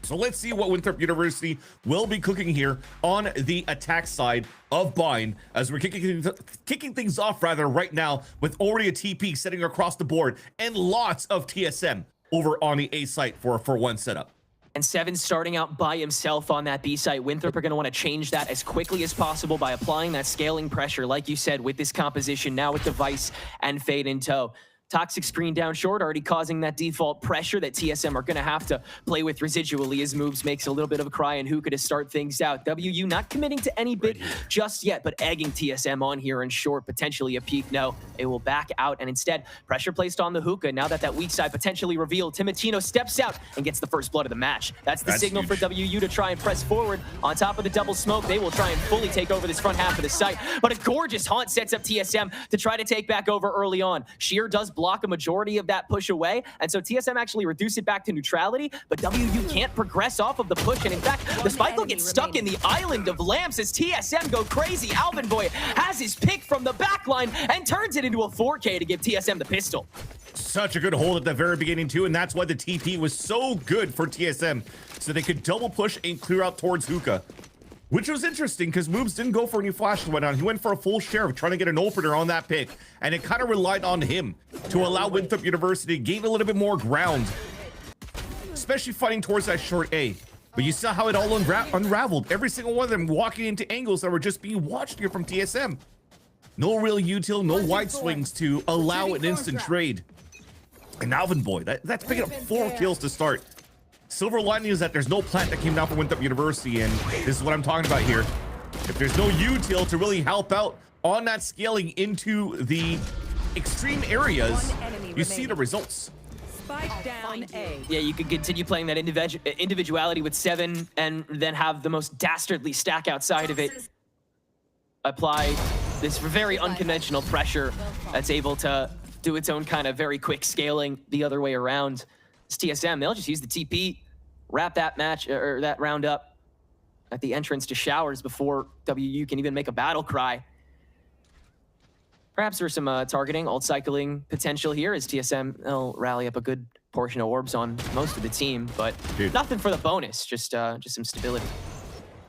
So let's see what Winthrop University will be cooking here on the attack side of Bind as we're kicking things off rather right now with already a TP setting across the board and lots of TSM over on the A site for one setup. And Seven starting out by himself on that B site. Winthrop are going to want to change that as quickly as possible by applying that scaling pressure, like you said, with this composition, now with the Vice and Fade in tow. Toxic screen down short, already causing that default pressure that TSM are going to have to play with residually as Moves makes a little bit of a cry and Hookah to start things out. WU not committing to any bit just yet, but egging TSM on here in short, potentially a peek. No, it will back out and instead pressure placed on the Hookah. Now that that weak side potentially revealed, Timotino steps out and gets the first blood of the match. That's the signal huge for WU to try and press forward. On top of the double smoke, they will try and fully take over this front half of the site. But a gorgeous haunt sets up TSM to try to take back over early on. Sheer does block a majority of that push away, and so TSM actually reduce it back to neutrality, but WU can't progress off of the push, and in fact, the Spike will get stuck in the island of lamps as TSM go crazy. Alvin Boy has his pick from the back line and turns it into a 4K to give TSM the pistol. Such a good hold at the very beginning too, and that's why the TP was so good for TSM, so they could double push and clear out towards Hookah. Which was interesting because Moves didn't go for any flash and whatnot. He went for a full share of trying to get an opener on that pick, and it kind of relied on him to allow Winthrop University to gain a little bit more ground, especially fighting towards that short A. But you saw how it all unraveled. Every single one of them walking into angles that were just being watched here from TSM. No real util, no wide swings to allow an instant trade. And Alvin Boy, that's picking up 4 kills to start. Silver lining is that there's no plant that came down from Winthrop University, and this is what I'm talking about here. If there's no util to really help out on that scaling into the extreme areas, you see the results. Spike down A. Yeah, you could continue playing that individuality with Seven and then have the most dastardly stack outside of it. Apply this very unconventional pressure that's able to do its own kind of very quick scaling the other way around. It's TSM, they'll just use the TP, wrap that match or that round up at the entrance to Showers before WU can even make a battle cry. Perhaps there's some targeting, alt cycling potential here as TSM will rally up a good portion of orbs on most of the team, but nothing for the bonus, just some stability.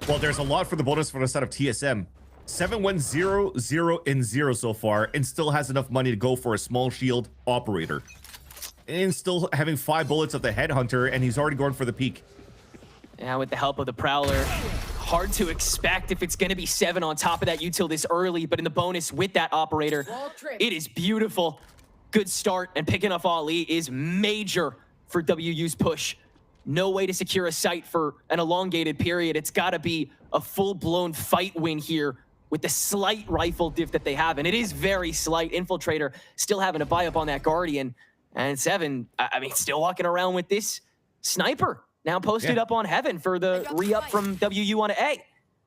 Well, there's a lot for the bonus for the side of TSM. 7 went 0, 0, and 0 so far, and still has enough money to go for a small shield operator. And still having 5 bullets of the Headhunter, and he's already going for the peak. Yeah, with the help of the Prowler, hard to expect if it's going to be 7 on top of that util this early, but in the bonus with that operator, it is beautiful. Good start, and picking up Ali is major for WU's push. No way to secure a site for an elongated period. It's got to be a full-blown fight win here with the slight rifle diff that they have, and it is very slight. Infiltrator still having to buy up on that Guardian. And Seven, I mean, still walking around with this sniper now posted up on Heaven for the re-up from WU on A.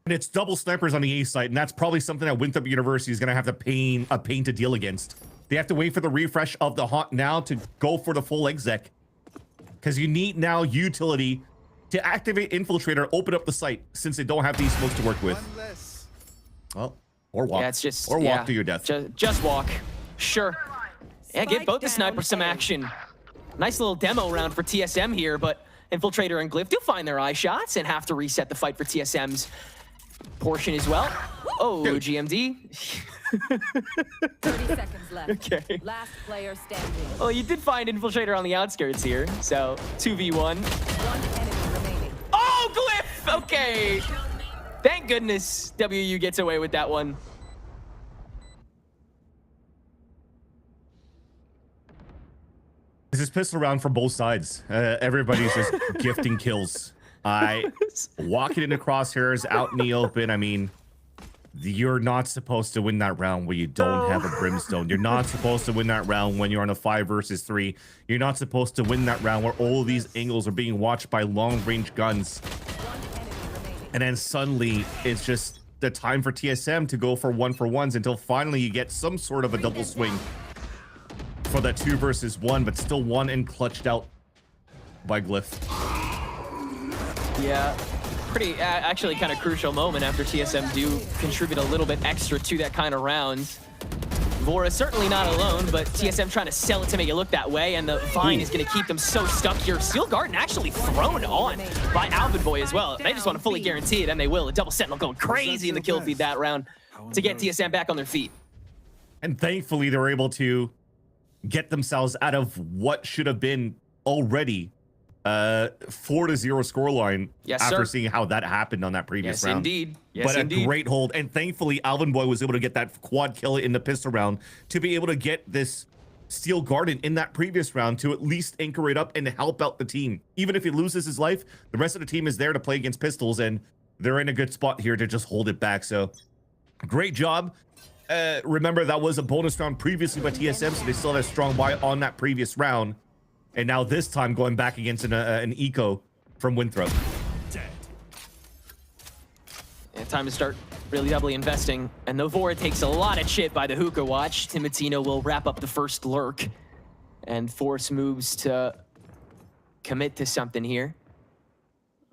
And it's double snipers on the A site, and that's probably something that Winthrop University is going to have to pain to deal against. They have to wait for the refresh of the Haunt now to go for the full exec. Because you need now utility to activate Infiltrator, open up the site, since they don't have these smokes to work with. Well, or walk. Yeah, it's just, or walk to your death. Just walk. Sure. Yeah, give both the snipers some action. Nice little demo round for TSM here, but Infiltrator and Glyph do find their eye shots and have to reset the fight for TSM's portion as well. Oh, GMD. 30 seconds left. Okay. Last player standing. Well, you did find Infiltrator on the outskirts here, so 2v1. One enemy remaining. Oh, Glyph! Okay. Thank goodness WU gets away with that one. This is pistol round from both sides. Everybody's just gifting kills. Walking into crosshairs out in the open. I mean, You're not supposed to win that round where you don't have a brimstone. You're not supposed to win that round when you're on a 5 versus 3. You're not supposed to win that round where all of these angles are being watched by long-range guns. And then suddenly, it's just the time for TSM to go for 1-for-1s until finally you get some sort of a double swing for that 2 versus 1, but still won and clutched out by Glyph. Yeah. Pretty actually kind of crucial moment after TSM do contribute a little bit extra to that kind of round. Vora certainly not alone, but TSM trying to sell it to make it look that way, and the Vine is going to keep them so stuck here. Steel Garden actually thrown on by Alvin Boy as well. They just want to fully guarantee it, and they will. A double Sentinel going crazy in the kill feed that round to get TSM back on their feet. And thankfully, they were able to get themselves out of what should have been already 4-0 scoreline after seeing how that happened on that previous round. Indeed. Yes, but indeed. A great hold. And thankfully, Alvin Boy was able to get that quad kill in the pistol round to be able to get this Steel Garden in that previous round to at least anchor it up and help out the team. Even if he loses his life, the rest of the team is there to play against pistols, and they're in a good spot here to just hold it back. So great job. Remember, that was a bonus round previously by TSM, so they still had a strong buy on that previous round. And now this time going back against an eco from Winthrop. Yeah, time to start really doubly investing. And Novora takes a lot of chip by the hookah watch. Timotino will wrap up the first lurk. And Force moves to commit to something here.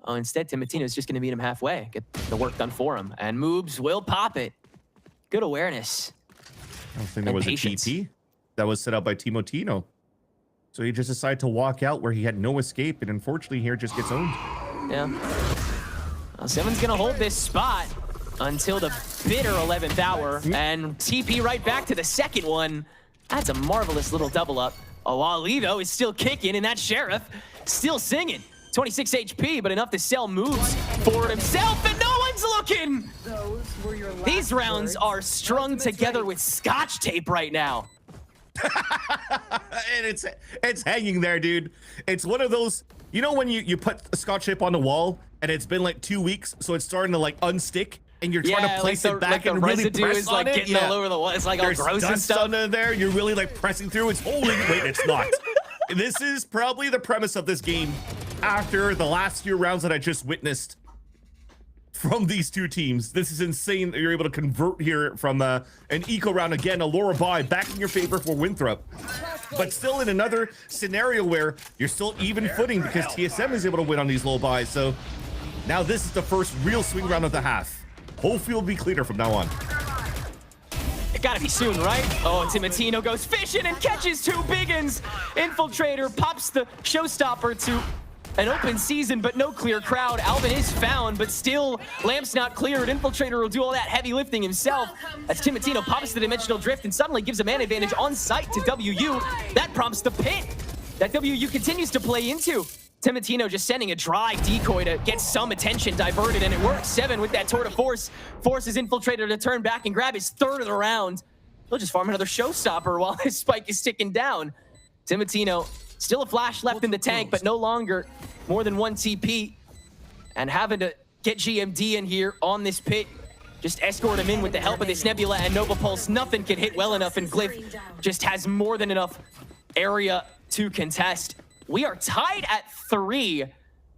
Oh, instead, Timotino's just going to meet him halfway. Get the work done for him. And Moobs will pop it. Good awareness. I don't think there was patience. A TP that was set up by Timotino. So he just decided to walk out where he had no escape, and unfortunately here just gets owned. Yeah. Well, Simmons gonna hold this spot until the bitter 11th hour, and TP right back to the second one. That's a marvelous little double up. Oh, Alito is still kicking, and that Sheriff still singing. 26 HP, but enough to sell moves for himself, and no one's looking! These rounds are strung together with scotch tape right now. And it's hanging there, dude. It's one of those, you know, when you put a scotch tape on the wall and it's been like 2 weeks, so it's starting to like unstick, and you're trying to place it back and really press is like getting all over the wall. It's like all gross and stuff under there. You're really like pressing through. It's holding. Wait, it's not. This is probably the premise of this game after the last few rounds that I just witnessed from these two teams. This is insane that you're able to convert here from an eco round again. A Laura buy back in your favor for Winthrop, but still in another scenario where you're still even footing because TSM is able to win on these low buys. So now this is the first real swing round of the half. Hopefully it'll be cleaner from now on. It gotta be soon, right? Oh, Timotino goes fishing and catches 2 big uns. Infiltrator pops the showstopper to an open season, but no clear crowd. Alvin is found, but still, Lamp's not cleared. Infiltrator will do all that heavy lifting himself as Timotino pops the dimensional drift and suddenly gives a man advantage on site to WU. That prompts the pit that WU continues to play into. Timotino just sending a dry decoy to get some attention diverted, and it works. 7 with that tour de force forces Infiltrator to turn back and grab his 3rd of the round. He'll just farm another showstopper while his spike is ticking down. Timotino, still a flash left in the tank, but no longer more than 1 TP. And having to get GMD in here on this pit. Just escort him in with the help of this Nebula and Nova Pulse. Nothing can hit well enough, and Glyph just has more than enough area to contest. We are tied at 3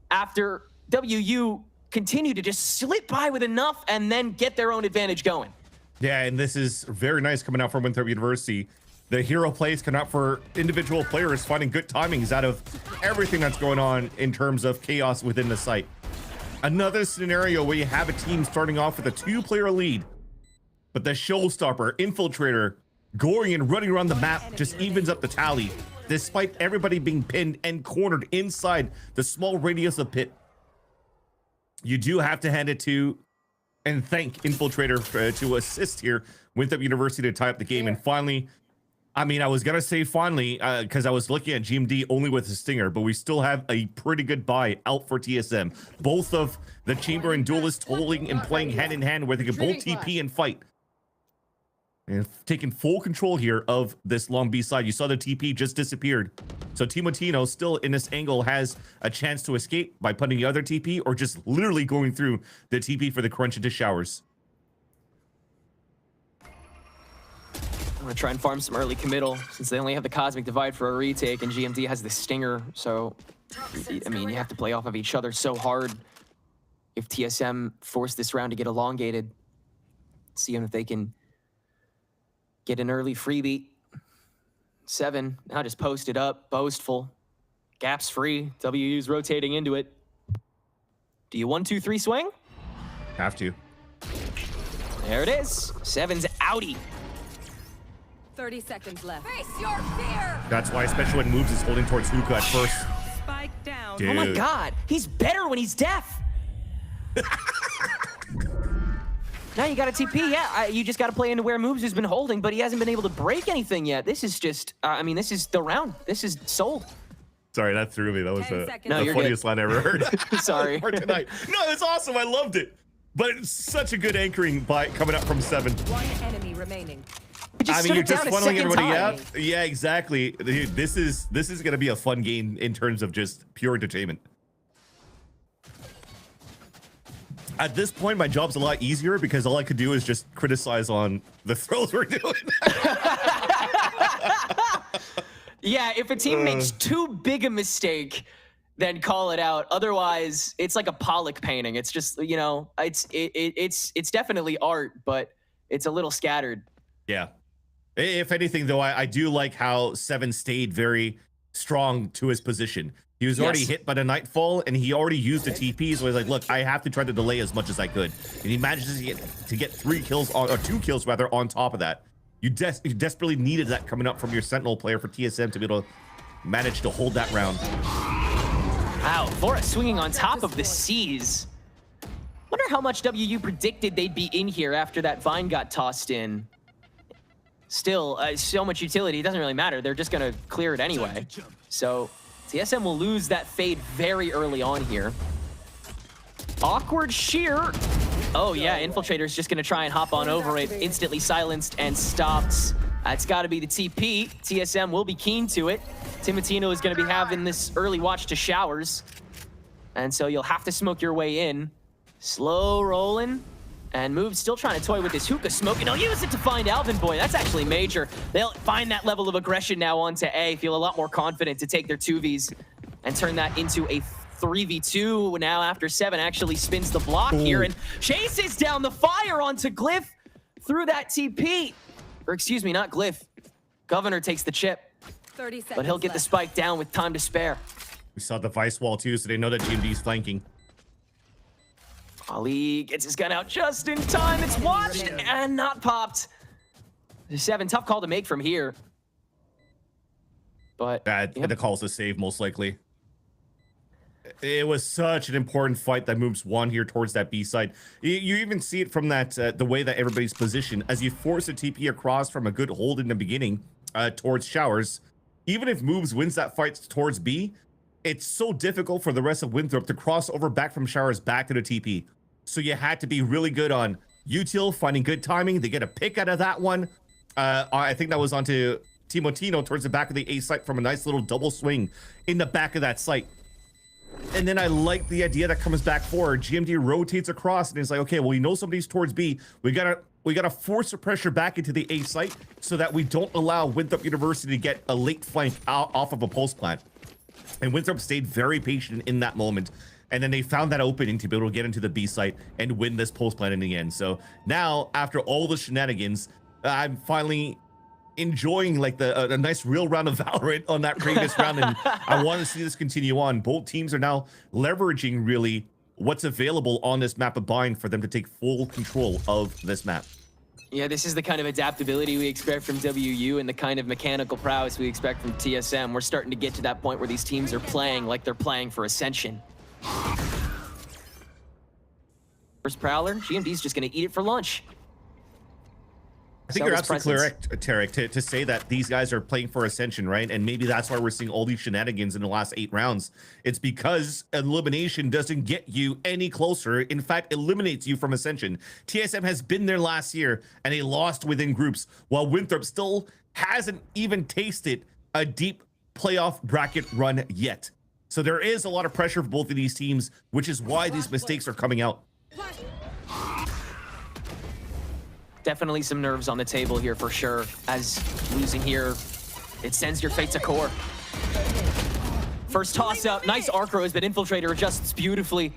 after WU continue to just slip by with enough and then get their own advantage going. Yeah, and this is very nice coming out from Winthrop University. The hero plays come out for individual players finding good timings out of everything that's going on in terms of chaos within the site. Another scenario where you have a team starting off with a 2-player lead, but the showstopper, Infiltrator, going and running around the map just evens up the tally, despite everybody being pinned and cornered inside the small radius of pit. You do have to hand it to and thank Infiltrator to assist here Winthrop University to tie up the game. And finally, I mean, I was going to say finally, because I was looking at GMD only with a Stinger, but we still have a pretty good buy out for TSM. Both of the Chamber and Duelist holding and playing hand in hand where they can both TP and fight. And taking full control here of this long B side. You saw the TP just disappeared. So Timotino still in this angle has a chance to escape by putting the other TP or just literally going through the TP for the crunch into showers. gonna try and farm some early committal since they only have the Cosmic Divide for a retake and GMD has the Stinger. So, I mean, you have to play off of each other so hard. If TSM force this round to get elongated, seeing if they can get an early freebie. 7, now just post it up, boastful. Gaps free, WU's rotating into it. Do you 1-2-3 swing? Have to. There it is. 7's outie. 30 seconds left. Face your fear! That's why, especially when moves is holding towards Hookah at first. Spike down. Dude. Oh my god, he's better when he's deaf. Now you got a TP, yeah. You just got to play into where moves has been holding, but he hasn't been able to break anything yet. This is just, I mean, this is the round. This is sold. Sorry, that threw me. That was the you're funniest line I ever heard. Sorry. For tonight. No, it's awesome. I loved it. But it's such a good anchoring by coming up from 7. One enemy remaining. I mean, you're just funneling everybody out. time. Yeah, exactly. Dude, this is going to be a fun game in terms of just pure entertainment. At this point, my job's a lot easier because all I could do is just criticize on the throws we're doing. Yeah, if a team makes too big a mistake, then call it out. Otherwise, it's like a Pollock painting. It's just, you know, it's definitely art, but it's a little scattered. Yeah. If anything, though, I do like how 7 stayed very strong to his position. He was already hit by the Nightfall, and he already used the TP, so he's like, look, I have to try to delay as much as I could. And he manages to get 3 kills, or 2 kills, rather, on top of that. You desperately needed that coming up from your Sentinel player for TSM to be able to manage to hold that round. Wow, Vora swinging on top of the C's. Wonder how much WU predicted they'd be in here after that Vine got tossed in. Still, so much utility, it doesn't really matter. They're just going to clear it anyway. So TSM will lose that fade very early on here. Awkward shear. Oh yeah, Infiltrator's just gonna try and hop on over it. Instantly silenced and stopped. That's gotta be the TP. TSM will be keen to it. Timotino is gonna be having this early watch to showers. And so you'll have to smoke your way in. Slow rolling. And Move still trying to toy with this hookah smoke, and he'll use it to find Alvin Boy. That's actually major. They'll find that level of aggression now onto A, feel a lot more confident to take their 2Vs and turn that into a 3v2 now after 7 actually spins the block here and chases down the fire onto Glyph through that TP. Or excuse me, not Glyph. Governor takes the chip, 30 seconds but he'll get the spike down with time to spare. We saw the Vice Wall too, so they know that GMD's flanking. Ali gets his gun out just in time. It's watched and not popped. 7, tough call to make from here. But the call's a save, most likely. It was such an important fight that moves 1 here towards that B side. You even see it from that the way that everybody's positioned. As you force a TP across from a good hold in the beginning towards Showers, even if Moves wins that fight towards B, it's so difficult for the rest of Winthrop to cross over back from Showers back to the TP. So you had to be really good on util, finding good timing. They get a pick out of that one. I think that was onto Timotino towards the back of the A site from a nice little double swing in the back of that site. And then I like the idea that comes back forward. GMD rotates across and it's like, okay, well, we know somebody's towards B. We gotta force the pressure back into the A site so that we don't allow Winthrop University to get a late flank off of a post plant. And Winthrop stayed very patient in that moment. And then they found that opening to be able to get into the B site and win this post plant in the end. So now, after all the shenanigans, I'm finally enjoying like a nice real round of Valorant on that previous round, and I want to see this continue on. Both teams are now leveraging really what's available on this map of Bind for them to take full control of this map. Yeah, this is the kind of adaptability we expect from WU and the kind of mechanical prowess we expect from TSM. We're starting to get to that point where these teams are playing like they're playing for Ascension. First Prowler, GMD's just going to eat it for lunch. I think you're absolutely correct, Tarek, to say that these guys are playing for Ascension, right? And maybe that's why we're seeing all these shenanigans in the last 8 rounds. It's because elimination doesn't get you any closer. In fact, eliminates you from Ascension. TSM has been there last year, and they lost within groups, while Winthrop still hasn't even tasted a deep playoff bracket run yet. So there is a lot of pressure for both of these teams, which is why these mistakes are coming out. definitely some nerves on the table here for sure, as losing here, it sends your fate to core. First toss up, nice arc rose, but Infiltrator adjusts beautifully,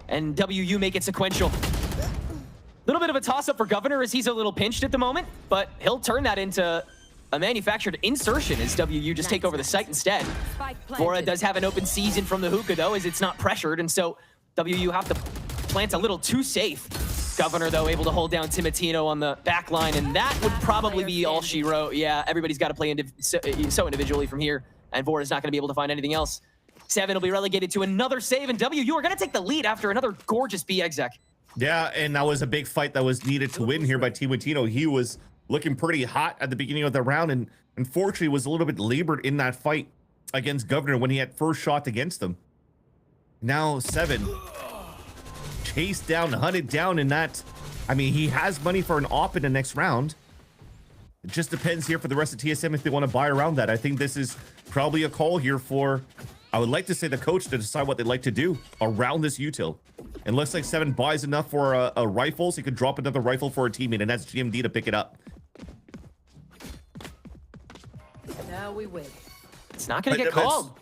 and WU make it sequential. Little bit of a toss up for Governor as he's a little pinched at the moment, but he'll turn that into a manufactured insertion as WU just take over the site instead. Vora does have an open season from the hookah though, as it's not pressured, and so WU have to plant a little too safe. Governor, though, able to hold down Timotino on the back line, and that would probably be all she wrote. Yeah, everybody's got to play so individually from here, and Vora's not going to be able to find anything else. 7 will be relegated to another save, and WU are going to take the lead after another gorgeous B exec. Yeah, and that was a big fight that was needed to win here by Timotino. He was looking pretty hot at the beginning of the round, and unfortunately was a little bit labored in that fight against Governor when he had first shot against him. Now 7 chased down, hunted down in that. I mean, he has money for an op in the next round. It just depends here for the rest of TSM if they want to buy around that. I think this is probably a call here for, I would like to say, the coach to decide what they'd like to do around this util. It looks like 7 buys enough for a rifle, so he could drop another rifle for a teammate, and that's GMD to pick it up. Now we win. It's not going to get called.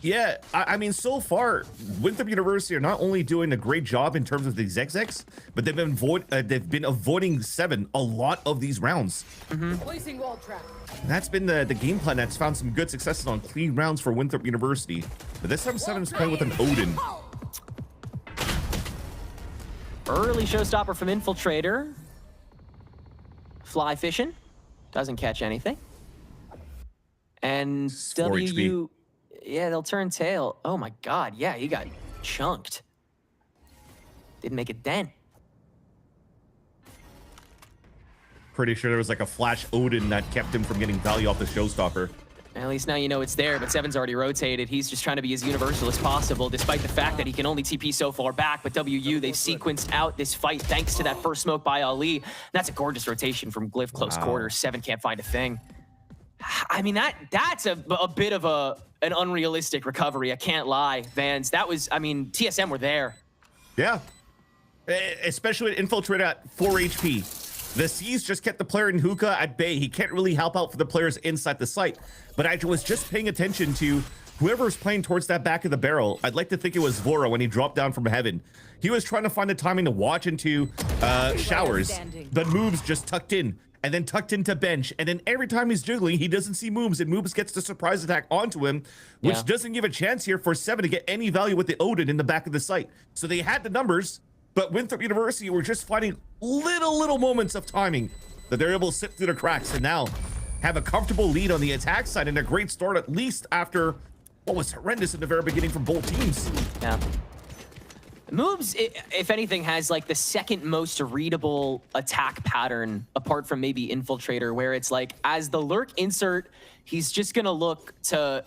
Yeah, I mean, so far, Winthrop University are not only doing a great job in terms of these execs, but they've been avoiding 7 a lot of these rounds. Placing wall trap. And that's been the game plan that's found some good successes on clean rounds for Winthrop University. But this time 7's playing with an Odin. Early showstopper from Infiltrator. Fly fishing. Doesn't catch anything. And WU... Yeah, they'll turn tail. Oh my god, yeah, he got chunked. Didn't make a dent. Pretty sure there was like a flash Odin that kept him from getting value off the showstopper. At least now you know it's there, but 7's already rotated. He's just trying to be as universal as possible, despite the fact that he can only TP so far back. But WU, they've sequenced out this fight thanks to that first smoke by Ali. That's a gorgeous rotation from Glyph close quarters. 7 can't find a thing. I mean, that's a bit of an unrealistic recovery. I can't lie, Vans. That was, I mean, TSM were there. Yeah. Especially with Infiltrator at 4 HP. The C's just kept the player in hookah at bay. He can't really help out for the players inside the site. But I was just paying attention to whoever's playing towards that back of the barrel. I'd like to think it was Vora when he dropped down from heaven. He was trying to find the timing to watch into showers. The moves just tucked in. And then tucked into bench, and then every time he's jiggling, he doesn't see Mooms, and Mooms gets the surprise attack onto him, which doesn't give a chance here for 7 to get any value with the Odin in the back of the site. So they had the numbers, but Winthrop University were just finding little moments of timing that they're able to sift through the cracks, and now have a comfortable lead on the attack side, and a great start, at least after what was horrendous in the very beginning from both teams. Yeah. Moves, if anything, has like the second most readable attack pattern apart from maybe Infiltrator, where it's like as the lurk insert, he's just gonna look to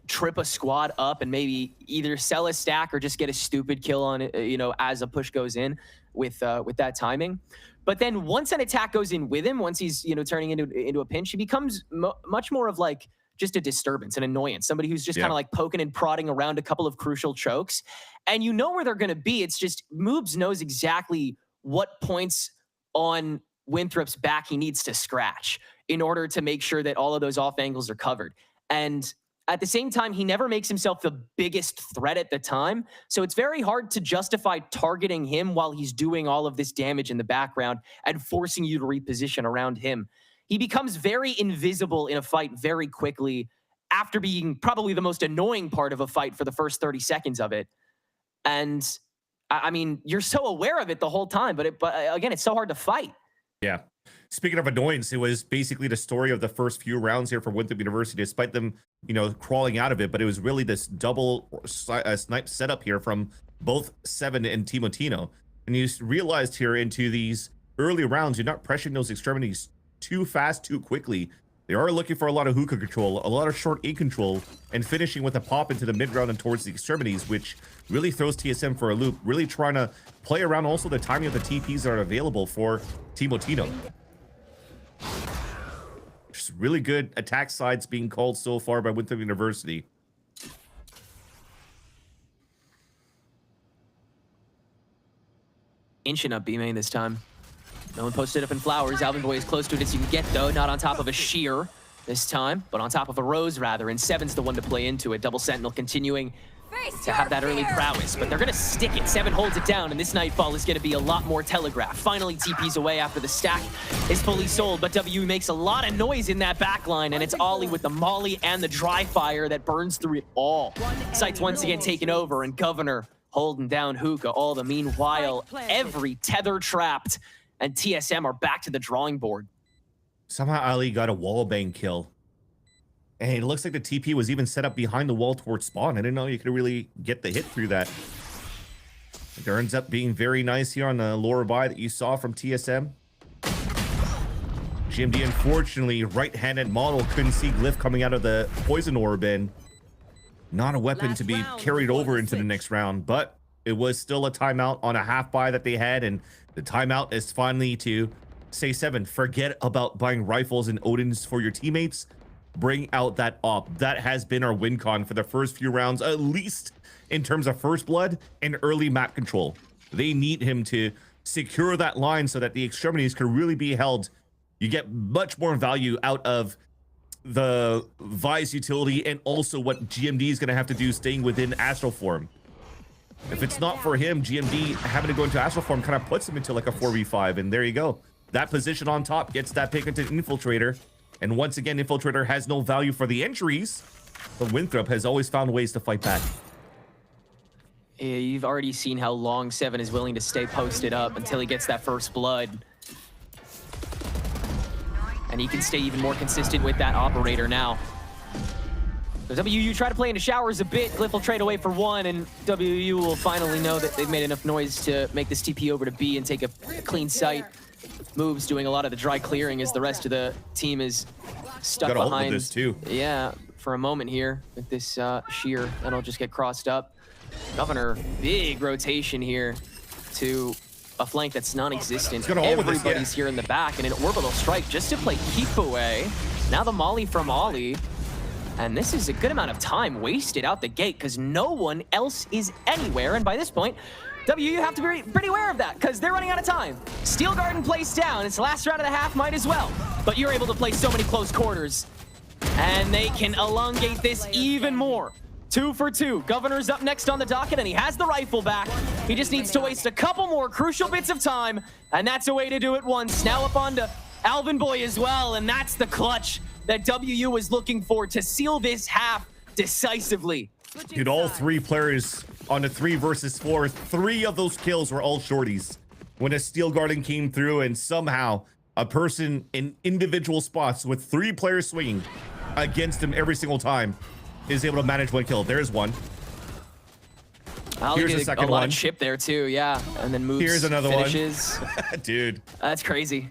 trip a squad up and maybe either sell a stack or just get a stupid kill on it, you know, as a push goes in with that timing. But then once an attack goes in with him, once he's, you know, turning into a pinch, he becomes much more of like just a disturbance, an annoyance, somebody who's just kind of like poking and prodding around a couple of crucial chokes. And you know where they're going to be. It's just Moobs knows exactly what points on Winthrop's back he needs to scratch in order to make sure that all of those off angles are covered. And at the same time, he never makes himself the biggest threat at the time. So it's very hard to justify targeting him while he's doing all of this damage in the background and forcing you to reposition around him. He becomes very invisible in a fight very quickly after being probably the most annoying part of a fight for the first 30 seconds of it. And I mean, you're so aware of it the whole time, but again, it's so hard to fight. Yeah. Speaking of annoyance, it was basically the story of the first few rounds here for Winthrop University, despite them, you know, crawling out of it. But it was really this double snipe setup here from both 7 and Timotino. And you realized here into these early rounds, you're not pressuring those extremities too fast, too quickly. They are looking for a lot of hookah control, a lot of short A control, and finishing with a pop into the mid round and towards the extremities, which really throws TSM for a loop, really trying to play around also the timing of the TPs that are available for Timotino. Just really good attack sides being called so far by Winthrop University. Inching up B main this time. No one posted up in flowers. Alvin Boy is close to it as you can get, though. Not on top of a sheer this time, but on top of a rose, rather. And Seven's the one to play into it. Double Sentinel continuing to have that early prowess, but they're going to stick it. Seven holds it down, and this Nightfall is going to be a lot more telegraphed. Finally, TP's away after the stack is fully sold, but W makes a lot of noise in that back line, and it's Ollie with the Molly and the dry fire that burns through it all. Sights once again taken over, and Governor holding down Hookah. All the meanwhile, every tether trapped, and TSM are back to the drawing board. Somehow Ali got a wallbang kill. And it looks like the TP was even set up behind the wall towards spawn. I didn't know you could really get the hit through that. It ends up being very nice here on the lower buy that you saw from TSM. GMD, unfortunately, right-handed model couldn't see Glyph coming out of the poison orb, and not a weapon to be carried over into the next round, but it was still a timeout on a half buy that they had, and the timeout is finally to say, Seven, forget about buying rifles and Odins for your teammates. Bring out that op. That has been our win con for the first few rounds, at least in terms of first blood and early map control. They need him to secure that line so that the extremities can really be held. You get much more value out of the Vi's utility and also what GMD is going to have to do staying within Astral Form. If it's not for him, GMD having to go into Astral Form kind of puts him into like a 4v5, and there you go. That position on top gets that pick into Infiltrator. And once again, Infiltrator has no value for the entries, but Winthrop has always found ways to fight back. Yeah, you've already seen how long Seven is willing to stay posted up until he gets that first blood. And he can stay even more consistent with that operator now. So WU try to play into showers a bit. Glyph will trade away for one, and WU will finally know that they've made enough noise to make this TP over to B and take a clean sight. Moves doing a lot of the dry clearing as the rest of the team is stuck behind. This too. Yeah, for a moment here with this sheer that'll just get crossed up. Governor, big rotation here to a flank that's non-existent. Everybody's here in the back, and an orbital strike just to play keep away. Now the Molly from Ollie, and this is a good amount of time wasted out the gate because no one else is anywhere, and by this point, W, you have to be pretty aware of that because they're running out of time. Steel Garden placed down. It's the last round of the half, might as well. But you're able to play so many close quarters. And they can elongate this even more. 2 for 2. Governor's up next on the docket, and he has the rifle back. He just needs to waste a couple more crucial bits of time, and that's a way to do it once. Now up onto Alvin Boy as well, and that's the clutch that WU was looking for to seal this half decisively. Dude, all three players on a 3 versus 4, 3 of those kills were all shorties. When a Steel Garden came through and somehow a person in individual spots with 3 players swinging against him every single time is able to manage 1 kill. There's one. Here's the second one. A lot of chip there too, yeah. And then moves. Here's another finishes. one. Dude. That's crazy.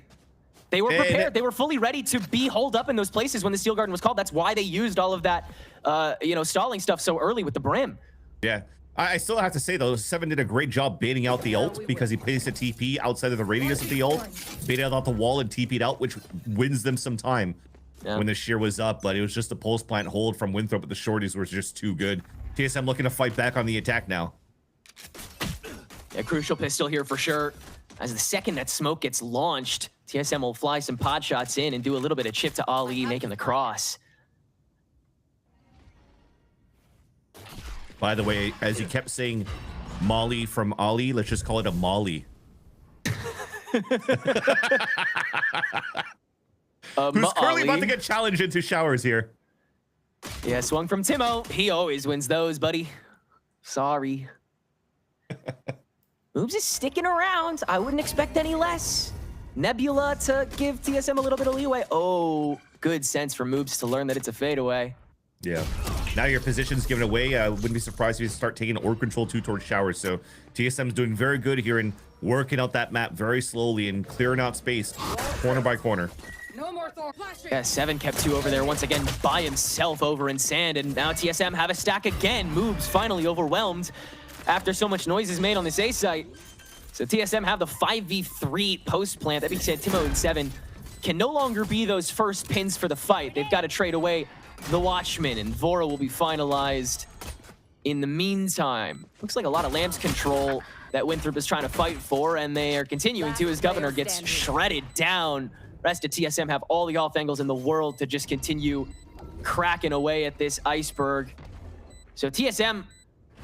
They were prepared. They were fully ready to be holed up in those places when the Steel Garden was called. That's why they used all of that, stalling stuff so early with the Brim. Yeah. I still have to say, though, Seven did a great job baiting out the ult because he placed a TP outside of the radius of the ult, baited out the wall and TP'd out, which wins them some time when the shear was up. But it was just a pulse plant hold from Winthrop, but the shorties were just too good. TSM looking to fight back on the attack now. Yeah, crucial pistol here for sure. As the second that smoke gets launched, TSM will fly some pod shots in and do a little bit of chip to Ali, making the cross. By the way, as he kept saying Molly from Ali, let's just call it a Molly. Who's currently about to get challenged into showers here. Yeah, swung from Timo. He always wins those, buddy. Sorry. Moobs is sticking around. I wouldn't expect any less. Nebula to give TSM a little bit of leeway. Oh, good sense for Moobs to learn that it's a fadeaway. Yeah. Now your position's given away. I wouldn't be surprised if you start taking orb control 2 towards showers. So TSM's doing very good here and working out that map very slowly and clearing out space corner by corner. No more Thor flashing. Yeah, Seven kept 2 over there once again by himself over in sand, and now TSM have a stack again. Moobs finally overwhelmed after so much noise is made on this A site. So TSM have the 5v3 post plant. That being said, Timo and Seven can no longer be those first pins for the fight. They've got to trade away the Watchman, and Vora will be finalized In the meantime, looks like a lot of Lamb's control that Winthrop is trying to fight for, and they are continuing to as Governor gets shredded down. Rest of TSM have all the off angles in the world to just continue cracking away at this iceberg. So TSM,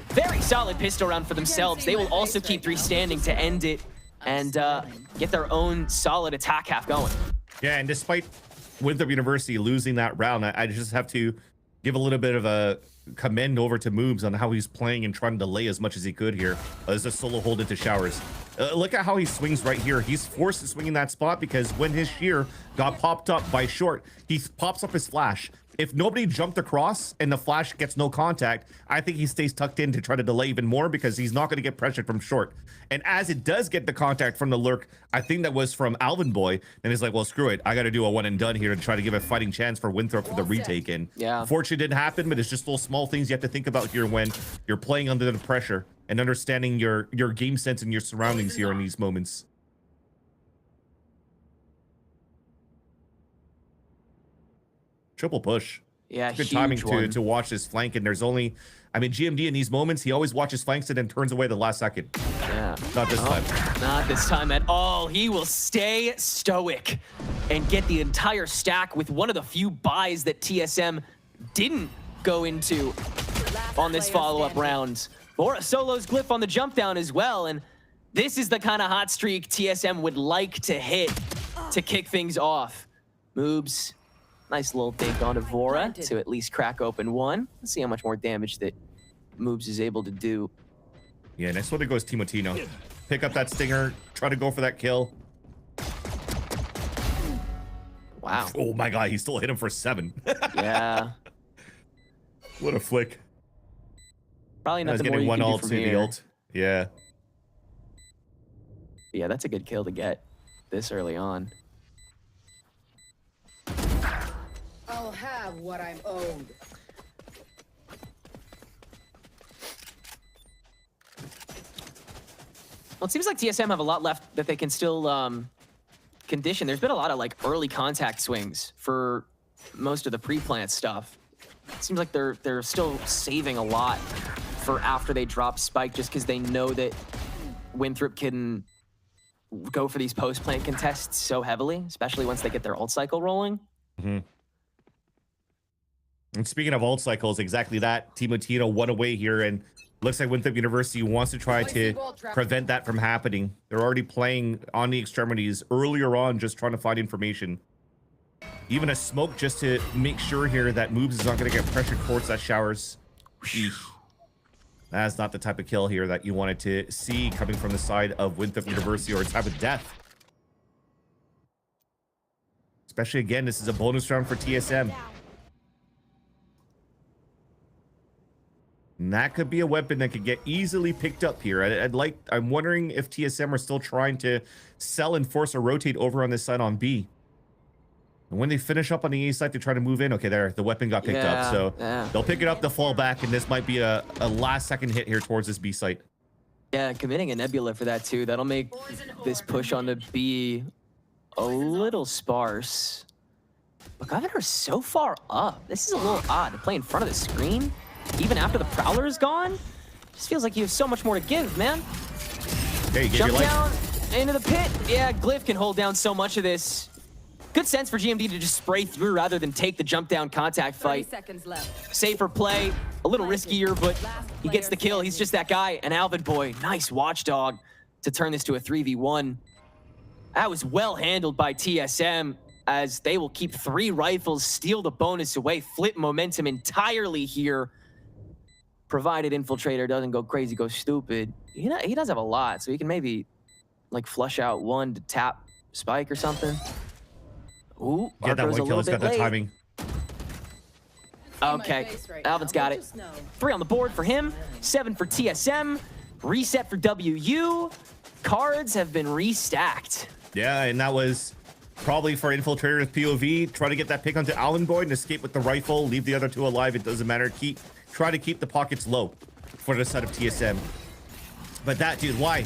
very solid pistol round for themselves. They will also keep 3 standing to end it and get their own solid attack half going. Yeah, and despite Winthrop University losing that round, I just have to give a little bit of a commend over to Moobs on how he's playing and trying to delay as much as he could here. As a solo hold into showers. Look at how he swings right here. He's forced to swing in that spot because when his shear got popped up by short, he pops up his flash. If nobody jumped across and the flash gets no contact, I think he stays tucked in to try to delay even more because he's not going to get pressured from short. And as it does get the contact from the lurk, I think that was from Alvin Boy, and he's like, well, screw it. I got to do a one and done here to try to give a fighting chance for Winthrop for the retake. And yeah, fortunately it didn't happen, but it's just little small things you have to think about here when you're playing under the pressure and understanding your game sense and your surroundings here in these moments. Triple push. Yeah, it's good timing to watch this flank, and there's only, I mean, GMD in these moments, he always watches flanks and then turns away the last second. Yeah. Not this time. Not this time at all. He will stay stoic and get the entire stack with one of the few buys that TSM didn't go into on this follow-up round. Bora solos Glyph on the jump down as well, and this is the kind of hot streak TSM would like to hit to kick things off. Moobs. Nice little dink onto Vora to at least crack open one. Let's see how much more damage that Moobs is able to do. Yeah, next one it goes Timotino. Pick up that stinger, try to go for that kill. Wow. Oh my god, he still hit him for 7. Yeah. What a flick. Probably nothing more you one can do ult from to here. the ult. Yeah. Yeah, that's a good kill to get this early on. I'll have what I'm owed. Well, it seems like TSM have a lot left that they can still condition. There's been a lot of like early contact swings for most of the pre-plant stuff. It seems like they're still saving a lot for after they drop Spike, just because they know that Winthrop can go for these post-plant contests so heavily, especially once they get their ult cycle rolling. Mm-hmm. And speaking of ult cycles, exactly that. Timotino won away here, and looks like Winthrop University wants to try to prevent that from happening. They're already playing on the extremities earlier on, just trying to find information. Even a smoke just to make sure here that Moobs is not going to get pressured towards that showers. Eesh. That's not the type of kill here that you wanted to see coming from the side of Winthrop University, or a type of death. Especially, again, this is a bonus round for TSM. And that could be a weapon that could get easily picked up here. I'm wondering if TSM are still trying to sell and force a rotate over on this side on B. And when they finish up on the A side, they try to move in. Okay, there, the weapon got picked up. So they'll pick it up, they'll fall back, and this might be a last second hit here towards this B site. Yeah, committing a Nebula for that too. That'll make this push on the B a little sparse. But Governor's so far up. This is a little odd to play in front of the screen. Even after the Prowler is gone, just feels like you have so much more to give, man. Hey, jump down into the pit. Yeah, Glyph can hold down so much of this. Good sense for GMD to just spray through rather than take the jump down contact fight. 30 seconds left. Safer play, a little riskier, but he gets the kill. He's just that guy. And Alvin Boy, nice watchdog to turn this to a 3v1. That was well handled by TSM, as they will keep 3 rifles, steal the bonus away, flip momentum entirely here. Provided Infiltrator doesn't go crazy, go stupid. He does have a lot, so he can maybe like flush out one to tap Spike or something. Ooh, get that one kill. He's got that timing. Okay, Alvin's got it. 3 on the board for him, 7 for TSM, reset for WU. Cards have been restacked. Yeah, and that was probably for Infiltrator's POV. Try to get that pick onto Alvin Boy and escape with the rifle. Leave the other 2 alive. It doesn't matter. Try to keep the pockets low for the side of TSM. But that, dude, why?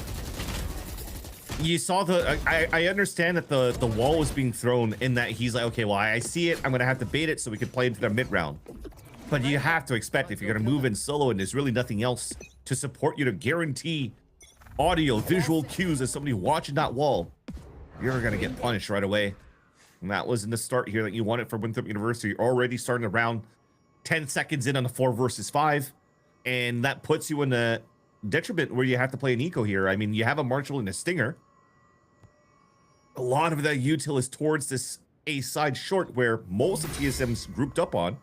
You saw the... I understand that the wall was being thrown in that he's like, okay, well, I see it. I'm going to have to bait it so we can play into their mid-round. But you have to expect if you're going to move in solo and there's really nothing else to support you to guarantee audio, visual cues as somebody watching that wall, you're going to get punished right away. And that was in the start here that you wanted for Winthrop University. You're already starting around 10 seconds in on the 4 versus 5. And that puts you in a detriment where you have to play an eco here. I mean, you have a Marshall and a Stinger. A lot of that util is towards this A side short where most of TSM's grouped up on.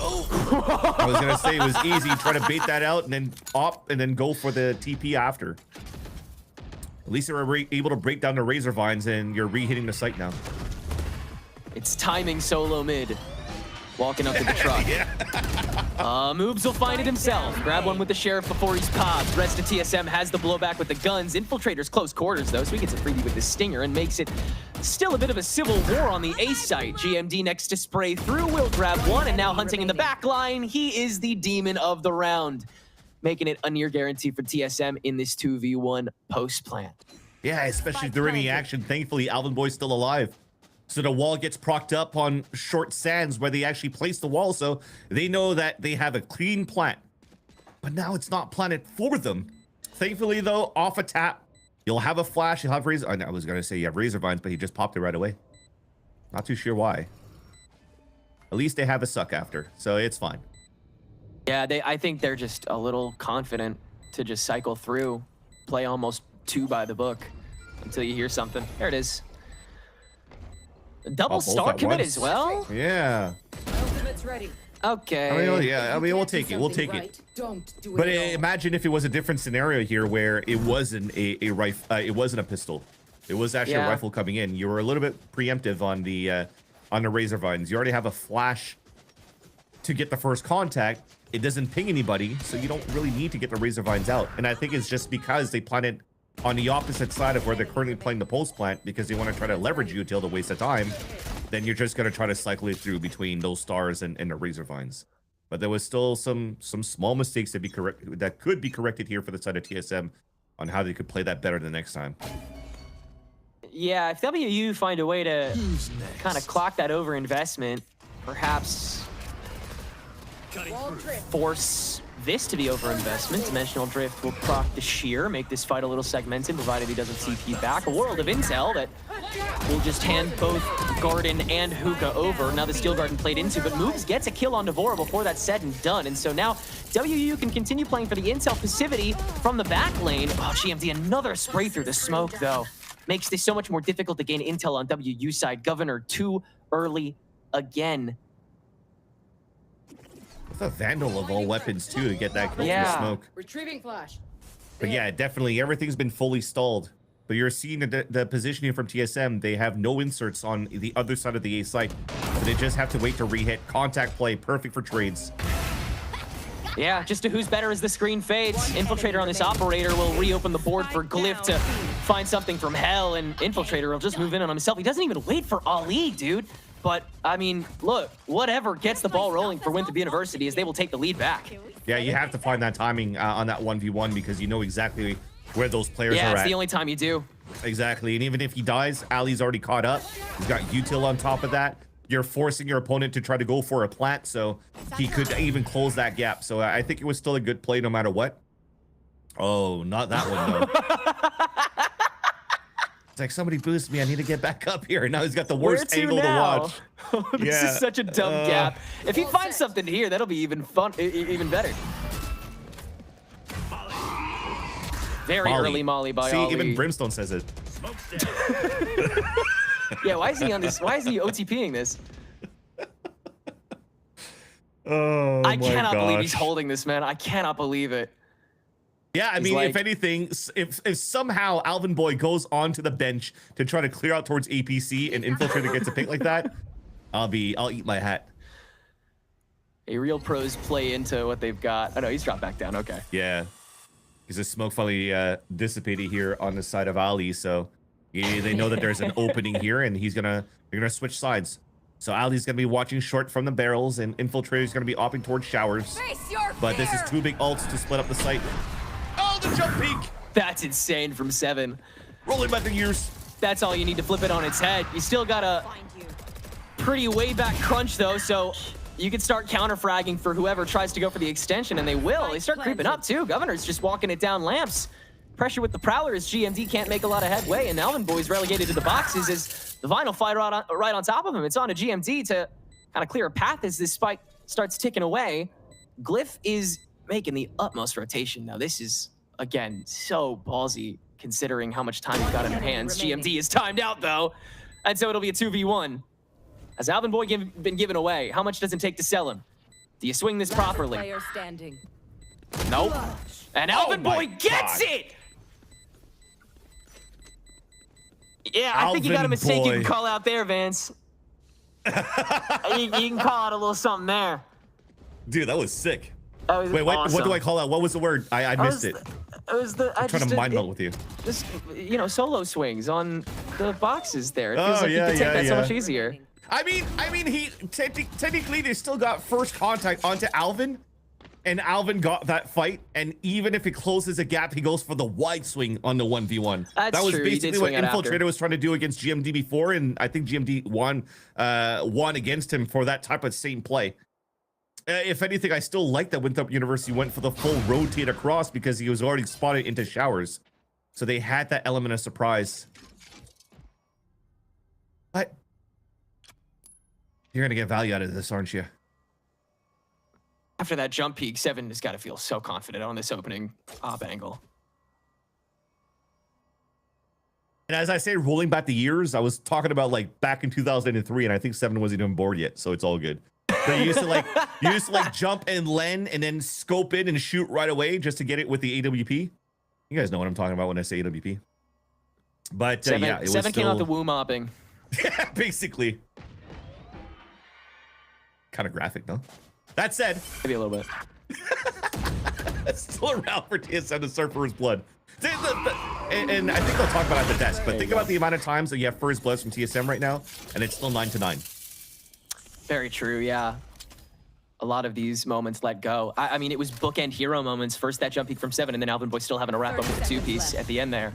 Oh, I was gonna say it was easy. Try to bait that out and then op and then go for the TP after. At least they were able to break down the razor vines and you're re-hitting the site now. It's timing solo mid. Walking up to the truck. Moobs will find it himself. Grab one with the sheriff before he's popped. Rest of TSM has the blowback with the guns. Infiltrator's close quarters though, so he gets a freebie with the Stinger and makes it still a bit of a civil war on the A site. GMD next to spray through, will grab one, and now hunting in the back line. He is the demon of the round, making it a near guarantee for TSM in this 2v1 post plant. Yeah, especially during the action. Thankfully, Alvin Boy's still alive. So the wall gets procced up on short sands where they actually place the wall, so they know that they have a clean plant. But now it's not planted for them. Thankfully, though, off a tap, you'll have a flash, you'll have razor. I was gonna say you have razor vines, but he just popped it right away. Not too sure why. At least they have a suck after, so it's fine. Yeah, I think they're just a little confident to just cycle through, play almost 2 by the book until you hear something. There it is. Double star commit as well? Yeah. Ultimate's ready. Okay. I mean, yeah, I mean, we'll take it. We'll take it. But imagine if it was a different scenario here where it wasn't a rifle, it wasn't a pistol. It was actually a rifle coming in. You were a little bit preemptive on the razor vines. You already have a flash to get the first contact. It doesn't ping anybody, so you don't really need to get the razor vines out. And I think it's just because they planted on the opposite side of where they're currently playing the post plant because they want to try to leverage you till the waste of time. Then you're just going to try to cycle it through between those stars and the razor vines. But there was still some small mistakes that could be corrected here for the side of TSM on how they could play that better the next time. Yeah, if WU find a way to kind of clock that over investment, perhaps force this to be over investment. Dimensional Drift will proc the shear, make this fight a little segmented, provided he doesn't CP back. A world of intel that will just hand both Garden and Hookah over. Now the Steel Garden played into, but Moves gets a kill on Devora before that's said and done. And so now WU can continue playing for the intel passivity from the back lane. Oh, GMD, another spray through the smoke though. Makes this so much more difficult to gain intel on WU side. Governor too early again. It's a Vandal of all weapons too to get that kill from the smoke. Retrieving flash. But yeah, definitely everything's been fully stalled. But you're seeing the positioning from TSM. They have no inserts on the other side of the A site. So they just have to wait to re-hit. Contact play, perfect for trades. Yeah, just to who's better as the screen fades. Infiltrator on this operator will reopen the board for Glyph to find something from hell, and Infiltrator will just move in on himself. He doesn't even wait for Ali, dude. But, I mean, look, whatever gets the ball rolling for Winthrop University is they will take the lead back. Yeah, you have to find that timing on that 1v1 because you know exactly where those players are at. Yeah, it's the only time you do. Exactly, and even if he dies, Ali's already caught up. He's got util on top of that. You're forcing your opponent to try to go for a plant, so he could even close that gap. So I think it was still a good play no matter what. Oh, not that one, though. It's like, somebody boost me. I need to get back up here. Now he's got the worst angle to watch. This is such a dumb gap. If he finds something here, that'll be even fun, even better. Very early Molly by Ali. See, even Brimstone says it. Yeah, why is he on this? Why is he OTPing this? Oh, I cannot believe he's holding this, man. I cannot believe it. Yeah, I mean, if anything, if somehow Alvin Boy goes onto the bench to try to clear out towards APC and Infiltrator gets a pick like that, I'll eat my hat. A real pros play into what they've got. Oh no, he's dropped back down. Okay. Yeah, because the smoke finally dissipated here on the side of Ali, so they know that there's an opening here, and they're gonna switch sides. So Ali's gonna be watching short from the barrels, and Infiltrator's gonna be opting towards showers. But this is 2 big ults to split up the site. Oh, the jump peek! That's insane from 7. Rolling by the years. That's all you need to flip it on its head. You still gotta pretty way back crunch though, so you can start counter-fragging for whoever tries to go for the extension, and they will. They start creeping up too. Governor's just walking it down lamps. Pressure with the Prowlers. GMD can't make a lot of headway, and Alvin Boy's relegated to the boxes as the Vinyl fight right on top of him. It's on to GMD to kind of clear a path as this spike starts ticking away. Glyph is making the utmost rotation. Now this is, again, so ballsy considering how much time he's got in their hands. GMD is timed out though, and so it'll be a 2v1. Has Alvin Boy been given away? How much does it take to sell him? Do you swing this properly? Player standing. Nope. And Alvin Boy gets it! Yeah, I think you got a mistake you can call out there, Vance. you can call out a little something there. Dude, that was sick. That was Wait, awesome. what do I call out? What was the word? I missed it. I'm trying to mind melt with you. Just, you know, solo swings on the boxes there. It feels Oh, like you yeah, can take that so yeah. much easier. I mean, he technically they still got first contact onto Alvin, and Alvin got that fight. And even if it closes a gap, he goes for the wide swing on the 1v1. That's that was true. He did basically what swing it Infiltrator after. was trying to do against GMD before, and I think GMD won against him for that type of same play. If anything, I still like that Winthrop University went for the full rotate across because he was already spotted into showers, so they had that element of surprise. But you're gonna get value out of this, aren't you? After that jump peak, Seven has got to feel so confident on this opening op angle. And as I say, rolling back the years, I was talking about like back in 2003, and I think Seven wasn't even bored yet, so it's all good. But you used to like jump and land and then scope in and shoot right away just to get it with the AWP. You guys know what I'm talking about when I say AWP. But yeah, it was Seven came out the still woo mopping. basically kind of graphic, though. That said, Maybe a little bit. it's still around for TSM to serve for his blood. And I think they'll talk about it at the desk, but think about the amount of times that you have first blood from TSM right now, and it's still 9-9. Very true, yeah. A lot of these moments let go. I mean, it was bookend hero moments. First that jump peek from Seven, and then Alvin Boy still having to wrap up with a two-piece at the end there.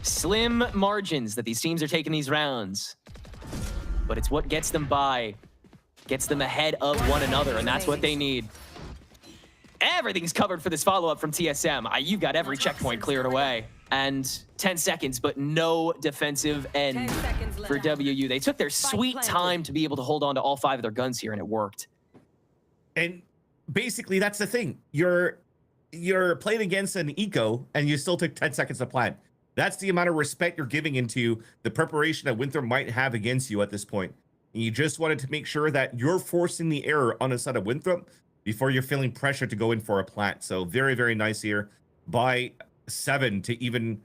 Slim margins that these teams are taking these rounds. But it's what gets them by. Gets them ahead of one another, and that's what they need. Everything's covered for this follow-up from TSM. You've got every checkpoint cleared away. And 10 seconds, but no defensive end for WU. They took their sweet time to be able to hold on to all 5 of their guns here, and it worked. And basically, that's the thing. You're playing against an eco, and you still took 10 seconds to plant. That's the amount of respect you're giving into the preparation that Winthrop might have against you at this point. And you just wanted to make sure that you're forcing the error on the side of Winthrop before you're feeling pressure to go in for a plant. So very, very nice here by Seven to even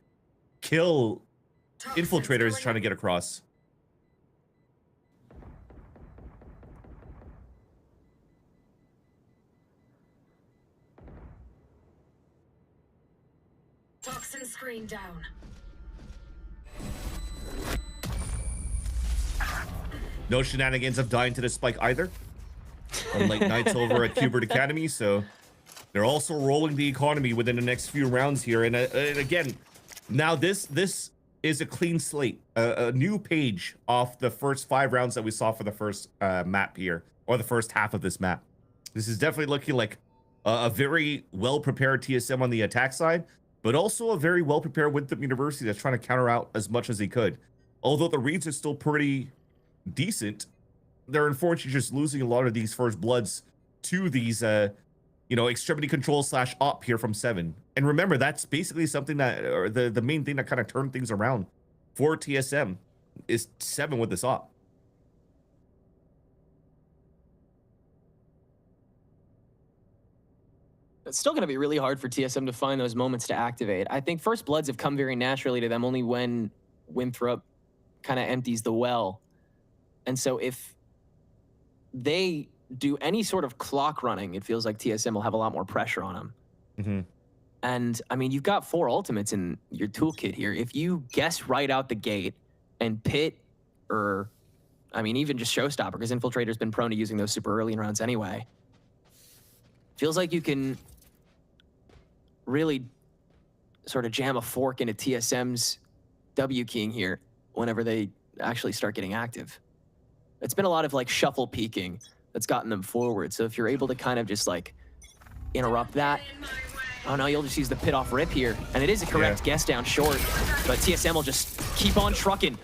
kill Infiltrators trying to get across. Toxin screen down. No shenanigans of dying to the spike either. Unlike Knights over at Qbert Academy, so they're also rolling the economy within the next few rounds here. And again, now this is a clean slate, a new page off the first 5 rounds that we saw for the first map here, or the first half of this map. This is definitely looking like a very well-prepared TSM on the attack side, but also a very well-prepared Winthrop University that's trying to counter out as much as they could. Although the reads are still pretty decent, they're unfortunately just losing a lot of these first bloods to these extremity control / op here from Seven. And remember, that's basically something that, or the main thing that kind of turned things around for TSM is Seven with this op. It's still going to be really hard for TSM to find those moments to activate. I think first bloods have come very naturally to them only when Winthrop kind of empties the well. And so if they do any sort of clock running, it feels like TSM will have a lot more pressure on them. Mm-hmm. And I mean, you've got 4 ultimates in your toolkit here. If you guess right out the gate and Pit, or I mean, even just Showstopper, because Infiltrator's been prone to using those super early in rounds anyway. Feels like you can really sort of jam a fork into TSM's W keying here whenever they actually start getting active. it's been a lot of like shuffle peeking that's gotten them forward. So if you're able to kind of just like interrupt that, oh no, you'll just use the pit off rip here. And it is a correct guess down short, but TSM will just keep on trucking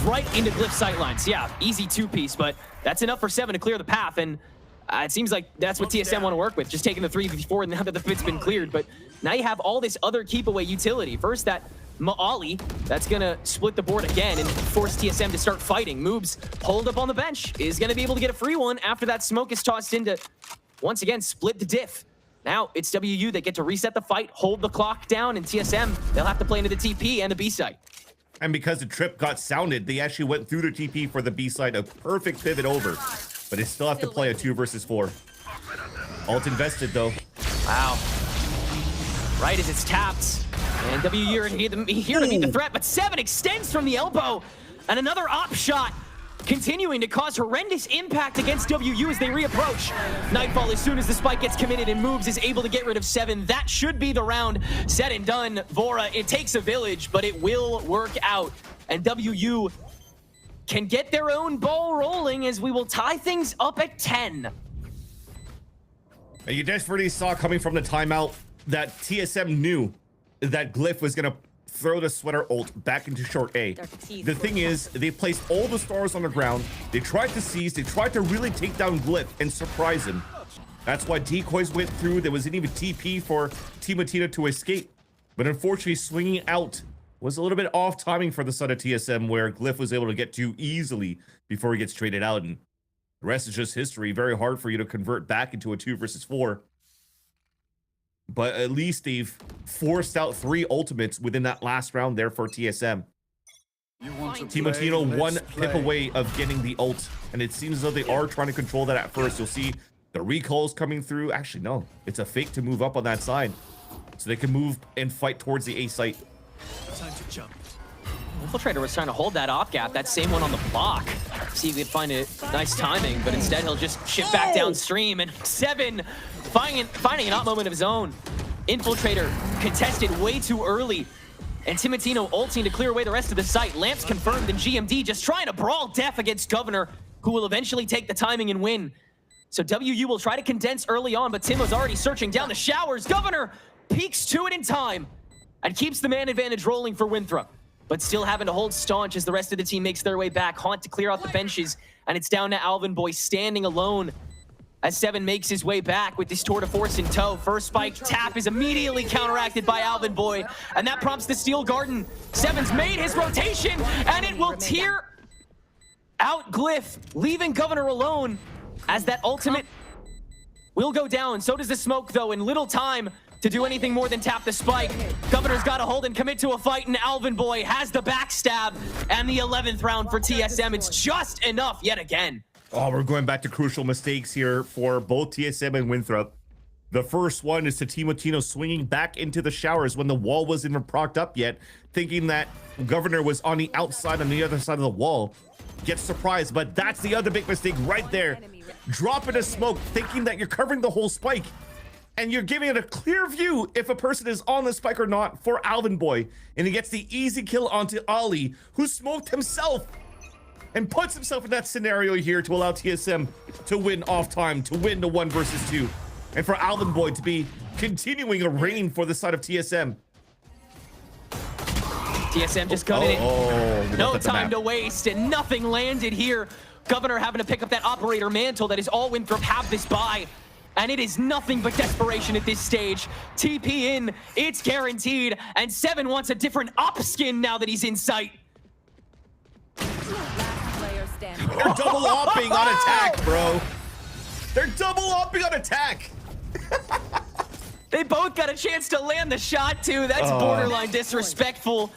right into Glyph sightlines. Yeah, easy two-piece, but that's enough for 7 to clear the path. And it seems like that's what TSM want to work with, just taking the 3v4 now that the pit's been cleared. But now you have all this other keep away utility. First, that Maali, that's going to split the board again and force TSM to start fighting. Moobs hold up on the bench, is going to be able to get a free one after that smoke is tossed in to, once again, split the diff. Now it's WU that get to reset the fight, hold the clock down, and TSM, they'll have to play into the TP and the B site. And because the trip got sounded, they actually went through the TP for the B side, a perfect pivot over. But they still have to play a 2 versus 4. Ult invested though. Wow. Right as it's tapped. And WU here to meet the threat, but 7 extends from the elbow. And another op shot continuing to cause horrendous impact against WU as they reapproach. Nightfall, as soon as the spike gets committed and Moves, is able to get rid of 7. That should be the round said and done. Vora, it takes a village, but it will work out. And WU can get their own ball rolling as we will tie things up at 10. And you desperately saw coming from the timeout that TSM knew that Glyph was going to throw the sweater ult back into short A. The thing is, they placed all the stars on the ground. They tried to seize. They tried to really take down Glyph and surprise him. That's why decoys went through. There wasn't even TP for Timatina to escape. But unfortunately, swinging out was a little bit off timing for the side of TSM, where Glyph was able to get to easily before he gets traded out. And the rest is just history. Very hard for you to convert back into a 2 versus 4. But at least they've forced out 3 ultimates within that last round there for TSM. Timatino one pip away of getting the ult, and it seems as though they are trying to control that at first. You'll see the recalls coming through. Actually, no, it's a fake to move up on that side, so they can move and fight towards the A site. Time to jump. Infiltrator was trying to hold that op gap, that same one on the block. See if he could find it nice timing, but instead he'll just shift back downstream, and 7 finding an op moment of his own. Infiltrator contested way too early, and Timatino ulting to clear away the rest of the site. Lamps confirmed, and GMD just trying to brawl Def against Governor, who will eventually take the timing and win. So WU will try to condense early on, but Timo's already searching down the showers. Governor peeks to it in time and keeps the man advantage rolling for Winthrop, but still having to hold staunch as the rest of the team makes their way back. Haunt to clear out the benches, and it's down to Alvin Boy standing alone as 7 makes his way back with this tour de force in tow. First spike tap is immediately counteracted by Alvin Boy, and that prompts the Steel Garden. 7's made his rotation, and it will tear out Glyph, leaving Governor alone as that ultimate will go down. So does the smoke, though, in little time to do anything more than tap the spike. Governor's got to hold and commit to a fight, and Alvin Boy has the backstab and the 11th round for TSM. It's just enough yet again. Oh, we're going back to crucial mistakes here for both TSM and Winthrop. The first one is to Timatino swinging back into the showers when the wall wasn't even procced up yet, thinking that Governor was on the outside on the other side of the wall. Gets surprised, but that's the other big mistake right there. Dropping a smoke, thinking that you're covering the whole spike, and you're giving it a clear view if a person is on the spike or not for Alvin Boy. And he gets the easy kill onto Ali, who smoked himself and puts himself in that scenario here to allow TSM to win off time, to win the 1 versus 2. And for Alvin Boy to be continuing a reign for the side of TSM. TSM just cutting it. No time to waste, and nothing landed here. Governor having to pick up that operator mantle that is all Winthrop have this buy. And it is nothing but desperation at this stage. TP in, it's guaranteed. And 7 wants a different op skin now that he's in sight. They're double opping on attack, bro. They're double opping on attack. They both got a chance to land the shot, too. That's borderline disrespectful.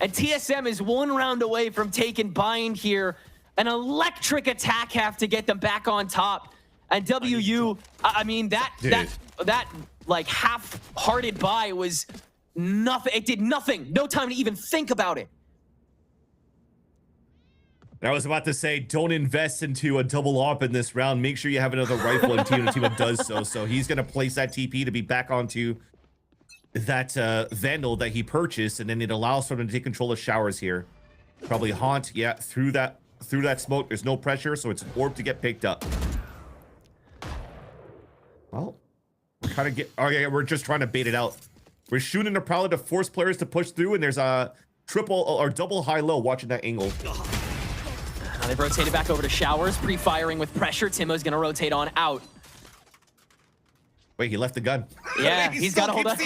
And TSM is 1 round away from taking bind here. An electric attack have to get them back on top. And WU, I mean, that like half-hearted buy was nothing. It did nothing. No time to even think about it. I was about to say, don't invest into a double op in this round. Make sure you have another rifle, and Tima does so. So he's going to place that TP to be back onto that Vandal that he purchased, and then it allows for him to take control of showers here. Probably Haunt, yeah, through that through that smoke. There's no pressure, so it's an orb to get picked up. Well, we're kind of we're just trying to bait it out. We're shooting a Prowler to force players to push through, and there's a triple or double high-low watching that angle. They've rotated back over to Showers, pre-firing with pressure. Timo's gonna rotate on out. Wait, he left the gun. Yeah, he's got to hold on.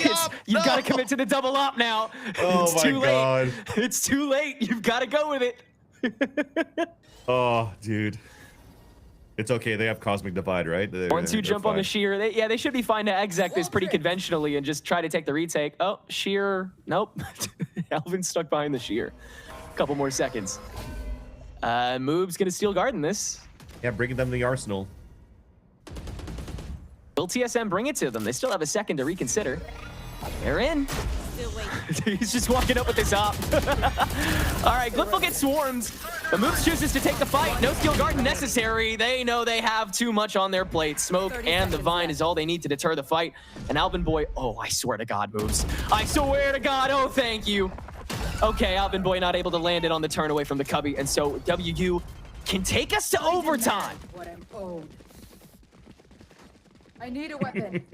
You've got to commit to the double op now. Oh it's my too God. late. It's too late. You've got to go with it. Oh, dude. It's okay. They have Cosmic Divide, right? Or two jump on the Sheer. They should be fine to exec this pretty conventionally and just try to take the retake. Oh, Sheer. Nope. Alvin's stuck behind the Sheer. Couple more seconds. Moob's going to steal Garden this. Yeah, bringing them the arsenal. Will TSM bring it to them? They still have a second to reconsider. They're in. He's just walking up with this op. All right, Glyph will get swarmed. The Moves chooses to take the fight. No Steel Garden necessary. They know they have too much on their plate. Smoke and the Vine is all they need to deter the fight. And Alvin Boy, oh, I swear to God, Moves. I swear to God, oh, thank you. Okay, Alvin Boy not able to land it on the turn away from the Cubby. And so WU can take us to overtime. What I'm owed. I need a weapon.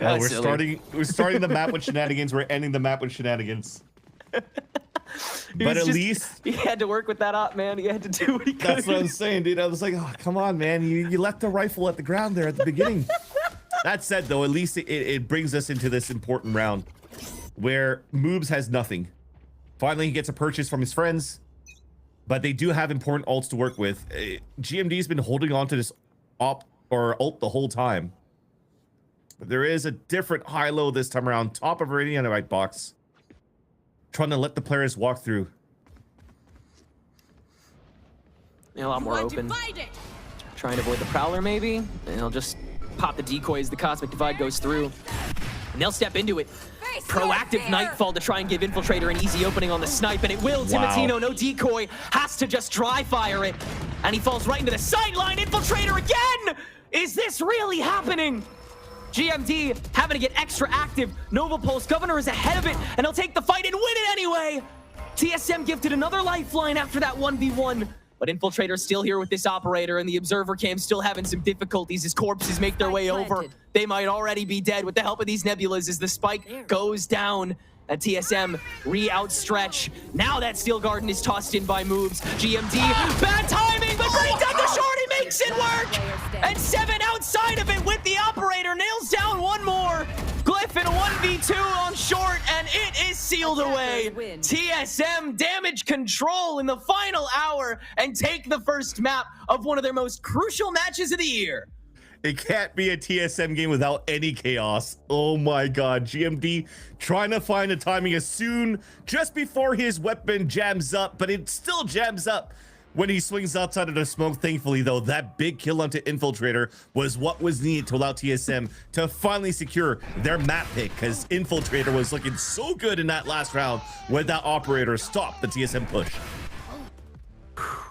Yeah, we're starting the map with shenanigans. We're ending the map with shenanigans. But at least he had to work with that op, man. He had to do what he could. That's what I'm saying, dude. I was like, oh, come on, man. You left the rifle at the ground there at the beginning. That said, though, at least it brings us into this important round where Moobs has nothing. Finally, he gets a purchase from his friends, but they do have important ults to work with. GMD's been holding on to this op or ult the whole time. But there is a different high-low this time around. Top of already on the right box. Trying to let the players walk through. A lot more open. Trying to avoid the Prowler, maybe. And he'll just pop the decoy as the Cosmic Divide goes through. And they'll step into it. Proactive Nightfall to try and give Infiltrator an easy opening on the snipe, and it will. Wow. Timotino, no decoy, has to just dry fire it. And he falls right into the sideline. Infiltrator again! Is this really happening? GMD having to get extra active. Nova Pulse, Governor is ahead of it, and he'll take the fight and win it anyway. TSM gifted another lifeline after that 1v1. But Infiltrator's still here with this operator, and the Observer Cam still having some difficulties. His corpses make their way over. They might already be dead with the help of these nebulas as the spike goes down. And TSM re-outstretch. Now that Steel Garden is tossed in by Moves. GMD, bad timing, but brings down the short, he makes it work! And 7 outside of it with the operator, nails down one more. Glyph in a 1v2 on short, and it is sealed away. TSM damage control in the final hour and take the first map of one of their most crucial matches of the year. It can't be a TSM game without any chaos. Oh my God, GMD trying to find the timing as soon, just before his weapon jams up, but it still jams up when he swings outside of the smoke. Thankfully though, that big kill onto Infiltrator was what was needed to allow TSM to finally secure their map pick, because Infiltrator was looking so good in that last round when that operator stopped the TSM push.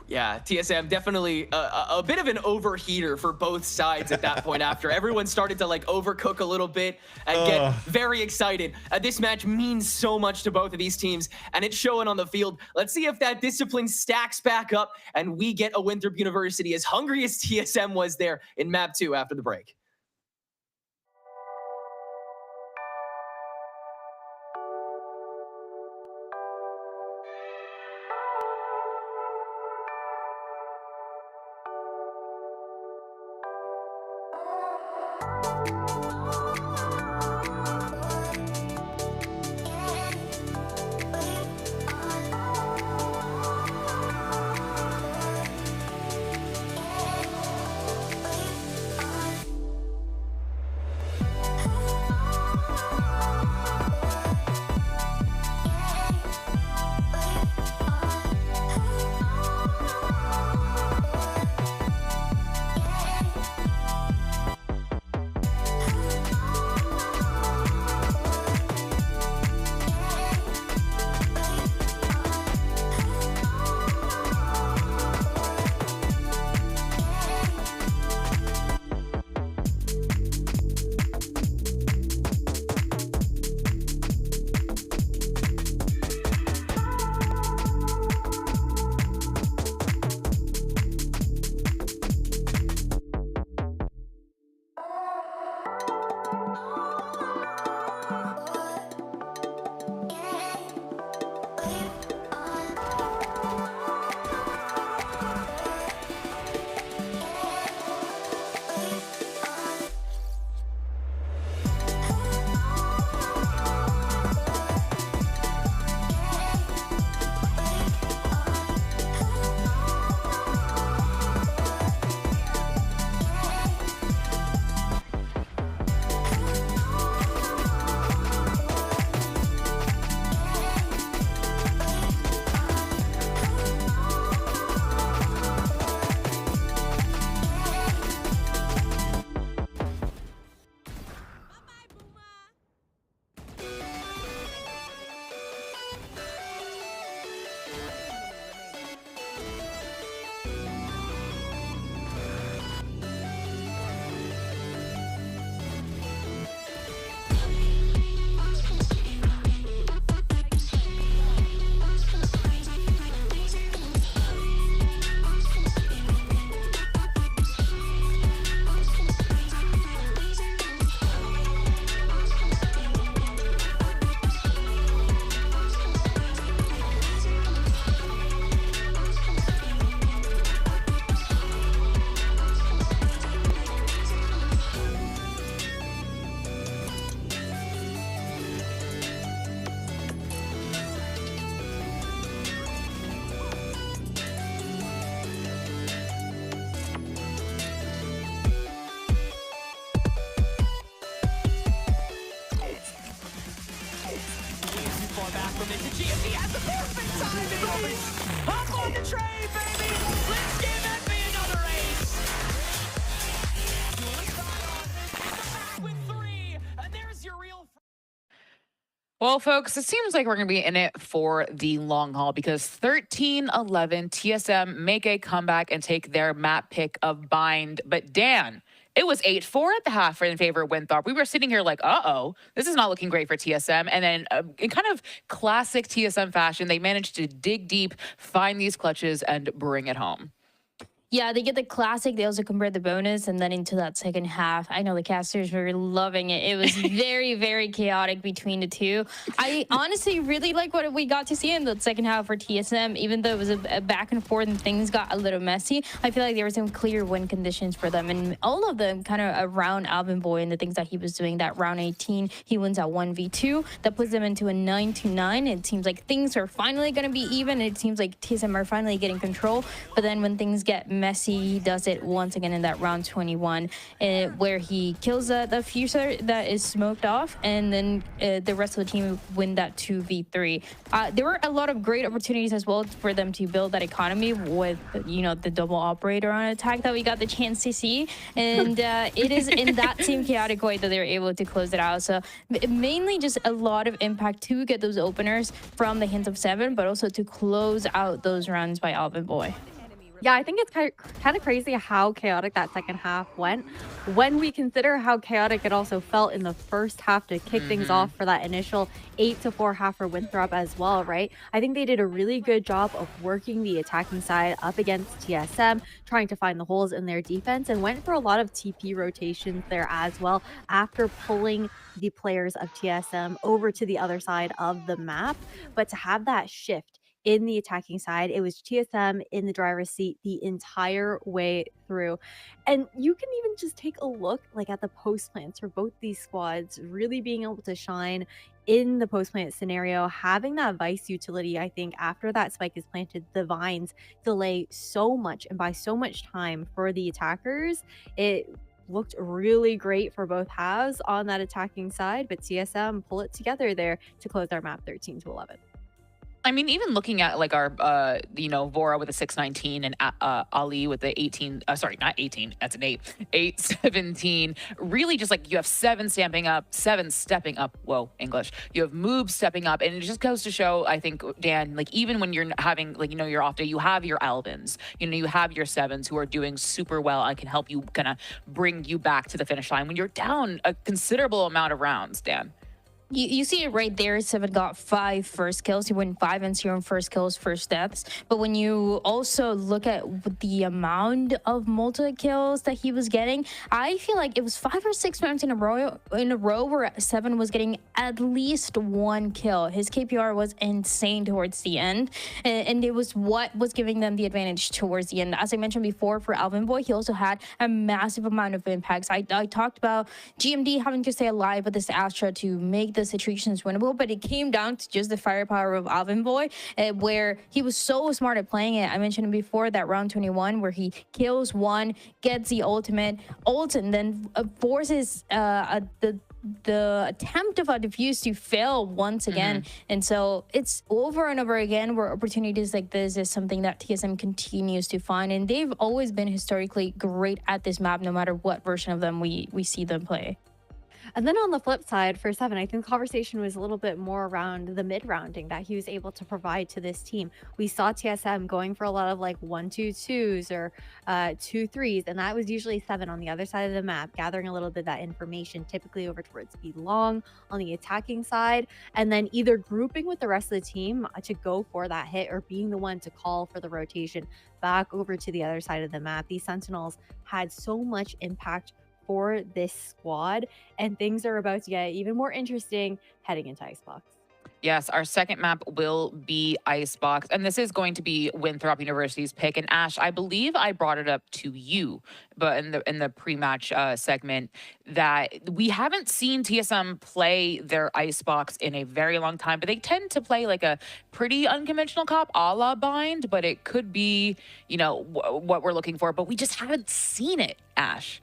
Yeah, TSM definitely a bit of an overheater for both sides at that point after everyone started to like overcook a little bit and get very excited. This match means so much to both of these teams, and it's showing on the field. Let's see if that discipline stacks back up and we get a Winthrop University as hungry as TSM was there in map 2 after the break. far back from it. The GMD has the perfect timing. Hop on the train, baby. Let's give Envy another ace. Back with 3, and there's your real. Well, folks, it seems like we're going to be in it for the long haul because 13-11 TSM make a comeback and take their map pick of Bind. But Dan, it was 8-4 at the half in favor of Winthrop. We were sitting here like, uh-oh, this is not looking great for TSM. And then in kind of classic TSM fashion, they managed to dig deep, find these clutches, and bring it home. Yeah, they get the classic. They also convert the bonus, and then into that second half, I know the casters were loving it. It was very, very chaotic between the two. I honestly really like what we got to see in the second half for TSM, even though it was a back and forth and things got a little messy. I feel like there were some clear win conditions for them, and all of them kind of around Alvin Boy and the things that he was doing. That round 18, he wins at 1v2. That puts them into a 9-9. It seems like things are finally going to be even. It seems like TSM are finally getting control, but then when things get messy, he does it once again in that round 21, where he kills the fuser that is smoked off, and then the rest of the team win that 2v3. There were a lot of great opportunities as well for them to build that economy with, you know, the double operator on attack that we got the chance to see, and it is in that same chaotic way that they're able to close it out. So mainly just a lot of impact to get those openers from the hands of Seven, but also to close out those runs by Alvin Boy. Yeah, I think it's kind of crazy how chaotic that second half went when we consider how chaotic it also felt in the first half to kick things off for that initial 8-4 half for Winthrop as well, right? I think they did a really good job of working the attacking side up against TSM, trying to find the holes in their defense, and went for a lot of TP rotations there as well after pulling the players of TSM over to the other side of the map. But to have that shift in the attacking side, it was TSM in the driver's seat the entire way through. And you can even just take a look like at the post plants for both these squads really being able to shine in the post plant scenario. Having that Vice utility, I think after that spike is planted, the Vines delay so much and buy so much time for the attackers. It looked really great for both halves on that attacking side, but TSM pull it together there to close our map 13-11. I mean, even looking at like our, you know, Vora with a 619 and Ali with the 18, sorry, not 18, that's an 8, 817. Really just like you have 7 stepping up, whoa, English. You have Moob stepping up, and it just goes to show, I think, Dan, like even when you're having, like, you know, your off day, you have your Alvins, you know, you have your 7s who are doing super well and can help you kind of bring you back to the finish line when you're down a considerable amount of rounds, Dan. You see it right there. Seven got 5 first kills. He went 5 and 0 first kills, first deaths. But when you also look at the amount of multi kills that he was getting, I feel like it was 5 or 6 rounds in a row where Seven was getting at least 1 kill. His KPR was insane towards the end, and it was what was giving them the advantage towards the end. As I mentioned before, for Alvin Boy, he also had a massive amount of impacts. I talked about GMD having to stay alive with this Astra to make the situations winnable, but it came down to just the firepower of Alvin Boy, where he was so smart at playing it. I mentioned before that round 21 where he kills 1, gets the ultimate ult, and then forces the attempt of a defuse to fail once again. And so it's over and over again where opportunities like this is something that TSM continues to find, and they've always been historically great at this map no matter what version of them we see them play. And then on the flip side, for Seven, I think the conversation was a little bit more around the mid-rounding that he was able to provide to this team. We saw TSM going for a lot of like 1-2-2s or 2-3s, and that was usually Seven on the other side of the map, gathering a little bit of that information, typically over towards B long on the attacking side, and then either grouping with the rest of the team to go for that hit or being the one to call for the rotation back over to the other side of the map. These Sentinels had so much impact for this squad, and things are about to get even more interesting heading into Icebox. Yes, our second map will be Icebox, and this is going to be Winthrop University's pick. And Ash, I believe I brought it up to you, but in the pre-match segment, that we haven't seen TSM play their Icebox in a very long time, but they tend to play like a pretty unconventional cop, a la Bind, but it could be, you know, what we're looking for, but we just haven't seen it, Ash.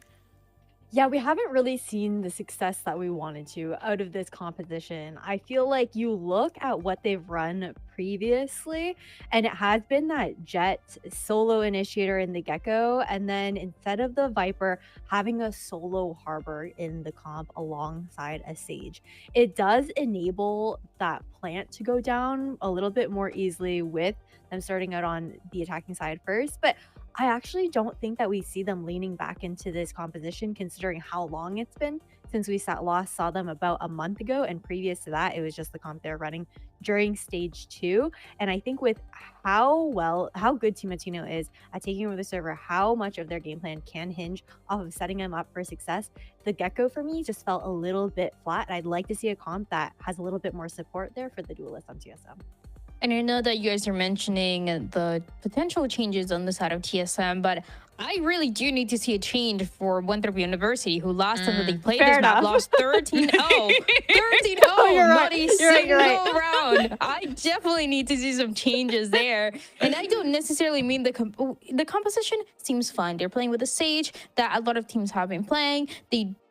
Yeah, we haven't really seen the success that we wanted to out of this composition. I feel like you look at what they've run previously, and it has been that Jet solo initiator in the Gecko, and then instead of the Viper, having a solo Harbor in the comp alongside a Sage. It does enable that plant to go down a little bit more easily with them starting out on the attacking side first, but I actually don't think that we see them leaning back into this composition considering how long it's been since we saw them about a month ago. And previous to that, it was just the comp they're running during stage 2. And I think with how good Team Latino is at taking over the server, how much of their game plan can hinge off of setting them up for success, the Gecko for me just felt a little bit flat. I'd like to see a comp that has a little bit more support there for the duelist on TSM. And I know that you guys are mentioning the potential changes on the side of TSM, but I really do need to see a change for Winthrop University, who last time that they played this map lost 13-0. 13-0, not a single round. I definitely need to see some changes there. And I don't necessarily mean the composition seems fine. They're playing with a Sage that a lot of teams have been playing.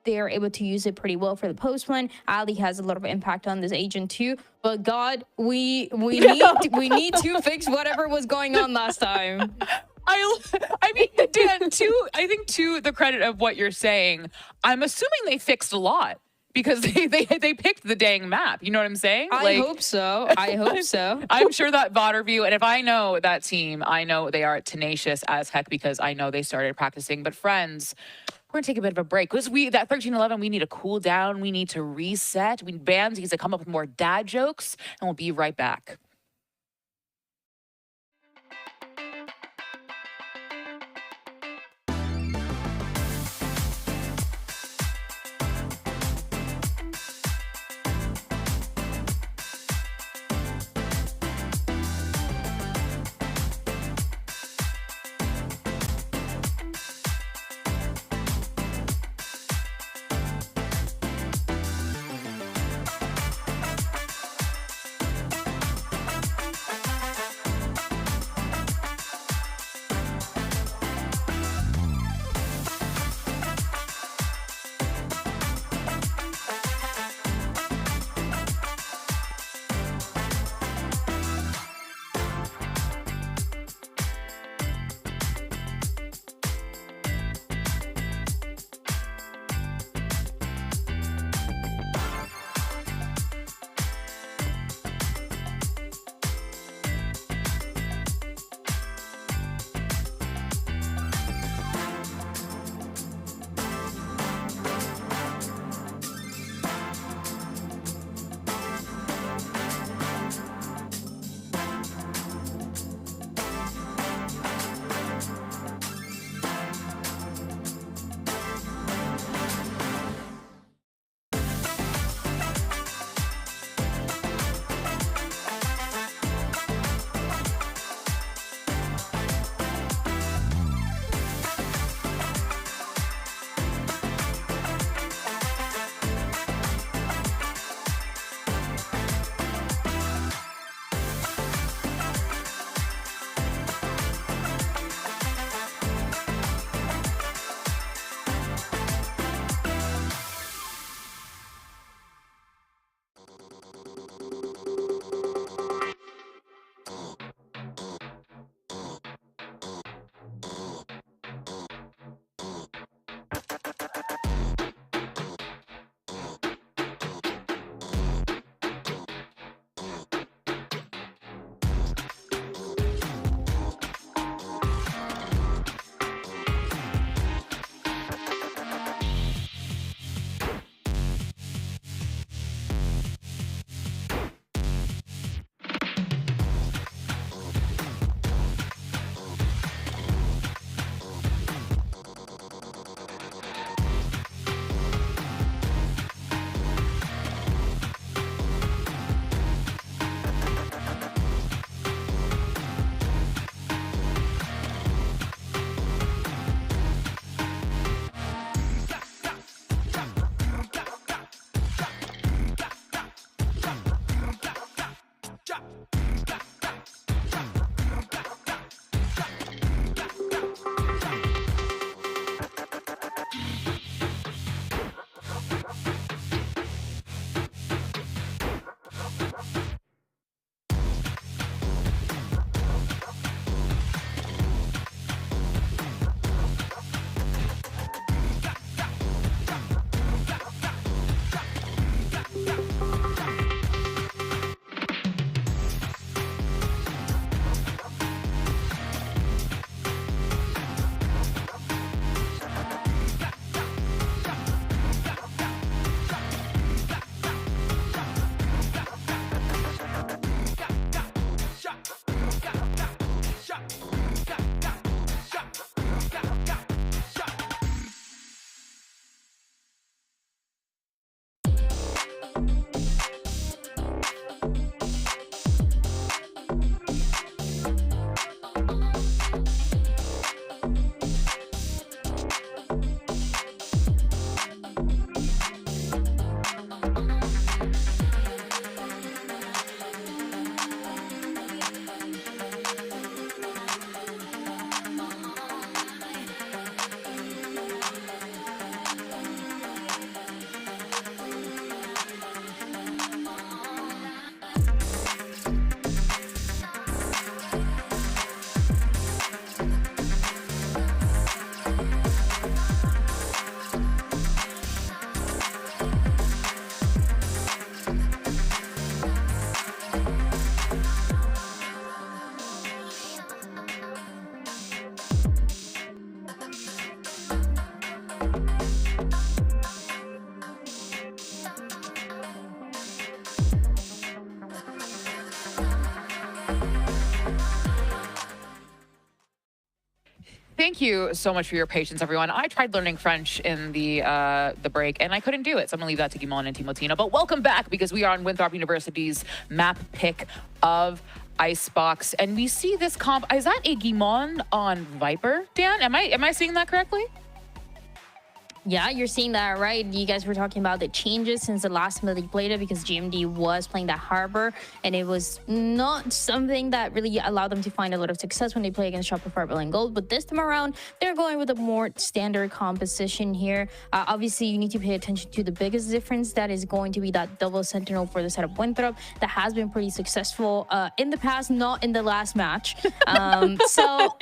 They're able to use it pretty well for the post plan. Ali has a lot of impact on this agent too. But God, we need to fix whatever was going on last time. I mean, Dan, I think to the credit of what you're saying, I'm assuming they fixed a lot because they picked the dang map. You know what I'm saying? I hope so. I hope so. I'm sure that Votterview, and if I know that team, I know they are tenacious as heck because I know they started practicing. But friends, we're gonna take a bit of a break because that 13-11, we need to cool down. We need to reset. Bams needs to come up with more dad jokes, and we'll be right back. thank you so much for your patience, everyone. I tried learning French in the break, and I couldn't do it. So I'm gonna leave that to Guimon and Timotino. But welcome back, because we are on Winthrop University's map pick of Icebox, and we see this comp. Is that a Guimon on Viper, Dan? Am I seeing that correctly? Yeah, you're seeing that, right? You guys were talking about the changes since the last time that they played it, because GMD was playing that Harbor, and it was not something that really allowed them to find a lot of success when they play against Shopper Purple and Gold. But this time around, they're going with a more standard composition here. Obviously, you need to pay attention to the biggest difference. That is going to be that double Sentinel for the setup Winthrop that has been pretty successful in the past, not in the last match. So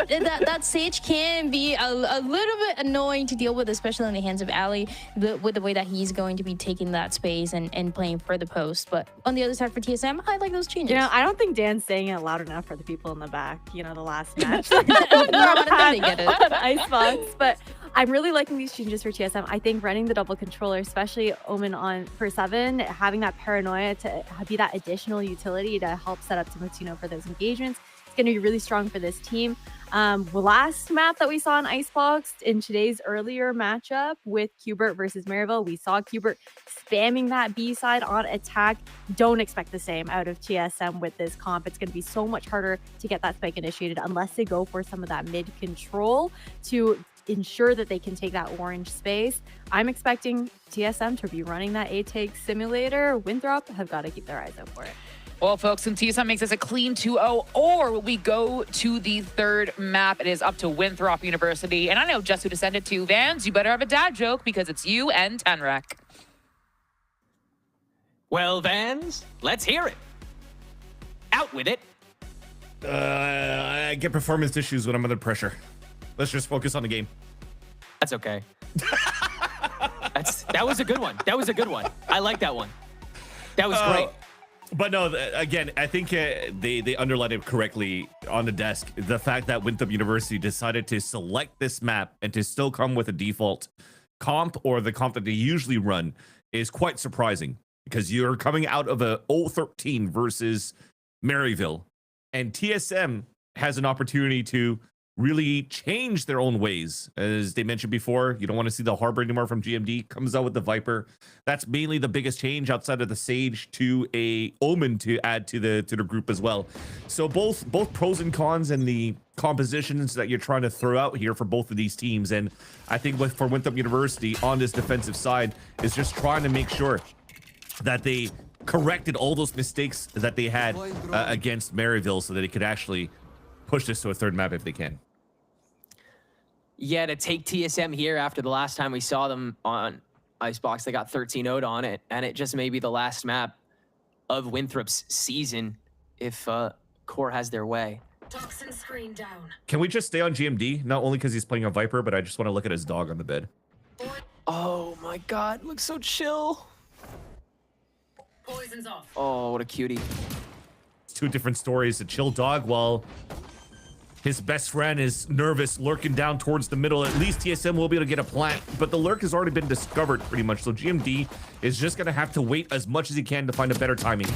that Sage can be a little bit annoying to deal with, especially in the hands of Ali, with the way that he's going to be taking that space and playing for the post. But on the other side for TSM, I like those changes. You know, I don't think Dan's saying it loud enough for the people in the back. You know, the last match. They get it. Icebox, but I'm really liking these changes for TSM. I think running the double controller, especially Omen on for 7, having that paranoia to be that additional utility to help set up Timotino for those engagements, it's going to be really strong for this team. Last map that we saw in Icebox in today's earlier matchup with Qbert versus Maryville, we saw Qbert spamming that B side on attack. Don't expect the same out of TSM with this comp. It's going to be so much harder to get that spike initiated unless they go for some of that mid control to ensure that they can take that orange space. I'm expecting TSM to be running that A-Take simulator. Winthrop have got to keep their eyes out for it. Well, folks, and TSM makes this a clean 2-0, or we go to the third map. It is up to Winthrop University. And I know just who to send it to. Vans, you better have a dad joke, because it's you and Tenrek. Well, Vans, let's hear it. Out with it. I get performance issues when I'm under pressure. Let's just focus on the game. That's okay. That was a good one. That was a good one. I like that one. That was great. But no, again, I think they underlined it correctly on the desk. The fact that Winthrop University decided to select this map and to still come with a default comp, or the comp that they usually run, is quite surprising, because you're coming out of a 0-13 versus Maryville, and TSM has an opportunity to really change their own ways. As they mentioned before, you don't want to see the Harbor anymore from GMD. Comes out with the Viper. That's mainly the biggest change outside of the Sage to a Omen to add to the group as well. So both pros and cons and the compositions that you're trying to throw out here for both of these teams. And I think for Winthrop University on this defensive side is just trying to make sure that they corrected all those mistakes that they had against Maryville, so that it could actually push this to a third map if they can. Yeah, to take TSM here after the last time we saw them on Icebox, they got 13-0'd on it, and it just may be the last map of Winthrop's season if Core has their way. Toxin screen down. Can we just stay on GMD? Not only because he's playing a Viper, but I just want to look at his dog on the bed. Oh my god, looks so chill. Poison's off. Oh, what a cutie. It's two different stories. A chill dog while his best friend is nervous, lurking down towards the middle. At least TSM will be able to get a plant, but the lurk has already been discovered pretty much. So GMD is just going to have to wait as much as he can to find a better timing.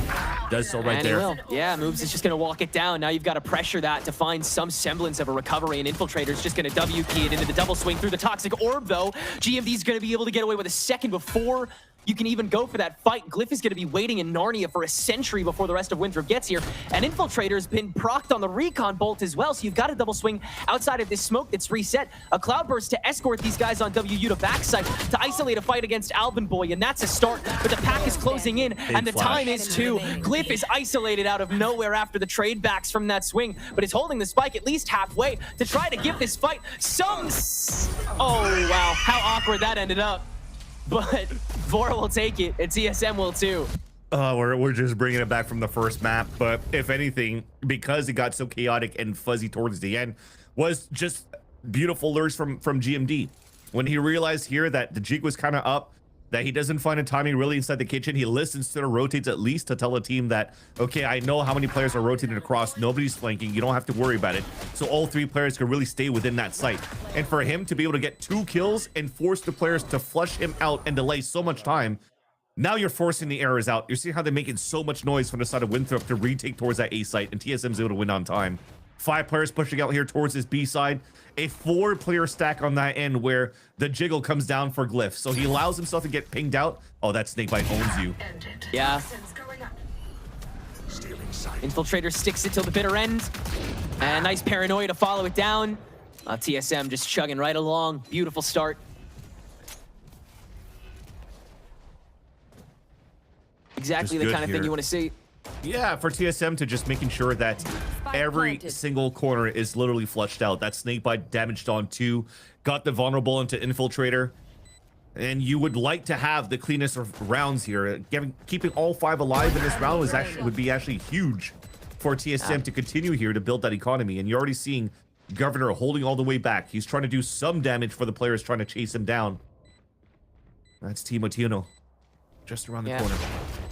Does so right there. Will. Yeah, Moves is just going to walk it down. Now you've got to pressure that to find some semblance of a recovery, and Infiltrator's just going to W key it into the double swing through the Toxic Orb, though. GMD's going to be able to get away with a second before you can even go for that fight. Glyph is going to be waiting in Narnia for a century before the rest of Winthrop gets here. And Infiltrator's been procced on the Recon Bolt as well, so you've got a double swing outside of this smoke that's reset. A Cloudburst to escort these guys on WU to backside to isolate a fight against Alvin Boy, and that's a start. But the pack is closing in, and the time is too. Glyph is isolated out of nowhere after the trade backs from that swing, but is holding the spike at least halfway to try to give this fight some... Oh, wow. How awkward that ended up. But Vora will take it, and TSM will too. We're just bringing it back from the first map, but if anything, because it got so chaotic and fuzzy towards the end, was just beautiful lures from GMD. When he realized here that the jig was kind of up, that he doesn't find a timing really inside the kitchen, he listens to the rotates at least to tell the team that, okay, I know how many players are rotating across, nobody's flanking, you don't have to worry about it. So all three players can really stay within that site. And for him to be able to get 2 kills and force the players to flush him out and delay so much time, now you're forcing the errors out. You see how they're making so much noise from the side of Winthrop to retake towards that A site, and TSM's able to win on time. 5 players pushing out here towards his B side. A 4-player stack on that end where the jiggle comes down for Glyph. So he allows himself to get pinged out. Oh, that Snakebite owns you. Yeah. Infiltrator sticks it till the bitter end. And nice paranoia to follow it down. TSM just chugging right along. Beautiful start. Exactly the kind of thing you want to see. Yeah, for TSM to just making sure that every single corner is literally flushed out. That Snakebite damaged on 2, got the vulnerable into Infiltrator. And you would like to have the cleanest of rounds here. Keeping all 5 alive in this round would be actually huge for TSM to continue here to build that economy. And you're already seeing Governor holding all the way back. He's trying to do some damage for the players trying to chase him down. That's Timo Tino just around the corner.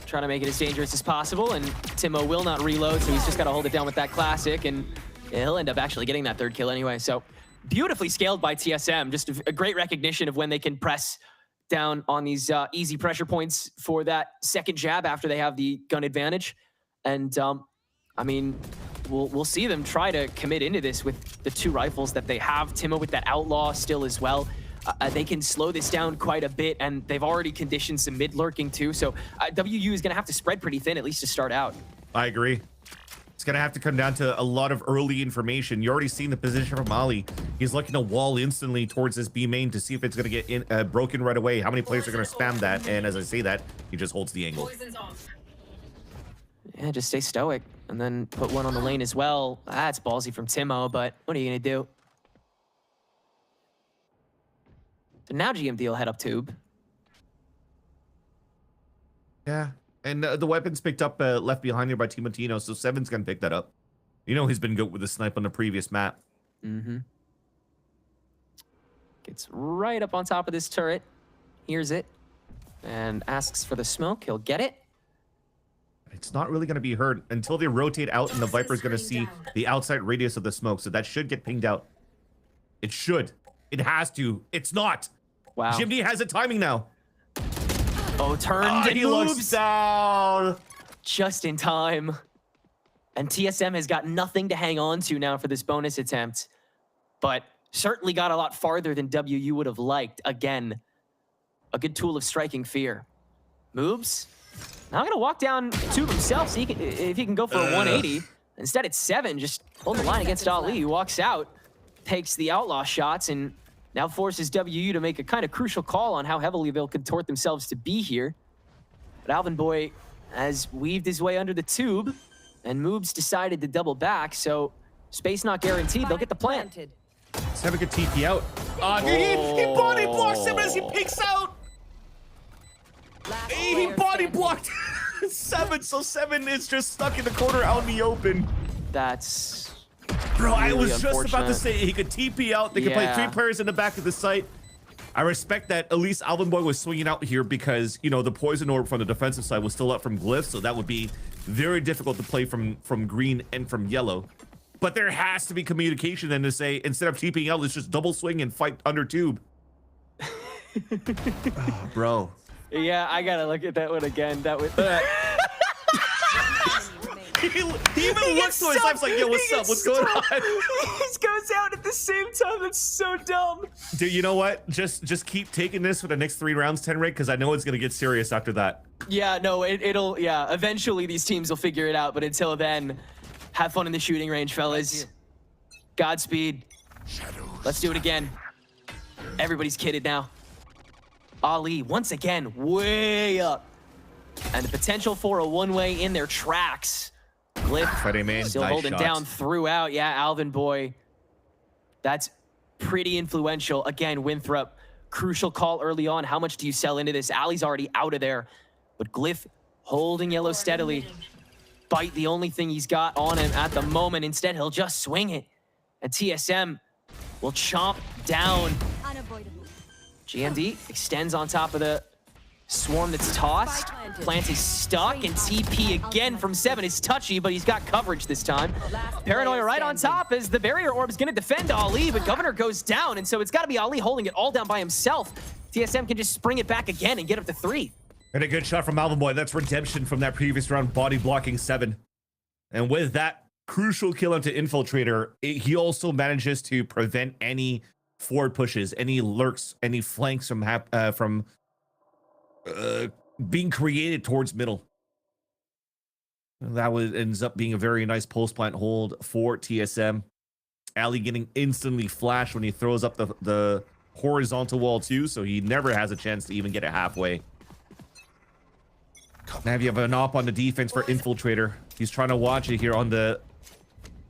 Trying to make it as dangerous as possible, and Timo will not reload, so he's just got to hold it down with that classic, and he'll end up actually getting that 3rd kill anyway. So beautifully scaled by TSM. Just a great recognition of when they can press down on these easy pressure points for that 2nd jab after they have the gun advantage. And I mean, we'll see them try to commit into this with the 2 rifles that they have. Timo with that Outlaw still as well. They can slow this down quite a bit, and they've already conditioned some mid-lurking too. So WU is going to have to spread pretty thin, at least to start out. I agree. It's going to have to come down to a lot of early information. You're already seeing the position from Ali. He's looking to wall instantly towards this B main to see if it's going to get broken right away. How many players are going to spam that? And as I say that, he just holds the angle. Yeah, just stay stoic, and then put one on the lane as well. That's ballsy from Timo, but what are you going to do? So now GMD will head up tube. Yeah, and the weapons picked up left behind here by Timo Tino, so 7's gonna pick that up. You know he's been good with the snipe on the previous map. Gets right up on top of this turret, hears it, and asks for the smoke. He'll get it. It's not really gonna be heard until they rotate out, and the Viper's gonna see the outside radius of the smoke, so that should get pinged out. It should. It has to. It's not. Wow. GMD has a timing now. Oh, turned and he moves looks down. Just in time. And TSM has got nothing to hang on to now for this bonus attempt, but certainly got a lot farther than WU would have liked. Again, a good tool of striking fear. Moves. Now going to walk down tube himself, so if he can go for a 180. Instead, it's 7, just hold the line against Ali. He walks out, takes the outlaw shots, and now forces WU to make a kind of crucial call on how heavily they'll contort themselves to be here. But Alvin Boy has weaved his way under the tube, and Moobs decided to double back, so space not guaranteed. They'll get the plant. Let's have a good TP out. He body blocks him as he peeks out. He body blocked 7, so 7 is just stuck in the corner out in the open. That's... Bro, really I was just about to say he could TP out. They could play 3 players in the back of the site. I respect that at least Alvin Boy was swinging out here because, you know, the poison orb from the defensive side was still up from Glyph, so that would be very difficult to play from green and from yellow. But there has to be communication then to say, instead of TPing out, let's just double swing and fight under tube. Oh, bro. Yeah, I gotta look at that one again. That was... He even looks to his left like, yo, what's up? What's going on? He just goes out at the same time. That's so dumb. Dude, you know what? Just keep taking this for the next 3 rounds, 10 rate, because I know it's going to get serious after that. Yeah, no, it'll, yeah, eventually these teams will figure it out, but until then, have fun in the shooting range, fellas. Godspeed. Let's do it again. Everybody's kitted now. Ali, once again, way up. And the potential for a one-way in their tracks. Glyph still holding down throughout. Yeah, Alvin Boy. That's pretty influential. Again, Winthrop, crucial call early on. How much do you sell into this? Ali's already out of there. But Glyph holding yellow steadily. Bite the only thing he's got on him at the moment. Instead, he'll just swing it. And TSM will chomp down. GMD extends on top of the swarm that's tossed. Plant is stuck, and TP again from 7 is touchy, but he's got coverage this time. Paranoia right on top as the barrier orb is going to defend Ali, but Governor goes down, and so it's got to be Ali holding it all down by himself. TSM can just spring it back again and get up to 3. And a good shot from Alvin Boy. That's redemption from that previous round, body blocking 7. And with that, crucial kill into Infiltrator, he also manages to prevent any forward pushes, any lurks, any flanks from being created towards middle. That ends up being a very nice post plant hold for TSM. Ali getting instantly flashed when he throws up the horizontal wall too, so he never has a chance to even get it halfway. Now you have an op on the defense for Infiltrator. He's trying to watch it here on the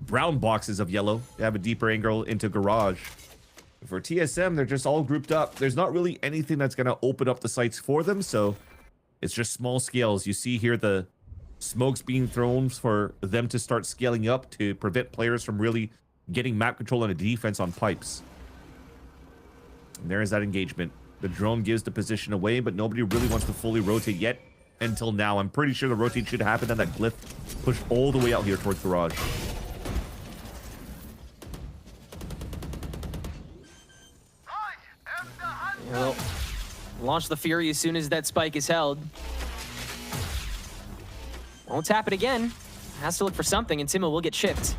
brown boxes of yellow. They have a deeper angle into garage. For TSM, they're just all grouped up. There's not really anything that's going to open up the sites for them, so it's just small scales. You see here the smokes being thrown for them to start scaling up to prevent players from really getting map control and a defense on pipes. And there is that engagement. The drone gives the position away, but nobody really wants to fully rotate yet until now. I'm pretty sure the rotate should happen and that glyph pushed all the way out here towards garage. Well, launch the Fury as soon as that spike is held. Won't tap it again. Has to look for something, and Timo will get chipped.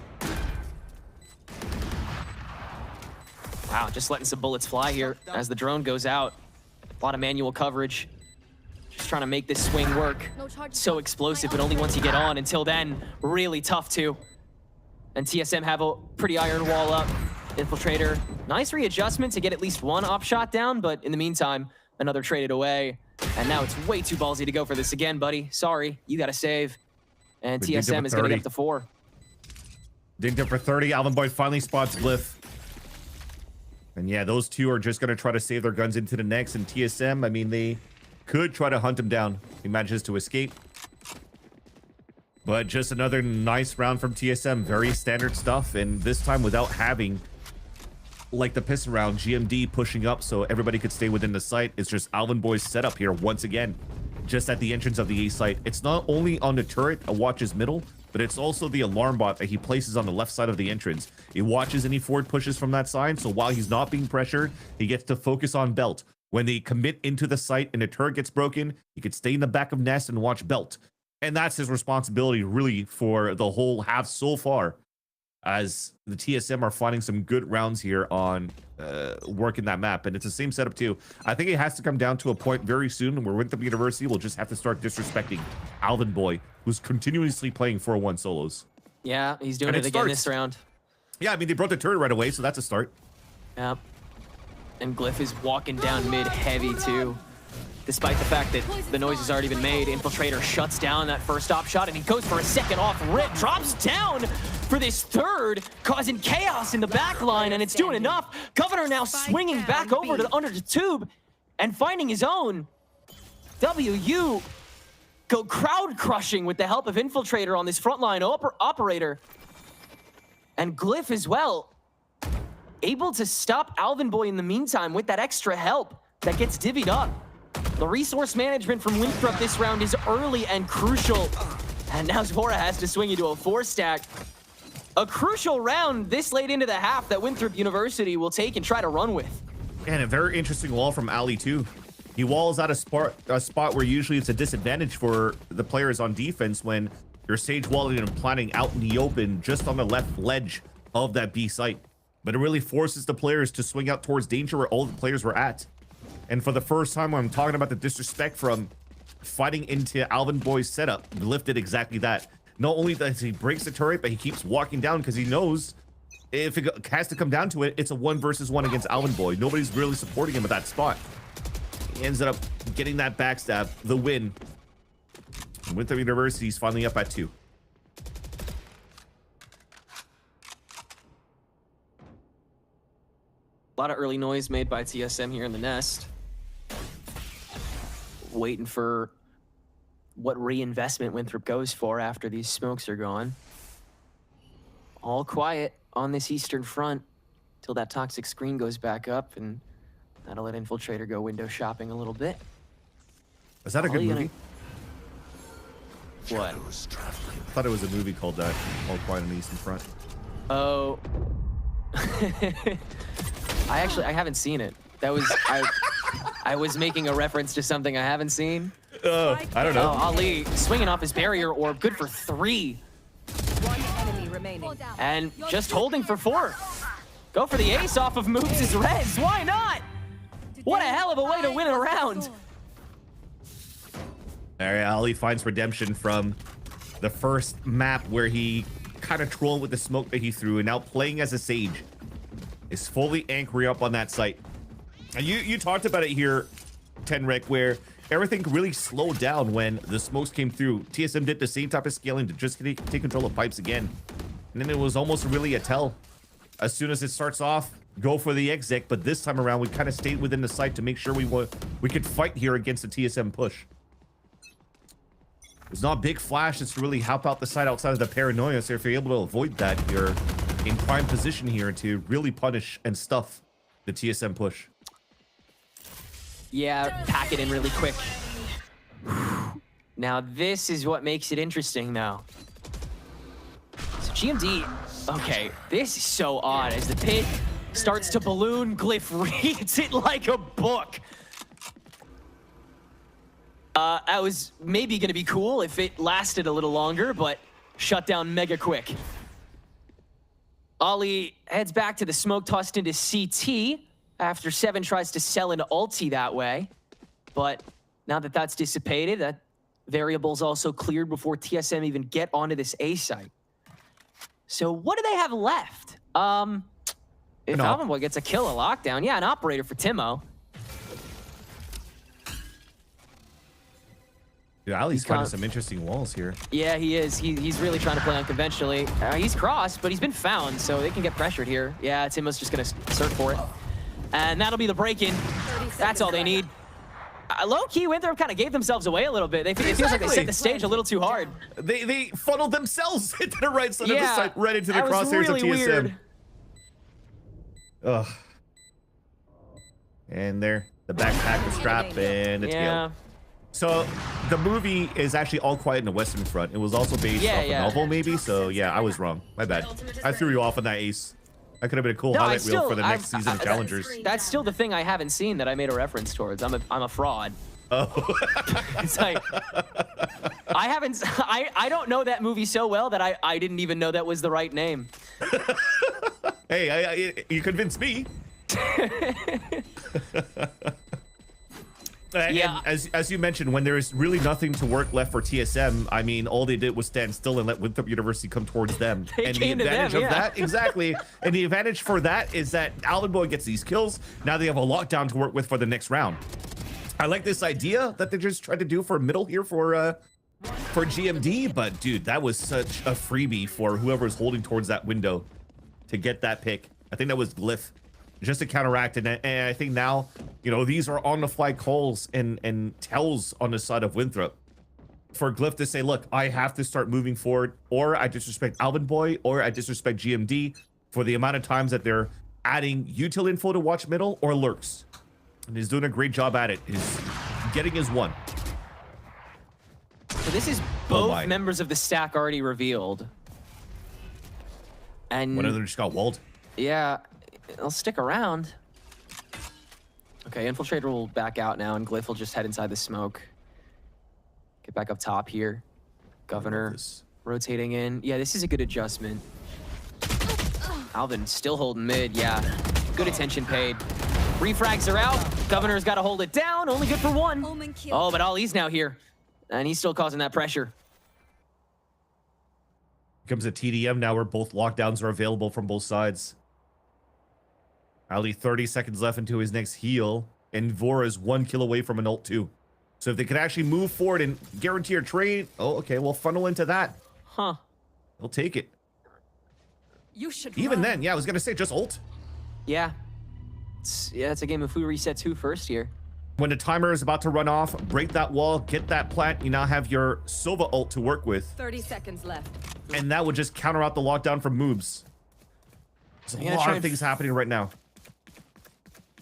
Wow, just letting some bullets fly here as the drone goes out. A lot of manual coverage. Just trying to make this swing work. So explosive, but only once you get on. Until then, really tough too. And TSM have a pretty iron wall up. Infiltrator, nice readjustment to get at least one op shot down, but in the meantime, another traded away. And now it's way too ballsy to go for this again, buddy. Sorry, you gotta save. And TSM is gonna get up to 4. Digged up for 30. Alvin Boy finally spots Glyph. And yeah, those two are just gonna try to save their guns into the next. And TSM, I mean, they could try to hunt him down. He manages to escape. But just another nice round from TSM. Very standard stuff. And this time without having, like the piston round, GMD pushing up so everybody could stay within the site. It's just Alvin Boy's setup here once again. Just at the entrance of the A site. It's not only on the turret, a watches middle, but it's also the alarm bot that he places on the left side of the entrance. He watches any forward pushes from that side, so while he's not being pressured, he gets to focus on Belt. When they commit into the site and the turret gets broken, he could stay in the back of Nest and watch Belt. And that's his responsibility really for the whole half so far, as the TSM are finding some good rounds here on working that map. And it's the same setup too. I think it has to come down to a point very soon where Winthrop University will just have to start disrespecting Alvin Boy, who's continuously playing 4-1 solos. Yeah, he's doing it again this round. Yeah, I mean, they broke the turret right away, so that's a start. Yep. And Glyph is walking down mid heavy too. Despite the fact that the noise has already been made, Infiltrator shuts down that first op shot, and he goes for a second off rip, drops down for this third, causing chaos in the back line, and it's doing enough. Governor now swinging back over to under the tube and finding his own. WU go crowd crushing with the help of Infiltrator on this frontline operator. And Glyph as well, able to stop Alvin Boy in the meantime with that extra help that gets divvied up. The resource management from Winthrop this round is early and crucial. And now Zora has to swing into a 4-stack. A crucial round this late into the half that Winthrop University will take and try to run with. And a very interesting wall from Ali too. He walls out a spot where usually it's a disadvantage for the players on defense when you're sage walling and planning out in the open just on the left ledge of that B site. But it really forces the players to swing out towards danger where all the players were at. And for the first time, when I'm talking about the disrespect from fighting into Alvin Boy's setup, lifted exactly that. Not only does he breaks the turret, but he keeps walking down because he knows if it has to come down to it, it's a 1 versus 1 against Alvin Boy. Nobody's really supporting him at that spot. He ends up getting that backstab, the win. Winthrop University's finally up at 2. A lot of early noise made by TSM here in the nest. Waiting for what reinvestment Winthrop goes for after these smokes are gone. All quiet on this eastern front till that toxic screen goes back up, and that'll let Infiltrator go window shopping a little bit. Is that a good movie? What? I thought it was a movie called that, All Quiet on the Eastern Front. Oh. I haven't seen it. That was I was making a reference to something I haven't seen. Oh, I don't know. Oh, Ali swinging off his barrier orb, good for 3. One enemy remaining. And just holding for 4. Go for the ace off of Moves' res. Why not? What a hell of a way to win a round. All right, Ali finds redemption from the first map where he kind of trolled with the smoke that he threw, and now playing as a Sage is fully anchoring up on that site. And you talked about it here, Tenric, where everything really slowed down when the smokes came through. TSM did the same type of scaling to just take control of pipes again. And then it was almost really a tell. As soon as it starts off, go for the exec, but this time around we kind of stayed within the site to make sure we could fight here against the TSM push. It's not big flash, it's to really help out the side outside of the paranoia, so if you're able to avoid that, you're in prime position here to really punish and stuff the TSM push. Yeah, pack it in really quick. Now this is what makes it interesting though. So GMD, okay, this is so odd. As the pit starts to balloon, Glyph reads it like a book. That was maybe gonna be cool if it lasted a little longer, but shut down mega quick. Ollie heads back to the smoke tossed into CT after 7 tries to sell into ulti that way. But now that that's dissipated, that variable's also cleared before TSM even get onto this A site. So what do they have left? If Alvin Boy gets a kill, a lockdown, yeah, an operator for Timo. Dude, Ali's finding some interesting walls here. Yeah, he is. He's really trying to play unconventionally. He's crossed, but he's been found, so they can get pressured here. Yeah, Timo's just going to search for it. And that'll be the break-in. That's all they need. Low-key, Winthrop kind of gave themselves away a little bit. It feels like they set the stage a little too hard. They funneled themselves into the right side of the site, right into the crosshairs really of TSM. Weird. Ugh. And there, the backpack, the strap, and it's killed. So the movie is actually All Quiet in the Western Front. It was also based off a novel, maybe. So yeah, I was wrong. My bad. I threw you off on that ace. That could have been a cool highlight reel for the next season of Challengers. That's still the thing I haven't seen that I made a reference towards. I'm a fraud. Oh. It's like I don't know that movie so well that I didn't even know that was the right name. Hey, you convinced me. Yeah. And as you mentioned, when there is really nothing to work left for TSM, I mean, all they did was stand still and let Winthrop University come towards them. And the advantage of that, exactly. And the advantage for that is that Alvin Boy gets these kills. Now they have a lockdown to work with for the next round. I like this idea that they just tried to do for middle here for GMD, but dude, that was such a freebie for whoever's holding towards that window to get that pick. I think that was Glyph. Just to counteract it, and I think now, you know, these are on-the-fly calls and tells on the side of Winthrop for Glyph to say, look, I have to start moving forward, or I disrespect Alvin Boy, or I disrespect GMD for the amount of times that they're adding util info to watch middle or lurks. And he's doing a great job at it. He's getting his one. So this is both members of the stack already revealed. And one of them just got walled. Yeah. They'll stick around. Okay, Infiltrator will back out now, and Glyph will just head inside the smoke. Get back up top here. Governor rotating in. Yeah, this is a good adjustment. Alvin still holding mid. Yeah, good attention paid. Refrags are out. Governor's got to hold it down. Only good for 1. Oh, but Ali's now here, and he's still causing that pressure. Comes a TDM now where both lockdowns are available from both sides. Ali 30 seconds left into his next heal, and Vora's 1 kill away from an ult too. So if they could actually move forward and guarantee a trade, oh, okay, we'll funnel into that. Huh. They'll take it. You should Even then, yeah, I was gonna say just ult. Yeah. It's a game of who resets who first here. When the timer is about to run off, break that wall, get that plant, you now have your Sova ult to work with. 30 seconds left. And that would just counter out the lockdown from moves. There's a lot of things happening right now.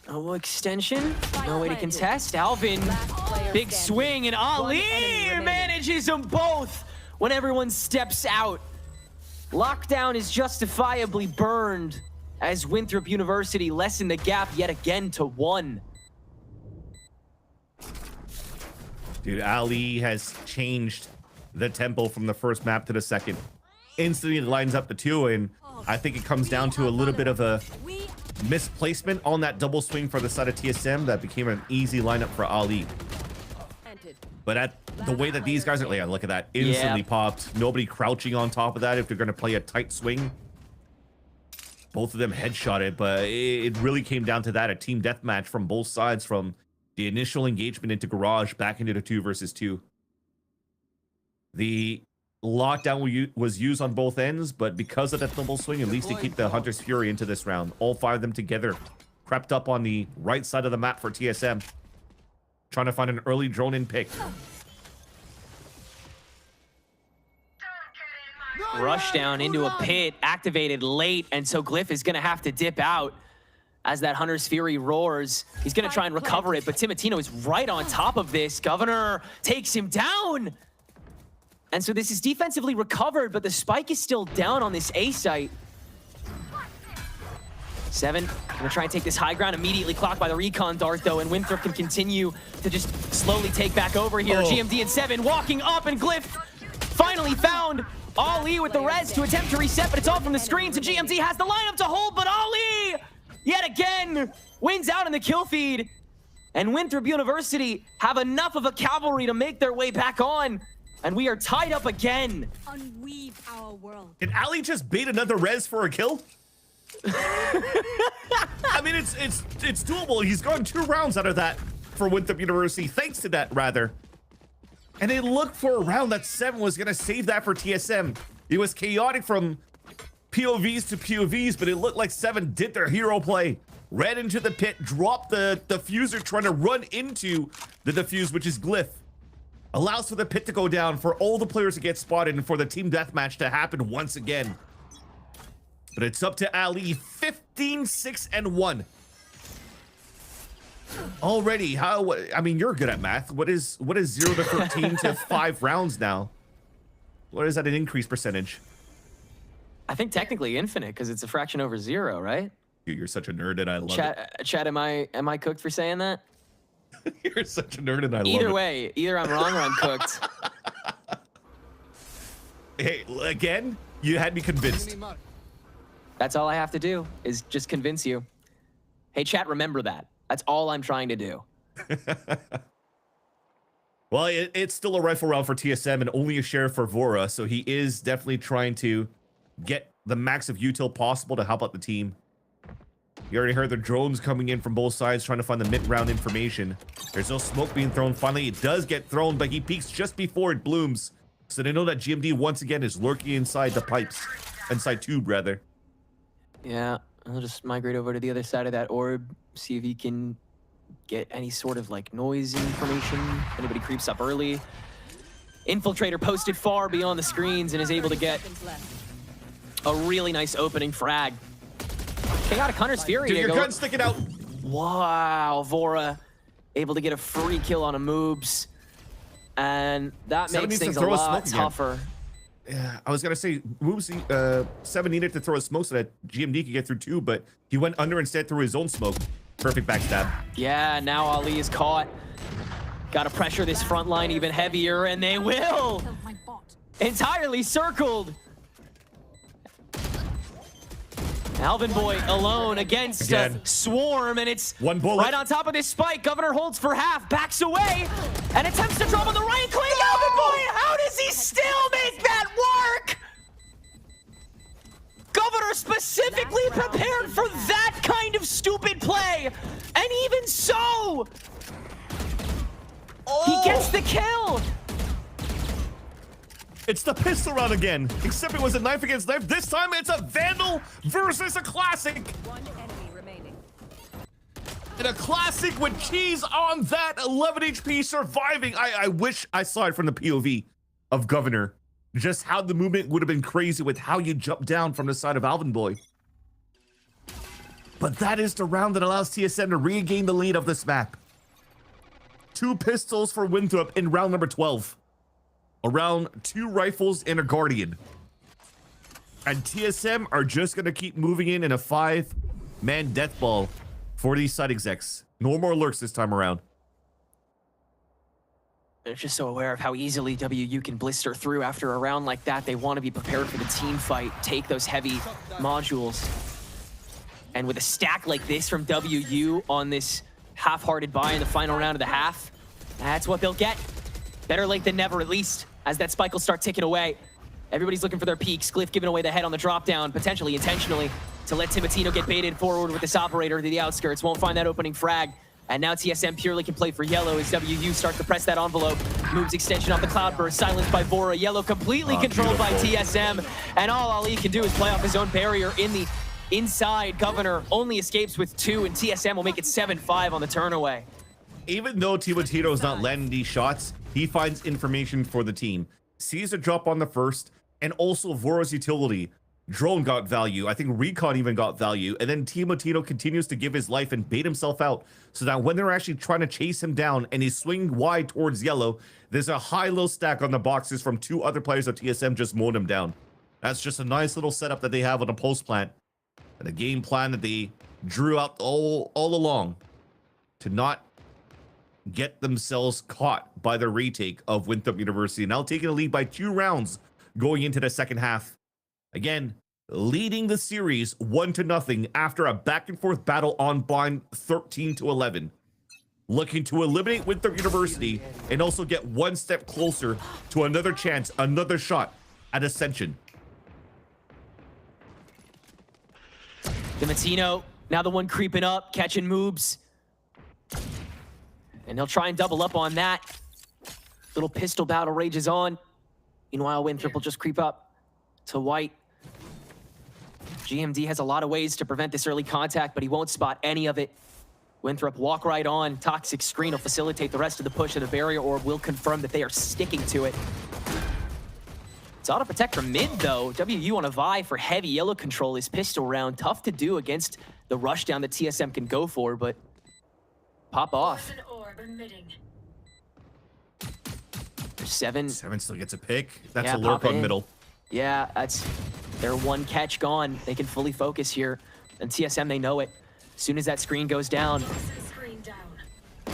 Oh, extension. No way to contest. Alvin, big swing, and Ali manages them both when everyone steps out. Lockdown is justifiably burned as Winthrop University lessen the gap yet again to 1. Dude, Ali has changed the tempo from the first map to the second. instantly lines up the two, and I think it comes down to a little bit of a misplacement on that double swing for the side of TSM that became an easy lineup for Ali. But at the way that these guys are, yeah, look at that, instantly popped. Nobody crouching on top of that if they're going to play a tight swing. Both of them headshotted, but it really came down to that, a team deathmatch from both sides, from the initial engagement into Garage back into the 2 versus 2. The lockdown was used on both ends, but because of that double swing, at least they keep the Hunter's Fury into this round. All 5 of them together, crept up on the right side of the map for TSM, trying to find an early drone in pick. Rush down into a pit, activated late, and so Glyph is going to have to dip out as that Hunter's Fury roars. He's going to try and recover it, but Timotino is right on top of this. Governor takes him down. And so this is defensively recovered, but the spike is still down on this A site. 7 gonna try and take this high ground, immediately clocked by the recon dart though, and Winthrop can continue to just slowly take back over here. GMD and 7 walking up, and Glyph finally found Ali with the res to attempt to reset, but it's all from the screen, so GMD has the lineup to hold, but Ali yet again wins out in the kill feed. And Winthrop University have enough of a cavalry to make their way back on, and we are tied up again. Unweave our world. Did Ali just bait another res for a kill? I mean, it's doable. He's gone 2 rounds out of that for Winthrop University, thanks to that, rather. And they looked for a round that 7 was going to save that for TSM. It was chaotic from POVs to POVs, but it looked like 7 did their hero play. Ran into the pit, dropped the diffuser, trying to run into the diffuse, which is Glyph. Allows for the pit to go down, for all the players to get spotted, and for the team deathmatch to happen once again. But it's up to Ali, 15-6-1. Already, I mean, you're good at math. What is 0 to 13 to 5 rounds now? What is that an increase percentage? I think technically infinite, because it's a fraction over 0, right? You're such a nerd, and I love it. Chat, am I cooked for saying that? You're such a nerd, and I love it. Either way, either I'm wrong or I'm cooked. Hey, again, you had me convinced. That's all I have to do, is just convince you. Hey, chat, remember that. That's all I'm trying to do. Well, it's still a rifle round for TSM and only a share for Vora, so he is definitely trying to get the max of util possible to help out the team. You already heard the drones coming in from both sides, trying to find the mid-round information. There's no smoke being thrown. Finally, it does get thrown, but he peeks just before it blooms. So they know that GMD once again is lurking inside the pipes. Inside tube, rather. Yeah, I'll just migrate over to the other side of that orb, see if he can get any sort of like noise information. Anybody creeps up early. Infiltrator posted far beyond the screens and is able to get a really nice opening frag. Chaotic Hunter's Fury. Dude, your gun's sticking out. Wow, Vora able to get a free kill on a Moobs. And that makes things a lot tougher. Yeah, I was gonna say, Moobs, 7 needed to throw a smoke so that GMD could get through too, but he went under instead through his own smoke. Perfect backstab. Yeah, now Ali is caught. Gotta pressure this front line even heavier, and they will! Entirely circled! Alvin Boy alone against Swarm, and it's one bullet right on top of this spike. Governor holds for half, backs away, and attempts to drop on the right click. No! Alvin Boy, how does he still make that work? Governor specifically prepared for that kind of stupid play, and even so, he gets the kill. It's the pistol round again, except it was a knife against knife. This time it's a Vandal versus a Classic. One enemy remaining. And a Classic with cheese on that, 11 HP surviving. I wish I saw it from the POV of Governor. Just how the movement would have been crazy with how you jump down from the side of Alvin Boy. But that is the round that allows TSM to regain the lead of this map. 2 pistols for Winthrop in round number 12. Around 2 rifles and a Guardian. And TSM are just going to keep moving in a 5-man death ball for these side execs. No more lurks this time around. They're just so aware of how easily WU can blister through after a round like that. They want to be prepared for the team fight, take those heavy modules. And with a stack like this from WU on this half-hearted buy in the final round of the half, that's what they'll get. Better late than never, at least, as that spike will start ticking away. Everybody's looking for their peaks. Glyph giving away the head on the drop down, potentially intentionally, to let Timotino get baited forward with this operator to the outskirts. Won't find that opening frag. And now TSM purely can play for yellow as WU starts to press that envelope. Moves extension off the Cloudburst, silenced by Vora. Yellow completely controlled by TSM. And all Ali can do is play off his own barrier in the inside. Governor only escapes with 2, and TSM will make it 7-5 on the turn away. Even though Timotino is not landing these shots, he finds information for the team. Sees a drop on the first, and also Vora's utility. Drone got value. I think Recon even got value. And then Timotino continues to give his life and bait himself out so that when they're actually trying to chase him down and he's swinging wide towards yellow, there's a high-low stack on the boxes from 2 other players of TSM just mowing him down. That's just a nice little setup that they have on a post plant. And a game plan that they drew out all along to not get themselves caught by the retake of Winthrop University. Now taking a lead by 2 rounds going into the second half. Again, leading the series 1-0 after a back-and-forth battle on bind 13-11. Looking to eliminate Winthrop University and also get 1 step closer to another chance, another shot at Ascension. Timotino, now the one creeping up, catching moves. And he'll try and double up on that. Little pistol battle rages on. Meanwhile, Winthrop will just creep up to White. GMD has a lot of ways to prevent this early contact, but he won't spot any of it. Winthrop walk right on. Toxic screen will facilitate the rest of the push, and the barrier orb will confirm that they are sticking to it. It's auto protect from mid, though. WU on a vie for heavy yellow control. His pistol round, tough to do against the rush down that TSM can go for, but pop off. 7 still gets a pick. That's yeah, a lurk on middle. Yeah, that's their 1 catch gone. They can fully focus here. And TSM, they know it. As soon as that screen goes down,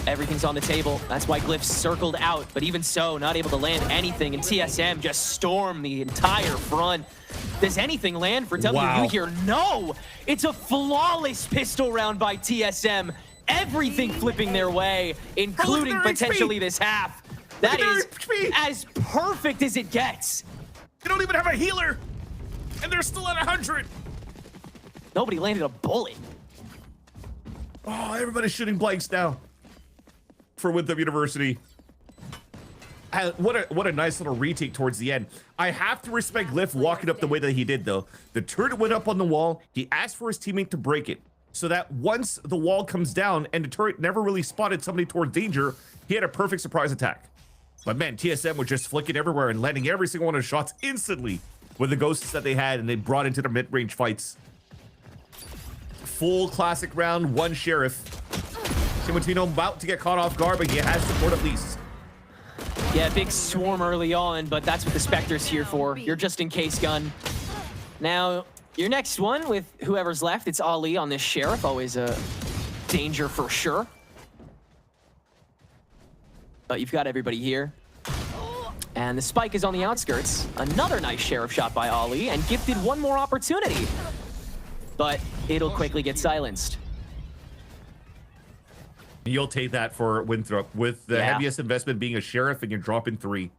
everything's on the table. That's why Glyph circled out, but even so, not able to land anything. And TSM just stormed the entire front. Does anything land for WU here? No! It's a flawless pistol round by TSM. Everything flipping their way, including potentially this half. That is as perfect as it gets. They don't even have a healer, and they're still at 100. Nobody landed a bullet. Oh, everybody's shooting blanks now for Winthrop University. What a nice little retake towards the end. I have to respect Glyph walking up the way that he did, though. The turret went up on the wall. He asked for his teammate to break it, so that once the wall comes down and the turret never really spotted somebody towards danger, he had a perfect surprise attack. But man, TSM was just flicking everywhere and landing every single one of the shots instantly with the ghosts that they had, and they brought into the mid-range fights. Full classic round, 1 sheriff. Timotino about to get caught off guard, but he has support at least. Yeah, big swarm early on, but that's what the Spectre's here for. Your just-in-case gun. Now, your next one with whoever's left, it's Ali on this sheriff. Always a danger for sure. But you've got everybody here. And the spike is on the outskirts. Another nice sheriff shot by Ali, and gifted 1 more opportunity. But it'll quickly get silenced. You'll take that for Winthrop, with the heaviest investment being a sheriff, and you're dropping 3.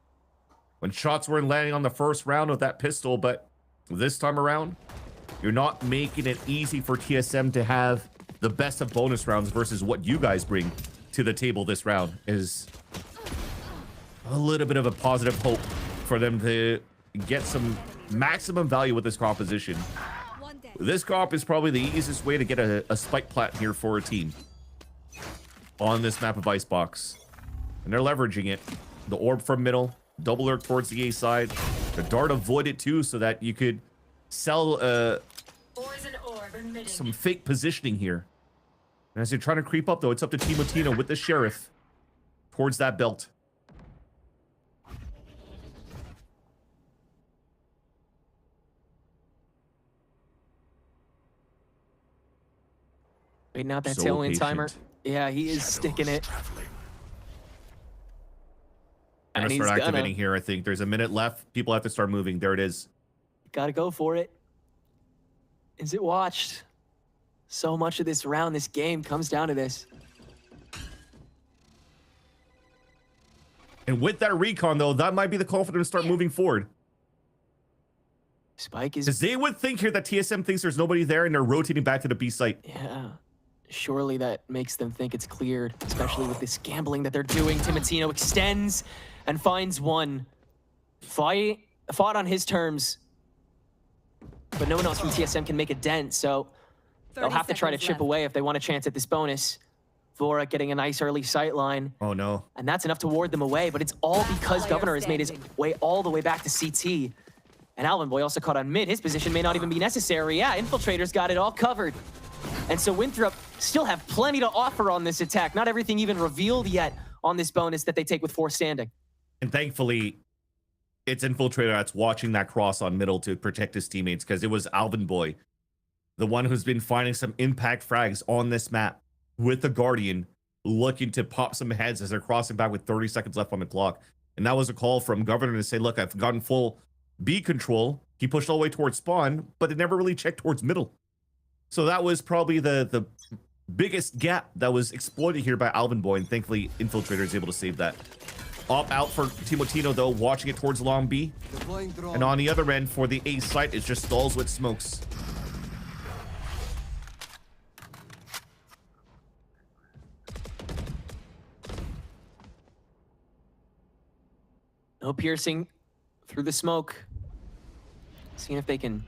When shots weren't landing on the first round with that pistol, but this time around, you're not making it easy for TSM to have the best of bonus rounds versus what you guys bring to the table this round. Is a little bit of a positive hope for them to get some maximum value with this composition. This comp is probably the easiest way to get a spike plat here for a team on this map of Icebox. And they're leveraging it. The orb from middle, double lurk towards the A side. The dart avoided too, so that you could sell some fake positioning here. And as you're trying to creep up, though, it's up to Timotino with the sheriff towards that belt. Waiting out that So tailwind patient. timer. Yeah, he is sticking it. Gonna And start he's activating here, I think. There's a minute left. People have to start moving. There it is. Gotta go for it. Is it watched? So much of this round, this game comes down to this. And with that recon, though, that might be the call for them to start moving forward. Spike is... Because they would think here that TSM thinks there's nobody there and they're rotating back to the B site. Yeah. Surely that makes them think it's cleared, especially with this gambling that they're doing. Timotino extends and finds one. Fought on his terms, but no one else from TSM can make a dent, so they'll have to try to chip away if they want a chance at this bonus. Vora getting a nice early sight line. Oh, no. And that's enough to ward them away, but it's all because Governor has made his way all the way back to CT. And Alvin Boy also caught on mid. His position may not even be necessary. Yeah, Infiltrator's got it all covered. And so Winthrop still have plenty to offer on this attack. Not everything even revealed yet on this bonus that they take with 4 standing. And thankfully, it's Infiltrator that's watching that cross on middle to protect his teammates, because it was Alvin Boy, the one who's been finding some impact frags on this map with the Guardian, looking to pop some heads as they're crossing back with 30 seconds left on the clock. And that was a call from Governor to say, look, I've gotten full B control. He pushed all the way towards spawn, but they never really checked towards middle. So that was probably the biggest gap that was exploited here by Alvin Boy, and thankfully Infiltrator is able to save that. Up out for Timotino, though, watching it towards long B. And on the other end for the A site, it just stalls with smokes. No piercing through the smoke. Seeing if they can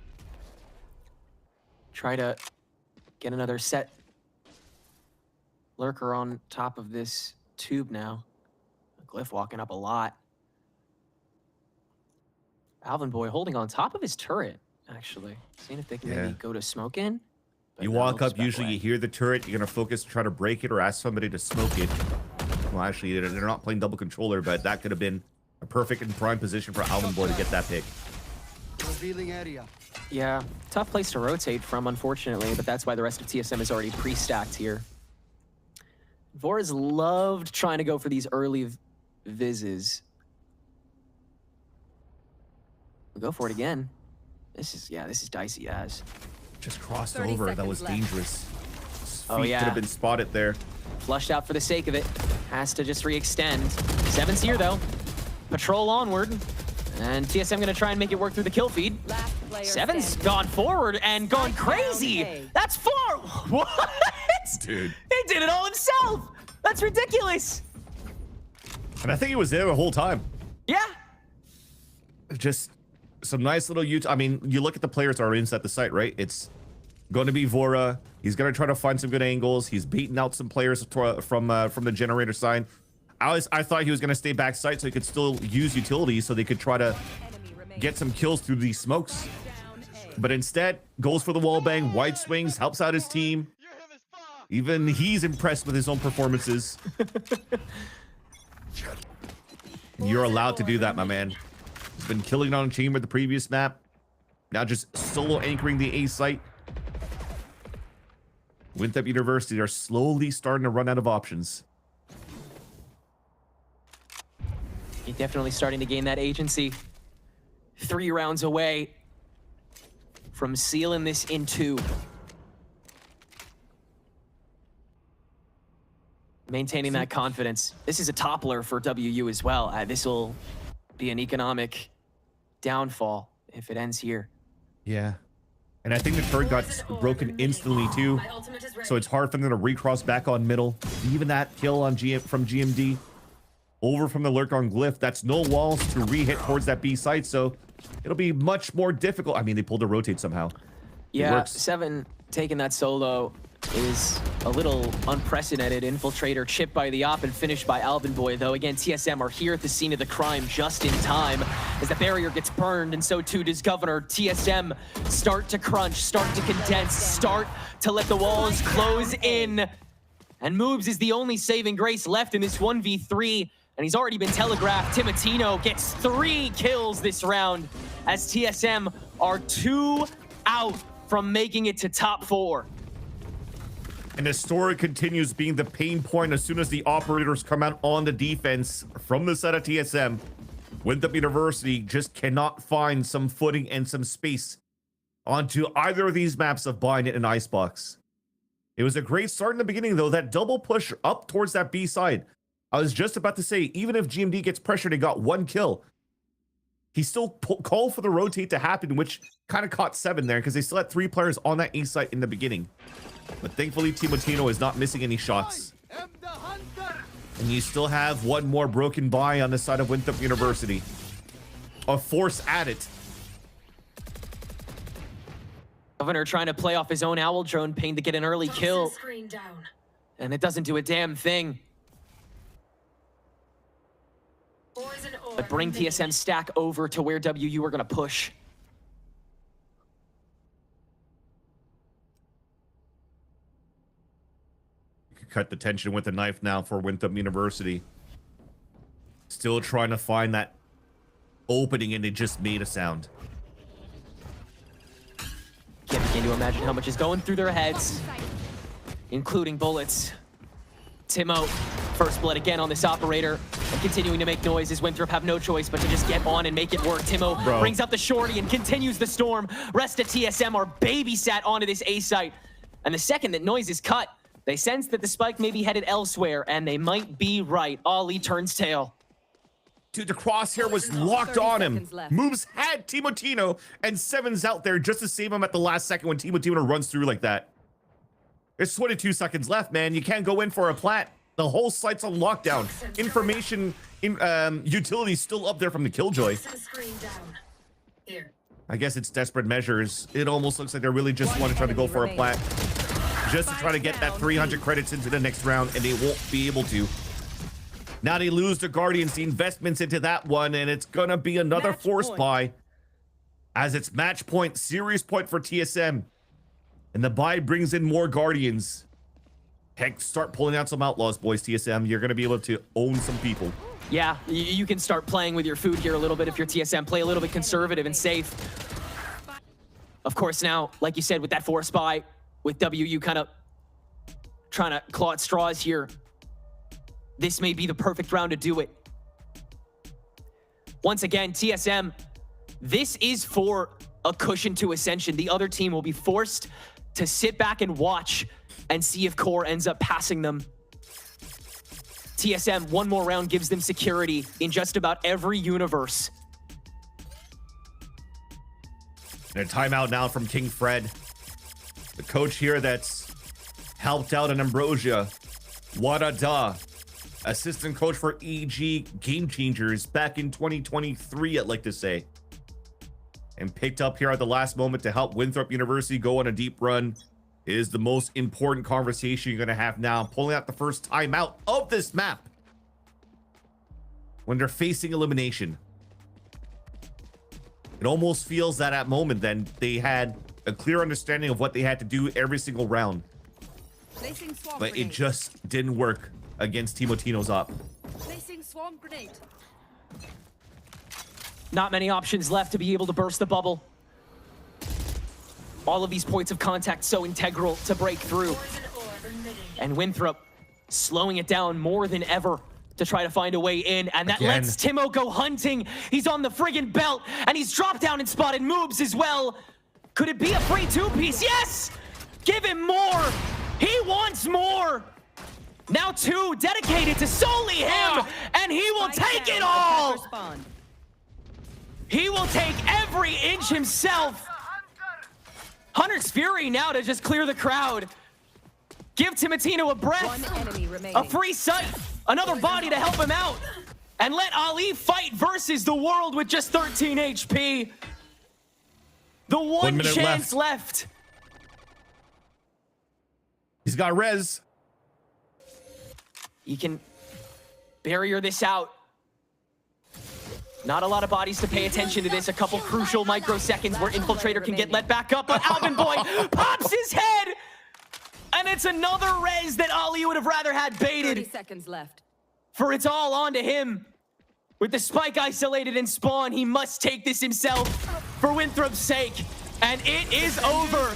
try to get another set lurker on top of this tube now. Glyph walking up a lot. Alvin Boy holding on top of his turret, actually. Seeing if they can maybe go to smoke in. You walk up, usually you hear the turret, you're going to focus, try to break it or ask somebody to smoke it. Well, actually, they're not playing double controller, but that could have been a perfect and prime position for Alvin Boy to get that pick. Revealing area. Yeah, tough place to rotate from, unfortunately, but that's why the rest of TSM is already pre-stacked here. Vora's loved trying to go for these early vizzes. We'll go for it again. This is dicey as. Just crossed over. That was dangerous. Oh, yeah. Could have been spotted there. Flushed out for the sake of it. Has to just re-extend. Seven's here, though. Patrol onward. And TSM going to try and make it work through the kill feed. Seven's gone forward and gone crazy. That's 4. What? Dude. He did it all himself. That's ridiculous. And I think he was there the whole time. Yeah. Just some nice little I mean, you look at the players that are inside the site, right? It's going to be Vora. He's going to try to find some good angles. He's beating out some players from the generator side. I thought he was going to stay back site so he could still use utilities so they could try to get some kills through these smokes. But instead, goes for the wall bang, wide swings, helps out his team. Even he's impressed with his own performances. You're allowed to do that, my man. He's been killing on Chamber the previous map. Now just solo anchoring the A site. Winthrop University are slowly starting to run out of options. He's definitely starting to gain that agency. 3 rounds away from sealing this in 2. Maintaining that confidence. This is a toppler for WU as well. This will be an economic downfall if it ends here. Yeah. And I think the turret got broken instantly too. So it's hard for them to recross back on middle. Even that kill on from GMD. Over from the lurk on Glyph. That's no walls to re-hit towards that B site. So it'll be much more difficult. I mean, they pulled a rotate somehow. Yeah, 7 taking that solo is a little unprecedented. Infiltrator chipped by the op and finished by Alvin Boy, though. Again, TSM are here at the scene of the crime just in time as the barrier gets burned, and so too does Governor. TSM start to crunch, start to condense, start to let the walls close in. And Moobs is the only saving grace left in this 1v3, and he's already been telegraphed. Timotino gets 3 kills this round as TSM are 2 out from making it to top 4. And the story continues being the pain point as soon as the operators come out on the defense from the side of TSM. Winthrop University just cannot find some footing and some space onto either of these maps of Bind and Icebox. It was a great start in the beginning, though. That double push up towards that B side. I was just about to say, even if GMD gets pressured and got 1 kill, he still called for the rotate to happen, which kind of caught 7 there because they still had 3 players on that A site in the beginning. But thankfully, Timotino is not missing any shots. And you still have 1 more broken buy on the side of Winthrop University. A force at it. Governor trying to play off his own owl drone ping to get an early kill. And it doesn't do a damn thing. But bring TSM stack over to where WU are going to push. You could cut the tension with a knife now for Winthrop University. Still trying to find that opening, and it just made a sound. Can't begin to imagine how much is going through their heads, including bullets. Timo, first blood again on this operator, and continuing to make noise as Winthrop have no choice but to just get on and make it work. Timo brings up the shorty and continues the storm. Rest of TSM are babysat onto this A site. And the second that noise is cut, they sense that the spike may be headed elsewhere, and they might be right. Ali turns tail. Dude, the crosshair was locked on him. Moves had Timotino, and 7's out there just to save him at the last second when Timotino runs through like that. There's 22 seconds left, man. You can't go in for a plat. The whole site's on lockdown. Information utility still up there from the Killjoy. I guess it's desperate measures. It almost looks like they really just want to try to go for a plat. Just to try to get that 300 credits into the next round, and they won't be able to. Now they lose the Guardians, the investments into that one, and it's gonna be another force buy. As it's match point, series point for TSM. And the buy brings in more Guardians. Heck, start pulling out some outlaws, boys, TSM. You're gonna be able to own some people. Yeah, you can start playing with your food here a little bit if you're TSM. Play a little bit conservative and safe. Of course, now, like you said, with that force buy, with WU kind of trying to claw at straws here, this may be the perfect round to do it. Once again, TSM, this is for a cushion to Ascension. The other team will be forced to sit back and watch and see if Core ends up passing them. TSM, 1 more round gives them security in just about every universe. And a timeout now from King Fred. The coach here that's helped out in Ambrosia. Wadada. Assistant coach for EG Game Changers back in 2023, I'd like to say. And picked up here at the last moment to help Winthrop University go on a deep run is the most important conversation you're going to have now. Pulling out the first timeout of this map when they're facing elimination. It almost feels that at moment then they had a clear understanding of what they had to do every single round. But it just didn't work against Timotino's op. Not many options left to be able to burst the bubble. All of these points of contact so integral to break through. And Winthrop slowing it down more than ever to try to find a way in. And that lets Timo go hunting. He's on the friggin' belt, and he's dropped down and spotted moves as well. Could it be a free 2-piece? Yes! Give him more! He wants more! Now 2 dedicated to solely him, and he will take it all! He will take every inch himself. Hunter's Fury now to just clear the crowd. Give Timotino a breath, a free sight, another body to help him out, and let Ali fight versus the world with just 13 HP. The 1 chance left. He's got res. He can barrier this out. Not a lot of bodies to pay attention to this. A couple crucial microseconds where Infiltrator can get let back up, but Alvin Boy pops his head! And it's another res that Ali would have rather had baited. 30 seconds left. For it's all on to him. With the spike isolated in spawn, he must take this himself for Winthrop's sake. And it is over.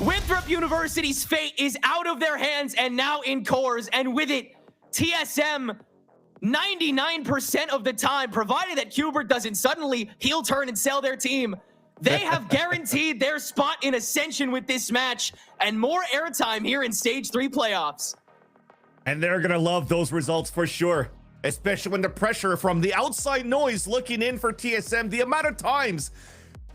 Winthrop University's fate is out of their hands and now in Core's. And with it, TSM 99% of the time, provided that Hubert doesn't suddenly heel turn and sell their team, they have guaranteed their spot in Ascension with this match and more airtime here in Stage 3 playoffs. And they're going to love those results for sure, especially when the pressure from the outside noise looking in for TSM, the amount of times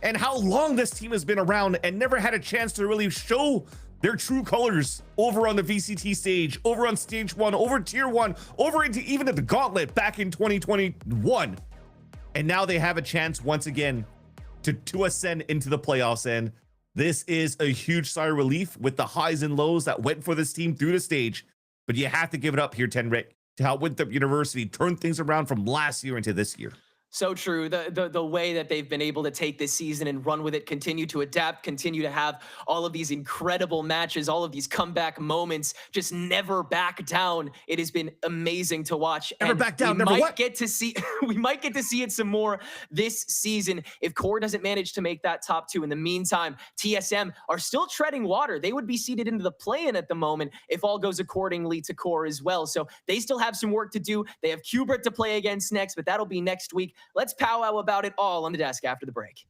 and how long this team has been around and never had a chance to really show their true colors over on the VCT stage, over on stage 1, over tier 1, over into even at the gauntlet back in 2021. And now they have a chance once again to ascend into the playoffs. And this is a huge sigh of relief with the highs and lows that went for this team through the stage. But you have to give it up here, Tenric, to help Winthrop University turn things around from last year into this year. So true. The way that they've been able to take this season and run with it, continue to adapt, continue to have all of these incredible matches, all of these comeback moments, just never back down. It has been amazing to watch. Never back down. Never what? We might get to see it some more this season if Core doesn't manage to make that top 2. In the meantime, TSM are still treading water. They would be seeded into the play-in at the moment if all goes accordingly to Core as well. So they still have some work to do. They have Hubert to play against next, but that'll be next week. Let's powwow about it all on the desk after the break.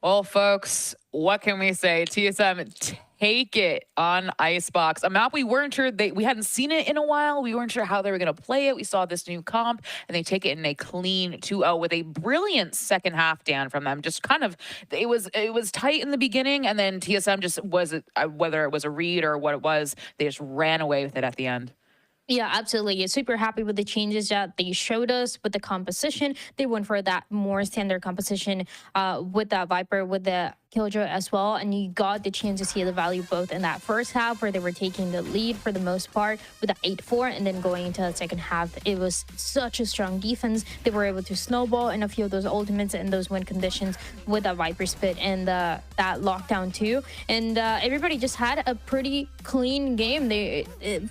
Well, folks, what can we say? TSM take it on Icebox, a map we weren't sure we hadn't seen it in a while. We weren't sure how they were going to play it. We saw this new comp, and they take it in a clean 2-0 with a brilliant second half, Dan, from them. Just kind of, it was tight in the beginning, and then TSM just whether it was a read or what it was, they just ran away with it at the end. Yeah, absolutely. Super happy with the changes that they showed us with the composition. They went for that more standard composition with that Viper, with the Killjoy as well. And you got the chance to see the value both in that first half where they were taking the lead for the most part with the 8-4, and then going into the second half, it was such a strong defense. They were able to snowball in a few of those ultimates and those win conditions with that Viper spit and that lockdown too. And everybody just had a pretty clean game.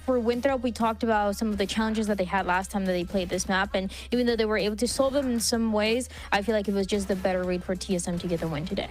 For Winthrop, we talked about some of the challenges that they had last time that they played this map, and even though they were able to solve them in some ways, I feel like it was just the better read for TSM to get the win today.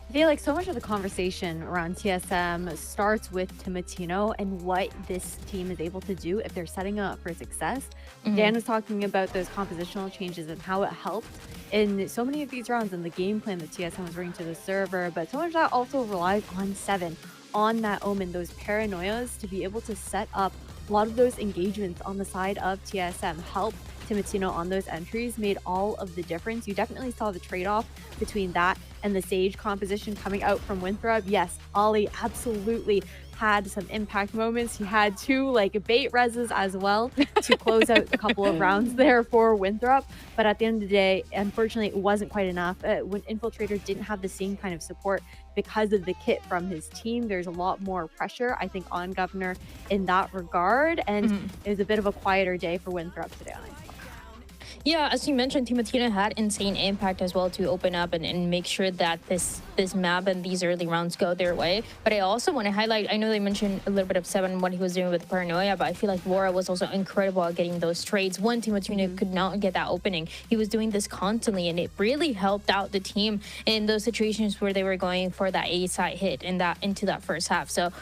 I feel like so much of the conversation around TSM starts with Timotino and what this team is able to do if they're setting up for success. Dan was talking about those compositional changes and how it helped in so many of these rounds and the game plan that TSM was bringing to the server, but so much of that also relies on Seven, on that Omen, those paranoias to be able to set up a lot of those engagements on the side of TSM. Help Timotino on those entries made all of the difference. You definitely saw the trade-off between that and the Sage composition coming out from Winthrop. Yes, Ollie absolutely had some impact moments. He had 2 bait reses as well to close out a couple of rounds there for Winthrop. But at the end of the day, unfortunately, it wasn't quite enough. When Infiltrator didn't have the same kind of support because of the kit from his team, there's a lot more pressure, I think, on Governor in that regard. And it was a bit of a quieter day for Winthrop today on Icebox. Yeah, as you mentioned, Timotino had insane impact as well to open up and make sure that this map and these early rounds go their way. But I also want to highlight, I know they mentioned a little bit of Seven, what he was doing with Paranoia, but I feel like Vora was also incredible at getting those trades. When Timotino could not get that opening, he was doing this constantly, and it really helped out the team in those situations where they were going for that A-side hit into that first half. So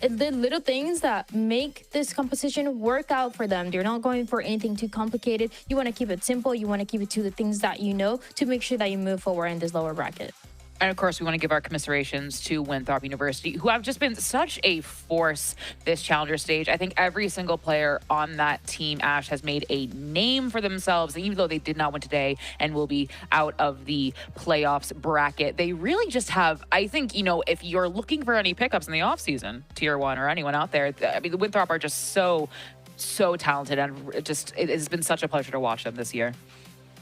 the little things that make this composition work out for them. They're not going for anything too complicated. You want to keep it simple. You want to keep it to the things that you know to make sure that you move forward in this lower bracket. And of course, we want to give our commiserations to Winthrop University, who have just been such a force this Challenger stage. I think every single player on that team, Ash, has made a name for themselves, even though they did not win today and will be out of the playoffs bracket. They really just have, I think, if you're looking for any pickups in the offseason, Tier 1 or anyone out there, I mean, the Winthrop are just so talented, and it has been such a pleasure to watch them this year.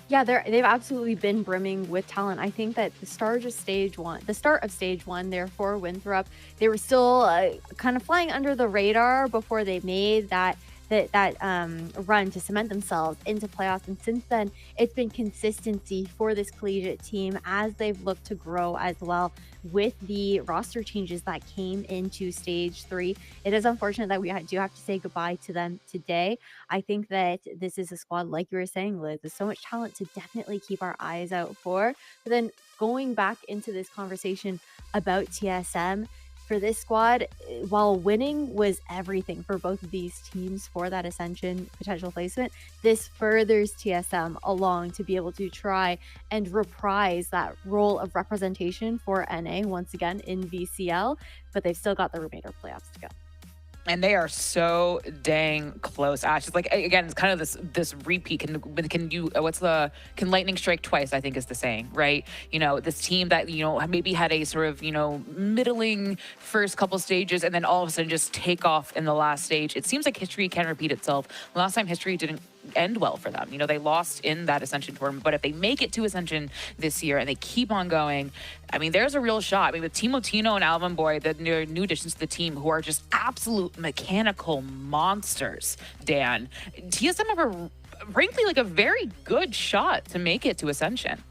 Yeah, they've absolutely been brimming with talent. I think that the start of stage one, therefore Winthrop, they were still kind of flying under the radar before they made that run to cement themselves into playoffs. And since then, it's been consistency for this collegiate team as they've looked to grow as well with the roster changes that came into stage 3. It is unfortunate that we do have to say goodbye to them today. I think that this is a squad, like you were saying, Liz, there's so much talent to definitely keep our eyes out for. But then going back into this conversation about TSM, for this squad, while winning was everything for both of these teams for that Ascension potential placement, this furthers TSM along to be able to try and reprise that role of representation for NA once again in VCL, but they've still got the remainder of playoffs to go. And they are so dang close, Ash. It's like, again, it's kind of this repeat. Can lightning strike twice, I think is the saying, right? This team that, maybe had a sort of, middling first couple stages and then all of a sudden just take off in the last stage. It seems like history can repeat itself. Last time history didn't end well for them. They lost in that Ascension tournament, but if they make it to Ascension this year and they keep on going, I mean, there's a real shot. I mean, with Timotino and Alvin Boy, the new additions to the team, who are just absolute mechanical monsters, Dan, TSM have frankly a very good shot to make it to Ascension.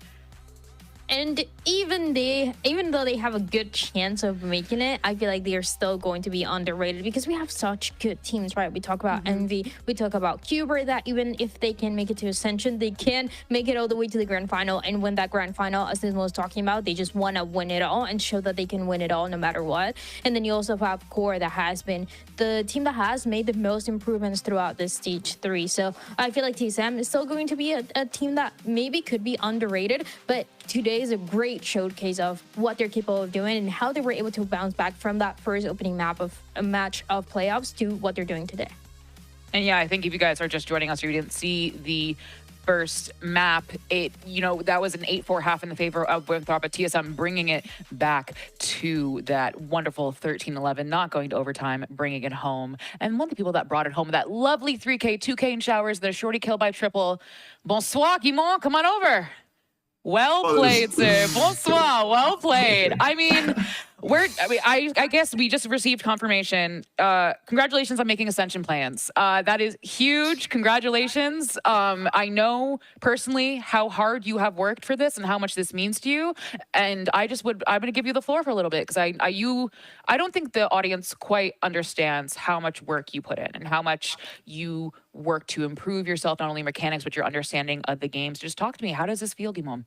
And even though they have a good chance of making it, I feel like they are still going to be underrated because we have such good teams, right? We talk about Envy, we talk about Cuber, that even if they can make it to Ascension, they can make it all the way to the grand final and win that grand final. As Nismo was talking about, they just want to win it all and show that they can win it all no matter what. And then you also have Core, that has been the team that has made the most improvements throughout this stage 3. So I feel like TSM is still going to be a team that maybe could be underrated, but today is a great showcase of what they're capable of doing and how they were able to bounce back from that first opening map of a match of playoffs to what they're doing today. And yeah, I think if you guys are just joining us or you didn't see the first map, that was an 8-4 half in the favor of Winthrop, but TSM bringing it back to that wonderful 13-11, not going to overtime, bringing it home. And one of the people that brought it home, that lovely 3K, 2K in showers, the shorty kill by triple. Bonsoir, Guimont, come on over. Well played, sir. Bonsoir. Well played. I mean, I guess we just received confirmation. Congratulations on making Ascension plans. That is huge. Congratulations. I know personally how hard you have worked for this and how much this means to you. And I'm going to give you the floor for a little bit because I don't think the audience quite understands how much work you put in and how much you work to improve yourself, not only mechanics, but your understanding of the game. So just talk to me. How does this feel, Guimont?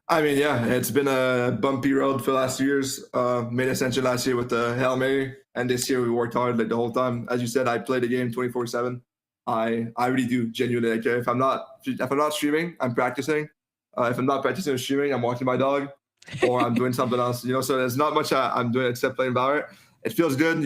I mean, yeah, it's been a bumpy road for the last 2 years. Made Ascension last year with the Hail Mary, and this year we worked hard the whole time. As you said, I play the game 24/7. I really do genuinely care. If I'm not streaming, I'm practicing. If I'm not practicing or streaming, I'm walking my dog, or I'm doing something else. So there's not much I'm doing except playing Valorant. It feels good,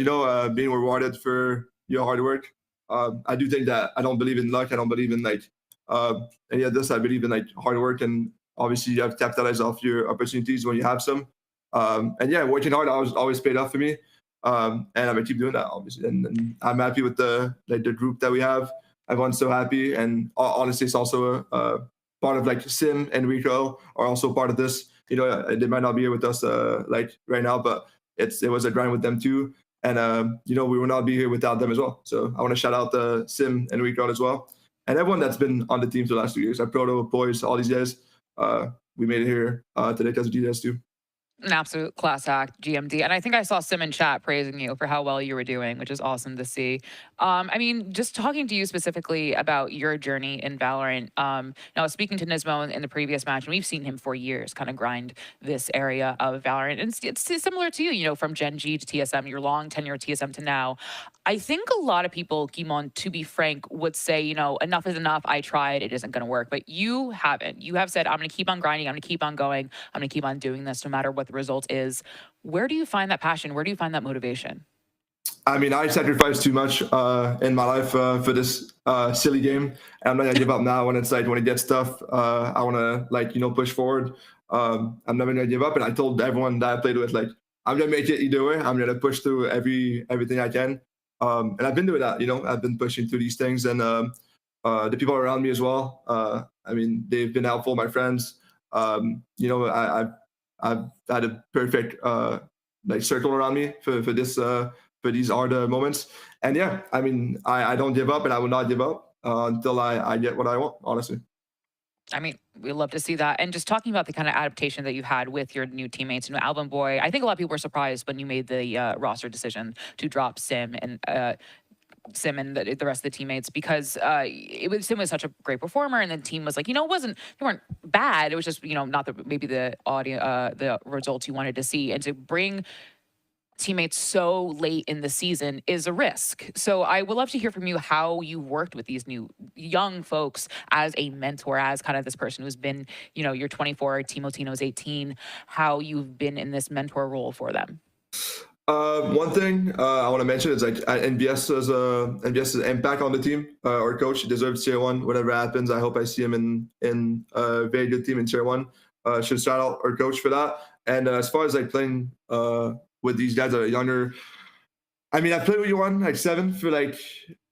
being rewarded for your hard work. I do think that I don't believe in luck. I don't believe in any of this. I believe in hard work, and obviously you have to capitalize off your opportunities when you have some. And yeah, working hard always paid off for me. And I'm gonna keep doing that, obviously. And I'm happy with the group that we have. Everyone's so happy, and honestly, it's also a part of Sim and Rico are also part of this. They might not be here with us right now, but it was a grind with them too. And we will not be here without them as well. So I want to shout out the Sim and Rico as well, and everyone that's been on the team for the last 2 years. Proto, Boys, all these guys. We made it here today because of DJs too. An absolute class act, GMD. And I think I saw Sim in chat praising you for how well you were doing, which is awesome to see. I mean, just talking to you specifically about your journey in Valorant. Now, speaking to Nismo in the previous match, and we've seen him for years kind of grind this area of Valorant. And it's similar to you, from Gen G to TSM, your long tenure at TSM to now. I think a lot of people, Guimont, to be frank, would say, enough is enough. I tried. It isn't going to work. But you haven't. You have said, I'm going to keep on grinding. I'm going to keep on going. I'm going to keep on doing this no matter what the result is. Where do you find that passion? Where do you find that motivation? I mean, I sacrificed too much in my life for this silly game. And I'm not going to give up now when it gets tough. I want to, push forward. I'm never going to give up. And I told everyone that I played with, I'm going to make it either way. I'm going to push through everything I can. And I've been doing that, I've been pushing through these things, and the people around me as well. I mean, they've been helpful, my friends. I've had a perfect circle around me for these hard moments. And yeah, I mean, I don't give up, and I will not give up until I get what I want, honestly. I mean, we love to see that. And just talking about the kind of adaptation that you've had with your new teammates, Alvin Boy, I think a lot of people were surprised when you made the roster decision to drop Sim and the rest of the teammates, because Sim was such a great performer, and the team was they weren't bad. It was just not the results you wanted to see, and to bring teammates so late in the season is a risk. So I would love to hear from you how you worked with these new young folks as a mentor, as kind of this person who's been, you're 24, Timotino's 18, how you've been in this mentor role for them. One thing I want to mention is NBS's impact on the team. Our coach deserves tier 1. Whatever happens, I hope I see him in a very good team in tier 1. Should shout out our coach for that. And as far as playing with these guys that are younger, I mean, I've played with Yuan 7 for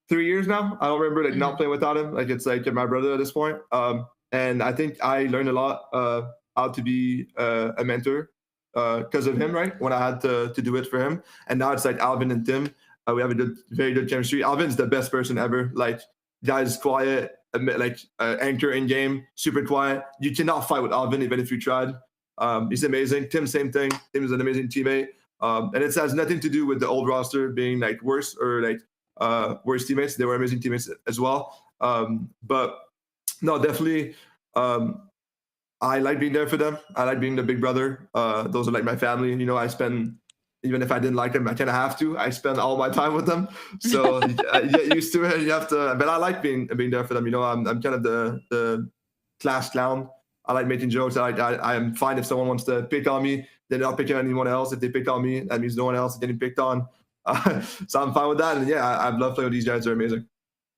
3 years now. I don't remember not playing without him. It's my brother at this point. And I think I learned a lot how to be a mentor because of him, right? When I had to do it for him. And now it's Alvin and Tim. We have very good chemistry. Alvin's the best person ever. Guy's quiet, anchor in game, super quiet. You cannot fight with Alvin even if you tried. He's amazing. Tim, same thing. Tim is an amazing teammate. And it has nothing to do with the old roster being worse or worse teammates. They were amazing teammates as well. But no, definitely. I like being there for them. I like being the big brother. Those are my family. I spend, even if I didn't like them, I kind of have to. I spend all my time with them. So you get used to it. You have to. But I like being there for them. I'm kind of the class clown. I like making jokes. I'm fine if someone wants to pick on me. They're not picking on anyone else. If they pick on me, that means no one else is getting picked on. So I'm fine with that. And yeah, I love playing with these guys. They're amazing.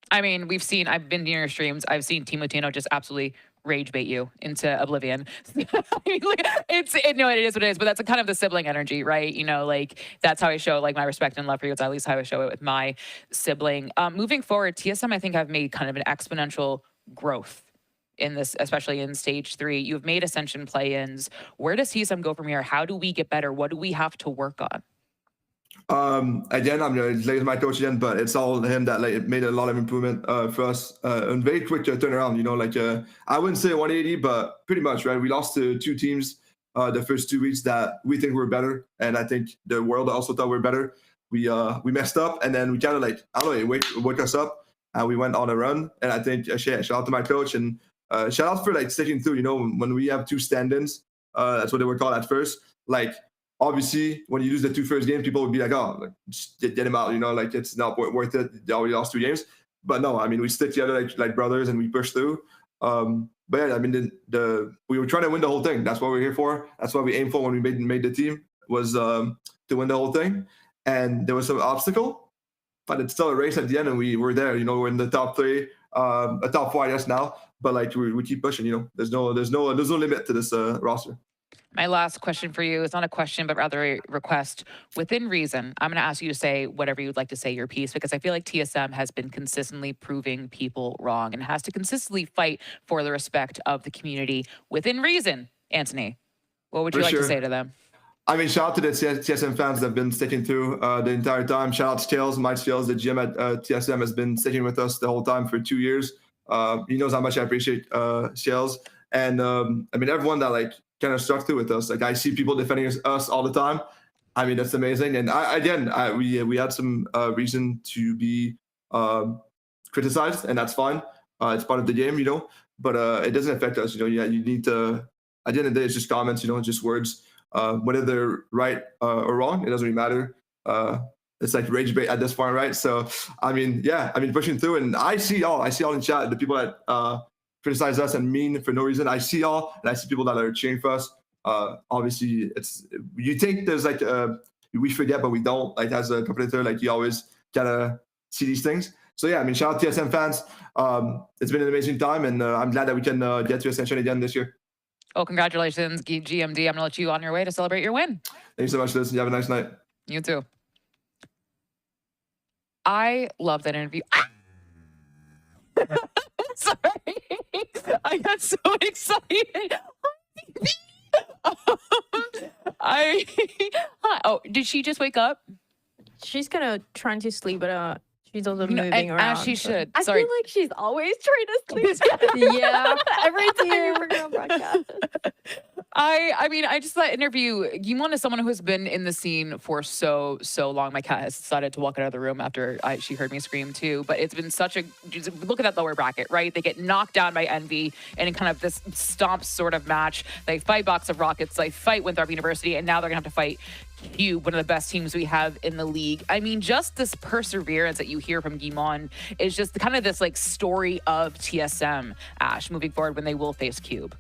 I mean, I've been near your streams. I've seen Team Latino just absolutely rage bait you into oblivion. It is what it is, but that's kind of the sibling energy, right? You know, like that's how I show like my respect and love for you. It's at least how I show it with my sibling. Moving forward, TSM, I think I've made kind of an exponential growth in this, especially in stage 3. You've made Ascension play-ins. Where does TSM go from here? How do we get better? What do we have to work on? Again, I'm going to my coach again, but it's all him that like made a lot of improvement for us and very quick turnaround. You know, like I wouldn't say 180, but pretty much, right? We lost to 2 teams the first 2 weeks that we think were better, and I think the world also thought we were better. We messed up, and then we kind of like, I don't know, it woke us up, and we went on a run. And I think shout out to my coach and shout out for like sticking through. You know, when we have 2 stand-ins, that's what they were called at first. Like, obviously, when you lose the 2 first games, people would be like, "Oh, like, just get him out," you know, like it's not worth it. They already lost 2 games, but no, I mean, we stick together like brothers and we push through. But yeah, I mean, we were trying to win the whole thing. That's what we're here for. That's what we aimed for when we made the team, was to win the whole thing. And there was some obstacle, but it's still a race at the end, and we were there. You know, we're in the top 3, a top 4, I guess now. But like we keep pushing. You know, there's no limit to this roster. My last question for you is not a question, but rather a request. Within reason, I'm going to ask you to say whatever you'd like to say your piece, because I feel like TSM has been consistently proving people wrong and has to consistently fight for the respect of the community. Within reason, Anthony, what would you like to say to them? I mean, shout out to the TSM fans that have been sticking through the entire time. Shout out to Scales, Mike Scales, the GM at TSM, has been sticking with us the whole time for 2 years. He knows how much I appreciate Scales. And I mean, everyone that like kind of stuck through with us. Like I see people defending us all the time. I mean, that's amazing. And we had some reason to be criticized, and that's fine. It's part of the game, you know. But it doesn't affect us, you know. Yeah, you need to. At the end of the day, it's just comments, you know, just words. Whether they're right or wrong, it doesn't really matter. It's like rage bait at this point, right? So I mean, yeah, I mean, pushing through, and I see all in chat, the people that criticize us and mean for no reason. I see all, and I see people that are cheering for us. Obviously, you think there's like we forget, but we don't. Like as a competitor, like you always gotta see these things. So yeah, I mean, shout out to TSM fans. It's been an amazing time, and I'm glad that we can get to Ascension again this year. Oh, congratulations, GMD. I'm gonna let you on your way to celebrate your win. Thanks so much, Liz. You have a nice night. You too. I love that interview. Sorry, I got so excited. Oh, did she just wake up? She's kind of trying to sleep, but she's also moving around. As she should. I feel like she's always trying to sleep. Yeah, every time we're going to broadcast. I mean, I just that interview. Gimon is someone who has been in the scene for so long. My cat has decided to walk out of the room after she heard me scream too. But it's been such a look at that lower bracket, right? They get knocked down by Envy, and in kind of this stomp sort of match, they fight Box of Rockets, they fight Winthrop University, and now they're gonna have to fight Cube, one of the best teams we have in the league. I mean, just this perseverance that you hear from Gimon is just kind of this like story of TSM, Ash, moving forward when they will face Cube.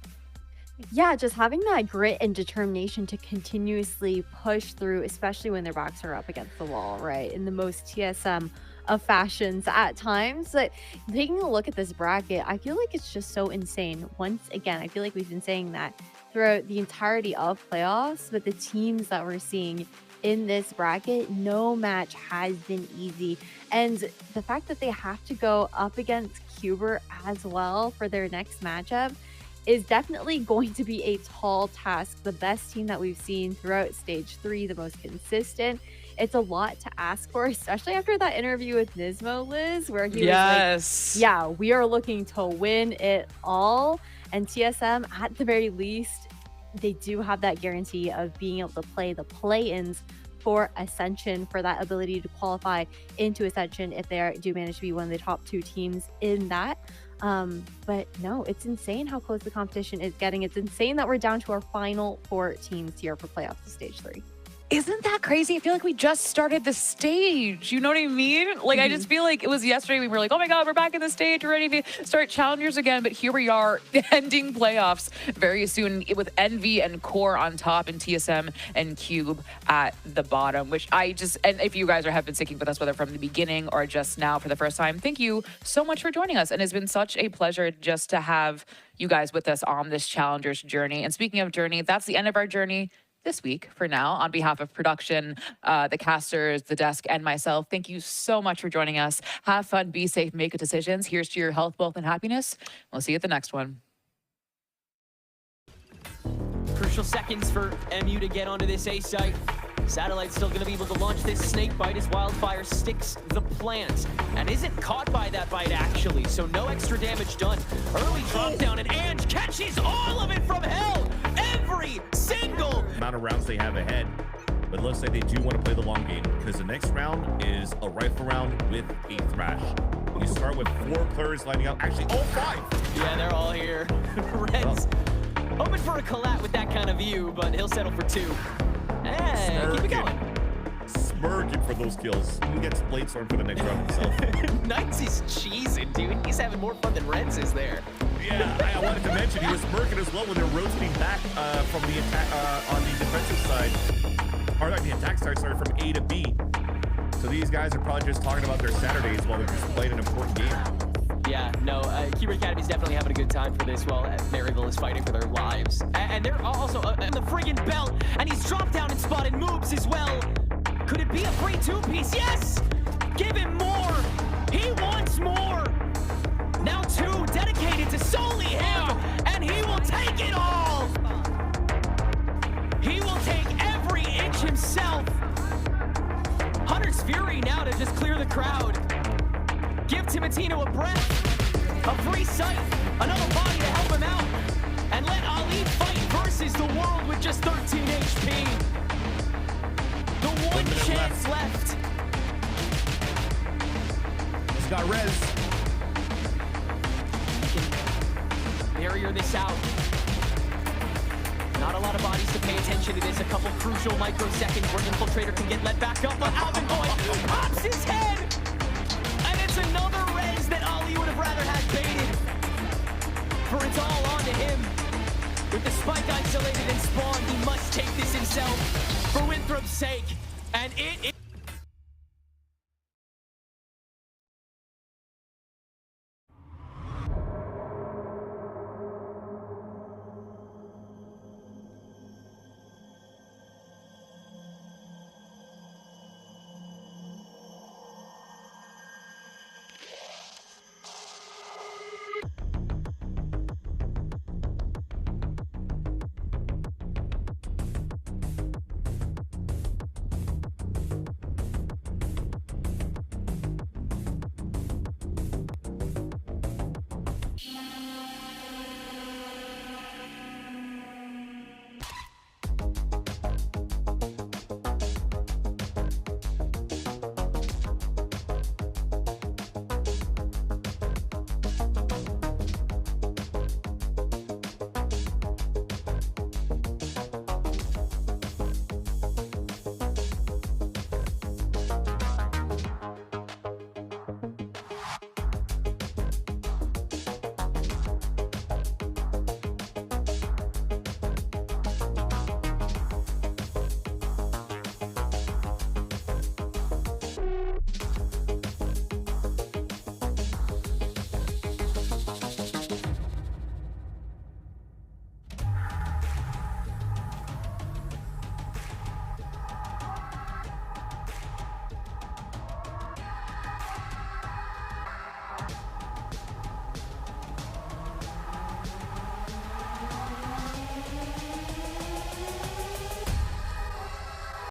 Yeah, just having that grit and determination to continuously push through, especially when their backs are up against the wall, right? In the most TSM of fashions at times. But taking a look at this bracket, I feel like it's just so insane. Once again, I feel like we've been saying that throughout the entirety of playoffs, but the teams that we're seeing in this bracket, no match has been easy. And the fact that they have to go up against Cuber as well for their next matchup is definitely going to be a tall task. The best team that we've seen throughout stage 3, the most consistent. It's a lot to ask for, especially after that interview with Nismo, Liz, where he was like, yeah, we are looking to win it all. And TSM, at the very least, they do have that guarantee of being able to play the play-ins for Ascension, for that ability to qualify into Ascension if they do manage to be one of the top 2 teams in that. But no, it's insane how close the competition is getting. It's insane that we're down to our final 4 teams here for playoffs to stage 3. Isn't that crazy? I feel like we just started the stage. You know what I mean? Like, I just feel like it was yesterday we were like, oh my God, we're back in the stage. We're ready to start Challengers again. But here we are ending playoffs very soon with Envy and Core on top and TSM and Cube at the bottom, which and if you guys have been sticking with us, whether from the beginning or just now for the first time, thank you so much for joining us. And it's been such a pleasure just to have you guys with us on this Challengers journey. And speaking of journey, that's the end of our journey this week for now. On behalf of production, the casters, the desk, and myself, thank you so much for joining us. Have fun, be safe, make good decisions. Here's to your health, wealth, and happiness. We'll see you at the next one. Crucial seconds for MU to get onto this A site. Satellite's still going to be able to launch this snake bite as Wildfire sticks the plant and isn't caught by that bite actually, so no extra damage done. Early drop down and Ange catches all of it from hell. Every single amount of rounds they have ahead, but it looks like they do want to play the long game because the next round is a rifle round with a thrash. You start with 4 players lining up, actually all 5. Yeah, they're all here. Reds hoping for a collat with that kind of view, but he'll settle for 2. Hey, keep it going. Smirking for those kills. He gets Bladestorm for the next round himself. Knights is cheesing, dude. He's having more fun than Renz is there. Yeah, I wanted to mention he was smirking as well when they're rotating back from the attack on the defensive side, or the attack side, sorry, from A to B. So these guys are probably just talking about their Saturdays while they're just playing an important game. Yeah, no, Keyword Academy's definitely having a good time for this while Maryville is fighting for their lives. And they're also in the friggin' belt, and he's dropped down and spotted moves as well. Could it be a free 2-piece? Yes! Give him more! He wants more! Now 2 dedicated to solely him, and he will take it all! He will take every inch himself. Hunter's Fury now to just clear the crowd. Give Timotino a breath, a free sight, another body to help him out, and let Ali fight versus the world with just 13 HP. The one chance left. He's got res. He can barrier this out. Not a lot of bodies to pay attention to this. A couple crucial microseconds where Infiltrator can get let back up, but Alvin Boy pops his head. And it's another res that Ali would have rather had baited. For it's all on to him. With the spike isolated and spawn, he must take this himself for Winthrop's sake. And it is